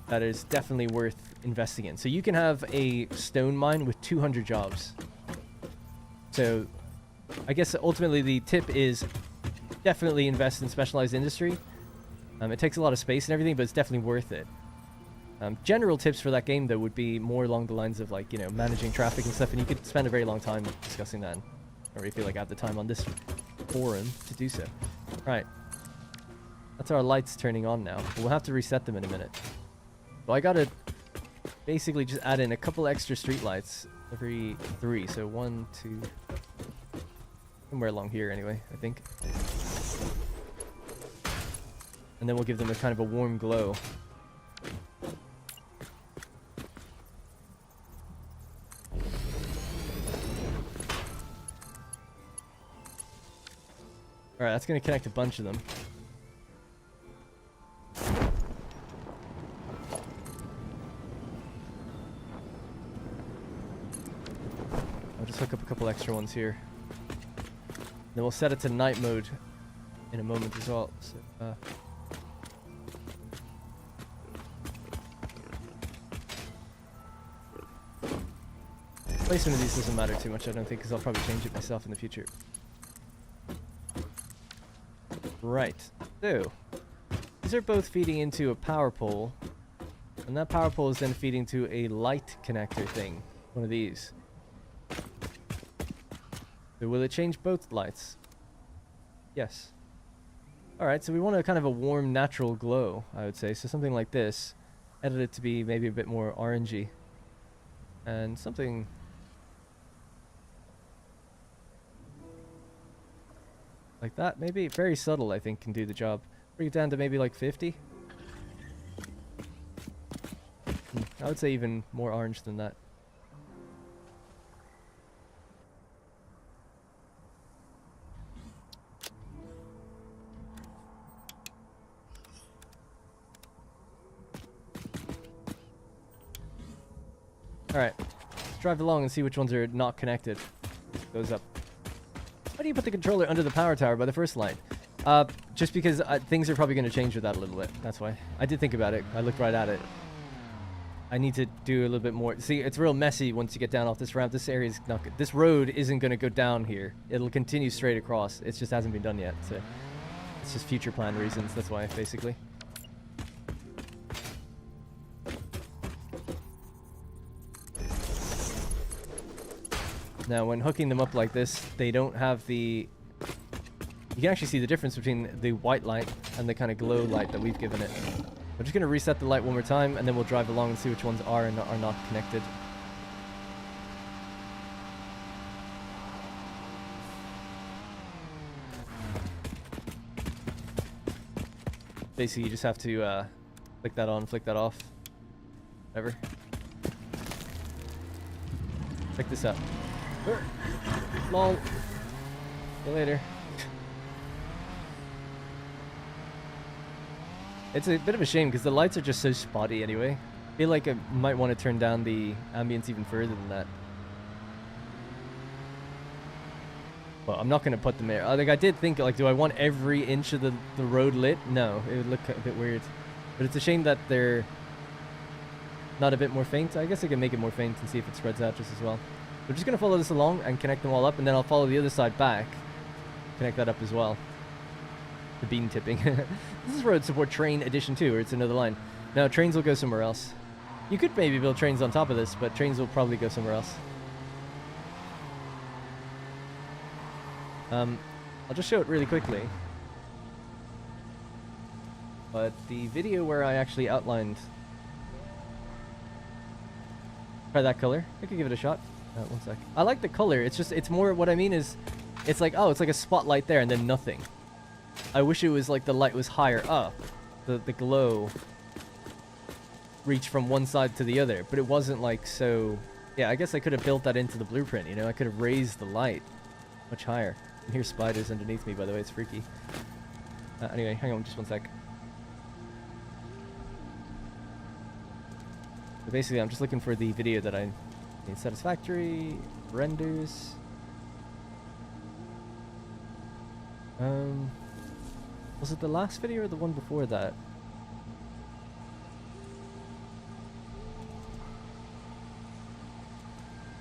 That is definitely worth investing in. So you can have a stone mine with 200 jobs. So I guess ultimately the tip is definitely invest in specialized industry. It takes a lot of space and everything, but it's definitely worth it. General tips for that game, though, would be more along the lines of, like, you know, managing traffic and stuff, and you could spend a very long time discussing that. I don't really feel like I have the time on this forum to do so. Right. That's our lights turning on now. We'll have to reset them in a minute. So I gotta basically just add in a couple extra street lights every 3. So 1, 2... somewhere along here anyway, I think. And then we'll give them a kind of a warm glow. Alright, that's going to connect a bunch of them. I'll just hook up a couple extra ones here. Then we'll set it to night mode in a moment as well. So, placement of these doesn't matter too much, I don't think, because I'll probably change it myself in the future. Right. So, these are both feeding into a power pole, and that power pole is then feeding to a light connector thing. One of these. So will it change both lights? Yes. Alright, so we want a kind of a warm, natural glow, I would say. So something like this. Edit it to be maybe a bit more orangey. And something... like that, maybe. Very subtle, I think, can do the job. Bring it down to maybe like 50. I would say even more orange than that. Alright, let's drive along and see which ones are not connected. Goes up. Why do you put the controller under the power tower by the first line? Just because things are probably going to change with that a little bit. That's why. I did think about it. I looked right at it. I need to do a little bit more. See, it's real messy once you get down off this ramp. This area is not good. This road isn't going to go down here. It'll continue straight across. It just hasn't been done yet. So it's just future plan reasons. That's why, basically. Now, when hooking them up like this, they don't have the... You can actually see the difference between the white light and the kind of glow light that we've given it. We're just going to reset the light one more time, and then we'll drive along and see which ones are and are not connected. Basically, you just have to flick that on, flick that off. Whatever. Check this out. Lol. See you later. It's a bit of a shame because the lights are just so spotty anyway. I feel like I might want to turn down the ambience even further than that. Well, I'm not going to put them there. Like, I did think, like, do I want every inch of the road lit? No, it would look a bit weird. But it's a shame that they're not a bit more faint. I guess I can make it more faint and see if it spreads out just as well. We're just going to follow this along and connect them all up, and then I'll follow the other side back. Connect that up as well. The bean tipping. This is road support train edition 2, or it's another line. No, trains will go somewhere else. You could maybe build trains on top of this, but trains will probably go somewhere else. I'll just show it really quickly. But the video where I actually outlined... Try that color. I could give it a shot. One sec. I like the color. It's just, it's more, what I mean is, it's like, oh, it's like a spotlight there and then nothing. I wish it was like the light was higher up. The glow reached from one side to the other, but it wasn't like so... Yeah, I guess I could have built that into the blueprint, you know? I could have raised the light much higher. And here's spiders underneath me, by the way. It's freaky. Anyway, hang on just one sec. So basically, I'm just looking for the video that I... Satisfactory, renders. Was it the last video or the one before that?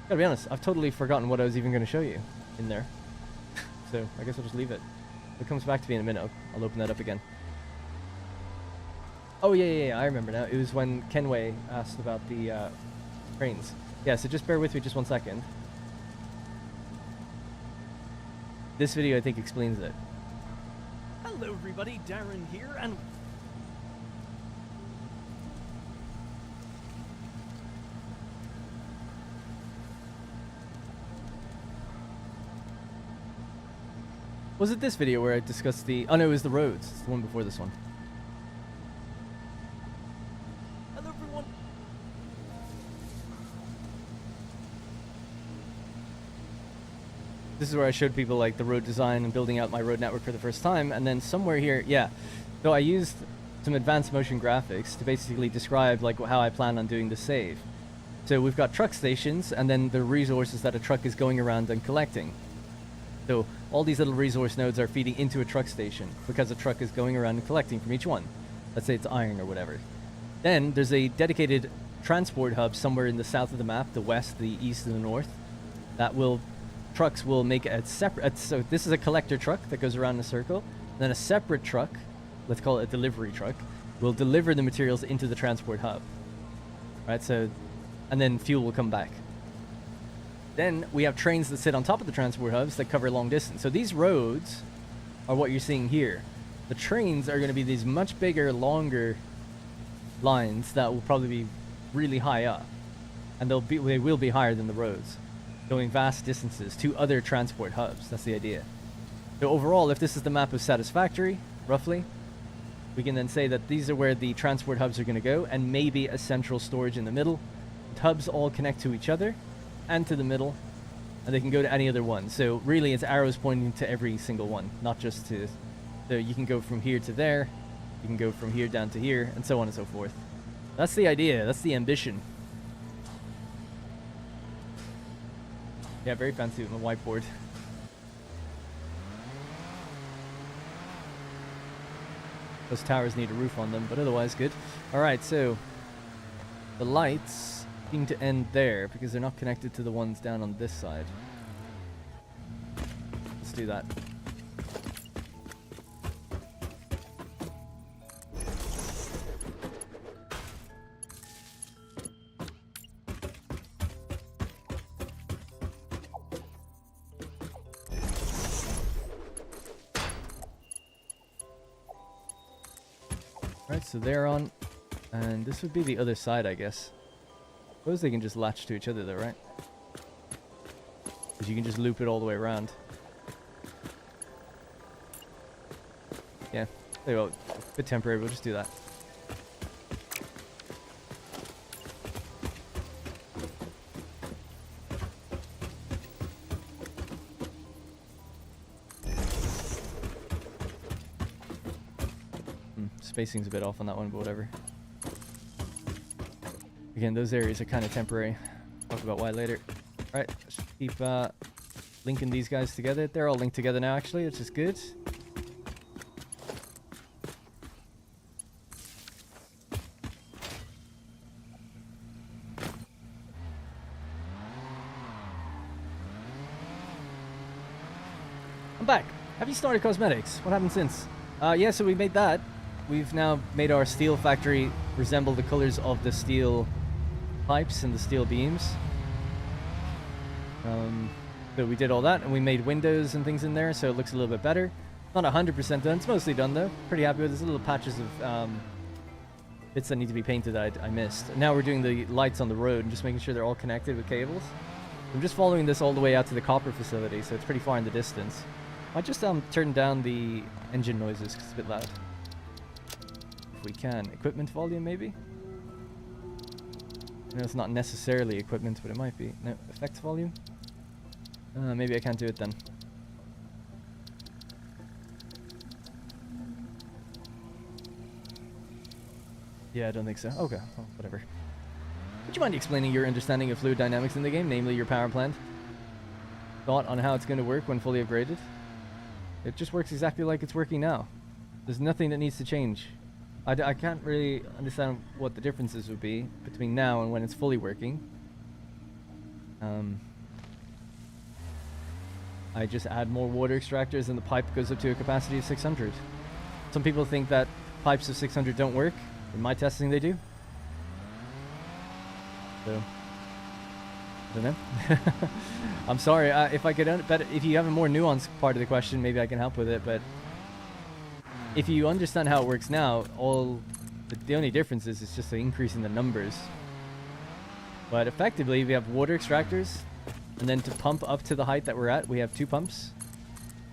Gotta be honest, I've totally forgotten what I was even going to show you in there. So I guess I'll just leave it. If it comes back to me in a minute, I'll open that up again. Oh yeah, I remember now. It was when Kenway asked about the trains. Yeah, so just bear with me just one second. This video, I think, explains it. Hello everybody, Darren here, and... Was it this video where I discussed the... Oh no, it was the roads. It's the one before this one. Hello everyone. This is where I showed people like the road design and building out my road network for the first time, and then somewhere here, yeah. So I used some advanced motion graphics to basically describe like how I plan on doing the save. So we've got truck stations, and then the resources that a truck is going around and collecting. So all these little resource nodes are feeding into a truck station because a truck is going around and collecting from each one. Let's say it's iron or whatever. Then there's a dedicated transport hub somewhere in the south of the map, the west, the east, and the north, that will... Trucks will make a separate... So this is a collector truck that goes around in a circle. Then a separate truck, let's call it a delivery truck, will deliver the materials into the transport hub. Right, so... And then fuel will come back. Then we have trains that sit on top of the transport hubs that cover long distance. So these roads are what you're seeing here. The trains are going to be these much bigger, longer lines that will probably be really high up, and they will be higher than the roads, going vast distances to other transport hubs. That's the idea. So overall, if this is the map of Satisfactory, roughly, we can then say that these are where the transport hubs are going to go, and maybe a central storage in the middle. The hubs all connect to each other and to the middle, and they can go to any other one. So really, it's arrows pointing to every single one, not just to... So you can go from here to there, you can go from here down to here, and so on and so forth. That's the idea, that's the ambition. Yeah, very fancy with the whiteboard. Those towers need a roof on them, but otherwise good. Alright, so the lights seem to end there because they're not connected to the ones down on this side. Let's do that. Right, so they're on, and this would be the other side, I guess. Suppose they can just latch to each other though, right? Because you can just loop it all the way around. Yeah, there you go. A bit temporary, we'll just do that. Spacing's a bit off on that one, but whatever. Again, those areas are kind of temporary. Talk about why later. Right, let's keep linking these guys together. They're all linked together now, actually, which is good. I'm back. Have you started cosmetics? What happened since? Yeah, so we made that. We've now made our steel factory resemble the colors of the steel pipes and the steel beams. So we did all that, and we made windows and things in there, so it looks a little bit better. Not 100% done. It's mostly done, though. Pretty happy with it. There's little patches of bits that need to be painted that I missed. And now we're doing the lights on the road and just making sure they're all connected with cables. I'm just following this all the way out to the copper facility, so it's pretty far in the distance. I just turn down the engine noises because it's a bit loud. If we can. Equipment volume, maybe? No, it's not necessarily equipment, but it might be. No, effects volume? Maybe I can't do it then. Yeah, I don't think so. Okay, well, whatever. Would you mind explaining your understanding of fluid dynamics in the game, namely your power plant? Thought on how it's going to work when fully upgraded? It just works exactly like it's working now. There's nothing that needs to change. I can't really understand what the differences would be between now and when it's fully working. I just add more water extractors and the pipe goes up to a capacity of 600. Some people think that pipes of 600 don't work. In my testing, they do. So, I don't know. I'm sorry. If I could, if you have a more nuanced part of the question, maybe I can help with it. But if you understand how it works now, the only difference is it's just an increase in the numbers. But effectively, we have water extractors, and then to pump up to the height that we're at, we have 2 pumps,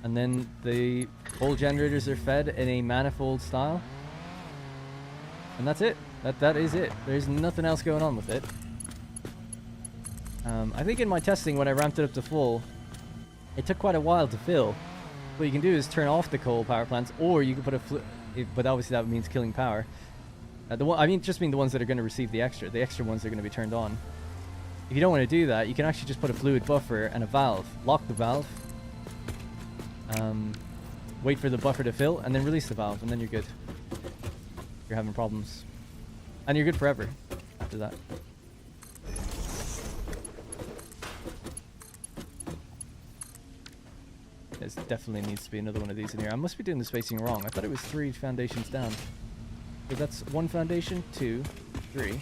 and then the whole generators are fed in a manifold style, and that's it. That is it. There's nothing else going on with it. I think in my testing, when I ramped it up to full, it took quite a while to fill. What you can do is turn off the coal power plants, or you can put but obviously that means killing power. Just mean the ones that are going to receive the extra. The extra ones are going to be turned on. If you don't want to do that, you can actually just put a fluid buffer and a valve. Lock the valve. Wait for the buffer to fill, and then release the valve, and then you're good. You're having problems. And you're good forever after that. There definitely needs to be another one of these in here. I must be doing the spacing wrong. I thought it was 3 foundations down. So that's 1 foundation, 2, 3.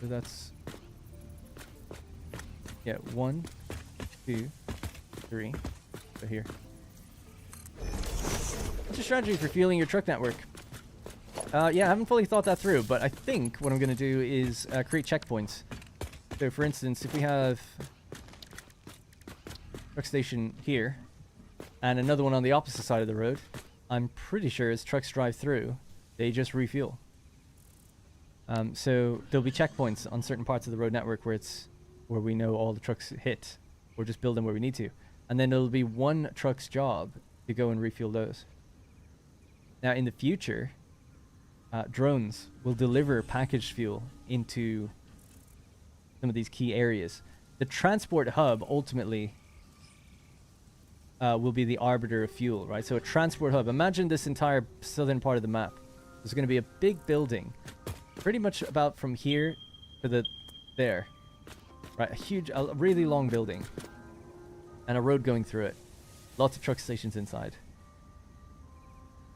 So that's... Yeah, 1, 2, 3. So here. What's your strategy for fueling your truck network? Yeah, I haven't fully thought that through, but I think what I'm going to do is create checkpoints. So, for instance, if we have truck station here and another one on the opposite side of the road, I'm pretty sure as trucks drive through, they just refuel. So there'll be checkpoints on certain parts of the road network where we know all the trucks hit. Or just build them where we need to. And then it'll be one truck's job to go and refuel those. Now, in the future, drones will deliver packaged fuel into some of these key areas. The transport hub ultimately will be the arbiter of fuel, right? So a transport hub. Imagine this entire southern part of the map. There's going to be a big building, pretty much about from here to there, right? A really long building, and a road going through it. Lots of truck stations inside.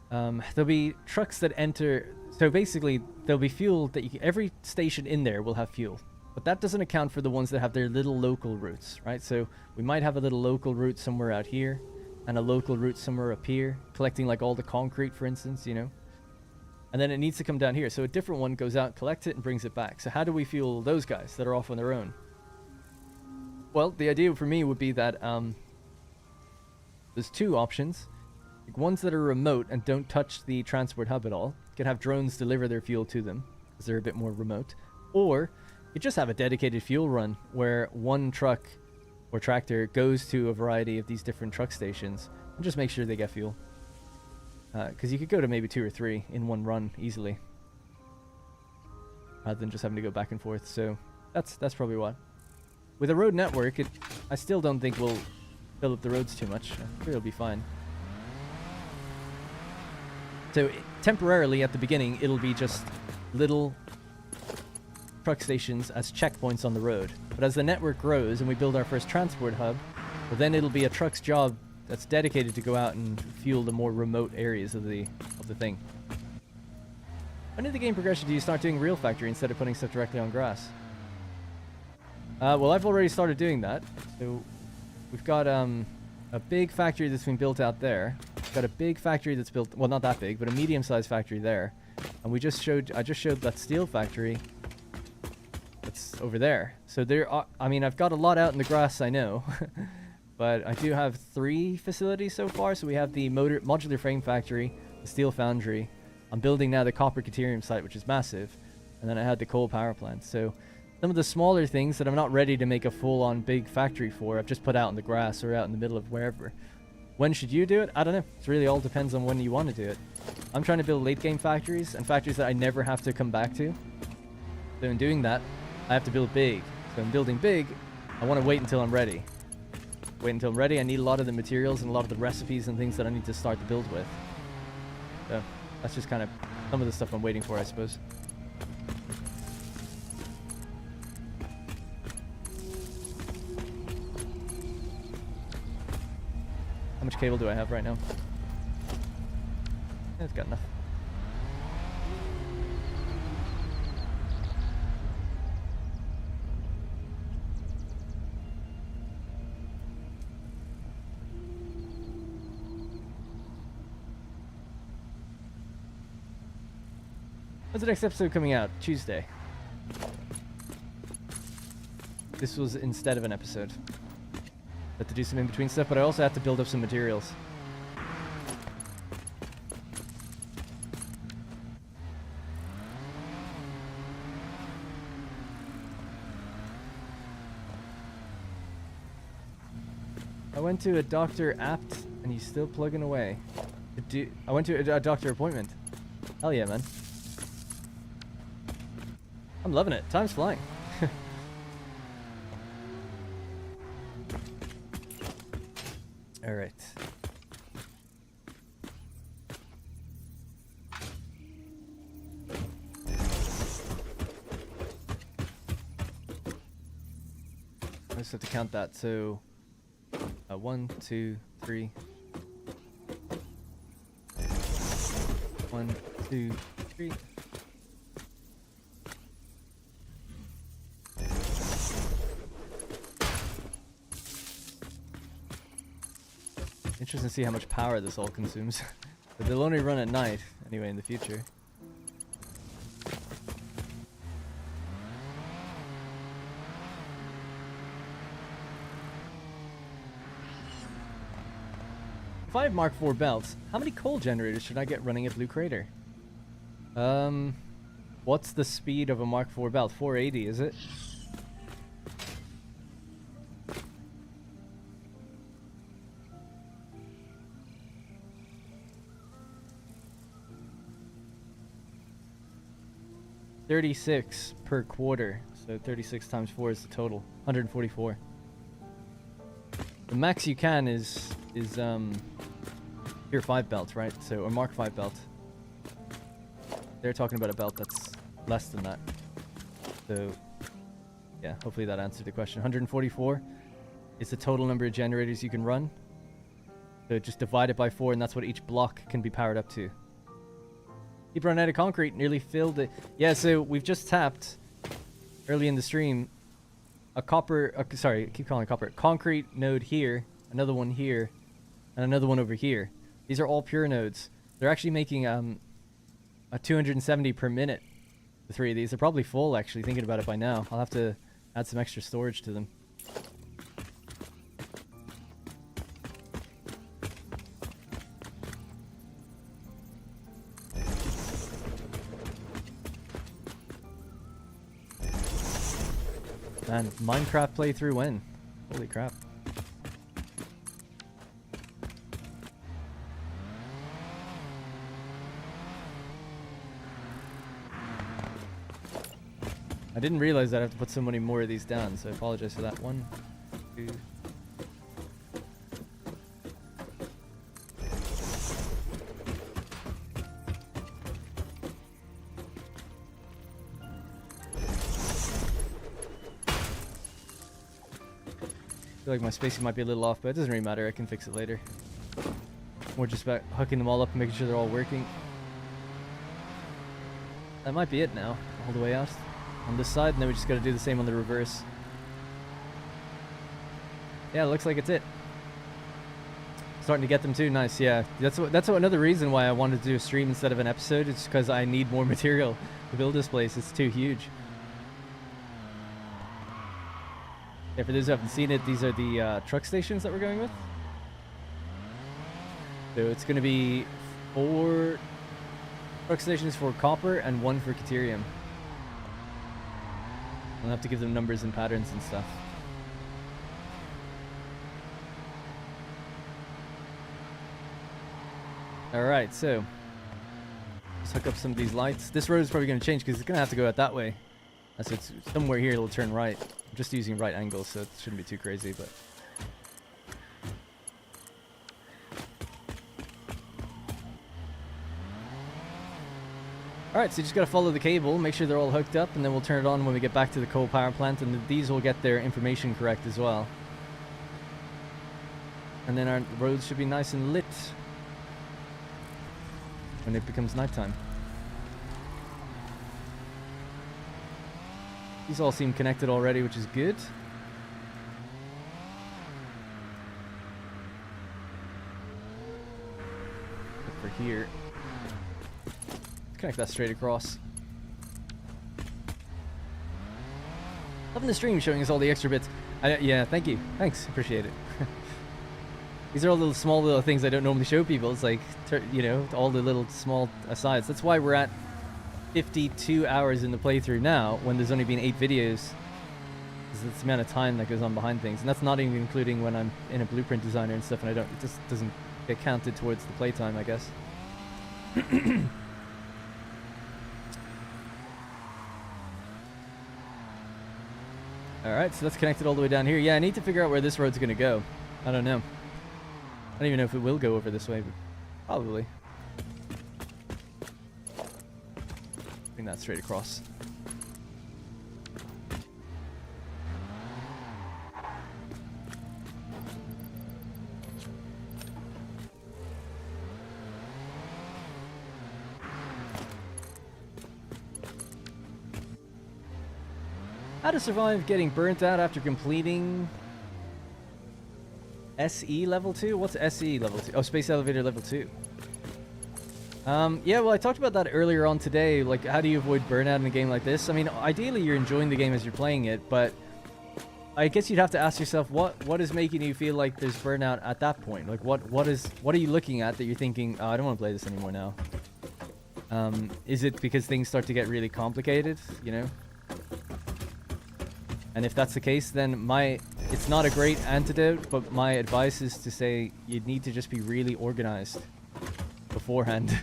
There'll be trucks that enter. So basically, there'll be fuel that every station in there will have fuel. But that doesn't account for the ones that have their little local routes, right? So we might have a little local route somewhere out here and a local route somewhere up here, collecting like all the concrete, for instance, you know? And then it needs to come down here. So a different one goes out, collects it, and brings it back. So how do we fuel those guys that are off on their own? Well, the idea for me would be that there's two options. Like ones that are remote and don't touch the transport hub at all. You can have drones deliver their fuel to them because they're a bit more remote. Or you just have a dedicated fuel run where one truck or tractor goes to a variety of these different truck stations and just make sure they get fuel. Because you could go to maybe 2 or 3 in one run easily, rather than just having to go back and forth. So that's probably what. With a road network, I still don't think we'll fill up the roads too much. I'm sure it'll be fine. So temporarily at the beginning, it'll be just little truck stations as checkpoints on the road. But as the network grows and we build our first transport hub, well, then it'll be a truck's job that's dedicated to go out and fuel the more remote areas of the thing. When in the game progression do you start doing real factory instead of putting stuff directly on grass? Well, I've already started doing that. So we've got a big factory that's been built out there. We've got a big factory that's built, well, not that big, but a medium-sized factory there. And I just showed that steel factory that's over there. So there are, I mean, I've got a lot out in the grass, I know. But I do have 3 facilities so far. So we have the modular frame factory, the steel foundry. I'm building now the copper caterium site, which is massive. And then I had the coal power plant. So some of the smaller things that I'm not ready to make a full-on big factory for, I've just put out in the grass or out in the middle of wherever. When should you do it? I don't know. It really all depends on when you want to do it. I'm trying to build late-game factories and factories that I never have to come back to. So in doing that, I have to build big. So in building big, I want to wait until I'm ready. Wait until I'm ready. I need a lot of the materials and a lot of the recipes and things that I need to start the build with. So that's just kind of some of the stuff I'm waiting for, I suppose. How much cable do I have right now? Yeah, it's got enough. When's the next episode coming out? Tuesday. This was instead of an episode. I had to do some in-between stuff, but I also have to build up some materials. I went to a doctor apt, and he's still plugging away. I went to a doctor appointment. Hell yeah, man. I'm loving it. Time's flying. All right. I just have to count that. So, 1, 2, 3. 1, 2, 3. Interesting to see how much power this all consumes. But they'll only run at night, anyway, in the future. If I have Mark IV belts, how many coal generators should I get running at Blue Crater? What's the speed of a Mark IV belt? 480, is it? $36 per quarter, so 36 times 4 is the total. 144. The max you can is Tier 5 belt, right? So, or Mark 5 belt. They're talking about a belt that's less than that. So, yeah, hopefully that answered the question. 144 is the total number of generators you can run. So just divide it by 4, and that's what each block can be powered up to. Keep running out of concrete, nearly filled it. Yeah, so we've just tapped, early in the stream, a copper, sorry, I keep calling it copper, concrete node here, another one here, and another one over here. These are all pure nodes. They're actually making a 270 per minute. The 3 of these. They're probably full, actually, thinking about it by now. I'll have to add some extra storage to them. Man, Minecraft playthrough when? Holy crap. I didn't realize that I have to put so many more of these down, so I apologize for that. 1, 2. I feel like my spacing might be a little off, but it doesn't really matter. I can fix it later. More just about hooking them all up and making sure they're all working. That might be it now, all the way out on this side, and then we just got to do the same on the reverse. Yeah, it looks like it's it. Starting to get them too. Nice. Yeah, that's another reason why I wanted to do a stream instead of an episode. It's because I need more material to build this place. It's too huge. Yeah, for those who haven't seen it, these are the truck stations that we're going with. So it's going to be 4 truck stations for copper and 1 for Caterium. I'll have to give them numbers and patterns and stuff. Alright, so let's hook up some of these lights. This road is probably going to change because it's going to have to go out that way. So it's somewhere here it'll turn right. I'm just using right angles, so it shouldn't be too crazy, but... Alright, so you just gotta follow the cable, make sure they're all hooked up, and then we'll turn it on when we get back to the coal power plant, and these will get their information correct as well. And then our roads should be nice and lit when it becomes nighttime. These all seem connected already, which is good. Look for here. Connect that straight across. Loving the stream showing us all the extra bits. Yeah, thank you. Thanks, appreciate it. These are all little small little things I don't normally show people. It's like, you know, all the little small asides. That's why we're at 52 hours in the playthrough now, when there's only been 8 videos. It's the amount of time that goes on behind things, and that's not even including when I'm in a blueprint designer and stuff, and it just doesn't get counted towards the playtime, I guess. Alright, so that's connected all the way down here. Yeah, I need to figure out where this road's gonna go. I don't know. I don't even know if it will go over this way, but probably. Bring that straight across. How to survive getting burnt out after completing SE level 2? What's SE level 2? Oh, Space Elevator level 2. Yeah, well, I talked about that earlier on today. Like, how do you avoid burnout in a game like this? I mean, ideally, you're enjoying the game as you're playing it, but I guess you'd have to ask yourself, what is making you feel like there's burnout at that point? Like, what are you looking at that you're thinking, oh, I don't want to play this anymore now? Is it because things start to get really complicated, you know? And if that's the case, then it's not a great antidote, but my advice is to say you need to just be really organized beforehand.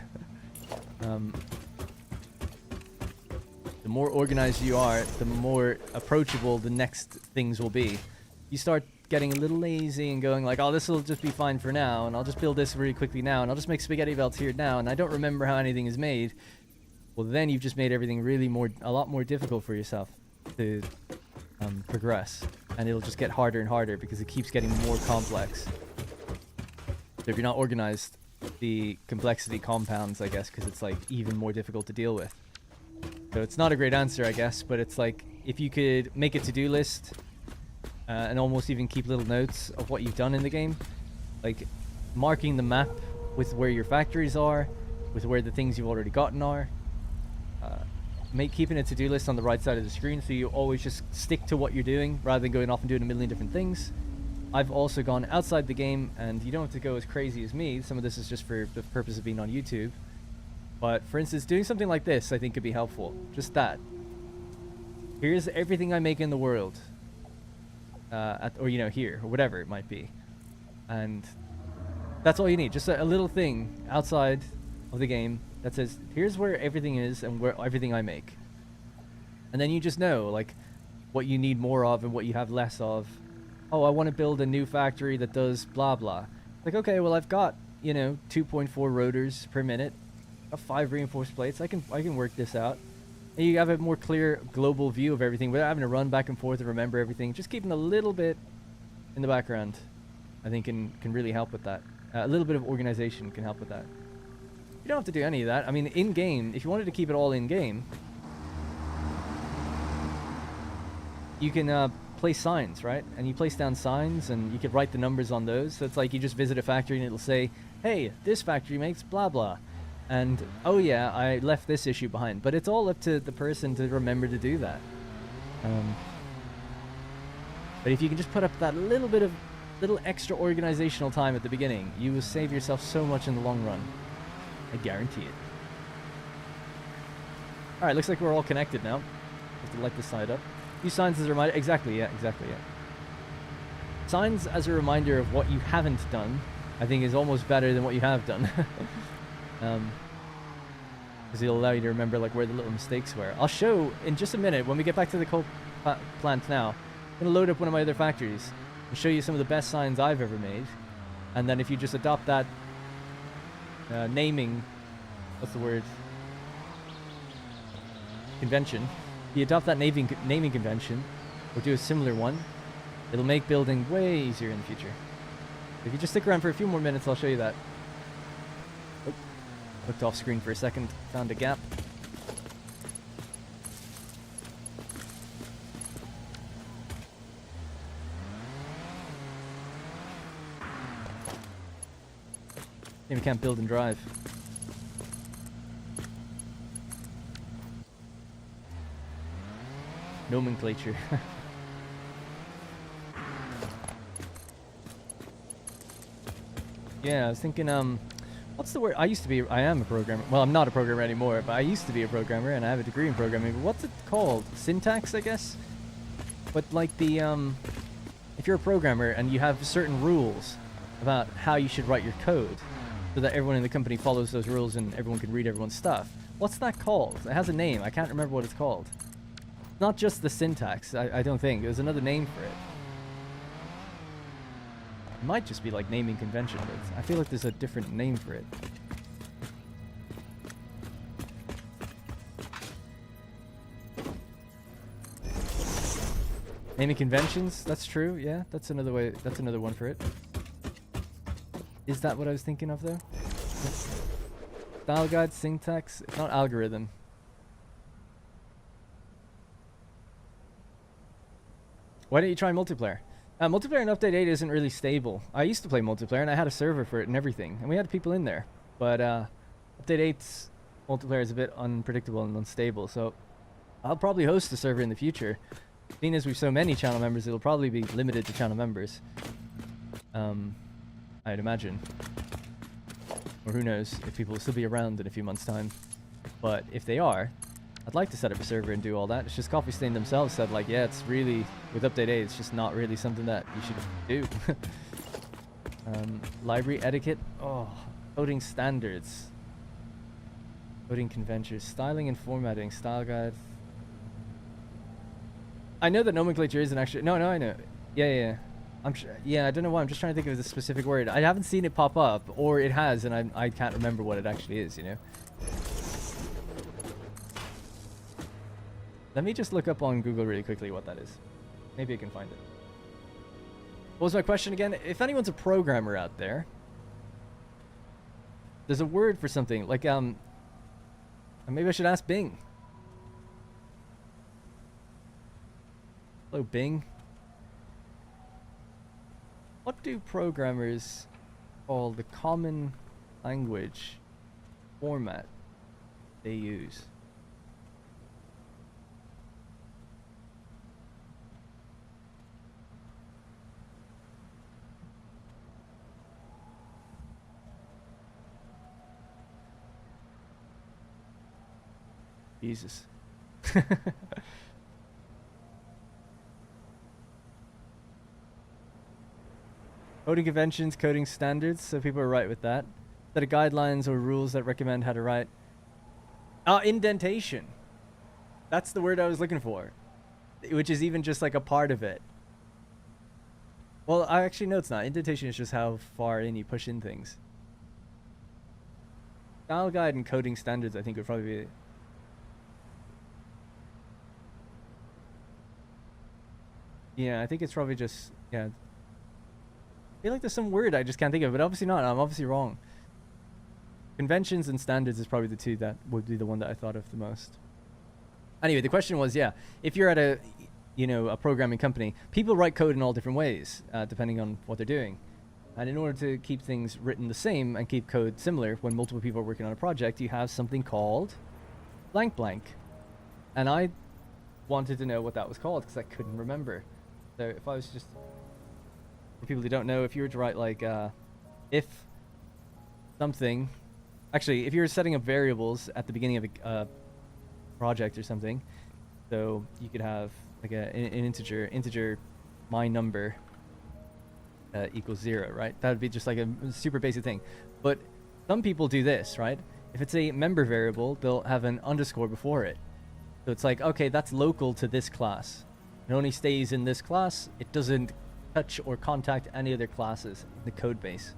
The more organized you are, the more approachable the next things will be. You start getting a little lazy and going like, oh, this will just be fine for now, and I'll just build this really quickly now, and I'll just make spaghetti belts here now, and I don't remember how anything is made. Well, then you've just made everything really a lot more difficult for yourself to progress, and it'll just get harder and harder because it keeps getting more complex. So if you're not organized, the complexity compounds, I guess, because it's like even more difficult to deal with. So it's not a great answer, I guess, but it's like if you could make a to-do list and almost even keep little notes of what you've done in the game, like marking the map with where your factories are, with where the things you've already gotten are, keeping a to-do list on the right side of the screen so you always just stick to what you're doing rather than going off and doing a million different things. I've also gone outside the game, and you don't have to go as crazy as me. Some of this is just for the purpose of being on YouTube. But for instance, doing something like this I think could be helpful. Just that. Here's everything I make in the world. Or, you know, here, or whatever it might be. And that's all you need. Just a little thing outside of the game that says, here's where everything is and where everything I make. And then you just know, like, what you need more of and what you have less of. Oh, I want to build a new factory that does blah blah. Like, okay, well, I've got, you know, 2.4 rotors per minute. 5 reinforced plates. I can work this out. And you have a more clear global view of everything without having to run back and forth and remember everything. Just keeping a little bit in the background, I think, can really help with that. A little bit of organization can help with that. You don't have to do any of that. I mean, in game, if you wanted to keep it all in game, you can place signs, right? And you place down signs, and you could write the numbers on those. So it's like you just visit a factory, and it'll say, "Hey, this factory makes blah blah." And, oh yeah, I left this issue behind. But it's all up to the person to remember to do that. But if you can just put up that little extra organizational time at the beginning, you will save yourself so much in the long run. I guarantee it. Alright, looks like we're all connected now. Have to light this side up. Use signs as a reminder. Exactly, yeah. Signs as a reminder of what you haven't done, I think, is almost better than what you have done. Because it'll allow you to remember like where the little mistakes were. I'll show in just a minute when we get back to the coal plant now. I'm going to load up one of my other factories and show you some of the best signs I've ever made. And then if you just adopt that naming, what's the word? Convention. If you adopt that naming convention, or do a similar one, it'll make building way easier in the future. If you just stick around for a few more minutes, I'll show you that. Oh, looked off screen for a second, found a gap. Maybe we can't build and drive. Nomenclature. Yeah, I was thinking, what's the word? I am a programmer. Well, I'm not a programmer anymore, but I used to be a programmer, and I have a degree in programming. But what's it called? Syntax, I guess? But like the, if you're a programmer and you have certain rules about how you should write your code, so that everyone in the company follows those rules and everyone can read everyone's stuff. What's that called? It has a name. I can't remember what it's called. Not just the syntax, I don't think. There's another name for it. It might just be like naming convention, but I feel like there's a different name for it. Naming conventions? That's true, yeah. That's another way. That's another one for it. Is that what I was thinking of, though? Style guide, syntax, it's not algorithm. Why don't you try multiplayer? Multiplayer in Update 8 isn't really stable. I used to play multiplayer and I had a server for it and everything, and we had people in there. But Update 8's multiplayer is a bit unpredictable and unstable, so I'll probably host a server in the future. Seeing as we've so many channel members, it'll probably be limited to channel members. I'd imagine. Or who knows if people will still be around in a few months' time. But if they are, I'd like to set up a server and do all that. It's just Coffee Stain themselves said, like, yeah, it's really, with Update 8, it's just not really something that you should do. Library etiquette. Oh, coding standards. Coding conventions. Styling and formatting. Style guide. I know that nomenclature isn't actually... No, I know. Yeah. Yeah, I don't know why. I'm just trying to think of the specific word. I haven't seen it pop up, or it has, and I can't remember what it actually is, you know? Let me just look up on Google really quickly what that is. Maybe I can find it. What was my question again? If anyone's a programmer out there, there's a word for something, like, maybe I should ask Bing. Hello, Bing. What do programmers call the common language format they use? Jesus. Coding conventions, coding standards, so people are right with that. Set of guidelines or rules that recommend how to write. Indentation. That's the word I was looking for. Which is even just like a part of it. Well, I actually know it's not. Indentation is just how far in you push in things. Style guide and coding standards, I think, would probably be... Yeah, I think it's probably just... Yeah. I feel like there's some word I just can't think of, but obviously not. I'm obviously wrong. Conventions and standards is probably the two that would be the one that I thought of the most. Anyway, the question was, yeah, if you're at a, a programming company, people write code in all different ways, depending on what they're doing. And in order to keep things written the same and keep code similar when multiple people are working on a project, you have something called blank blank. And I wanted to know what that was called because I couldn't remember. So if I was just... For people who don't know, if you were to write like if something, actually if you were setting up variables at the beginning of a project or something, so you could have like an integer my number equals 0, right? That would be just like a super basic thing. But some people do this, right? If it's a member variable, they'll have an underscore before it. So it's like, okay, that's local to this class. It only stays in this class. It doesn't touch or contact any other classes in the code base.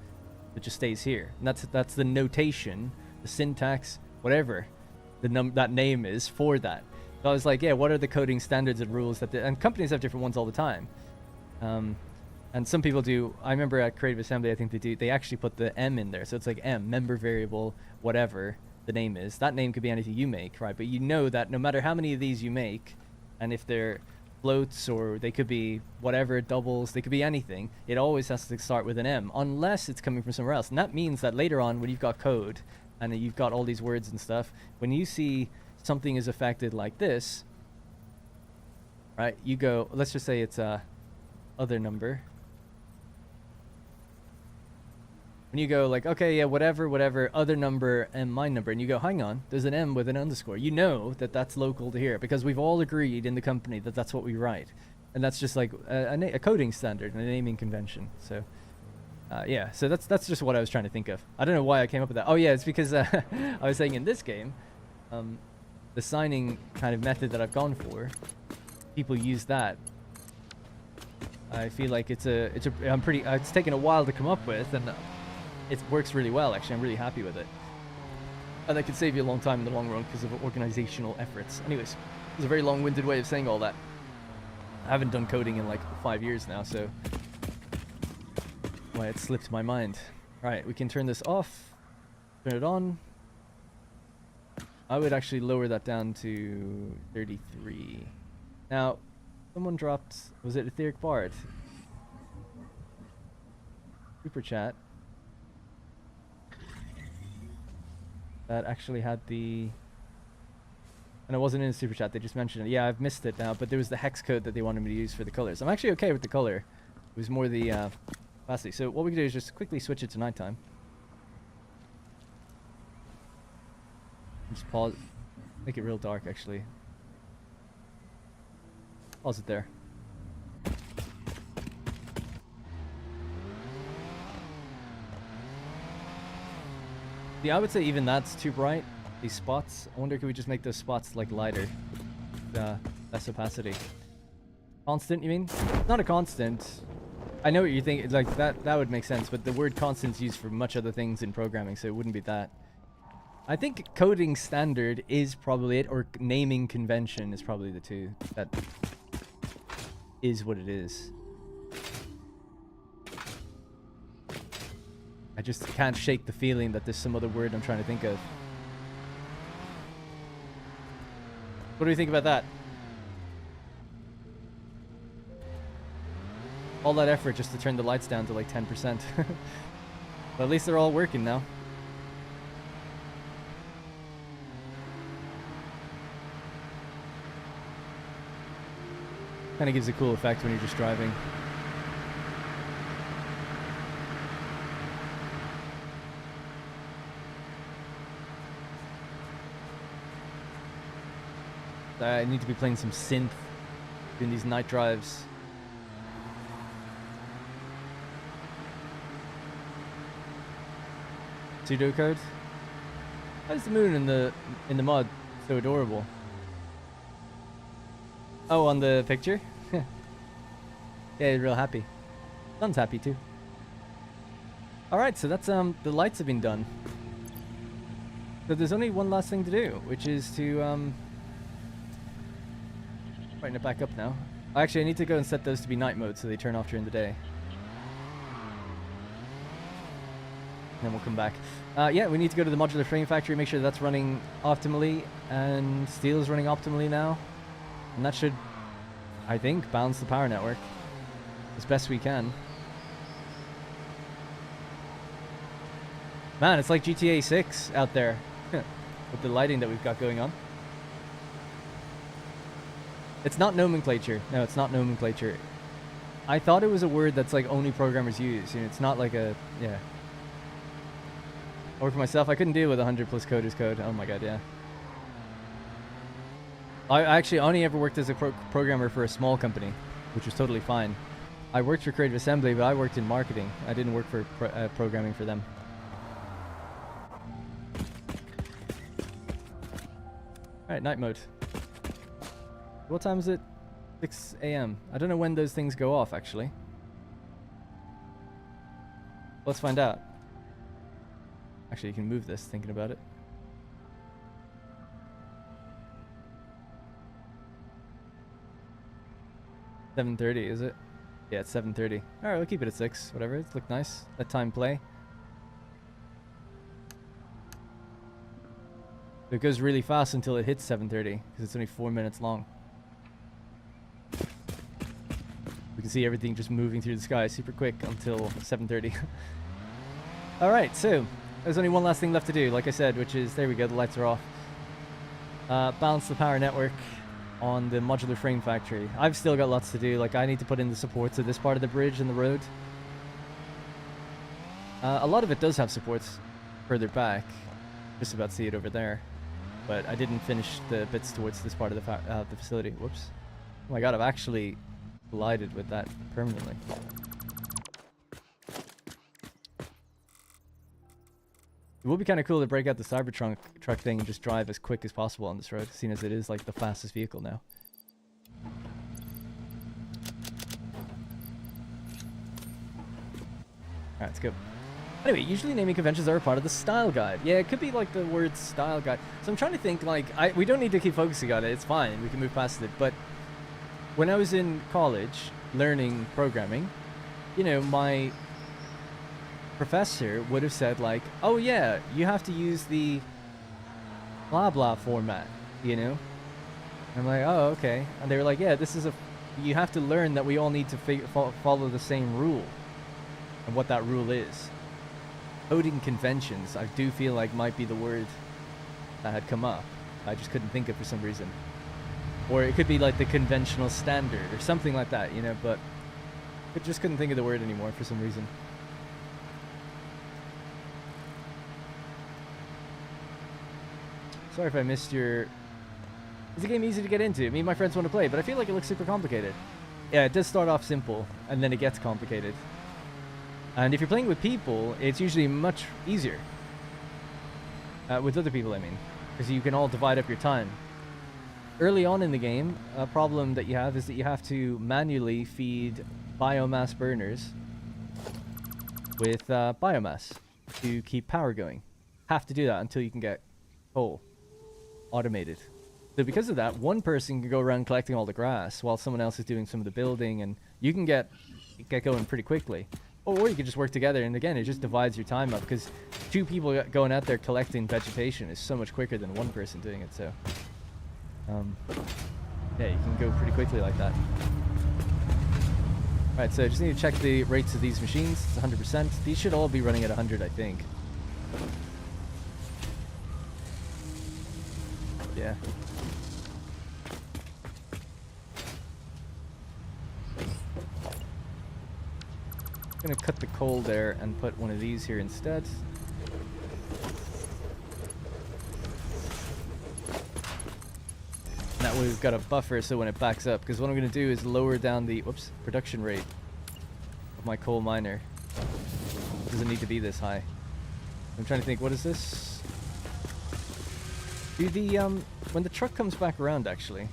It just stays here. And that's the notation, the syntax, whatever that name is for that. So I was like, yeah, what are the coding standards and rules that and companies have different ones all the time. And some people do. I remember at Creative Assembly, I think they actually put the M in there. So it's like M, member variable, whatever the name is. That name could be anything you make, right? But you know that no matter how many of these you make, and if they're floats or they could be whatever, doubles, they could be anything, it always has to start with an M unless it's coming from somewhere else. And that means that later on when you've got code and you've got all these words and stuff, when you see something is affected like this, right, you go, let's just say it's a other number. When you go like, okay, yeah, whatever, other number and my number, and you go, hang on, there's an M with an underscore. You know that that's local to here because we've all agreed in the company that that's what we write. And that's just like a coding standard and a naming convention. So, yeah, so that's just what I was trying to think of. I don't know why I came up with that. Oh, yeah, it's because I was saying in this game, the signing kind of method that I've gone for, people use that. I feel like it's taken a while to come up with, and it works really well, actually. I'm really happy with it. And that could save you a long time in the long run because of organizational efforts. Anyways, it was a very long-winded way of saying all that. I haven't done coding in like 5 years now, so why it slipped my mind. Right, we can turn this off, turn it on. I would actually lower that down to 33. Now, someone dropped, was it Etheric Bard? super chat that actually had the... And it wasn't in the super chat, they just mentioned it. Yeah, I've missed it now, but there was the hex code that they wanted me to use for the colors. I'm actually okay with the color. It was more the opacity. So what we can do is just quickly switch it to nighttime. Just pause. Make it real dark, actually. Pause it there. Yeah, I would say even that's too bright. These spots. I wonder, could we just make those spots like lighter? Less opacity. Constant, you mean? Not a constant. I know what you're thinking. Like that would make sense, but the word constant's used for much other things in programming, so it wouldn't be that. I think coding standard is probably it, or naming convention is probably the two. That is what it is. I just can't shake the feeling that there's some other word I'm trying to think of. What do you think about that? All that effort just to turn the lights down to like 10%. But at least they're all working now. Kind of gives a cool effect when you're just driving. I need to be playing some synth doing these night drives. Pseudocode? Why is the moon in the mod so adorable? Oh, on the picture? Yeah, real happy. Sun's happy too. Alright, so that's the lights have been done. So there's only one last thing to do, which is to brighten it back up now. Actually, I need to go and set those to be night mode so they turn off during the day. And then we'll come back. Yeah, we need to go to the modular frame factory, make sure that's running optimally, and steel is running optimally now. And that should, I think, balance the power network as best we can. Man, it's like GTA 6 out there with the lighting that we've got going on. It's not nomenclature. No, it's not nomenclature. I thought it was a word that's like only programmers use. You know, it's not like a, yeah. I work for myself. I couldn't deal with 100 plus coders code. Oh my god, yeah. I actually only ever worked as a programmer for a small company, which was totally fine. I worked for Creative Assembly, but I worked in marketing. I didn't work for programming for them. Alright, night mode. What time is it? 6 a.m. I don't know when those things go off, actually. Let's find out. Actually, you can move this, thinking about it. $7:30, is it? Yeah, it's 7:30. Alright, we'll keep it at 6. Whatever, it looked nice. Let time play. It goes really fast until it hits 7:30, because it's only 4 minutes long. We can see everything just moving through the sky super quick until 7:30. Alright, so there's only one last thing left to do, like I said, which is, there we go, the lights are off. Balance the power network on the modular frame factory. I've still got lots to do, like I need to put in the supports of this part of the bridge and the road. A lot of it does have supports further back. Just about to see it over there. But I didn't finish the bits towards this part of the facility. Whoops. Oh my god, I've actually collided with that permanently. It would be kind of cool to break out the Cybertruck truck thing and just drive as quick as possible on this road, seeing as it is like the fastest vehicle now. Alright, let's go. Anyway, usually naming conventions are a part of the style guide. Yeah, it could be like the word style guide. So I'm trying to think, like, we don't need to keep focusing on it. It's fine. We can move past it. But when I was in college learning programming, you know, my professor would have said like, oh yeah, you have to use the blah blah format, you know? I'm like, oh, okay. And they were like, yeah, this is you have to learn that we all need to follow the same rule. and what that rule is. Coding conventions, I do feel like might be the word that had come up. I just couldn't think of for some reason. Or it could be like the conventional standard or something like that, you know, but I just couldn't think of the word anymore for some reason. Sorry if I missed your... Is the game easy to get into? Me and my friends want to play, but I feel like it looks super complicated. Yeah, it does start off simple, and then it gets complicated. And if you're playing with people, it's usually much easier. With other people, I mean. Because you can all divide up your time. Early on in the game, a problem that you have is that you have to manually feed biomass burners with biomass to keep power going. Have to do that until you can get coal automated. So because of that, one person can go around collecting all the grass while someone else is doing some of the building, and you can get going pretty quickly. Or you can just work together, and again, it just divides your time up, because two people going out there collecting vegetation is so much quicker than one person doing it, so... yeah, you can go pretty quickly like that. Alright, so I just need to check the rates of these machines. It's 100%. These should all be running at 100, I think. Yeah. I'm gonna cut the coal there and put one of these here instead. And that way we've got a buffer so when it backs up, because what I'm gonna do is lower down the production rate of my coal miner. It doesn't need to be this high. I'm trying to think, what is this? Do the when the truck comes back around, actually.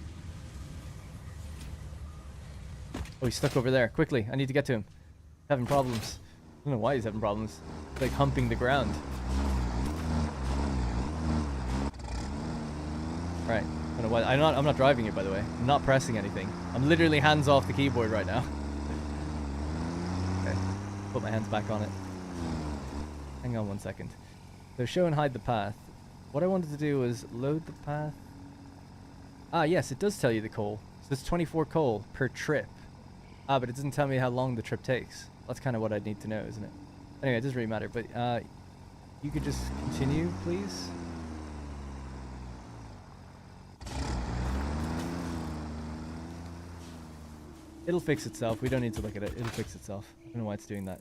Oh, he's stuck over there. Quickly, I need to get to him. Having problems. I don't know why he's having problems. It's like humping the ground. Right. I don't know why. I'm not driving it, by the way. I'm not pressing anything. I'm literally hands off the keyboard right now. Okay. Put my hands back on it. Hang on 1 second. So show and hide the path. What I wanted to do was load the path. Ah, yes, it does tell you the coal. So it's 24 coal per trip. Ah, but it doesn't tell me how long the trip takes. That's kind of what I'd need to know, isn't it? Anyway, it doesn't really matter, but you could just continue, please? It'll fix itself. We don't need to look at it. It'll fix itself. I don't know why it's doing that.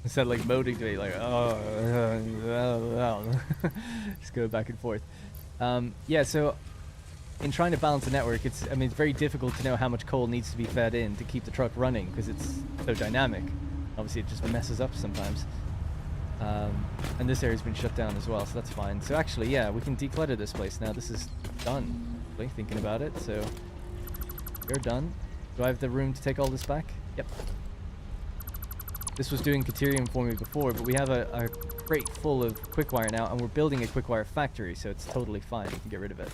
Instead of like moding to be like, just go back and forth. Yeah, so in trying to balance the network, it's very difficult to know how much coal needs to be fed in to keep the truck running because it's so dynamic. Obviously, it just messes up sometimes. And this area's been shut down as well, so that's fine. So actually, yeah, we can declutter this place now. This is done, really, thinking about it. So you're done. Do I have the room to take all this back? Yep. This was doing Caterium for me before, but we have a crate full of quickwire now, and we're building a quickwire factory, so it's totally fine. We can get rid of it.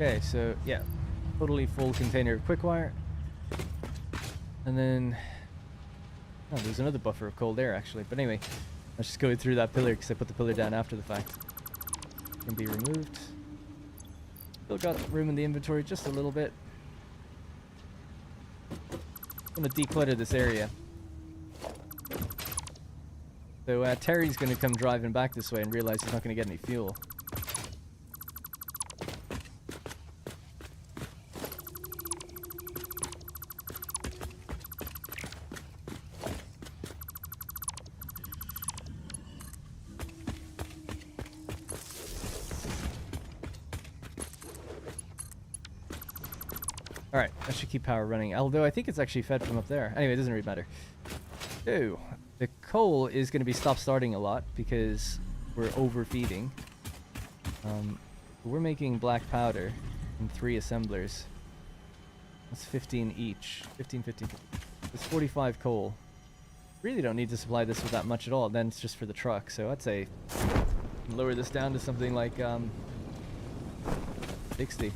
Okay, so yeah, totally full container of quickwire. And then, oh, there's another buffer of cold air actually. But anyway, let's just go through that pillar because I put the pillar down after the fact. Can be removed. Still got room in the inventory just a little bit. I'm gonna declutter this area. So Terry's gonna come driving back this way and realize he's not gonna get any fuel. Alright, that should keep power running. Although I think it's actually fed from up there. Anyway, it doesn't really matter. Oh, the coal is going to be stop-starting a lot because we're overfeeding. We're making black powder in 3 assemblers. That's 15 each. 15, 15, 15. It's 45 coal. Really don't need to supply this with that much at all. Then it's just for the truck. So I'd say Lower this down to something like 60.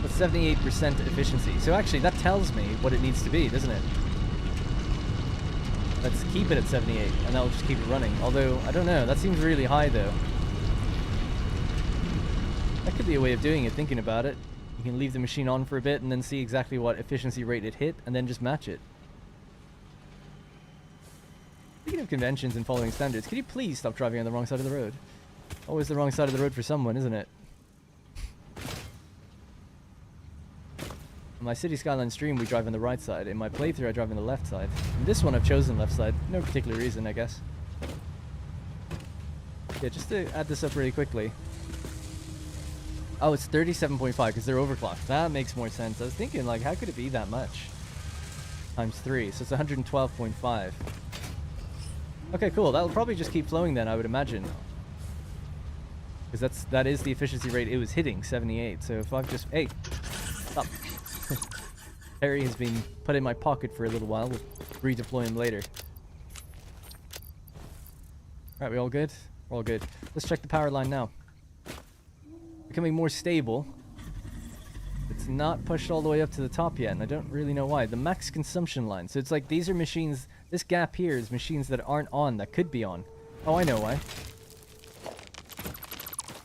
That's 78% efficiency. So actually, that tells me what it needs to be, doesn't it? Let's keep it at 78, and that'll just keep it running. Although, I don't know, that seems really high though. That could be a way of doing it, thinking about it. You can leave the machine on for a bit and then see exactly what efficiency rate it hit, and then just match it. Speaking of conventions and following standards, could you please stop driving on the wrong side of the road? Always the wrong side of the road for someone, isn't it? In my City Skyline stream, we drive on the right side. In my playthrough, I drive on the left side. In this one, I've chosen left side. No particular reason, I guess. Yeah, just to add this up really quickly. Oh, it's 37.5 because they're overclocked. That makes more sense. I was thinking, like, how could it be that much? Times 3, so it's 112.5. Okay, cool. That'll probably just keep flowing then, I would imagine. Because that is the efficiency rate it was hitting, 78. So if I've just... Hey! Stop. Harry has been put in my pocket for a little while. We'll redeploy him later. Alright, we all good? We're all good. Let's check the power line now. Becoming more stable. It's not pushed all the way up to the top yet, and I don't really know why. The max consumption line. So it's like these are machines... This gap here is machines that aren't on, that could be on. Oh, I know why.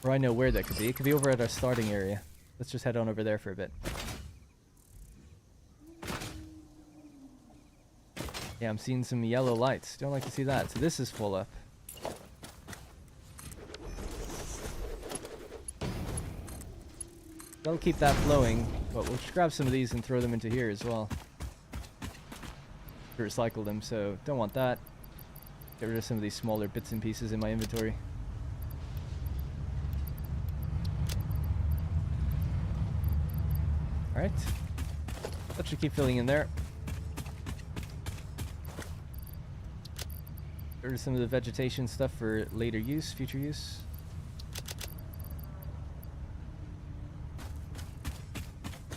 Or I know where that could be. It could be over at our starting area. Let's just head on over there for a bit. Yeah, I'm seeing some yellow lights. Don't like to see that. So this is full up. That'll keep that flowing, but we'll just grab some of these and throw them into here as well. To recycle them, so don't want that. Get rid of some of these smaller bits and pieces in my inventory. Alright. That should keep filling in there. Get rid of some of the vegetation stuff for later use, future use.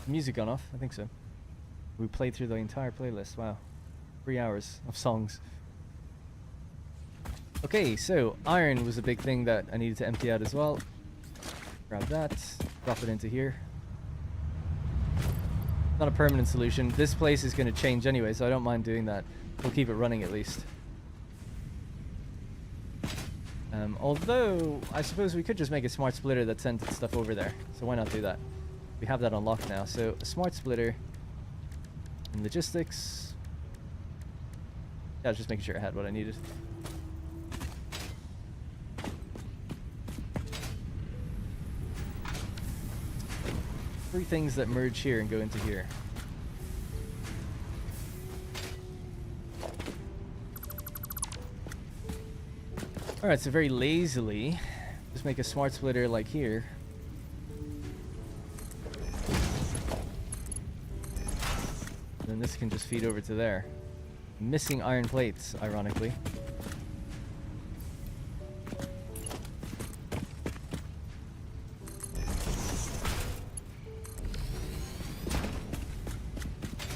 Music gone off? I think so. We played through the entire playlist. Wow. 3 hours of songs. Okay, so iron was a big thing that I needed to empty out as well. Grab that, drop it into here. Not a permanent solution. This place is going to change anyway, so I don't mind doing that. We'll keep it running at least. Although, I suppose we could just make a smart splitter that sends stuff over there. So why not do that? We have that unlocked now. So a smart splitter and logistics. Yeah, I was just making sure I had what I needed. Three things that merge here and go into here. Alright, so very lazily, just make a smart splitter like here. And then this can just feed over to there. Missing iron plates, ironically.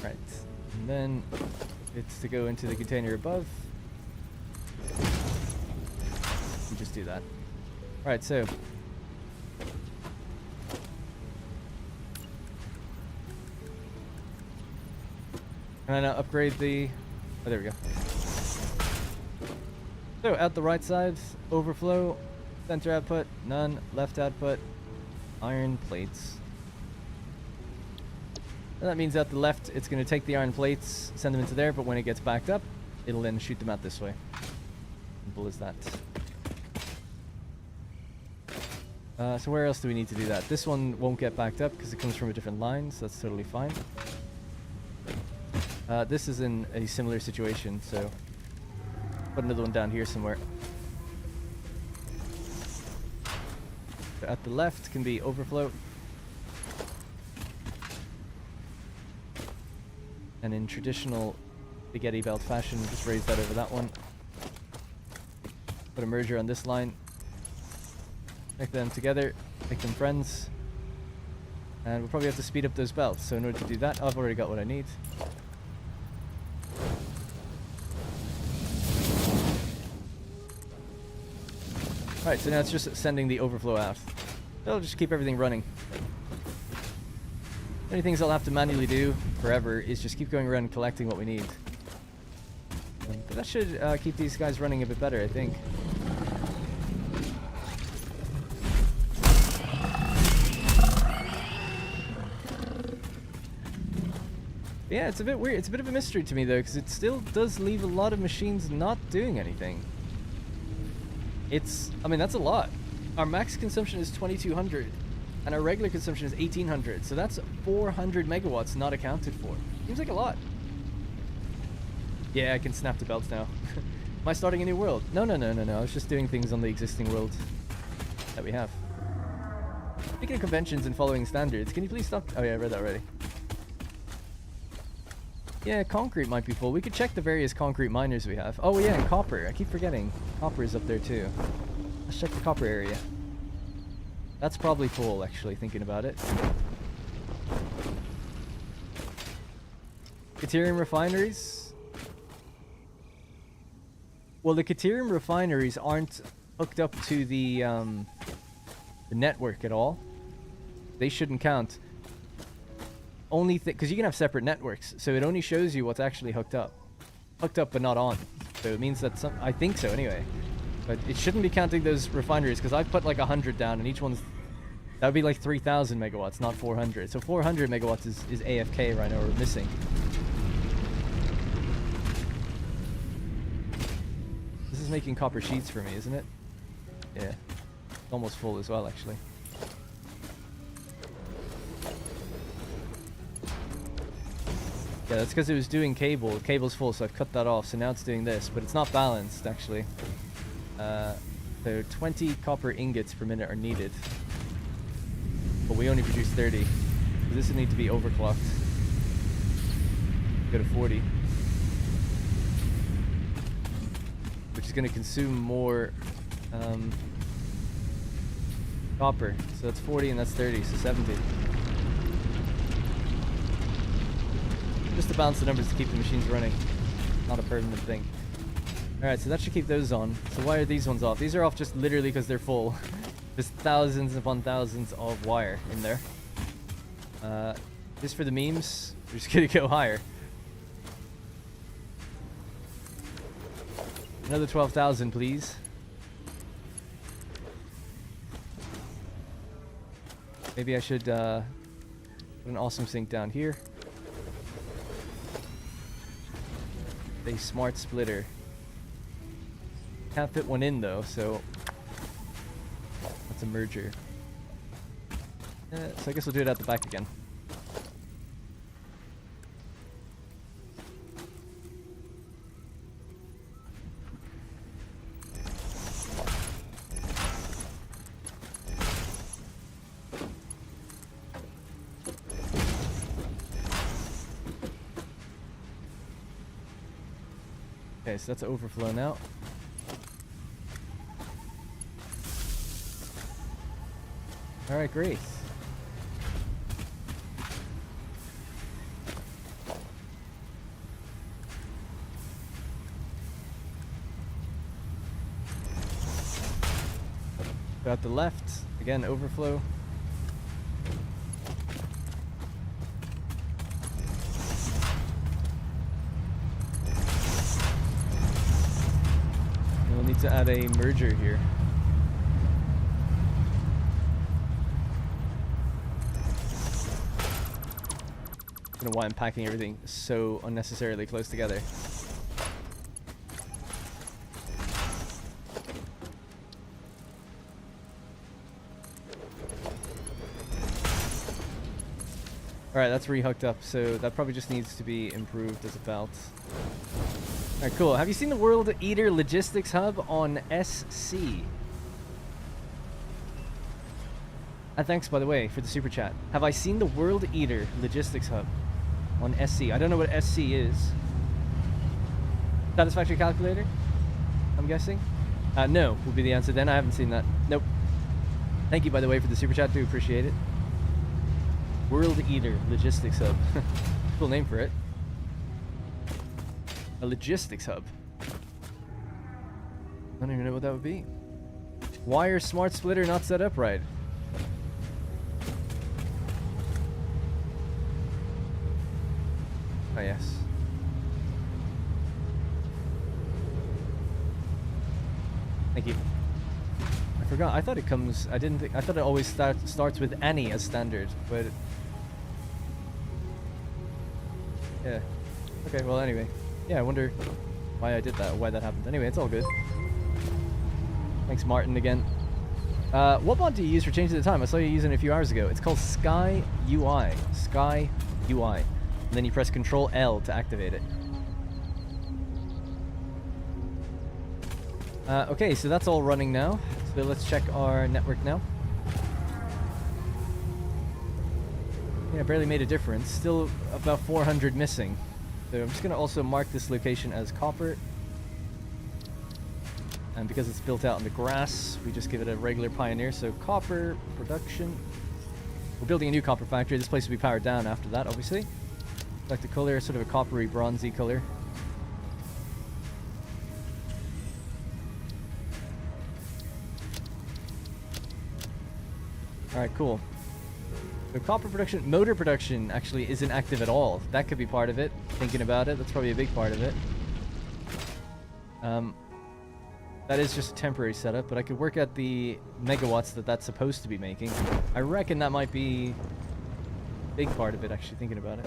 Right, and then it's to go into the container above. And just do that. Alright, so can I now upgrade the... Oh, there we go. So, out the right side, overflow, center output, none, left output, iron plates. And that means out the left, it's going to take the iron plates, send them into there, but when it gets backed up, it'll then shoot them out this way. Simple as that. So where else do we need to do that? This one won't get backed up because it comes from a different line, so that's totally fine. This is in a similar situation, so put another one down here somewhere. So at the left can be overflow. And in traditional spaghetti belt fashion, just raise that over that one. Put a merger on this line. Make them together, make them friends. And we'll probably have to speed up those belts, so in order to do that, I've already got what I need. Alright, so now it's just sending the overflow out. It'll just keep everything running. The only things I'll have to manually do forever is just keep going around and collecting what we need. But that should keep these guys running a bit better, I think. Yeah, it's a bit weird. It's a bit of a mystery to me, though, because it still does leave a lot of machines not doing anything. I mean, that's a lot. Our max consumption is 2200, and our regular consumption is 1800, so that's 400 megawatts not accounted for. Seems like a lot. Yeah, I can snap the belts now. Am I starting a new world? No. I was just doing things on the existing world that we have. Speaking of conventions and following standards, can you please stop? Oh yeah, I read that already. Yeah, concrete might be full. We could check the various concrete miners we have. Oh yeah, and copper. I keep forgetting. Copper is up there too. Let's check the copper area. That's probably full, actually, thinking about it. Caterium refineries. Well, the Caterium refineries aren't hooked up to the network at all. They shouldn't count. Only because you can have separate networks, so it only shows you what's actually hooked up but not on. So it means that I think so anyway, but it shouldn't be counting those refineries, because I've put like 100 down, and each one's, that would be like 3000 megawatts, not 400. So 400 megawatts is AFK right now, or missing. This is making copper sheets for me, isn't it? Yeah, it's almost full as well, actually. Yeah, that's because it was doing cable. The cable's full, so I've cut that off. So now it's doing this, but it's not balanced, actually. So 20 copper ingots per minute are needed. But we only produce 30. So this would need to be overclocked. Go to 40. Which is going to consume more copper. So that's 40 and that's 30, so 70. Just to balance the numbers to keep the machines running. Not a permanent thing. Alright, so that should keep those on. So why are these ones off? These are off just literally because they're full. There's thousands upon thousands of wire in there. Just for the memes, we're just gonna go higher. Another 12,000, please. Maybe I should put an awesome sink down here. A smart splitter. Can't fit one in though, so that's a merger. So I guess we'll do it at the back again. Okay, so that's overflow now. Alright, great. Go out the left, again, overflow. We'll need to add a merger here. I don't know why I'm packing everything so unnecessarily close together. Alright, that's re-hooked up, so that probably just needs to be improved as a belt. Alright, cool. Have you seen the World Eater Logistics Hub on SC? Thanks, by the way, for the super chat. Have I seen the World Eater Logistics Hub on SC? I don't know what SC is. Satisfactory calculator? I'm guessing? No, would be the answer then. I haven't seen that. Nope. Thank you, by the way, for the super chat. Do appreciate it. World Eater Logistics Hub. Cool name for it. A logistics hub. I don't even know what that would be. Wire smart splitter not set up right. Oh, yes. Thank you. I forgot. I thought it comes... I didn't think... I thought it always starts with any as standard, but... Yeah. Okay, well, anyway. Yeah, I wonder why I did that, or why that happened. Anyway, it's all good. Thanks, Martin, again. What mod do you use for changing the time? I saw you using it a few hours ago. It's called Sky UI. Sky UI. And then you press Control L to activate it. Okay, so that's all running now. So let's check our network now. Yeah, barely made a difference. Still about 400 missing. So I'm just going to also mark this location as copper. And because it's built out in the grass, we just give it a regular Pioneer. So copper production. We're building a new copper factory. This place will be powered down after that, obviously. Like the color, sort of a coppery, bronzy color. Alright, cool. So copper production, motor production actually isn't active at all. That could be part of it. Thinking about it, that's probably a big part of it. That is just a temporary setup, but I could work out the megawatts that that's supposed to be making. I reckon that might be a big part of it, actually, thinking about it.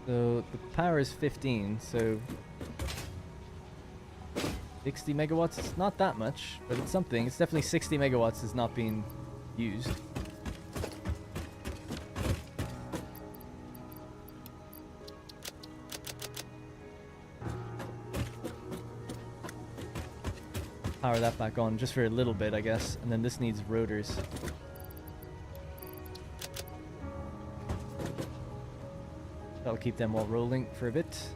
So the power is 15, so 60 megawatts. It's not that much, but it's something. It's definitely 60 megawatts is not being used. Power that back on just for a little bit, I guess. And then this needs rotors. That'll keep them all rolling for a bit.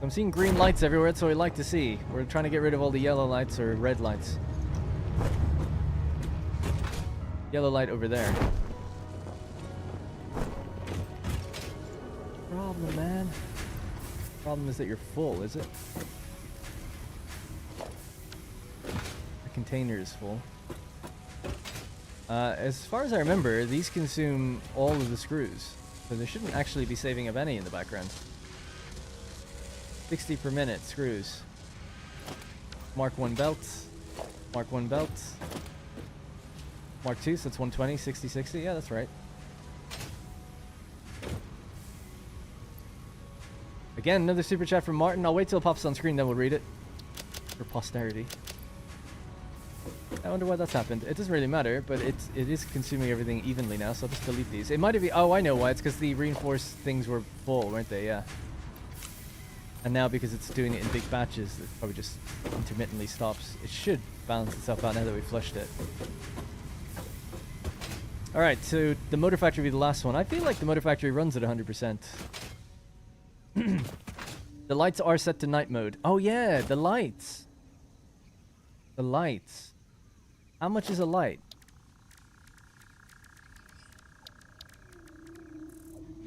I'm seeing green lights everywhere, that's what we like to see. We're trying to get rid of all the yellow lights or red lights. Yellow light over there. Problem, man. Problem is that you're full, is it? The container is full. As far as I remember, these consume all of the screws. So they shouldn't actually be saving up any in the background. 60 per minute screws. Mark 1 belt. Mark 1 belt. Mark 2, so that's 120, 60, 60. Yeah, that's right. Again, another super chat from Martin. I'll wait till it pops on screen, then we'll read it. For posterity. I wonder why that's happened. It doesn't really matter, but it is consuming everything evenly now, so I'll just delete these. It might have been... Oh, I know why. It's because the reinforced things were full, weren't they? Yeah. And now because it's doing it in big batches, it probably just intermittently stops. It should balance itself out now that we flushed it. Alright, so the motor factory will be the last one. I feel like the motor factory runs at 100%. The lights are set to night mode. Oh yeah, the lights. The lights. How much is a light?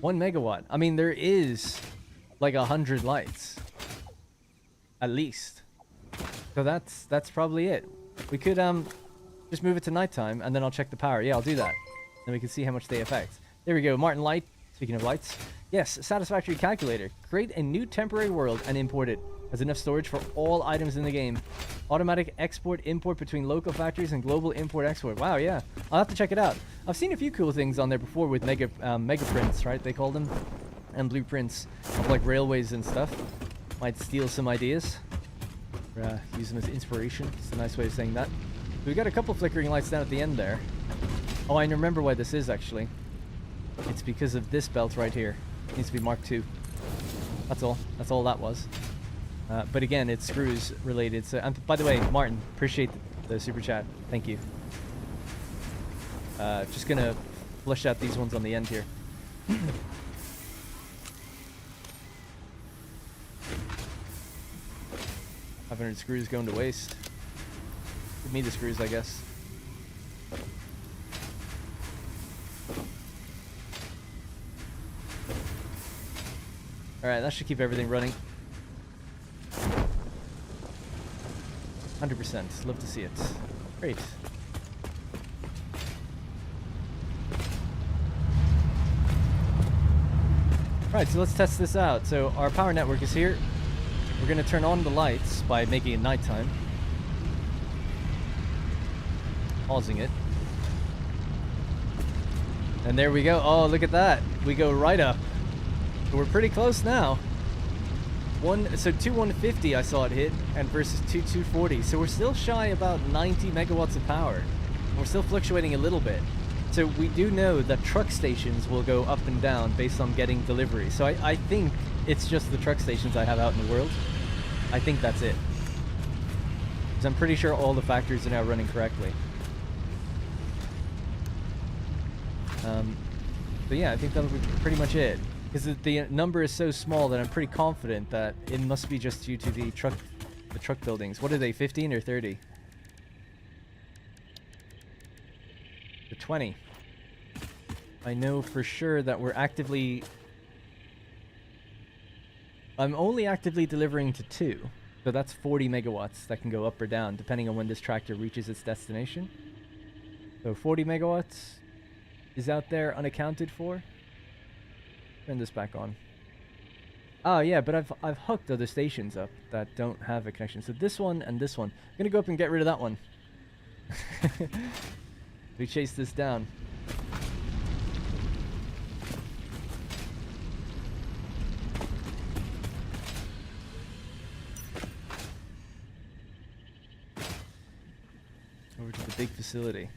1 megawatt. I mean, there is like 100 lights. At least. So that's probably it. We could just move it to nighttime and then I'll check the power. Yeah, I'll do that. Then we can see how much they affect. There we go. Martin Light. Speaking of lights. Yes, Satisfactory calculator. Create a new temporary world and import it. Has enough storage for all items in the game. Automatic export import between local factories and global import export. Wow, yeah. I'll have to check it out. I've seen a few cool things on there before with mega prints, right? They call them. And blueprints of like railways and stuff. Might steal some ideas. Or, use them as inspiration. It's a nice way of saying that. We got a couple flickering lights down at the end there. Oh, I remember why this is actually. It's because of this belt right here. It needs to be Mark II. That's all. That's all that was. But again, it's screws related. So, and by the way, Martin, appreciate the super chat. Thank you. Just gonna flush out these ones on the end here. 500 screws going to waste. Give me the screws, I guess. Alright, that should keep everything running. 100%. Love to see it. Great. Right, so let's test this out. So our power network is here. We're going to turn on the lights by making it nighttime. Pausing it. And there we go. Oh, look at that. We go right up. So we're pretty close now. So 2150 I saw it hit, and versus 2240. So we're still shy about 90 megawatts of power. We're still fluctuating a little bit. So we do know that truck stations will go up and down based on getting delivery. So I think it's just the truck stations I have out in the world. I think that's it. Because I'm pretty sure all the factories are now running correctly. But yeah, I think that'll be pretty much it. Because the number is so small that I'm pretty confident that it must be just due to the truck buildings. What are they, 15 or 30? The 20. I know for sure that we're actively... I'm only actively delivering to 2. So that's 40 megawatts that can go up or down, depending on when this tractor reaches its destination. So 40 megawatts is out there unaccounted for. Turn this back on. Oh yeah, but I've hooked other stations up that don't have a connection. So this one and this one. I'm gonna go up and get rid of that one. We chase this down. Over to the big facility.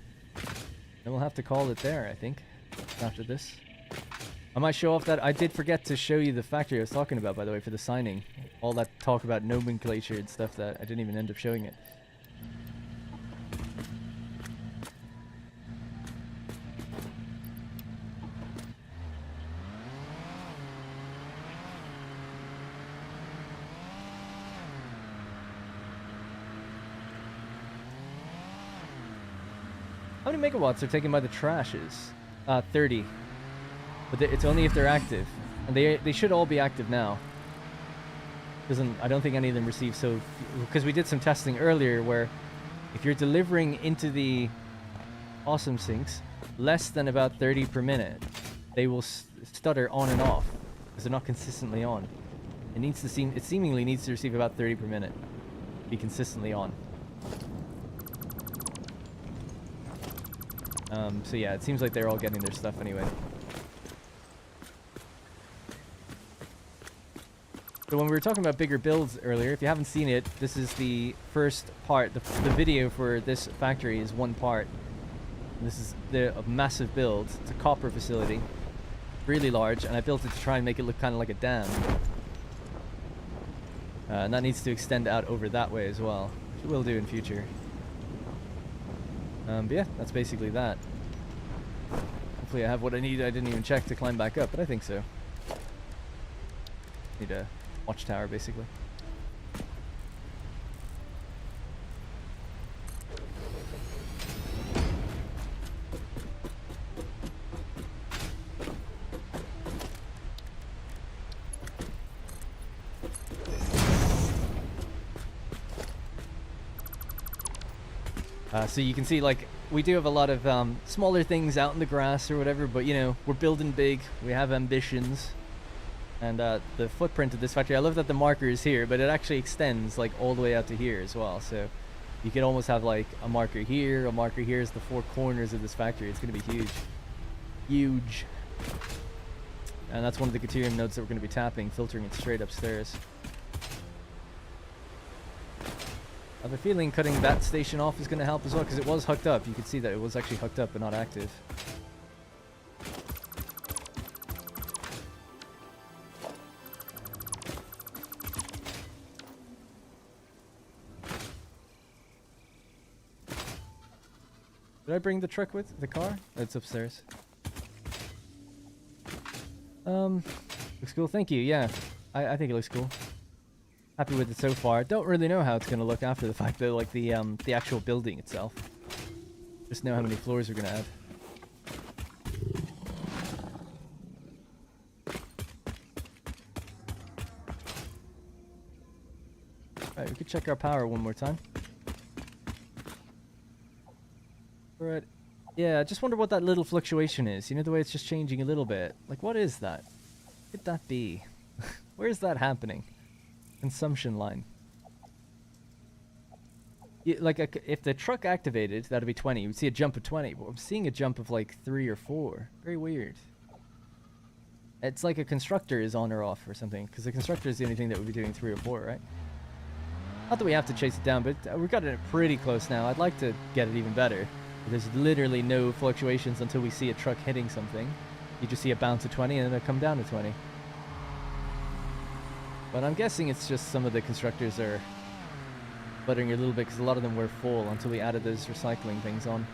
Then we'll have to call it there, I think, after this. I might show off that. I did forget to show you the factory I was talking about, by the way, for the signing. All that talk about nomenclature and stuff that I didn't even end up showing it. How many megawatts are taken by the trashes? 30. But it's only if they're active. And they should all be active now. I don't think any of them receive so... Because we did some testing earlier where if you're delivering into the awesome sinks less than about 30 per minute, they will stutter on and off because they're not consistently on. It seemingly needs to receive about 30 per minute. Be consistently on. So yeah, it seems like they're all getting their stuff anyway. So when we were talking about bigger builds earlier, if you haven't seen it, this is the first part. The video for this factory is one part. This is a massive build. It's a copper facility. Really large, and I built it to try and make it look kind of like a dam. And that needs to extend out over that way as well, which it will do in future. But yeah, that's basically that. Hopefully I have what I need. I didn't even check to climb back up, but I think so. Need a watchtower, basically. So you can see, like, we do have a lot of smaller things out in the grass or whatever, but, you know, we're building big. We have ambitions. And the footprint of this factory, I love that the marker is here, but it actually extends, like, all the way out to here as well. So you can almost have, like, a marker here is the 4 corners of this factory. It's going to be huge. Huge. And that's one of the Caterium nodes that we're going to be tapping, filtering it straight upstairs. I have a feeling cutting that station off is going to help as well, because it was hooked up. You can see that it was actually hooked up but not active. Did I bring the truck with the car? It's upstairs. Looks cool. Thank you. Yeah, I think it looks cool. Happy with it so far. Don't really know how it's gonna look after the fact though, like the actual building itself. Just know how many floors we're gonna add. Alright, we could check our power one more time. Right. Yeah, I just wonder what that little fluctuation is. You know, the way it's just changing a little bit. Like, what is that? What could that be? Where is that happening? Consumption line. If the truck activated, that'd be 20. We'd see a jump of 20. But I'm seeing a jump of like 3 or 4. Very weird. It's like a constructor is on or off or something. Because the constructor is the only thing that would be doing 3 or 4, right? Not that we have to chase it down, but we've got it pretty close now. I'd like to get it even better. There's literally no fluctuations until we see a truck hitting something. You just see a bounce to 20 and then it'll come down to 20. But I'm guessing it's just some of the constructors are buttering a little bit because a lot of them were full until we added those recycling things on.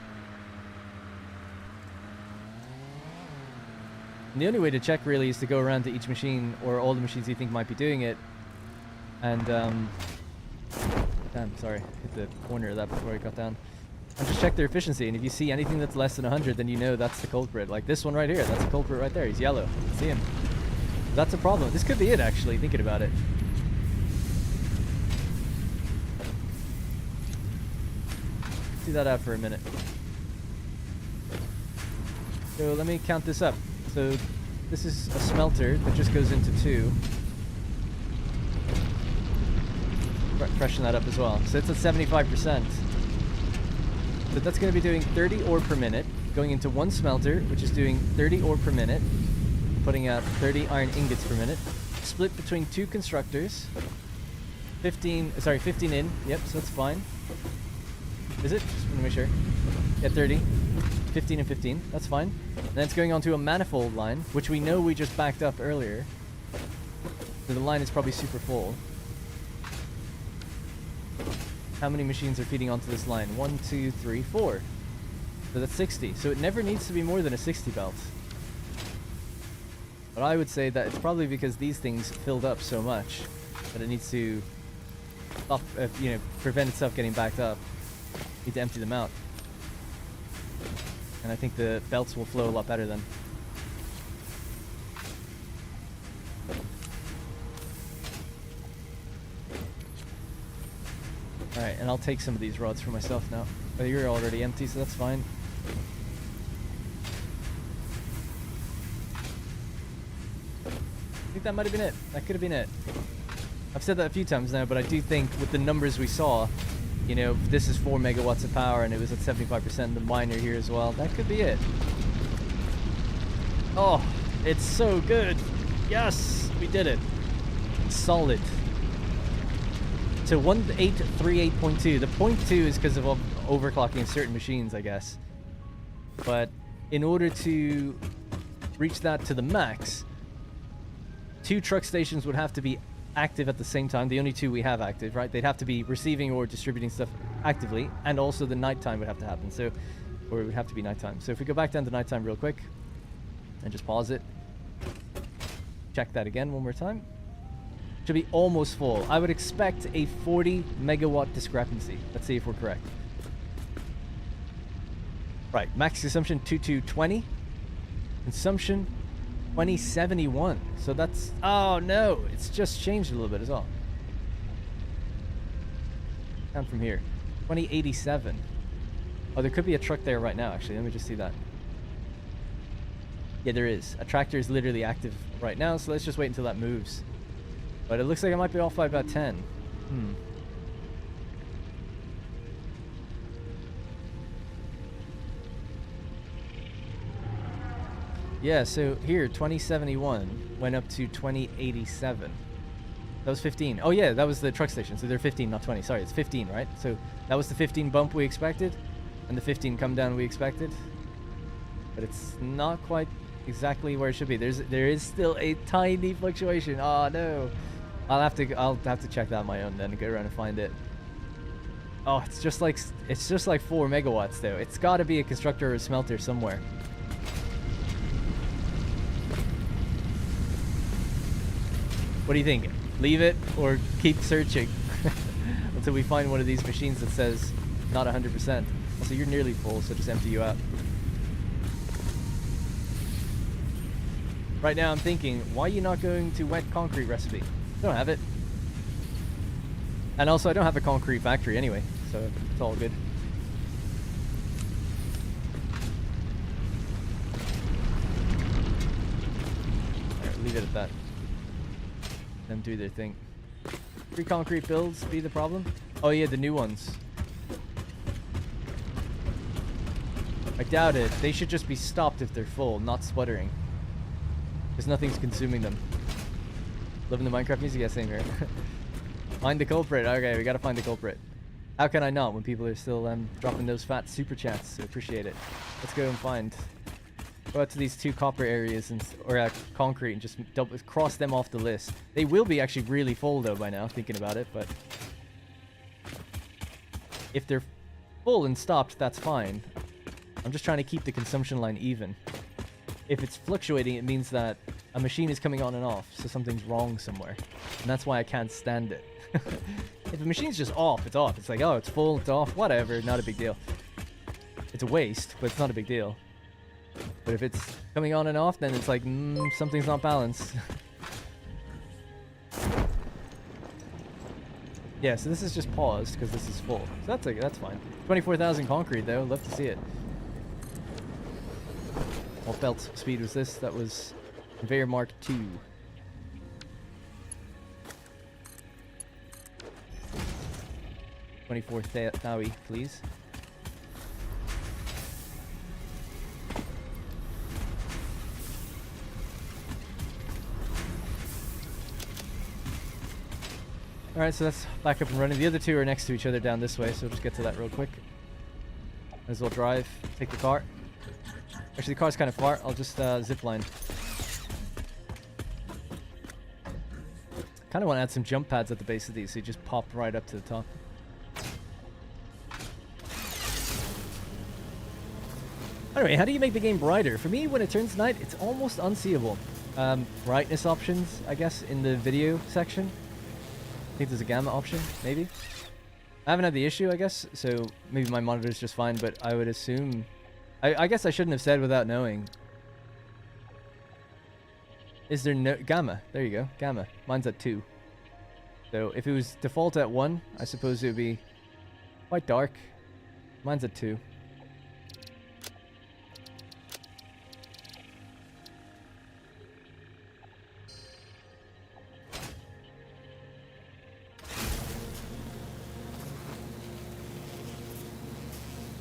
And the only way to check really is to go around to each machine or all the machines you think might be doing it. And, damn, sorry, hit the corner of that before I got down. And just check their efficiency, and if you see anything that's less than 100, then you know that's the culprit. Like this one right here, that's the culprit right there. He's yellow. See him? That's a problem. This could be it, actually, thinking about it. See that out for a minute. So let me count this up. So this is a smelter that just goes into 2. Freshen that up as well. So it's at 75%. So that's going to be doing 30 ore per minute, going into 1 smelter, which is doing 30 ore per minute, putting out 30 iron ingots per minute, split between 2 constructors, 15 in, yep, so that's fine. Is it? Just want to make sure. Yeah, 30, 15 and 15, that's fine. And then it's going on to a manifold line, which we know we just backed up earlier. So the line is probably super full. How many machines are feeding onto this line? 1, 2, 3, 4. So that's 60. So it never needs to be more than a 60 belt. But I would say that it's probably because these things filled up so much that it needs to stop, prevent itself getting backed up. Need to empty them out. And I think the belts will flow a lot better then. Alright, and I'll take some of these rods for myself now. Oh, you're already empty, so that's fine. I think that might have been it. That could have been it. I've said that a few times now, but I do think with the numbers we saw, you know, this is 4 megawatts of power and it was at 75%, the miner here as well. That could be it. Oh, it's so good. Yes, we did it. Solid. So 1838.2. The 0.2 is because of overclocking certain machines, I guess. But in order to reach that to the max, 2 truck stations would have to be active at the same time. The only 2 we have active, right? They'd have to be receiving or distributing stuff actively, and also the nighttime would have to happen. So, or it would have to be nighttime. So if we go back down to nighttime real quick and just pause it, check that again one more time. Should be almost full. I would expect a 40 megawatt discrepancy. Let's see if we're correct. Right, max consumption 2220. Consumption 2071. So that's, oh no, it's just changed a little bit as well. Down from here. 2087. Oh, there could be a truck there right now, actually. Let me just see that. Yeah, there is. A tractor is literally active right now, so let's just wait until that moves. But it looks like I might be off by about 10. Yeah, so here, 2071 went up to 2087. That was 15. Oh yeah, that was the truck station. So they're 15, not 20. Sorry, it's 15, right? So that was the 15 bump we expected, and the 15 come down we expected. But it's not quite exactly where it should be. There is still a tiny fluctuation. Oh no. I'll have to check that on my own then and go around and find it. Oh, it's just like 4 megawatts though. It's got to be a constructor or a smelter somewhere. What do you think? Leave it or keep searching until we find one of these machines that says not 100%. Also, you're nearly full, so just empty you out. Right now I'm thinking, why are you not going to wet concrete recipe? Don't have it. And also I don't have a concrete factory anyway, so it's all good. good at that. Them do their thing. 3 concrete builds be the problem? Oh yeah, the new ones. I doubt it. They should just be stopped if they're full, not sputtering. Because nothing's consuming them. Living the Minecraft music? Yeah, same here. Find the culprit. Okay, we gotta find the culprit. How can I not when people are still dropping those fat super chats? So appreciate it. Let's go and find. Go out to these 2 copper areas or concrete and just cross them off the list. They will be actually really full though by now, thinking about it, but if they're full and stopped, that's fine. I'm just trying to keep the consumption line even. If it's fluctuating, it means that a machine is coming on and off, so something's wrong somewhere. And that's why I can't stand it. If a machine's just off, it's off. It's like, oh, it's full, it's off, whatever, not a big deal. It's a waste, but it's not a big deal. But if it's coming on and off, then it's like, something's not balanced. Yeah, so this is just paused because this is full. So that's fine. 24,000 concrete though, love to see it. What belt speed was this? That was Conveyor Mark II. 24 Thawi, please. Alright, so that's back up and running. The other 2 are next to each other down this way, so we'll just get to that real quick. Might as well drive, take the car. Actually, the car's kind of far. I'll just zip line. Kind of want to add some jump pads at the base of these, so you just pop right up to the top. Anyway, how do you make the game brighter? For me, when it turns night, it's almost unseeable. Brightness options, I guess, in the video section. I think there's a gamma option, maybe. I haven't had the issue, I guess, so maybe my monitor's just fine, but I would assume... I guess I shouldn't have said without knowing. Is there no... Gamma. There you go. Gamma. Mine's at 2. So if it was default at 1, I suppose it would be quite dark. Mine's at 2.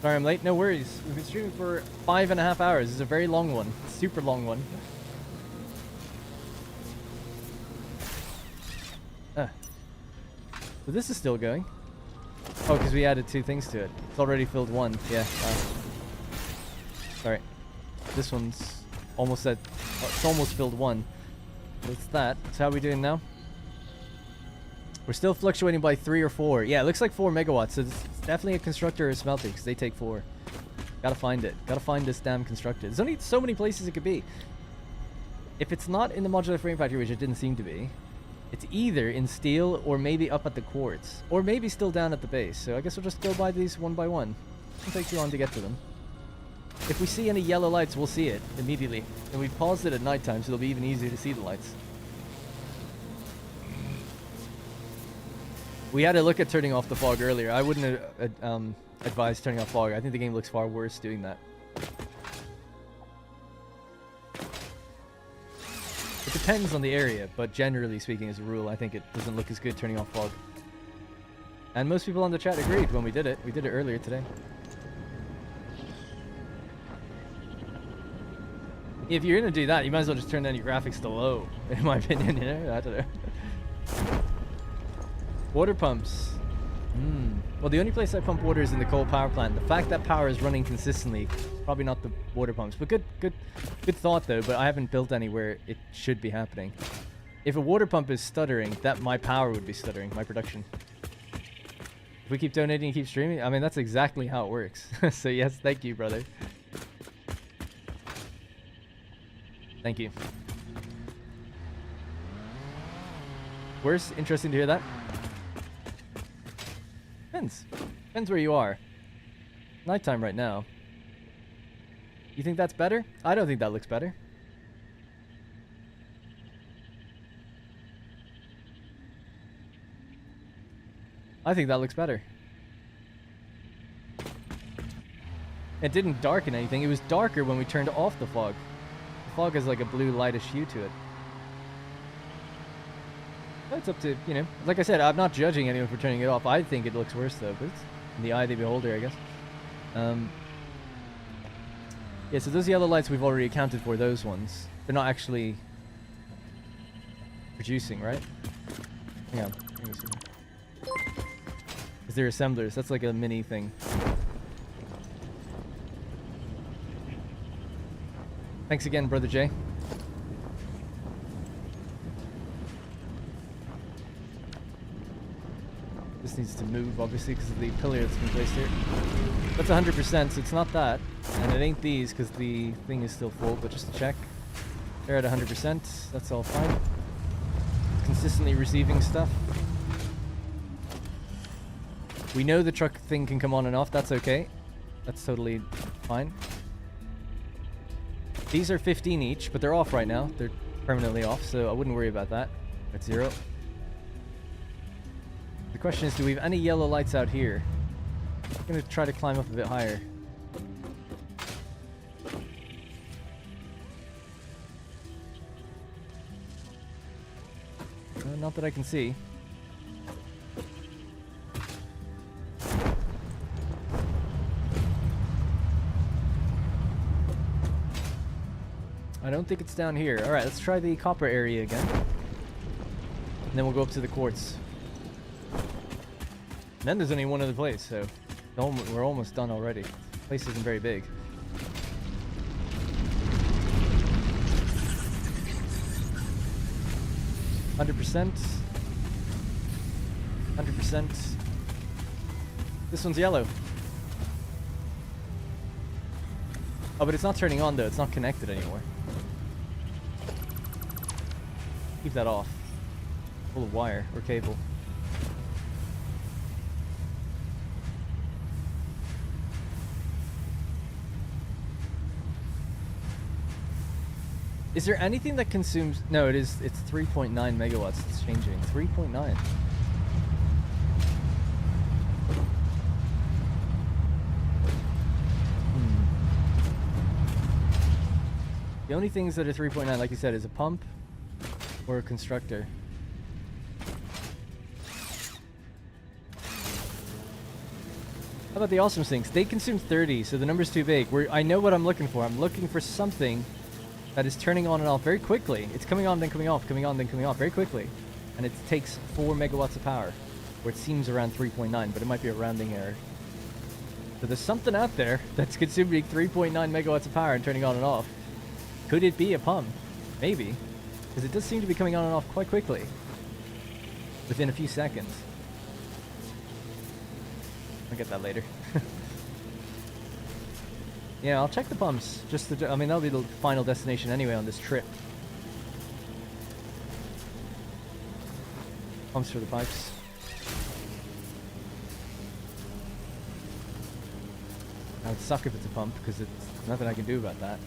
Sorry I'm late, no worries. We've been streaming for 5.5 hours. It's a very long one. Super long one. So this is still going. Oh, because we added 2 things to it. It's already filled 1. Yeah. Sorry. This one's almost at... it's almost filled 1. So it's that. So how are we doing now? We're still fluctuating by 3 or 4. Yeah, it looks like 4 megawatts. So it's definitely a constructor or a smelter because they take 4. Gotta find it. Gotta find this damn constructor. There's only so many places it could be. If it's not in the modular frame factory, which it didn't seem to be, it's either in steel or maybe up at the quartz. Or maybe still down at the base. So I guess we'll just go by these one by one. It won't take too long to get to them. If we see any yellow lights, we'll see it immediately. And we've paused it at nighttime, so it'll be even easier to see the lights. We had a look at turning off the fog earlier. I wouldn't advise turning off fog. I think the game looks far worse doing that. It depends on the area, but generally speaking, as a rule, I think it doesn't look as good turning off fog. And most people on the chat agreed when we did it. We did it earlier today. If you're gonna do that, you might as well just turn down your graphics to low, in my opinion, you know? I don't know. Water pumps. Well, the only place I pump water is in the coal power plant. The fact that power is running consistently, probably not the water pumps. But good thought though. But I haven't built anywhere it should be happening. If a water pump is stuttering, that my power would be stuttering, my production. If we keep donating and keep streaming, I mean that's exactly how it works. So yes, thank you, brother. Thank you. Worse? Interesting to hear that. Depends where you are. Nighttime right now. You think that's better? I don't think that looks better. I think that looks better. It didn't darken anything. It was darker when we turned off the fog. The fog has like a blue lightish hue to it. That's up to, you know, like I said, I'm not judging anyone for turning it off. I think it looks worse though, but it's in the eye of the beholder, I guess. Yeah, so those yellow lights we've already accounted for, those ones. They're not actually producing, right? Hang on. Because they're assemblers. That's like a mini thing. Thanks again, Brother Jay. This needs to move, obviously, because of the pillar that's been placed here. That's 100%, so it's not that. And it ain't these, because the thing is still full, but just to check. They're at 100%. That's all fine. Consistently receiving stuff. We know the truck thing can come on and off. That's okay. That's totally fine. These are 15 each, but they're off right now. They're permanently off, so I wouldn't worry about that. At 0. The question is, do we have any yellow lights out here? I'm going to try to climb up a bit higher. Not that I can see. I don't think it's down here. Alright, let's try the copper area again. And then we'll go up to the quartz. And then there's only one other place, so we're almost done already. The place isn't very big. %. 100%. This one's yellow. Oh, but it's not turning on though. It's not connected anymore. Keep that off. Full of wire or cable. Is there anything that consumes... No, it's 3.9 megawatts. It's changing. 3.9. The only things that are 3.9, like you said, is a pump or a constructor. How about the awesome sinks? They consume 30, so the number's too big. I know what I'm looking for. I'm looking for something that is turning on and off very quickly. It's coming on, then coming off, coming on, then coming off very quickly. And it takes 4 megawatts of power. Or it seems around 3.9, but it might be a rounding error. So there's something out there that's consuming 3.9 megawatts of power and turning on and off. Could it be a pump? Maybe. Because it does seem to be coming on and off quite quickly. Within a few seconds. I'll get that later. Yeah, I'll check the pumps. Just to, I mean, that'll be the final destination anyway on this trip. Pumps for the pipes. That would suck if it's a pump, because it's nothing I can do about that.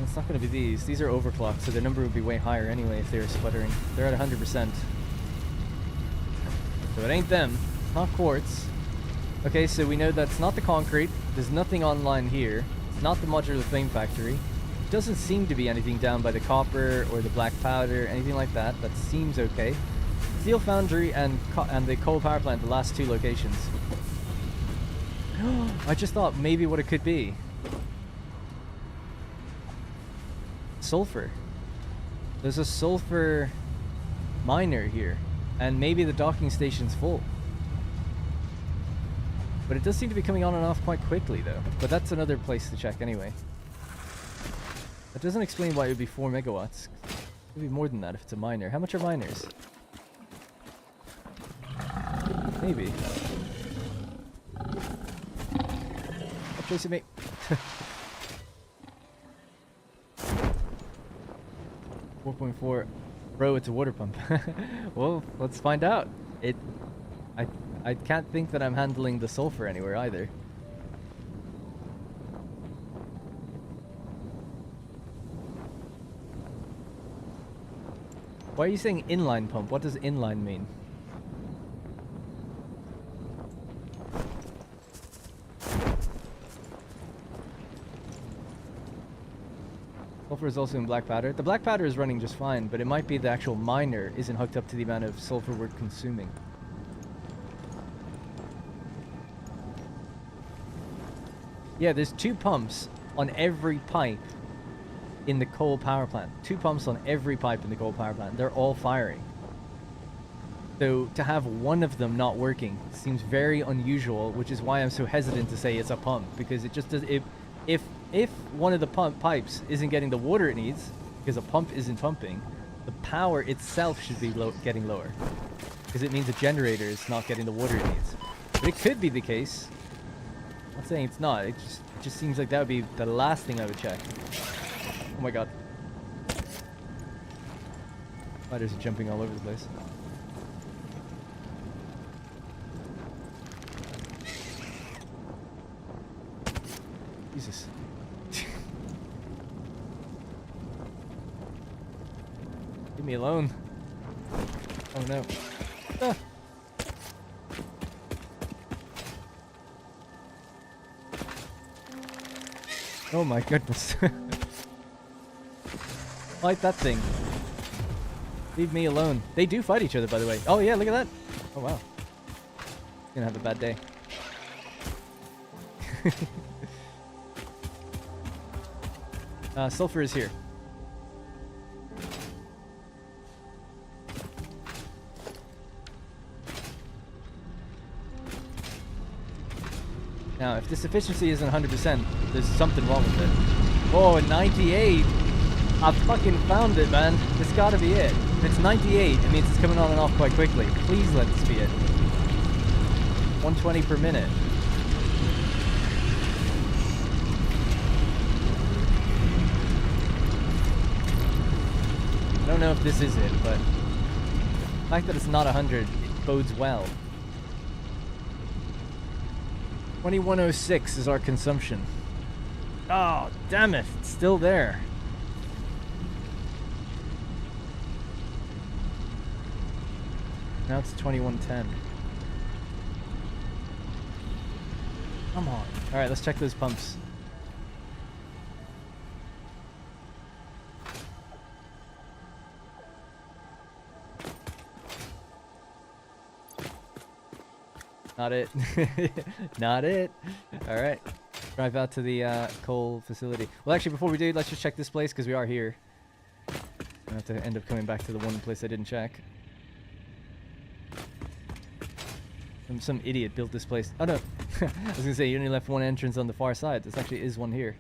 It's not going to be these. These are overclocked, so their number would be way higher anyway if they were sputtering. They're at 100%. So it ain't them. It's not quartz. Okay, so we know that's not the concrete. There's nothing online here. It's not the modular flame factory. Doesn't seem to be anything down by the copper or the black powder, anything like that. That seems okay. Steel foundry and the coal power plant, the last two locations. I just thought maybe what it could be. Sulfur. There's a sulfur miner here, and maybe the docking station's full. But it does seem to be coming on and off quite quickly though. But that's another place to check anyway. That doesn't explain why it would be 4 megawatts. It would be more than that if it's a miner. How much are miners? Maybe. Stop chasing me. 4.4. Bro, it's a water pump. Well, let's find out. I can't think that I'm handling the sulfur anywhere either. Why are you saying inline pump? What does inline mean? Sulfur is also in black powder. The black powder is running just fine, but it might be the actual miner isn't hooked up to the amount of sulfur we're consuming. Yeah, there's 2 pumps on every pipe in the coal power plant. 2 pumps on every pipe in the coal power plant. They're all firing. So to have one of them not working seems very unusual, which is why I'm so hesitant to say it's a pump, because it just does. If one of the pipes isn't getting the water it needs, because a pump isn't pumping, the power itself should be getting lower, because it means the generator is not getting the water it needs. But it could be the case. I'm not saying it's not. It just seems like that would be the last thing I would check. Oh my god. Spiders are jumping all over the place. Jesus. Leave me alone. Oh no. Ah. Oh my goodness. Fight that thing. Leave me alone. They do fight each other, by the way. Oh yeah, look at that. Oh wow. Gonna have a bad day. Sulfur is here. Now, if this efficiency isn't 100%, there's something wrong with it. Oh, 98! I fucking found it, man. It's gotta be it. If it's 98, it means it's coming on and off quite quickly. Please let this be it. 120 per minute. I don't know if this is it, but the fact that it's not 100, it bodes well. 2106 is our consumption. Oh, damn it. It's still there. Now it's 2110. Come on. Alright, let's check those pumps. Not it. Not it. Alright. Drive out to the coal facility. Well, actually, before we do, let's just check this place, because we are here. I have to end up coming back to the one place I didn't check. Some idiot built this place. Oh, no. I was going to say, you only left one entrance on the far side. This actually is one here.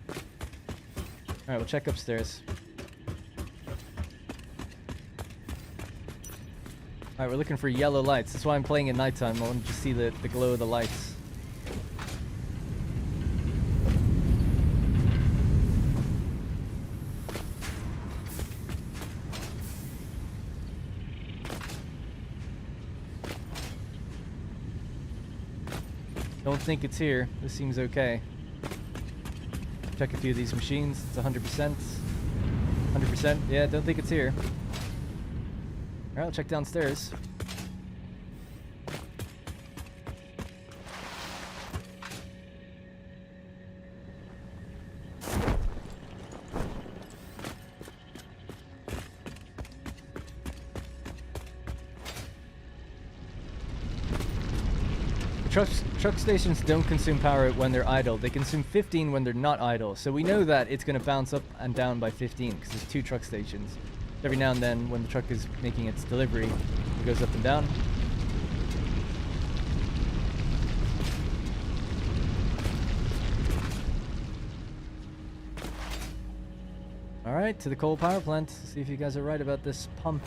Alright, we'll check upstairs. Alright, we're looking for yellow lights. That's why I'm playing at nighttime. I want to just see the glow of the lights. Don't think it's here. This seems okay. Check a few of these machines. It's 100%. 100%. Yeah, don't think it's here. Alright, I'll check downstairs. Truck stations don't consume power when they're idle. They consume 15 when they're not idle. So we know that it's going to bounce up and down by 15 because there's 2 truck stations. Every now and then, when the truck is making its delivery, it goes up and down. Alright, to the coal power plant. See if you guys are right about this pump.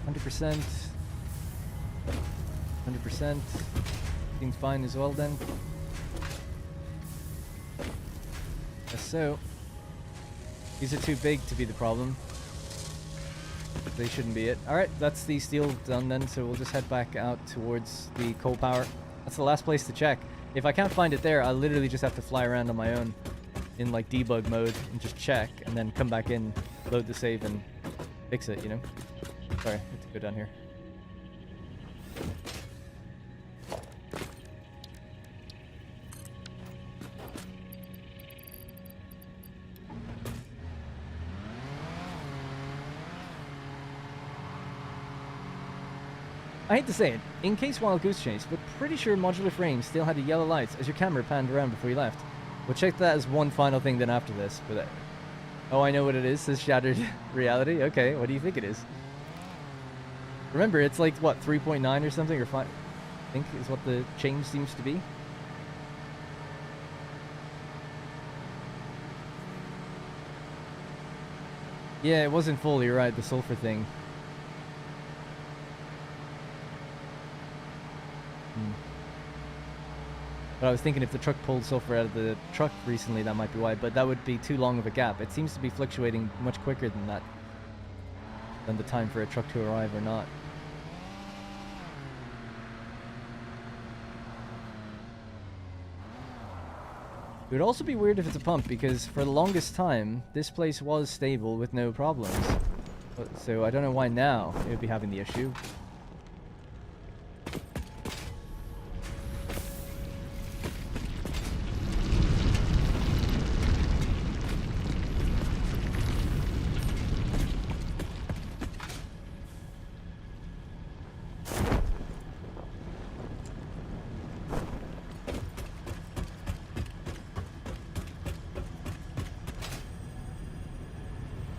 100%. 100%. Seems fine as well then. Guess so. These are too big to be the problem. They shouldn't be it. Alright, that's the steel done then, so we'll just head back out towards the coal power. That's the last place to check. If I can't find it there, I'll literally just have to fly around on my own in like debug mode and just check, and then come back in, load the save, and fix it, you know? Sorry, I have to go down here. I hate to say it, in case Wild Goose Chase, but pretty sure modular frame still had the yellow lights as your camera panned around before you left. We'll check that as one final thing then after this, but... oh, I know what it is, says Shattered Reality. Okay, what do you think it is? Remember, it's like, what, 3.9 or something, or 5, I think is what the change seems to be. Yeah, it wasn't full, you're right, the sulfur thing. But I was thinking if the truck pulled sulfur out of the truck recently, that might be why, but that would be too long of a gap. It seems to be fluctuating much quicker than that, than the time for a truck to arrive or not. It would also be weird if it's a pump, because for the longest time, this place was stable with no problems. So I don't know why now it would be having the issue.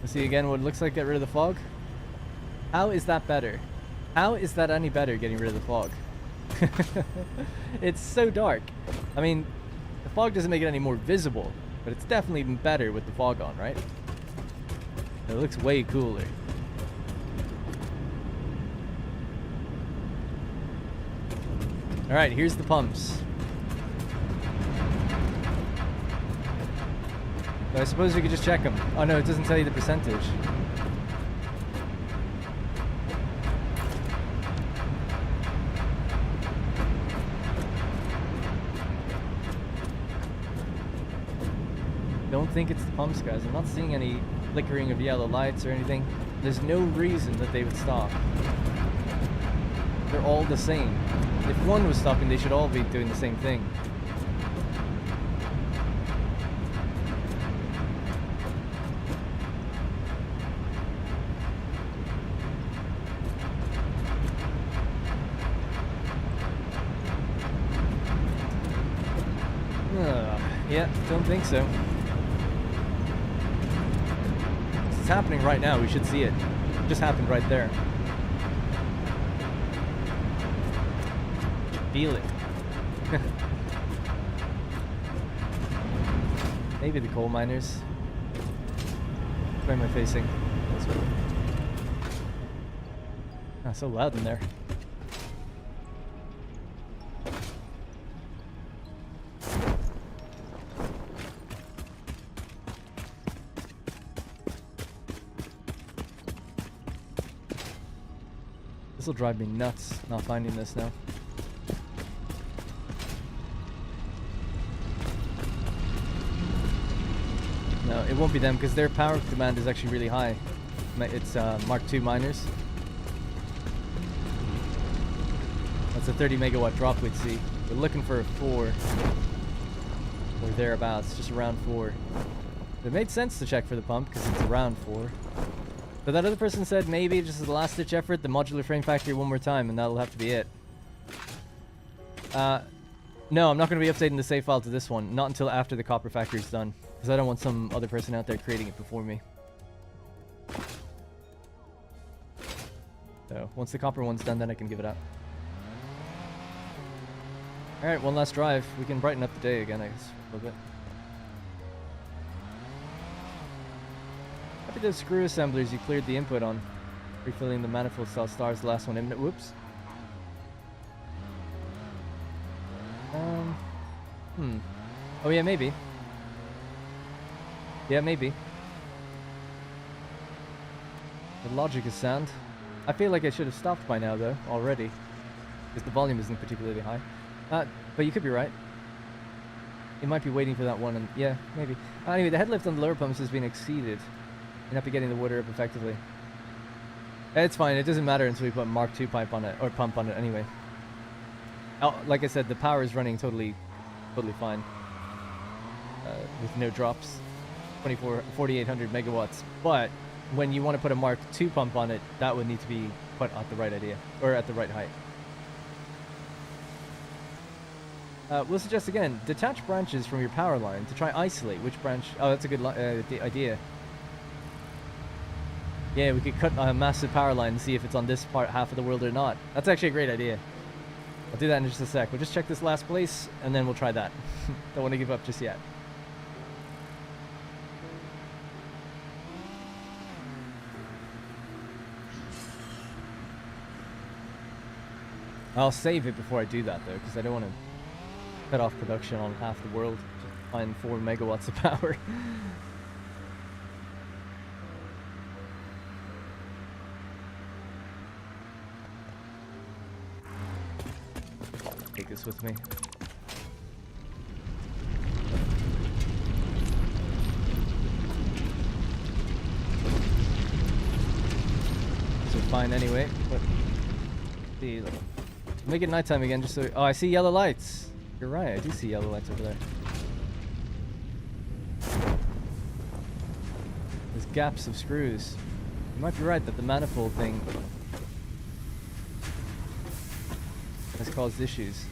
See again what it looks like, get rid of the fog. How is that better? How is that any better, getting rid of the fog? It's so dark. I mean, the fog doesn't make it any more visible, but it's definitely better with the fog on, right? It looks way cooler. Alright, here's the pumps. So I suppose we could just check them. Oh no, it doesn't tell you the percentage. Don't think it's the pumps, guys. I'm not seeing any flickering of yellow lights or anything. There's no reason that they would stop. They're all the same. If one was stopping, they should all be doing the same thing. Yeah, don't think so. It's happening right now. We should see it. It just happened right there. Feel it. Maybe the coal miners. Where am I facing? This way. Ah, so loud in there. This will drive me nuts, not finding this now. No, it won't be them because their power demand is actually really high. It's Mark II miners. That's a 30 megawatt drop we'd see. We're looking for a 4 or thereabouts, just around 4. It made sense to check for the pump because it's around 4. But that other person said maybe just as a last ditch effort, the modular frame factory one more time, and that'll have to be it. No, I'm not going to be updating the save file to this one, not until after the copper factory is done, because I don't want some other person out there creating it before me. So once the copper one's done, then I can give it up. All right, one last drive. We can brighten up the day again, I guess, a little bit. Happy those screw assemblers you cleared the input on. Refilling the manifold cell stars, the last one imminent. Whoops. Oh yeah, maybe. Yeah, maybe. The logic is sound. I feel like I should have stopped by now, though, already. Because the volume isn't particularly high. But you could be right. It might be waiting for that one, and yeah, maybe. Anyway, the head lift on the lower pumps has been exceeded. You'll not be getting the water up effectively. It's fine, it doesn't matter until we put Mark II pipe on it, or pump on it anyway. Oh, like I said, the power is running totally fine. With no drops. 4,800 megawatts. But when you want to put a Mark II pump on it, that would need to be put at the right idea, or at the right height. We'll suggest again, detach branches from your power line to try isolate which branch. Oh, that's a good idea. Yeah, we could cut a massive power line and see if it's on this part half of the world or not. That's actually a great idea. I'll do that in just a sec. We'll just check this last place and then we'll try that. Don't want to give up just yet. I'll save it before I do that though, because I don't want to cut off production on half the world to find 4 megawatts of power. Take this with me. So fine anyway, but see, make it nighttime again just so. Oh, I see yellow lights. You're right, I do see yellow lights over there. There's gaps of screws. You might be right that the manifold thing has caused issues.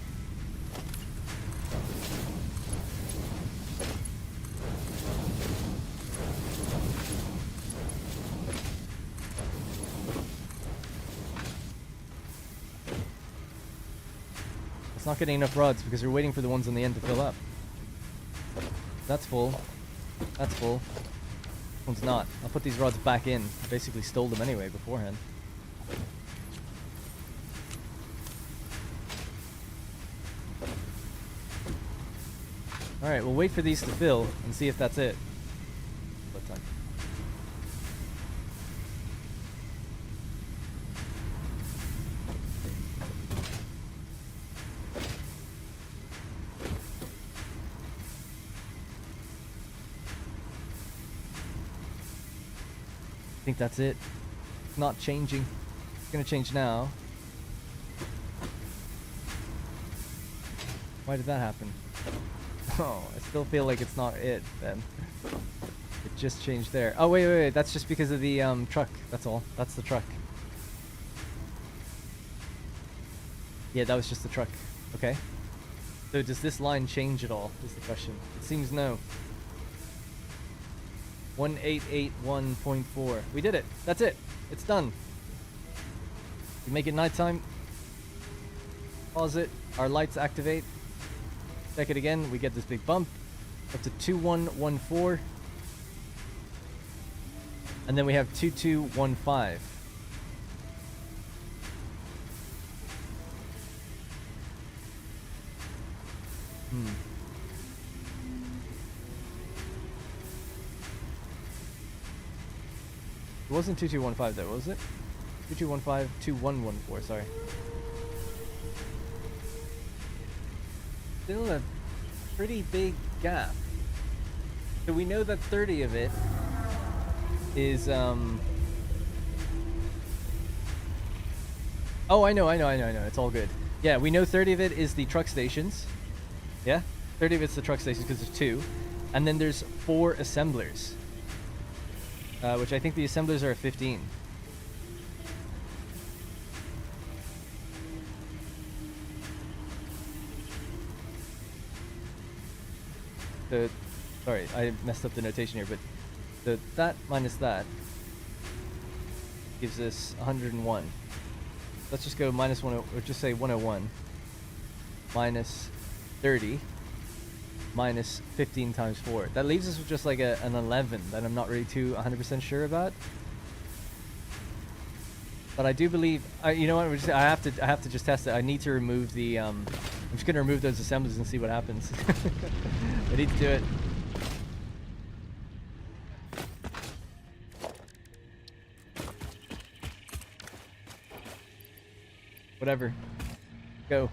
It's not getting enough rods because we're waiting for the ones on the end to fill up. That's full. That's full. This one's not. I'll put these rods back in. I basically stole them anyway beforehand. Alright, we'll wait for these to fill and see if that's it. What time? I think that's it. It's not changing. It's gonna change now. Why did that happen? Oh, I still feel like it's not it then. It just changed there. Oh, wait. That's just because of the truck. That's all. That's the truck. Yeah, that was just the truck. Okay. So does this line change at all, is the question. It seems no. 1881.4. We did it. That's it. It's done. We make it nighttime. Pause it. Our lights activate. Check it again. We get this big bump up to 2114. And then we have 2215. It wasn't 2215 though, was it? 2215, 2114, sorry. Still a pretty big gap. So we know that 30 of it is oh, I know. It's all good. Yeah, we know 30 of it is the truck stations. Yeah? 30 of it's the truck stations because there's 2. And then there's 4 assemblers. Which I think the assemblers are 15. Sorry, I messed up the notation here, but that minus that gives us 101. Let's just go minus 1, or just say 101 minus 30 minus 15 times 4. That leaves us with just like an 11 that I'm not really too 100% sure about. But I do believe, you know what? I have to just test it. I need to remove the. I'm just gonna remove those assemblies and see what happens. I need to do it. Whatever. Go.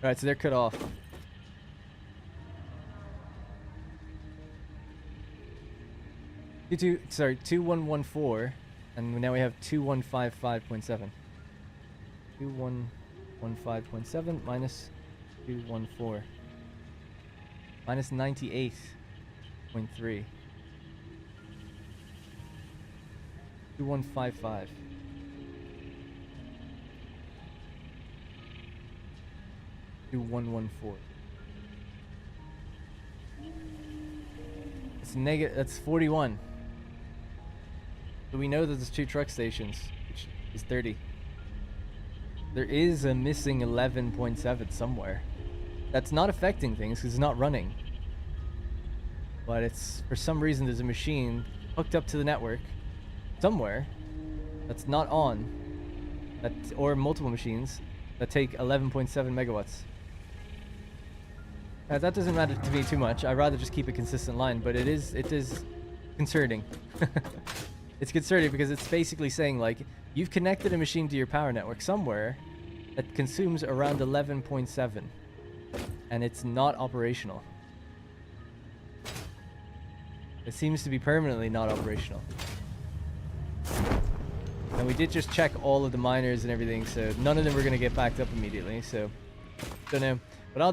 Alright, so they're cut off. Sorry, 2114, and now we have 2155.7. 2115.7 minus 214 minus 98.3. 2155. Do 114. It's negative. That's 41. So we know that there's 2 truck stations, which is 30. There is a missing 11.7 somewhere. That's not affecting things because it's not running. But it's, for some reason, there's a machine hooked up to the network somewhere that's not on, or multiple machines that take 11.7 megawatts. That doesn't matter to me too much. I'd rather just keep a consistent line, but it is concerning. It's concerning because it's basically saying, like, you've connected a machine to your power network somewhere that consumes around 11.7, and it's not operational. It seems to be permanently not operational. And we did just check all of the miners and everything, so none of them were going to get backed up immediately, so don't know. But I'll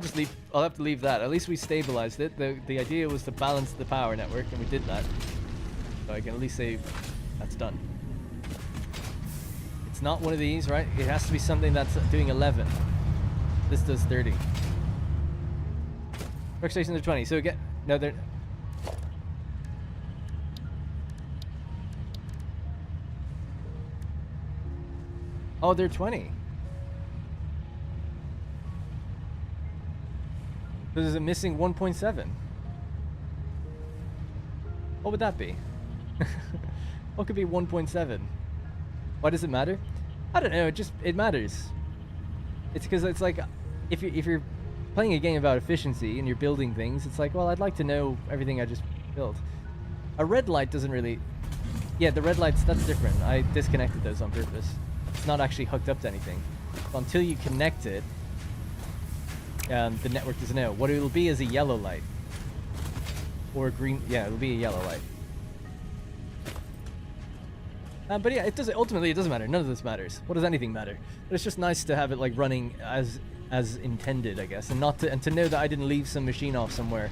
have to leave that. At least we stabilized it. The idea was to balance the power network, and we did that. So I can at least say that's done. It's not one of these, right? It has to be something that's doing 11. This does 30. Truck stations are 20. So again, no, they're... Oh, they're 20. So there's a missing 1.7. What would that be? What could be 1.7? Why does it matter? I don't know. It matters. It's because it's like, if you're playing a game about efficiency and you're building things, it's like, well, I'd like to know everything I just built. A red light doesn't really... Yeah, the red lights, that's different. I disconnected those on purpose. It's not actually hooked up to anything. So until you connect it, the network doesn't know. What it'll be is a yellow light. Or a green... Yeah, it'll be a yellow light. But yeah, ultimately it doesn't matter. None of this matters. What does anything matter? But it's just nice to have it, like, running as intended, I guess, and to know that I didn't leave some machine off somewhere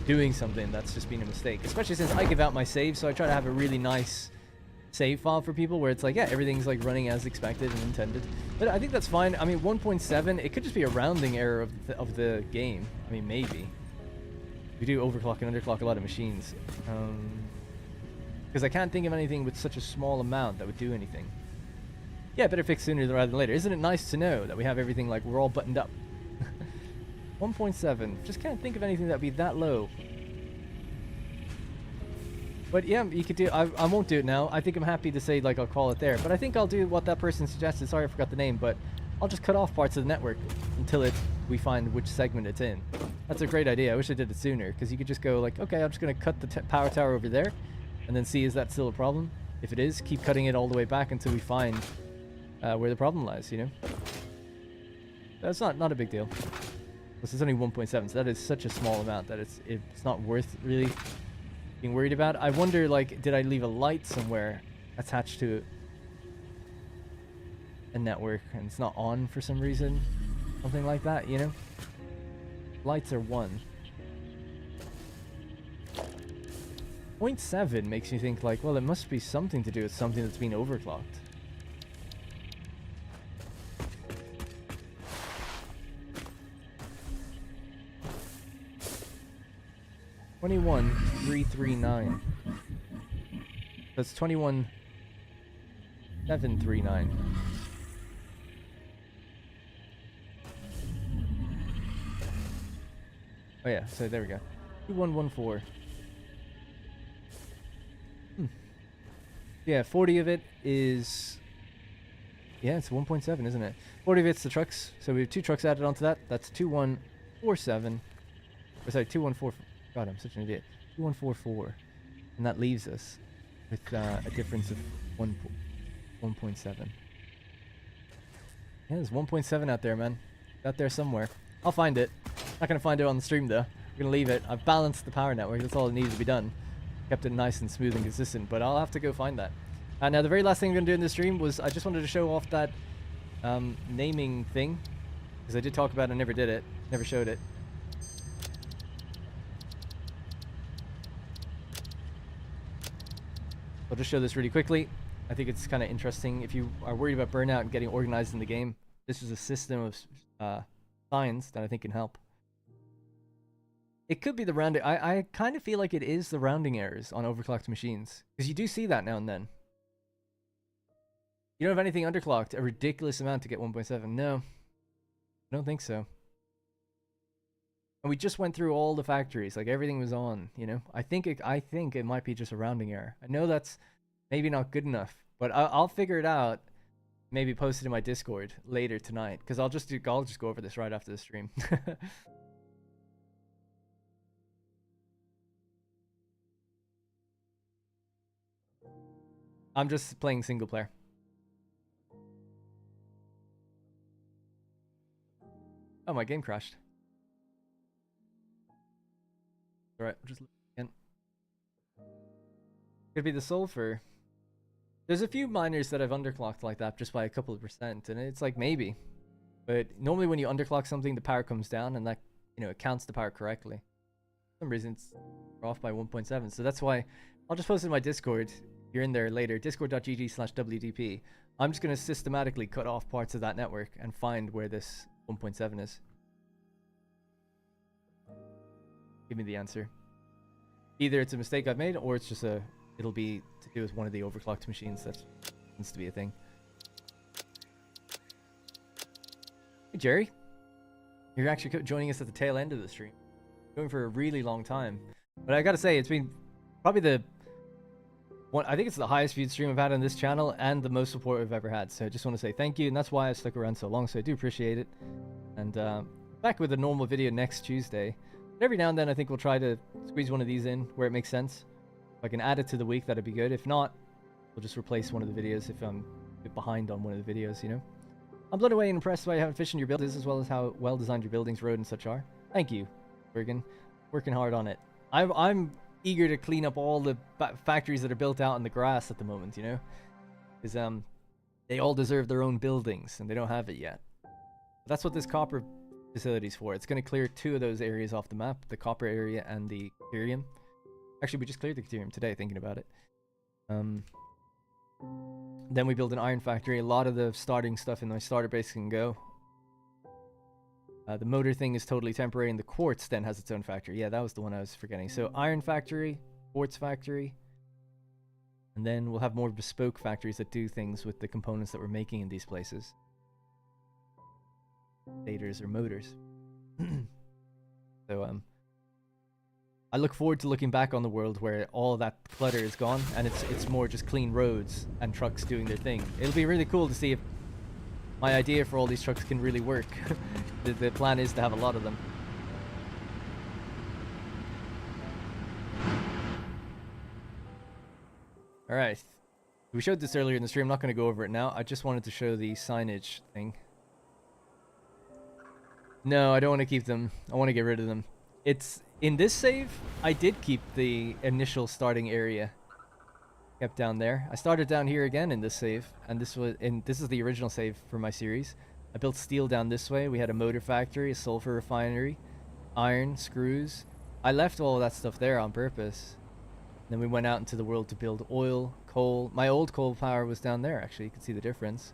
doing something that's just been a mistake. Especially since I give out my saves, so I try to have a really nice save file for people where it's like, yeah, everything's like running as expected and intended. But I think that's fine. I mean, 1.7, it could just be a rounding error of the game. I mean, maybe. We do overclock and underclock a lot of machines. Because I can't think of anything with such a small amount that would do anything. Yeah, better fix sooner rather than later. Isn't it nice to know that we have everything, like, we're all buttoned up? 1.7. Just can't think of anything that would be that low. But yeah, you could do... I won't do it now. I think I'm happy to say, like, I'll call it there. But I think I'll do what that person suggested. Sorry, I forgot the name. But I'll just cut off parts of the network until we find which segment it's in. That's a great idea. I wish I did it sooner. Because you could just go, like, okay, I'm just going to cut the power tower over there. And then see, is that still a problem? If it is, keep cutting it all the way back until we find where the problem lies, you know? That's not a big deal. This is only 1.7, so that is such a small amount that it's not worth really being worried about. I wonder, like, did I leave a light somewhere attached to a network and it's not on for some reason? Something like that, you know? Lights are 1. 0.7 makes you think, like, well, it must be something to do with something that's been overclocked. $21,339. That's 21,739. Oh yeah, so there we go. 2114. Yeah, 40 of it is... Yeah, it's 1.7, isn't it? 40 of it's the trucks. So we have 2 trucks added onto that. That's 2147. Or sorry, 214... God, I'm such an idiot. 2144. And that leaves us with a difference of 1.7. Yeah, there's 1.7 out there, man. Out there somewhere. I'll find it. Not going to find it on the stream, though. We're going to leave it. I've balanced the power network. That's all that needs to be done. kept it nice and smooth and consistent, but I'll have to go find that. Now, the very last thing I'm going to do in this stream was I just wanted to show off that naming thing, because I did talk about it, I never did it, never showed it. I'll just show this really quickly. I think it's kind of interesting. If you are worried about burnout and getting organized in the game, this is a system of signs that I think can help. It could be the rounding. I kind of feel like it is the rounding errors on overclocked machines, because you do see that now and then. You don't have anything underclocked, a ridiculous amount to get 1.7. No, I don't think so. And we just went through all the factories, like everything was on, you know. I think it might be just a rounding error. I know that's maybe not good enough, but I'll figure it out. Maybe post it in my Discord later tonight, because I'll just go over this right after the stream. I'm just playing single player. Oh, my game crashed. Alright, just look again. Could be the sulfur. There's a few miners that I've underclocked like that just by a couple of %, and it's like maybe. But normally when you underclock something, the power comes down, and that, you know, it counts the power correctly. For some reason, it's off by 1.7, so that's why I'll just post it in my Discord. If you're in there later, discord.gg/WDP. I'm just going to systematically cut off parts of that network and find where this 1.7 is. Give me the answer. Either it's a mistake I've made, or it's just it'll be to do with one of the overclocked machines. That seems to be a thing. Hey Jerry, you're actually joining us at the tail end of the stream. Going for a really long time, but I gotta say it's been probably the one. I think it's the highest viewed stream I've had on this channel and the most support I've ever had. So I just want to say thank you, and that's why I stuck around so long. So I do appreciate it. And back with a normal video next Tuesday. But every now and then I think we'll try to squeeze one of these in where it makes sense. If I can add it to the week, that'd be good. If not, we'll just replace one of the videos if I'm a bit behind on one of the videos, you know. I'm blown away and impressed by how efficient your build is, as well as how well designed your buildings, road, and such are. Thank you, Bergen. Working hard on it. I'm eager to clean up all the factories that are built out in the grass at the moment, you know, because they all deserve their own buildings and they don't have it yet. But that's what this copper facility's for. It's going to clear 2 of those areas off the map, the copper area and the Ethereum. Actually, we just cleared the Ethereum today, thinking about it. Then we build an iron factory. A lot of the starting stuff in my starter base can go. The motor thing is totally temporary, and the quartz then has its own factory. Yeah, that was the one I was forgetting. So iron factory, quartz factory, and then we'll have more bespoke factories that do things with the components that we're making in these places. Daters or motors. So I look forward to looking back on the world where all that clutter is gone and it's more just clean roads and trucks doing their thing. It'll be really cool to see if my idea for all these trucks can really work. The plan is to have a lot of them. Alright. We showed this earlier in the stream. I'm not going to go over it now. I just wanted to show the signage thing. No, I don't want to keep them. I want to get rid of them. It's in this save, I did keep the initial starting area kept down there. I started down here again in this save, and this is the original save for my series. I built steel down this way. We had a motor factory, a sulfur refinery, iron, screws. I left all of that stuff there on purpose. Then we went out into the world to build oil, coal. My old coal power was down there, actually. You can see the difference.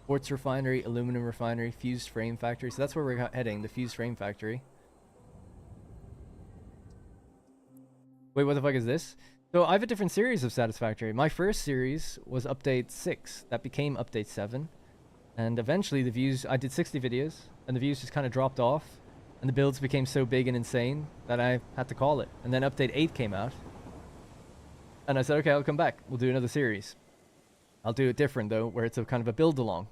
Quartz refinery, aluminum refinery, fused frame factory. So that's where we're heading, the fused frame factory. Wait, what the fuck is this? So I have a different series of Satisfactory. My first series was update 6. That became update 7. And eventually the views, I did 60 videos, and the views just kind of dropped off. And the builds became so big and insane that I had to call it. And then update 8 came out. And I said, okay, I'll come back. We'll do another series. I'll do it different, though, where it's a kind of a build-along.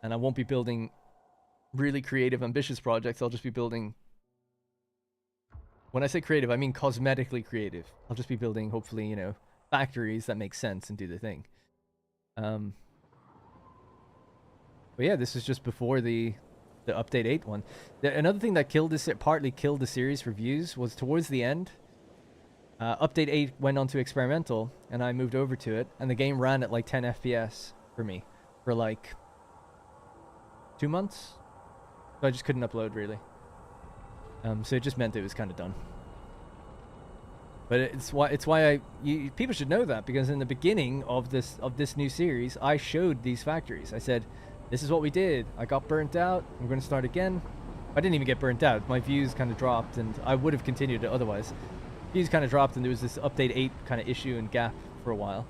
And I won't be building really creative, ambitious projects. I'll just be building... When I say creative, I mean cosmetically creative. I'll just be building, hopefully, you know, factories that make sense and do the thing. But yeah, this is just before the update 8 one. Another thing that killed this, partly killed the series for views, was towards the end. Update 8 went on to experimental, and I moved over to it, and the game ran at like 10 FPS for me for like 2 months. So I just couldn't upload really. So it just meant it was kind of done. But it's why people should know that, because in the beginning of this new series, I showed these factories. I said, this is what we did. I got burnt out. I'm going to start again. I didn't even get burnt out. My views kind of dropped, and I would have continued it otherwise. Views kind of dropped, and there was this update 8 kind of issue and gap for a while.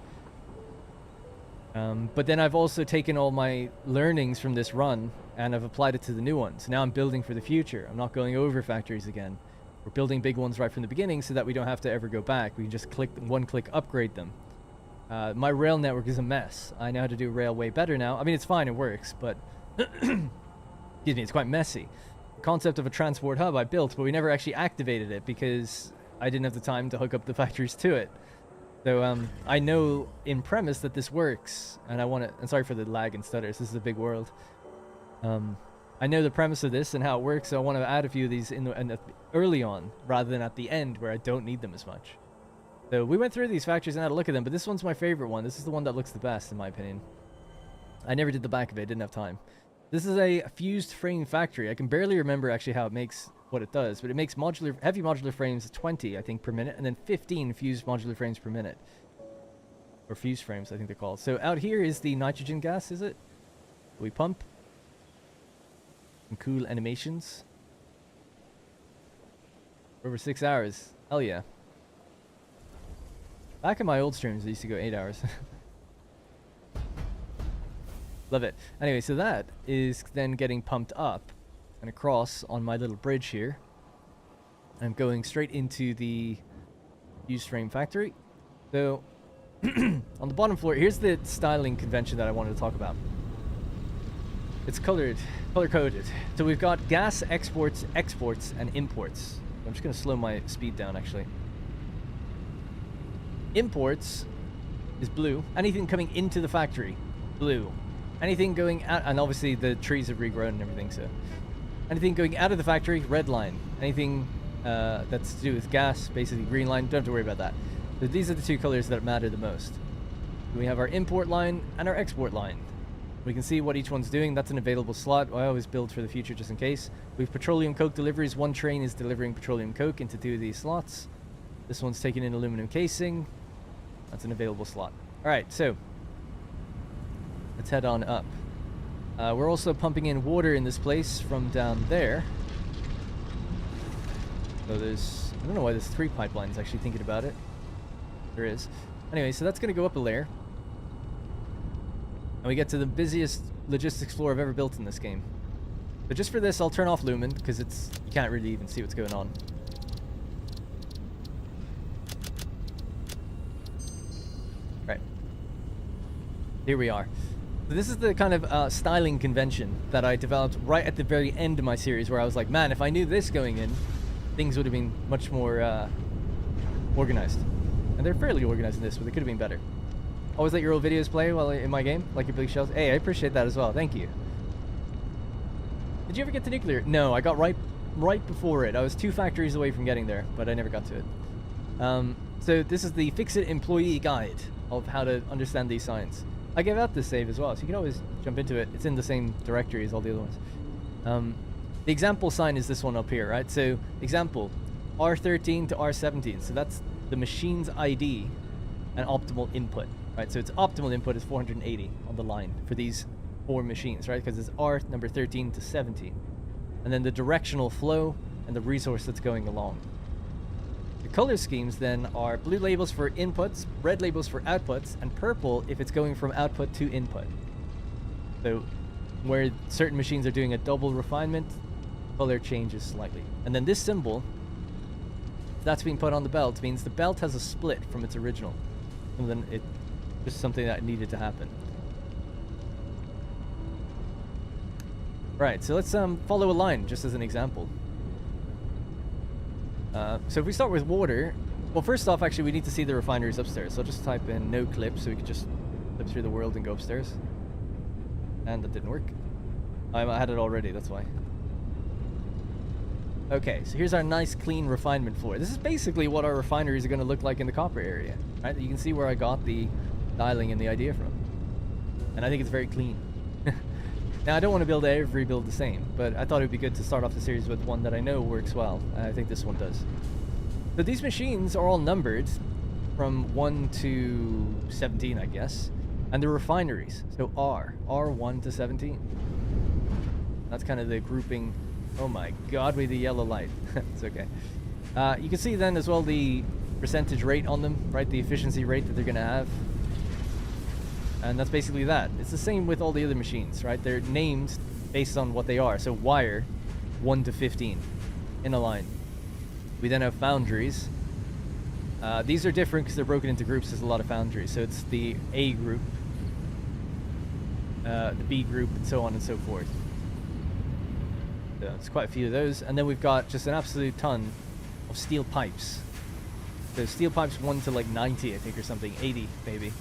But then I've also taken all my learnings from this run, and I've applied it to the new ones. Now I'm building for the future. I'm not going over factories again. We're building big ones right from the beginning so that we don't have to ever go back. We can just one-click upgrade them. My rail network is a mess. I know how to do rail way better now. I mean, it's fine, it works, but excuse me, it's quite messy. The concept of a transport hub I built, but we never actually activated it because I didn't have the time to hook up the factories to it. So I know in premise that this works, and I want to. And sorry for the lag and stutters. This is a big world. I know the premise of this and how it works, so I want to add a few of these early on rather than at the end where I don't need them as much. So we went through these factories and had a look at them, but this one's my favorite one. This is the one that looks the best in my opinion. I never did the back of it, didn't have time. This is a fused frame factory. I can barely remember actually how it makes what it does, but it makes heavy modular frames 20 I think per minute, and then 15 fused modular frames per minute. Or fused frames I think they're called. So out here is the nitrogen gas, is it? We pump. Some cool animations. For over 6 hours. Hell yeah. Back in my old streams, I used to go 8 hours. Love it. Anyway, so that is then getting pumped up and across on my little bridge here. I'm going straight into the fused frame factory. So, on the bottom floor, here's the styling convention that I wanted to talk about. It's color-coded. So we've got gas exports, and imports. I'm just going to slow my speed down, actually. Imports is blue. Anything coming into the factory, blue. Anything going out, and obviously the trees have regrown and everything, so. Anything going out of the factory, red line. Anything that's to do with gas, basically green line. Don't have to worry about that. So these are the two colors that matter the most. We have our import line and our export line. We can see what each one's doing. That's an available slot. I always build for the future just in case. We have petroleum coke deliveries. One train is delivering petroleum coke into 2 of these slots. This one's taking in aluminum casing. That's an available slot. Alright, so let's head on up. We're also pumping in water in this place from down there. So there's, I don't know why there's 3 pipelines actually thinking about it. There is. Anyway, so that's going to go up a layer. And we get to the busiest logistics floor I've ever built in this game. But just for this, I'll turn off Lumen, because you can't really even see what's going on. Right. Here we are. So this is the kind of styling convention that I developed right at the very end of my series, where I was like, man, if I knew this going in, things would have been much more organized. And they're fairly organized in this, but they could have been better. Always let your old videos play while in my game, like your big shells. Hey, I appreciate that as well. Thank you. Did you ever get to nuclear? No, I got right before it. I was 2 factories away from getting there, but I never got to it. So this is the Fix-It employee guide of how to understand these signs. I gave out this save as well, so you can always jump into it. It's in the same directory as all the other ones. The example sign is this one up here, right? So example, R13 to R17. So that's the machine's ID and optimal input, right? So its optimal input is 480 on the line for these 4 machines, right? Because it's R number 13 to 17. And then the directional flow and the resource that's going along. The color schemes then are blue labels for inputs, red labels for outputs, and purple if it's going from output to input. So where certain machines are doing a double refinement, color changes slightly. And then this symbol that's being put on the belt means the belt has a split from its original. And then it's just something that needed to happen. Right, so let's follow a line just as an example. So if we start with water, well, first off, actually, we need to see the refineries upstairs. So I'll just type in no clip so we can just flip through the world and go upstairs. And that didn't work. I had it already, that's why. Okay, so here's our nice clean refinement floor. This is basically what our refineries are going to look like in the copper area, right? You can see where I got the dialing and the idea from. And I think it's very clean. Now, I don't want to build every build the same, but I thought it would be good to start off the series with one that I know works well. I think this one does. So these machines are all numbered from 1 to 17, I guess. And the refineries, so R1 to 17. That's kind of the grouping. Oh my god, with the yellow light. It's okay. You can see then as well the percentage rate on them, right? The efficiency rate that they're going to have. And that's basically that. It's the same with all the other machines, right? They're named based on what they are. So wire, 1 to 15 in a line. We then have foundries. These are different because they're broken into groups. There's a lot of foundries. So it's the A group, the B group, and so on and so forth. So it's quite a few of those. And then we've got just an absolute ton of steel pipes. So steel pipes 1 to like 90, I think, or something. 80, maybe.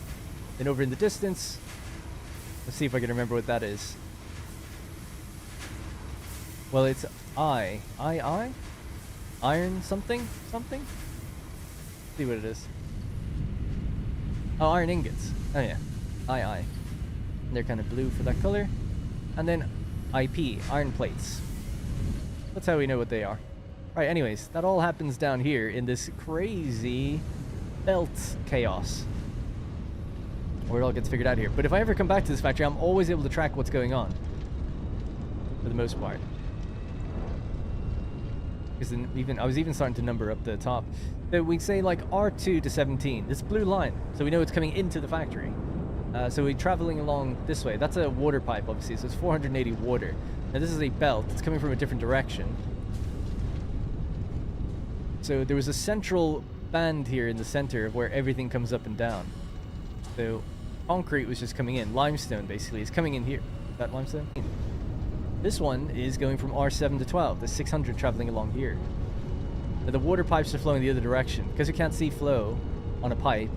Then over in the distance, let's see if I can remember what that is. Well, it's I? Iron something? Something? Let's see what it is. Oh, iron ingots. Oh yeah, I. And they're kind of blue for that color. And then IP, iron plates. That's how we know what they are. Right, anyways, that all happens down here in this crazy belt chaos, where it all gets figured out here. But if I ever come back to this factory, I'm always able to track what's going on, for the most part. Because I was even starting to number up the top. So we say like R2 to 17, this blue line, so we know it's coming into the factory. So we're traveling along this way. That's a water pipe, obviously, so it's 480 water. Now this is a belt, it's coming from a different direction. So there was a central band here in the center of where everything comes up and down. So concrete was just coming in. Limestone, basically, is coming in here. Is that limestone? This one is going from R7 to 12. The 600 traveling along here. Now the water pipes are flowing the other direction. Because you can't see flow on a pipe,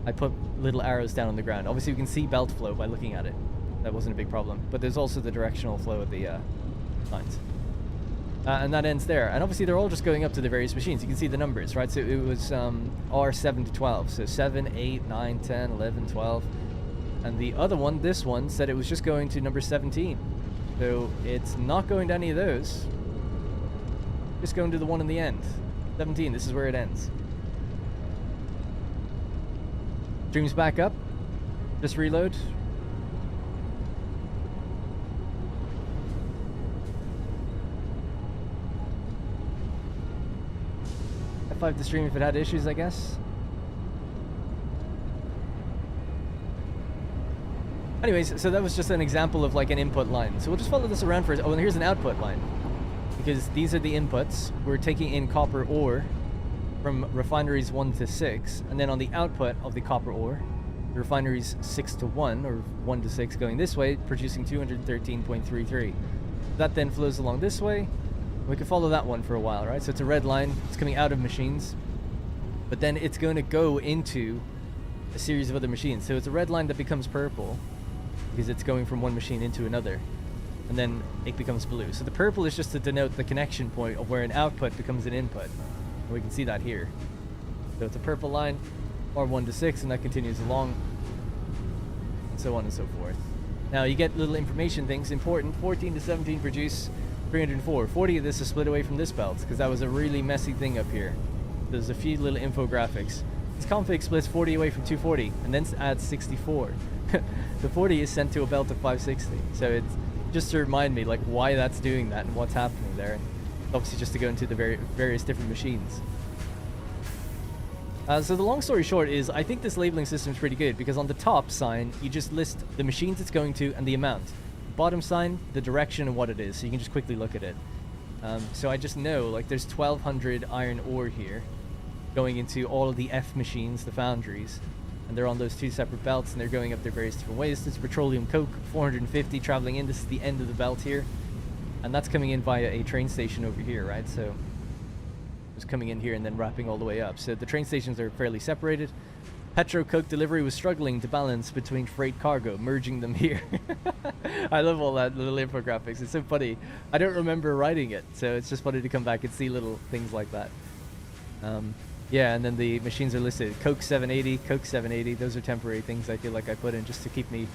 I put little arrows down on the ground. Obviously, we can see belt flow by looking at it. That wasn't a big problem. But there's also the directional flow of the lines. And that ends there. And obviously, they're all just going up to the various machines. You can see the numbers, right? So it was R7 to 12. So 7, 8, 9, 10, 11, 12. And the other one, this one, said it was just going to number 17. So it's not going to any of those. Just going to the one in the end. 17, this is where it ends. Streams back up. Just reload. F5 the stream if it had issues, I guess. Anyways, so that was just an example of like an input line. So we'll just follow this around for... Oh, and here's an output line. Because these are the inputs. We're taking in copper ore from refineries 1 to 6. And then on the output of the copper ore, the refineries 6 to 1, or 1 to 6 going this way, producing 213.33. That then flows along this way. We can follow that one for a while, right? So it's a red line. It's coming out of machines. But then it's going to go into a series of other machines. So it's a red line that becomes purple because it's going from one machine into another. And then it becomes blue. So the purple is just to denote the connection point of where an output becomes an input. And we can see that here. So it's a purple line, R1 to 6, and that continues along, and so on and so forth. Now you get little information things. Important, 14 to 17 produce 304. 40 of this is split away from this belt, because that was a really messy thing up here. There's a few little infographics. This config splits 40 away from 240, and then adds 64. The 40 is sent to a belt of 560. So it's just to remind me like why that's doing that and what's happening there. Obviously just to go into the various different machines. So the long story short is I think this labeling system is pretty good, because on the top sign you just list the machines it's going to and the amount. Bottom sign, the direction and what it is, so you can just quickly look at it. So I just know like there's 1200 iron ore here going into all of the F machines, the foundries, and they're on those two separate belts and they're going up their various different ways. This is petroleum coke, 450 traveling in. This is the end of the belt here, and that's coming in via a train station over here, right? So it's coming in here and then wrapping all the way up. So the train stations are fairly separated. Petro Coke delivery was struggling to balance between freight cargo, merging them here. I love all that little infographics. It's so funny. I don't remember writing it, so it's just funny to come back and see little things like that. Yeah, and then the machines are listed. Coke 780, Coke 780. Those are temporary things I feel like I put in just to keep me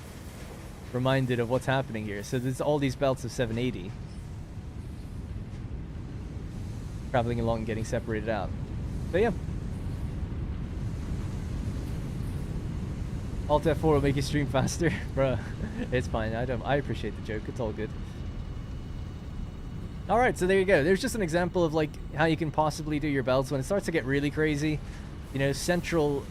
reminded of what's happening here. So there's all these belts of 780. Traveling along and getting separated out. So yeah. Alt F4 will make you stream faster. Bruh, it's fine. I appreciate the joke. It's all good. Alright, so there you go. There's just an example of like how you can possibly do your belts when it starts to get really crazy. You know, central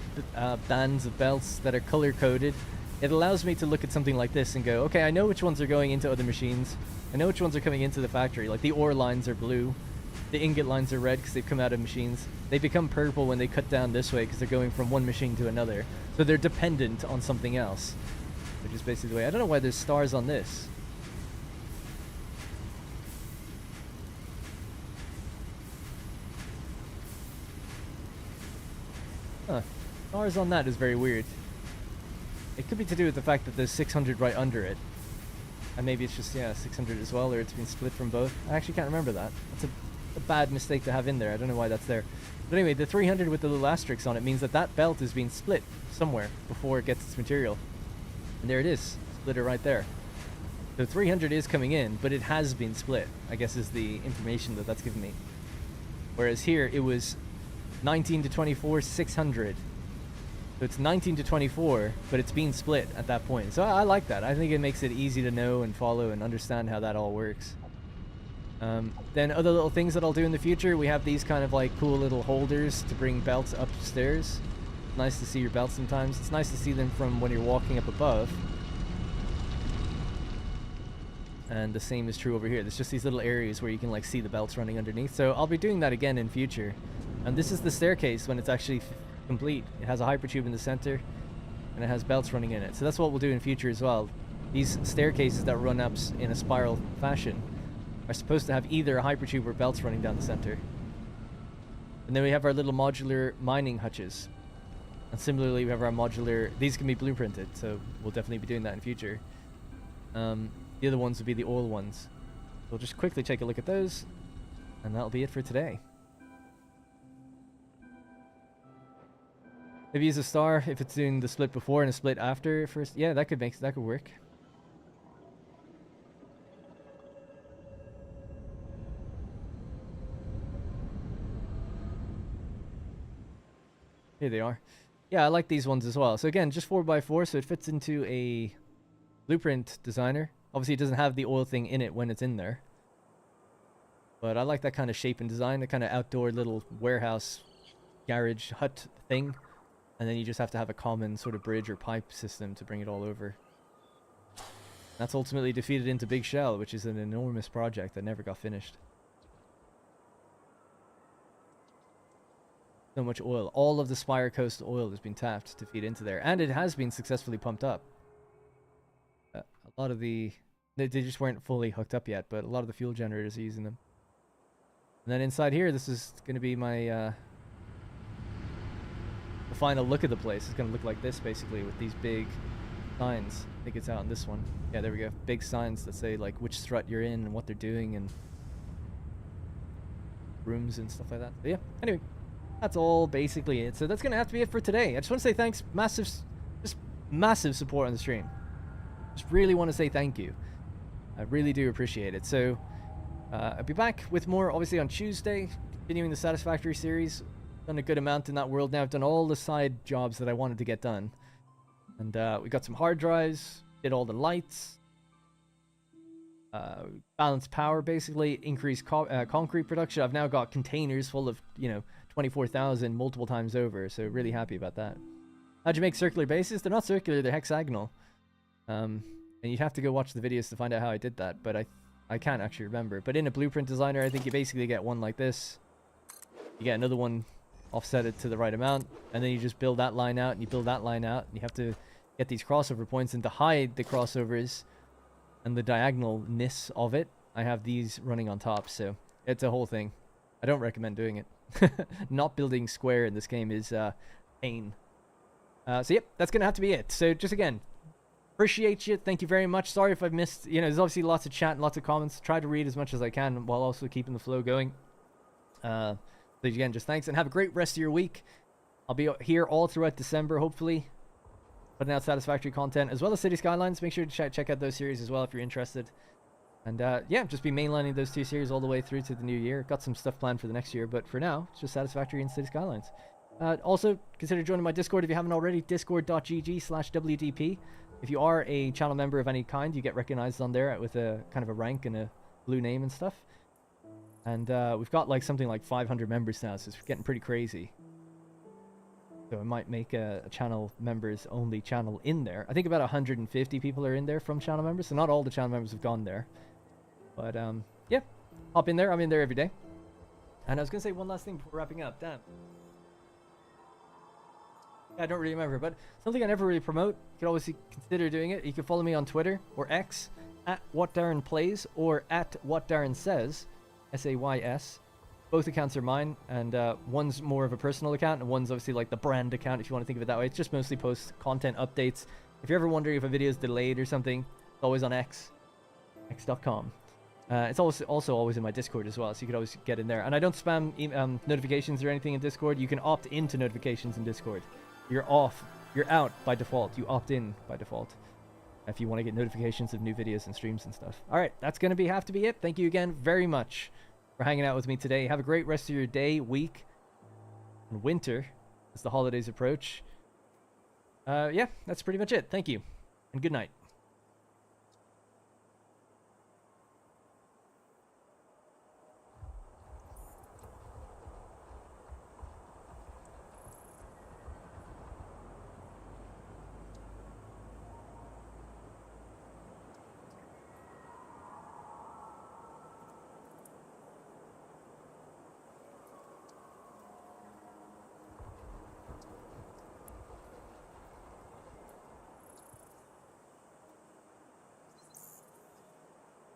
bands of belts that are color coded. It allows me to look at something like this and go, okay, I know which ones are going into other machines. I know which ones are coming into the factory. Like the ore lines are blue. The ingot lines are red because they've come out of machines. They become purple when they cut down this way because they're going from one machine to another. So they're dependent on something else. Which is basically the way. I don't know why there's stars on this. Huh. Stars on that is very weird. It could be to do with the fact that there's 600 right under it. And maybe it's just, yeah, 600 as well, or it's been split from both. I actually can't remember that. That's a bad mistake to have in there. I don't know why that's there. But anyway, the 300 with the little asterisks on it means that that belt is being split somewhere before it gets its material. And there it is. Splitter right there. So 300 is coming in, but it has been split, I guess is the information that that's given me. Whereas here, it was 19 to 24, 600. So it's 19 to 24, but it's being split at that point. So I like that. I think it makes it easy to know and follow and understand how that all works. Then other little things that I'll do in the future, we have these kind of like cool little holders to bring belts upstairs. Nice to see your belts sometimes. It's nice to see them from when you're walking up above. And the same is true over here. There's just these little areas where you can like see the belts running underneath. So I'll be doing that again in future. And this is the staircase when it's actually complete. It has a hypertube in the center and it has belts running in it. So that's what we'll do in future as well. These staircases that run up in a spiral fashion are supposed to have either a hypertube or belts running down the center. And then we have our little modular mining hutches. And similarly, we have our modular... These can be blueprinted, so we'll definitely be doing that in future. The other ones would be the oil ones. We'll just quickly take a look at those. And that'll be it for today. Maybe use a star if it's doing the split before and a split after first. Yeah, that could work. Here they are. Yeah, I like these ones as well. So again, just 4x4, so it fits into a blueprint designer. Obviously, it doesn't have the oil thing in it when it's in there. But I like that kind of shape and design, the kind of outdoor little warehouse, garage, hut thing. And then you just have to have a common sort of bridge or pipe system to bring it all over. That's ultimately defeated into Big Shell, which is an enormous project that never got finished. So much oil. All of the Spire Coast oil has been tapped to feed into there. And it has been successfully pumped up. A lot of the... They just weren't fully hooked up yet, but a lot of the fuel generators are using them. And then inside here, this is going to be my... the final look of the place. It's going to look like this, basically, with these big signs. I think it's out on this one. Yeah, there we go. Big signs that say, like, which strut you're in and what they're doing and rooms and stuff like that. But yeah, anyway, that's all basically it. So that's going to have to be it for today. I just want to say thanks. Just massive support on the stream. Just really want to say thank you. I really do appreciate it. So I'll be back with more, obviously, on Tuesday, continuing the Satisfactory series. Done a good amount in that world now. I've done all the side jobs that I wanted to get done. And we got some hard drives, did all the lights, balanced power, basically, increased concrete production. I've now got containers full of, 24,000 multiple times over, so really happy about that. How'd you make circular bases? They're not circular, they're hexagonal. And you'd have to go watch the videos to find out how I did that, but I can't actually remember. But in a blueprint designer, I think you basically get one like this. You get another one, offset it to the right amount, and then you just build that line out, and you build that line out, and you have to get these crossover points, and to hide the crossovers and the diagonalness of it, I have these running on top, so it's a whole thing. I don't recommend doing it. Not building square in this game is pain. So yep, that's gonna have to be it. So just again, appreciate you. Thank you very much. Sorry if I missed. There's obviously lots of chat and lots of comments. Try to read as much as I can while also keeping the flow going. So again, just thanks and have a great rest of your week. I'll be here all throughout December, hopefully, putting out Satisfactory content as well as City Skylines. Make sure to check out those series as well if you're interested. And yeah, just be mainlining those 2 series all the way through to the new year. Got some stuff planned for the next year, but for now, it's just Satisfactory and City Skylines. Also, consider joining my Discord if you haven't already, discord.gg/WDP. If you are a channel member of any kind, you get recognized on there with a kind of a rank and a blue name and stuff. And we've got like something like 500 members now, so it's getting pretty crazy. So I might make a channel members only channel in there. I think about 150 people are in there from channel members, so not all the channel members have gone there. But yeah, hop in there. I'm in there every day. And I was going to say one last thing before wrapping up. Damn. I don't really remember, but something I never really promote. You can always consider doing it. You can follow me on Twitter or X at WhatDarrenPlays or at WhatDarrenSays, SAYS. Both accounts are mine, and one's more of a personal account, and one's obviously like the brand account, if you want to think of it that way. It's just mostly post content updates. If you're ever wondering if a video is delayed or something, it's always on x.com. It's also always in my Discord as well, so you could always get in there. And I don't spam notifications or anything in Discord. You can opt into notifications in Discord. You're out by default. You opt in by default if you want to get notifications of new videos and streams and stuff. All right, that's going to have to be it. Thank you again very much for hanging out with me today. Have a great rest of your day, week, and winter as the holidays approach. Yeah, that's pretty much it. Thank you, and good night.